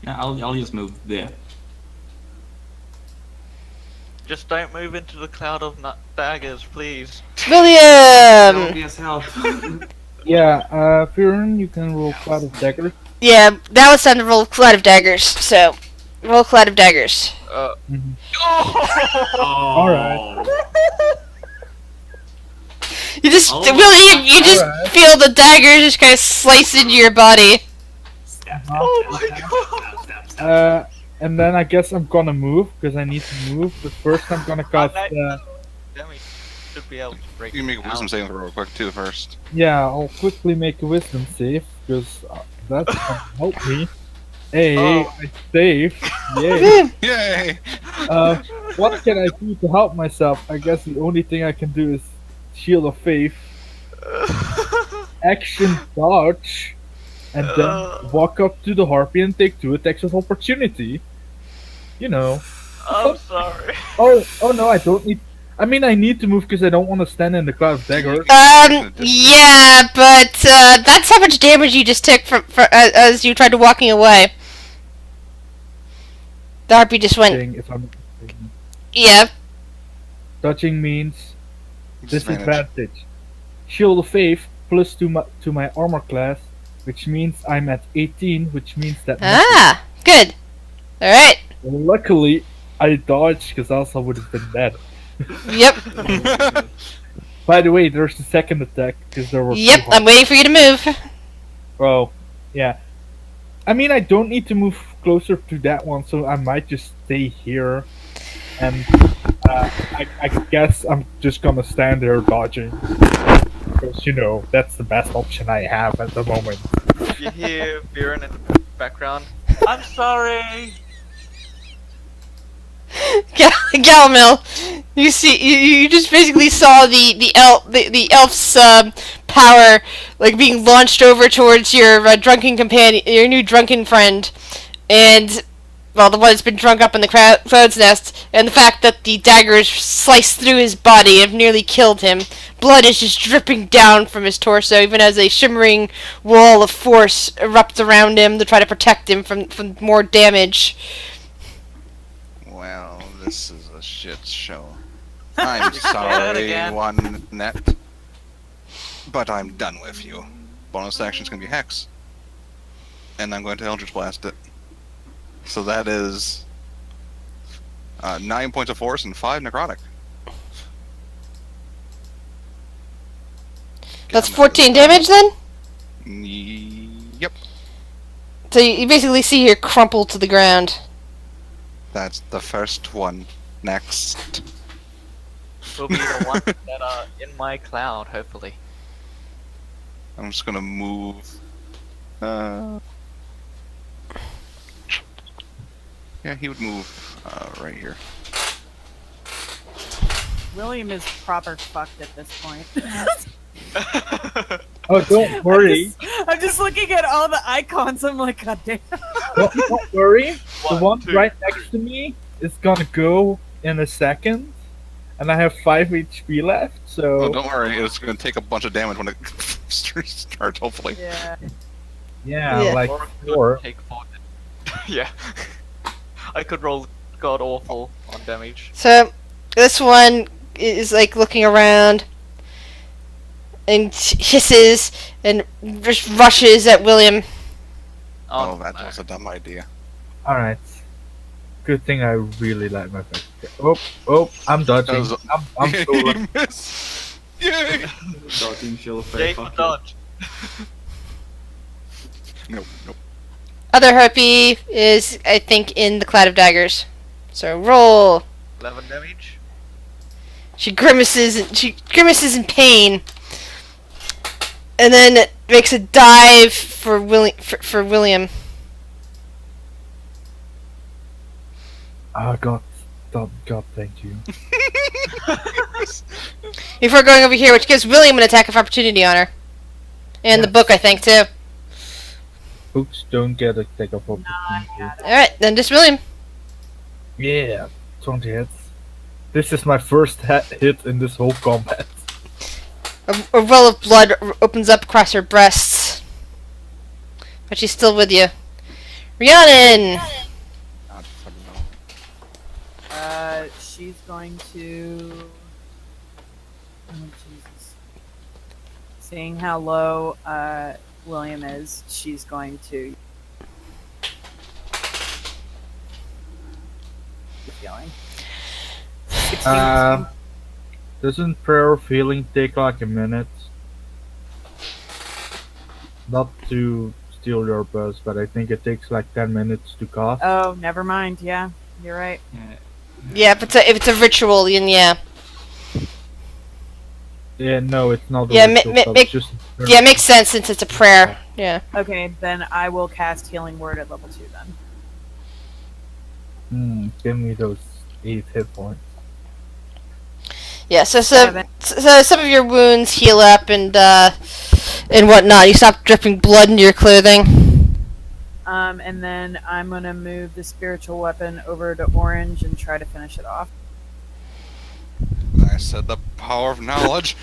[SPEAKER 2] Yeah, I'll just move there.
[SPEAKER 6] Just don't move into the cloud of daggers, please.
[SPEAKER 2] That
[SPEAKER 1] William!
[SPEAKER 2] would be as help.
[SPEAKER 3] Yeah, Furin, you can roll Cloud of Dagger.
[SPEAKER 1] Yeah, that was time to roll Cloud of Daggers, so. Roll Cloud of Daggers.
[SPEAKER 3] Alright.
[SPEAKER 1] You just,
[SPEAKER 2] Oh.
[SPEAKER 1] William, you just
[SPEAKER 3] Alright.
[SPEAKER 1] feel the dagger just kind of slice into your body.
[SPEAKER 3] And then I guess I'm gonna move, because I need to move, but first I'm gonna cast,
[SPEAKER 6] Demi should be able to break
[SPEAKER 4] You can make a
[SPEAKER 6] it
[SPEAKER 4] wisdom
[SPEAKER 6] out.
[SPEAKER 4] saving throw real quick too first.
[SPEAKER 3] yeah, I'll quickly make a wisdom save, because that's gonna help me. Hey,
[SPEAKER 6] Oh.
[SPEAKER 3] I saved. Yay.
[SPEAKER 4] Yay!
[SPEAKER 3] What can I do to help myself? I guess the only thing I can do is Shield of Faith, action dodge, and then walk up to the harpy and take 2 attacks of opportunity. You know.
[SPEAKER 6] I'm sorry.
[SPEAKER 3] Oh no, I don't need. I mean, I need to move because I don't want to stand in the cloud of dagger.
[SPEAKER 1] Yeah, but that's how much damage you just took as you tried to walking away. The harpy just went,
[SPEAKER 3] If I'm
[SPEAKER 1] yeah.
[SPEAKER 3] dodging means
[SPEAKER 4] Disadvantage.
[SPEAKER 3] disadvantage. Shield of Faith plus 2 to my armor class, which means I'm at 18, which means that.
[SPEAKER 1] Ah, good. Alright.
[SPEAKER 3] Luckily, I dodged because else I would have been dead.
[SPEAKER 1] Yep.
[SPEAKER 3] By the way, there's the second attack because there were.
[SPEAKER 1] Yep,
[SPEAKER 3] 2
[SPEAKER 1] I'm waiting for you to move.
[SPEAKER 3] Oh, yeah. I mean, I don't need to move closer to that one, so I might just stay here. And I guess I'm just gonna stand there dodging. Because, you know, that's the best option I have at the moment.
[SPEAKER 6] You hear Viren in the background. I'm sorry.
[SPEAKER 1] Galamel, you see, you just basically saw the elf's power like being launched over towards your drunken companion, your new drunken friend, and well, the one that's been drunk up in the cloud's nest, and the fact that the daggers sliced through his body and nearly killed him. Blood is just dripping down from his torso, even as a shimmering wall of force erupts around him to try to protect him from more damage.
[SPEAKER 4] Well, this is a shit show. I'm sorry,
[SPEAKER 6] again.
[SPEAKER 4] one net. But I'm done with you. Bonus action's gonna be Hex. And I'm going to Eldritch Blast it. So that is 9 points of force and 5 necrotic.
[SPEAKER 1] That's 14 damage then?
[SPEAKER 4] Yep.
[SPEAKER 1] So you basically see her crumple to the ground.
[SPEAKER 4] That's the first one. Next.
[SPEAKER 6] Will be the ones that are in my cloud, hopefully.
[SPEAKER 4] I'm just gonna move. Yeah, he would move right here.
[SPEAKER 5] William is proper fucked at this point.
[SPEAKER 3] Oh, don't worry.
[SPEAKER 5] I'm just looking at all the icons. I'm like, God damn.
[SPEAKER 3] Don't worry. The one
[SPEAKER 6] two,
[SPEAKER 3] right next to me is gonna go in a second. and I have 5 HP left, so...
[SPEAKER 4] Oh, don't worry, it's going to take a bunch of damage when it starts, hopefully.
[SPEAKER 5] Yeah.
[SPEAKER 3] Yeah,
[SPEAKER 1] Yeah.
[SPEAKER 3] like
[SPEAKER 6] Or could
[SPEAKER 3] 4.
[SPEAKER 6] take 4. Yeah. I could roll god awful on damage.
[SPEAKER 1] So this one is like looking around and hisses and just rushes at William.
[SPEAKER 4] Oh, that
[SPEAKER 6] no.
[SPEAKER 4] was a dumb idea.
[SPEAKER 3] Alright. Good thing I really like my friend. Oh, I'm dodging.
[SPEAKER 4] That was
[SPEAKER 3] I'm so
[SPEAKER 4] He
[SPEAKER 3] lucky.
[SPEAKER 4] missed! Yay!
[SPEAKER 2] Dodging shield of
[SPEAKER 6] Yay
[SPEAKER 2] faith.
[SPEAKER 6] for dodge.
[SPEAKER 4] Nope.
[SPEAKER 1] Other harpy is, I think, in the cloud of daggers. So roll.
[SPEAKER 6] 11 damage.
[SPEAKER 1] She grimaces in pain, and then makes a dive for William.
[SPEAKER 3] Oh god, thank you.
[SPEAKER 1] Before going over here, which gives William an attack of opportunity on her. And the
[SPEAKER 3] Yes.
[SPEAKER 1] book, I think, too.
[SPEAKER 3] Books don't get a take off opportunity.
[SPEAKER 1] Alright, then just William.
[SPEAKER 3] Yeah, 20 hits. This is my first hit in this whole combat.
[SPEAKER 1] A well of blood opens up across her breasts. But she's still with you. Rhiannon!
[SPEAKER 4] God, fucking hell.
[SPEAKER 5] She's going to. Oh Jesus! Seeing how low William is, she's going to. Healing. 16.
[SPEAKER 3] Doesn't prayer of healing take like a minute? Not to steal your buzz, but I think it takes like 10 minutes to cast.
[SPEAKER 5] Oh, never mind. Yeah, you're right.
[SPEAKER 2] Yeah.
[SPEAKER 1] Yeah, if it's a ritual, then yeah.
[SPEAKER 3] Yeah, no, it's not.
[SPEAKER 1] Yeah,
[SPEAKER 3] ritual, so it's just
[SPEAKER 1] Yeah, it makes sense since it's a prayer. Yeah.
[SPEAKER 5] Okay, then I will cast Healing Word at level 2 then.
[SPEAKER 3] Give me those 8 hit points.
[SPEAKER 1] Yeah, so
[SPEAKER 5] Seven.
[SPEAKER 1] some of your wounds heal up and whatnot. You stop dripping blood into your clothing.
[SPEAKER 5] And then I'm gonna move the spiritual weapon over to orange and try to finish it off.
[SPEAKER 4] I said the power of knowledge.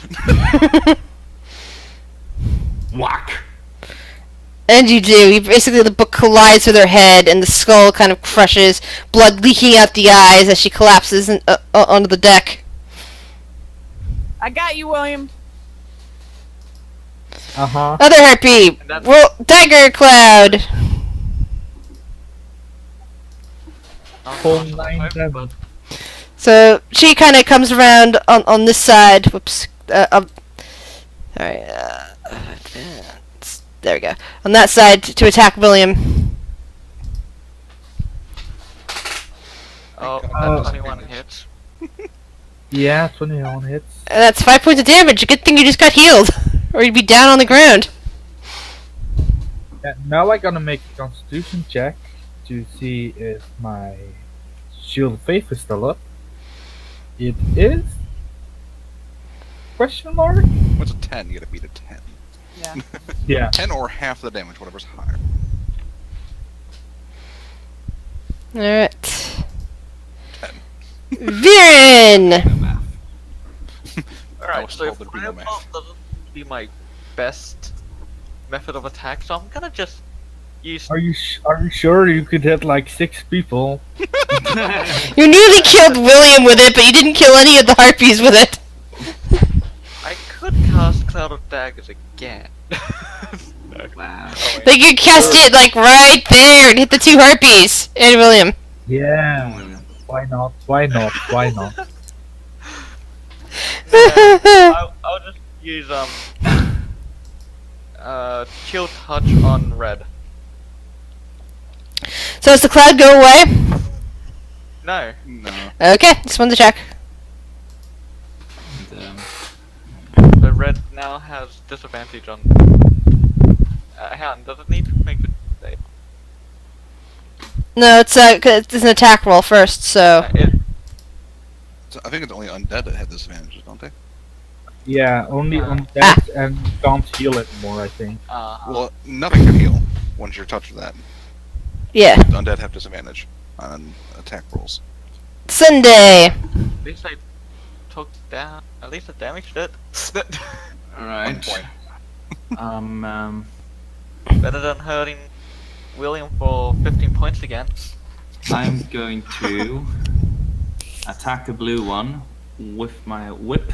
[SPEAKER 2] Whack!
[SPEAKER 1] And you do. Basically, the book collides with her head, and the skull kind of crushes, blood leaking out the eyes as she collapses onto the deck.
[SPEAKER 5] I got you, William.
[SPEAKER 3] Uh-huh.
[SPEAKER 1] Other harpy,
[SPEAKER 6] And that's-
[SPEAKER 1] roll dagger cloud.
[SPEAKER 3] Full 9, 7.
[SPEAKER 6] But
[SPEAKER 1] So she kind of comes around on this side. Whoops. Sorry. There we go. On that side to attack William.
[SPEAKER 6] oh,
[SPEAKER 3] Oh.
[SPEAKER 6] that 21 hits.
[SPEAKER 3] Yeah, 21 hits.
[SPEAKER 1] And that's 5 points of damage. Good thing you just got healed, or you'd be down on the ground.
[SPEAKER 3] Yeah, now I'm gonna make a constitution check to see if my shield of faith is still up. It is? Question mark?
[SPEAKER 4] What's a 10? You gotta beat a 10.
[SPEAKER 5] Yeah.
[SPEAKER 3] Yeah.
[SPEAKER 4] 10 or half the damage, whatever's higher.
[SPEAKER 1] Alright.
[SPEAKER 4] 10.
[SPEAKER 1] Viren!
[SPEAKER 2] Math.
[SPEAKER 4] I
[SPEAKER 6] Alright,
[SPEAKER 4] was
[SPEAKER 6] so
[SPEAKER 4] told there'd be no
[SPEAKER 6] Fireball
[SPEAKER 4] math.
[SPEAKER 6] doesn't be my best method of attack, so I'm gonna just use.
[SPEAKER 3] Are you sure you could hit like 6 people?
[SPEAKER 1] You nearly killed William with it, but you didn't kill any of the harpies with it.
[SPEAKER 6] I could cast Cloud of Daggers again.
[SPEAKER 2] Wow.
[SPEAKER 6] Oh,
[SPEAKER 1] Like you cast it like right there and hit the 2 harpies and William.
[SPEAKER 3] Yeah. Why not? Why not? Why not?
[SPEAKER 6] I'll just use Chill Touch on red.
[SPEAKER 1] So does the cloud go away?
[SPEAKER 6] No,
[SPEAKER 4] No.
[SPEAKER 1] Okay, just wanted to check.
[SPEAKER 2] And,
[SPEAKER 6] the red now has disadvantage on. Hang on, does it need to make the save?
[SPEAKER 1] No, it's an attack roll first, so
[SPEAKER 4] So I think it's only undead that have disadvantages, don't they?
[SPEAKER 3] Yeah, only on that and can't heal anymore, I think.
[SPEAKER 4] Well, nothing can heal once you're touched with that.
[SPEAKER 1] yeah.
[SPEAKER 4] Undead have disadvantage on attack rolls.
[SPEAKER 1] Sunday.
[SPEAKER 6] at least I took down. At least it damaged it.
[SPEAKER 2] Alright.
[SPEAKER 4] point.
[SPEAKER 6] Better than hurting William for 15 points again.
[SPEAKER 2] I'm going to attack the blue one with my whip.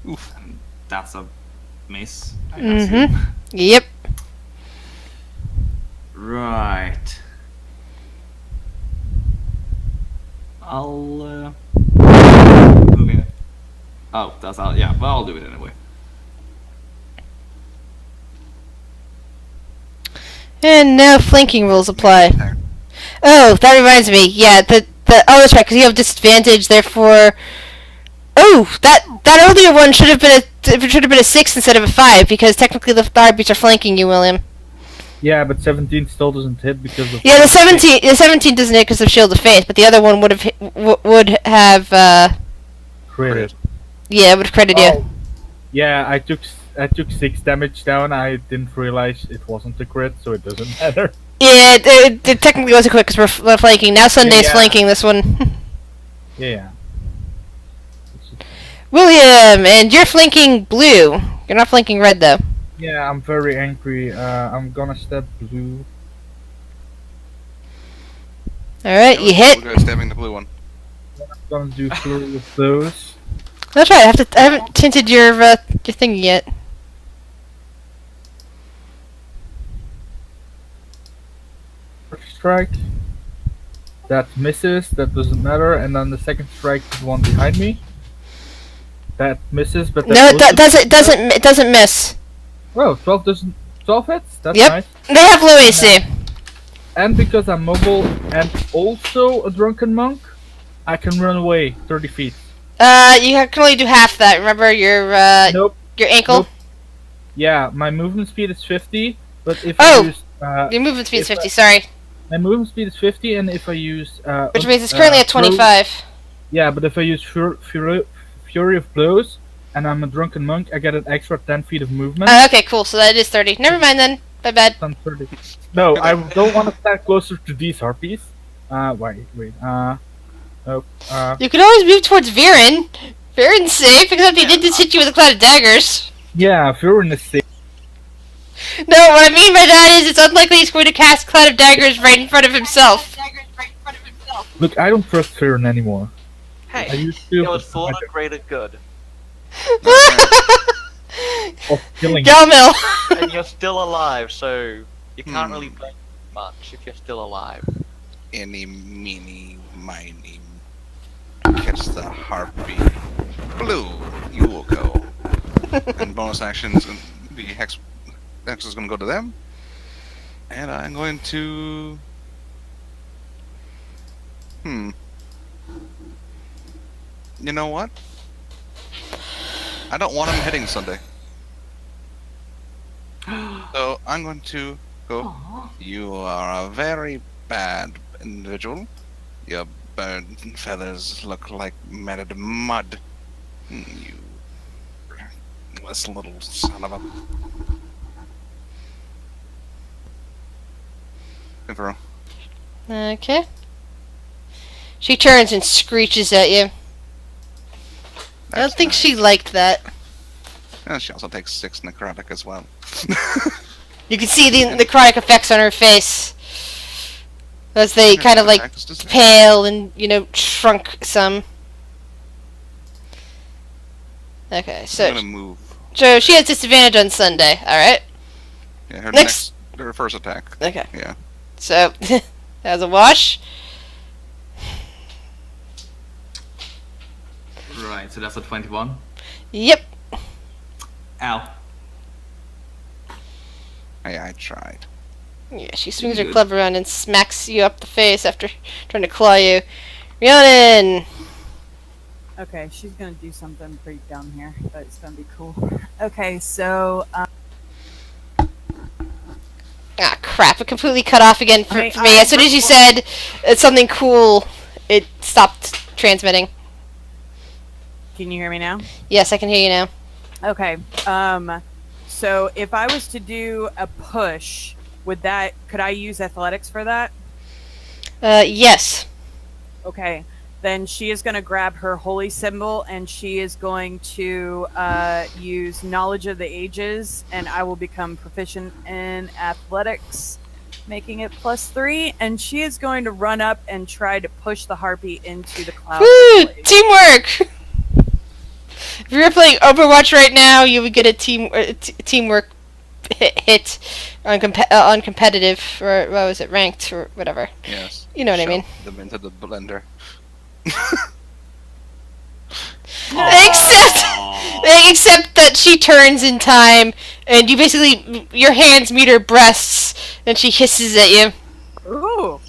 [SPEAKER 4] Oof.
[SPEAKER 2] And that's a miss. I
[SPEAKER 1] Mm-hmm.
[SPEAKER 2] assume.
[SPEAKER 1] Yep.
[SPEAKER 2] Right. I'll move it. Oh, that's all. Yeah, well, I'll do it anyway.
[SPEAKER 1] And now flanking rules apply. Oh, that reminds me. Yeah, oh, that's right, because you have disadvantage. Therefore, oh, that earlier one should have been a 6 instead of a 5, because technically the heartbeats are flanking you, William.
[SPEAKER 3] Yeah, but 17 still doesn't hit because of...
[SPEAKER 1] Yeah, the 17 doesn't hit because of Shield of Faith, but the other one would have
[SPEAKER 3] Crit.
[SPEAKER 1] yeah, would have credited you.
[SPEAKER 3] Oh. Yeah, I took 6 damage down. I didn't realize it wasn't a crit, so it doesn't matter.
[SPEAKER 1] Yeah, it technically wasn't quick because we're flanking. Now Sunday's
[SPEAKER 3] Yeah.
[SPEAKER 1] flanking this one.
[SPEAKER 3] Yeah.
[SPEAKER 1] William, and you're flanking blue. You're not flanking red, though.
[SPEAKER 3] Yeah, I'm very angry. I'm gonna step blue.
[SPEAKER 1] Alright, you hit.
[SPEAKER 4] We'll go stabbing the blue one.
[SPEAKER 3] I'm gonna do flurry of those.
[SPEAKER 1] That's right, I haven't tinted your thing yet.
[SPEAKER 3] First strike. That misses, that doesn't matter, and then the second strike is the one behind me. That misses, but that
[SPEAKER 1] No,
[SPEAKER 3] also
[SPEAKER 1] it doesn't miss.
[SPEAKER 3] Oh, 12 doesn't... 12 hits? That's
[SPEAKER 1] Yep.
[SPEAKER 3] nice.
[SPEAKER 1] They have low AC.
[SPEAKER 3] And because I'm mobile and also a drunken monk, I can run away 30 feet.
[SPEAKER 1] You can only do half that. Remember your
[SPEAKER 3] Nope.
[SPEAKER 1] your ankle?
[SPEAKER 3] Nope. Yeah, my movement speed is 50, but if
[SPEAKER 1] Oh!
[SPEAKER 3] I use...
[SPEAKER 1] Your movement speed is
[SPEAKER 3] if
[SPEAKER 1] 50. Sorry,
[SPEAKER 3] my movement speed is 50, and if I use...
[SPEAKER 1] which means it's currently at 25.
[SPEAKER 3] Yeah, but if I use Fury of Blows, and I'm a drunken monk, I get an extra 10 feet of movement.
[SPEAKER 1] Okay, cool. So that is 30. Never mind then. My bad.
[SPEAKER 3] I'm 30. No, I don't want to stand closer to these harpies. Wait.
[SPEAKER 1] You can always move towards Viren. Viren's safe, except he did just hit you with a cloud of daggers.
[SPEAKER 3] Yeah, Fury is safe.
[SPEAKER 1] No, what I mean by that is it's unlikely he's going to cast cloud of daggers right in front of himself.
[SPEAKER 3] Look, I don't trust Fury anymore. I
[SPEAKER 6] Hey,
[SPEAKER 3] used to.
[SPEAKER 6] it was for the greater good.
[SPEAKER 3] Of killing.
[SPEAKER 1] Galmil.
[SPEAKER 6] And you're still alive, so you can't really blame much if you're still alive.
[SPEAKER 4] Any, meeny, miny. Catch the harpy. Blue, you will go. And bonus actions, the hex is going to go to them. And I'm going to... You know what? I don't want him hitting Sunday. So I'm going to go. You are a very bad individual. Your bird feathers look like matted mud. You this little son of a... Infero.
[SPEAKER 1] Okay. She turns and screeches at you. I don't
[SPEAKER 4] That's
[SPEAKER 1] think
[SPEAKER 4] nice.
[SPEAKER 1] she liked that.
[SPEAKER 4] And she also takes 6 necrotic as well.
[SPEAKER 1] You can see the necrotic effects on her face as they kind of like pale and shrunk some. Okay,
[SPEAKER 4] I'm
[SPEAKER 1] so
[SPEAKER 4] gonna move.
[SPEAKER 1] she has disadvantage on Sunday. All right.
[SPEAKER 4] Yeah, her
[SPEAKER 1] Next-
[SPEAKER 4] her first attack.
[SPEAKER 1] Okay.
[SPEAKER 4] Yeah.
[SPEAKER 1] So that was a wash.
[SPEAKER 2] Right, so that's a 21.
[SPEAKER 1] Yep.
[SPEAKER 2] Ow.
[SPEAKER 4] Hey, I tried.
[SPEAKER 1] Yeah, she swings her
[SPEAKER 2] Good.
[SPEAKER 1] club around and smacks you up the face after trying to claw you. Rhiannon!
[SPEAKER 5] Okay, she's gonna do something pretty dumb here, but it's gonna be cool. Okay, so
[SPEAKER 1] Ah, crap. It completely cut off again for
[SPEAKER 5] Okay,
[SPEAKER 1] me. As soon as you said something cool, it stopped transmitting.
[SPEAKER 5] can you hear me now?
[SPEAKER 1] Yes, I can hear you now.
[SPEAKER 5] Okay. So if I was to do a push, could I use athletics for that?
[SPEAKER 1] Yes.
[SPEAKER 5] Okay. Then she is going to grab her holy symbol and she is going to use Knowledge of the Ages, and I will become proficient in athletics, making it +3. And she is going to run up and try to push the harpy into the cloud.
[SPEAKER 1] Woo! Teamwork! If you were playing Overwatch right now, you would get a teamwork hit on competitive, or what was it, ranked or whatever.
[SPEAKER 4] Yes.
[SPEAKER 1] You know what I mean.
[SPEAKER 4] Them into the blender.
[SPEAKER 1] Except that she turns in time, and you basically, your hands meet her breasts, and she hisses at you.
[SPEAKER 5] Ooh,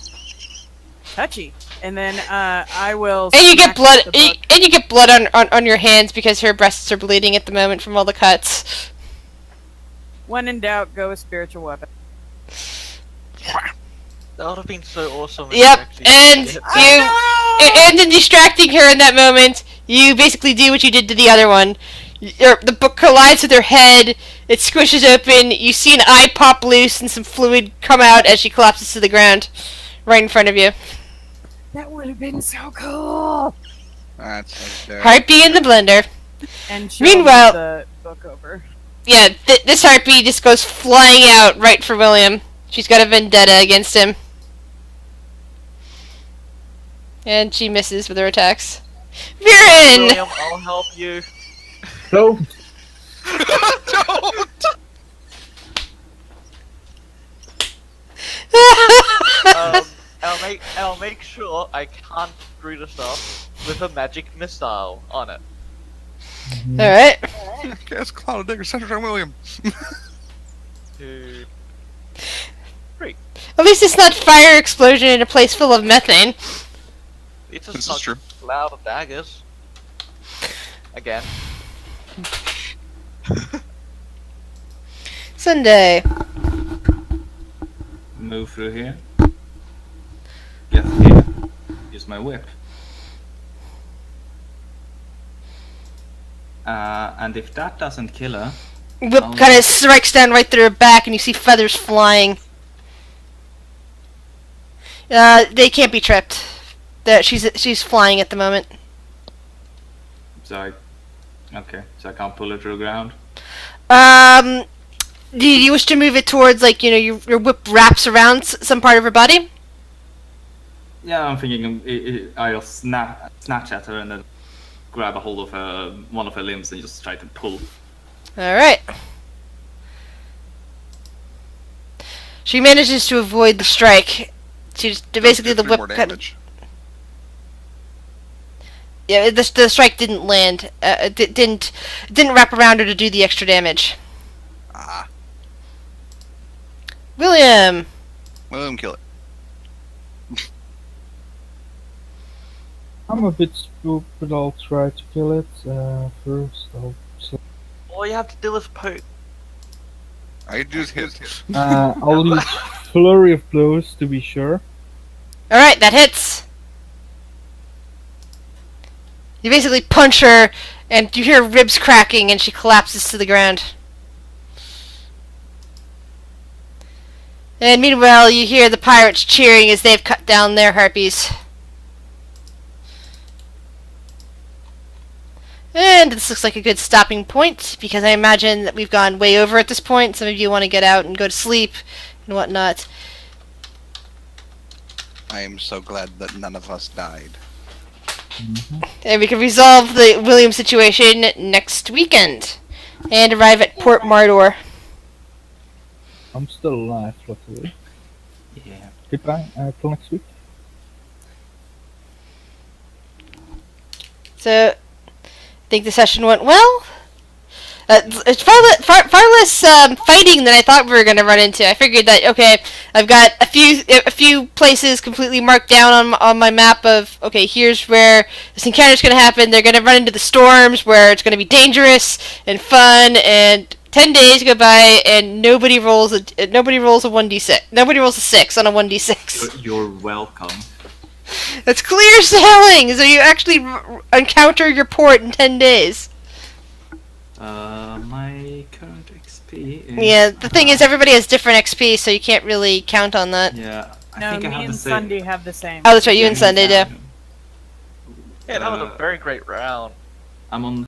[SPEAKER 5] touchy. And then I will.
[SPEAKER 1] And you get
[SPEAKER 5] smack
[SPEAKER 1] blood.
[SPEAKER 5] the book.
[SPEAKER 1] And you get blood on your hands because her breasts are bleeding at the moment from all the cuts.
[SPEAKER 5] When in doubt, go with spiritual weapon.
[SPEAKER 6] That would have been so awesome. if
[SPEAKER 1] Yep,
[SPEAKER 6] you actually
[SPEAKER 1] and
[SPEAKER 6] hit
[SPEAKER 1] and in distracting her in that moment, you basically do what you did to the other one. The book collides with her head, it squishes open, you see an eye pop loose and some fluid come out as she collapses to the ground, right in front of you.
[SPEAKER 5] That would have been so cool.
[SPEAKER 4] That's there.
[SPEAKER 1] Harpy in the blender.
[SPEAKER 5] And she'll
[SPEAKER 1] Meanwhile-
[SPEAKER 5] move the book over.
[SPEAKER 1] Yeah, this harpy just goes flying out right for William. She's got a vendetta against him. And she misses with her attacks. Viren!
[SPEAKER 6] William, I'll help you.
[SPEAKER 3] Don't.
[SPEAKER 4] Don't!
[SPEAKER 6] I'll make sure I can't screw this up with a magic missile on it.
[SPEAKER 1] Alright.
[SPEAKER 4] Cast Cloud of Dagger centered on William.
[SPEAKER 6] 2, 3.
[SPEAKER 1] At least it's not fire explosion in a place full of methane.
[SPEAKER 6] It's
[SPEAKER 4] This
[SPEAKER 6] just
[SPEAKER 4] is
[SPEAKER 6] not
[SPEAKER 4] true.
[SPEAKER 6] cloud of daggers. Again.
[SPEAKER 1] Sunday.
[SPEAKER 2] Move through here. Get here. Use my whip. And if that doesn't kill her,
[SPEAKER 1] Whip
[SPEAKER 2] Oh.
[SPEAKER 1] kind of strikes down right through her back, and you see feathers flying. They can't be tripped. She's flying at the moment.
[SPEAKER 2] so I can't pull her to the ground.
[SPEAKER 1] Do you wish to move it towards, like, your whip wraps around some part of her body?
[SPEAKER 2] Yeah, I'm thinking I'll snatch at her and then grab a hold of one of her limbs and just try to pull.
[SPEAKER 1] Alright. She manages to avoid the strike. She's basically the
[SPEAKER 4] Three
[SPEAKER 1] whip
[SPEAKER 4] more
[SPEAKER 1] cut.
[SPEAKER 4] damage.
[SPEAKER 1] Yeah, the strike didn't land. It didn't wrap around her to do the extra damage.
[SPEAKER 4] Ah.
[SPEAKER 1] William!
[SPEAKER 4] William, kill it.
[SPEAKER 3] I'm a bit spooked, but I'll try to kill it. First,
[SPEAKER 6] All you have to do is poke.
[SPEAKER 4] I just hit.
[SPEAKER 3] I'll use flurry of blows to be sure.
[SPEAKER 1] Alright, that hits. You basically punch her, and you hear ribs cracking, and she collapses to the ground. And meanwhile, you hear the pirates cheering as they've cut down their harpies. And this looks like a good stopping point, because I imagine that we've gone way over at this point. Some of you want to get out and go to sleep and whatnot.
[SPEAKER 4] I am so glad that none of us died.
[SPEAKER 1] And we can resolve the William situation next weekend. And arrive at Port Mardor.
[SPEAKER 3] I'm still alive, luckily.
[SPEAKER 2] Yeah.
[SPEAKER 3] Goodbye, till next week.
[SPEAKER 1] So, I think the session went well. It's far less fighting than I thought we were going to run into. I figured that, okay, I've got a few places completely marked down on my map of, okay, here's where this encounter's going to happen. They're going to run into the storms where it's going to be dangerous and fun, and 10 days go by and nobody rolls a 1d6. Nobody rolls a 6 on a 1d6.
[SPEAKER 2] You're welcome.
[SPEAKER 1] That's clear sailing. So you actually encounter your port in 10 days.
[SPEAKER 2] My current XP is...
[SPEAKER 1] Yeah, the thing is everybody has different XP, so you can't really count on that.
[SPEAKER 2] Yeah, I
[SPEAKER 5] No,
[SPEAKER 2] think I
[SPEAKER 5] me
[SPEAKER 2] have
[SPEAKER 5] and
[SPEAKER 2] the same.
[SPEAKER 5] Sunday have the same.
[SPEAKER 1] Oh, that's right, you
[SPEAKER 2] Yeah,
[SPEAKER 1] and Sunday do.
[SPEAKER 6] Yeah, that was a
[SPEAKER 2] Uh,
[SPEAKER 6] very great round.
[SPEAKER 2] I'm on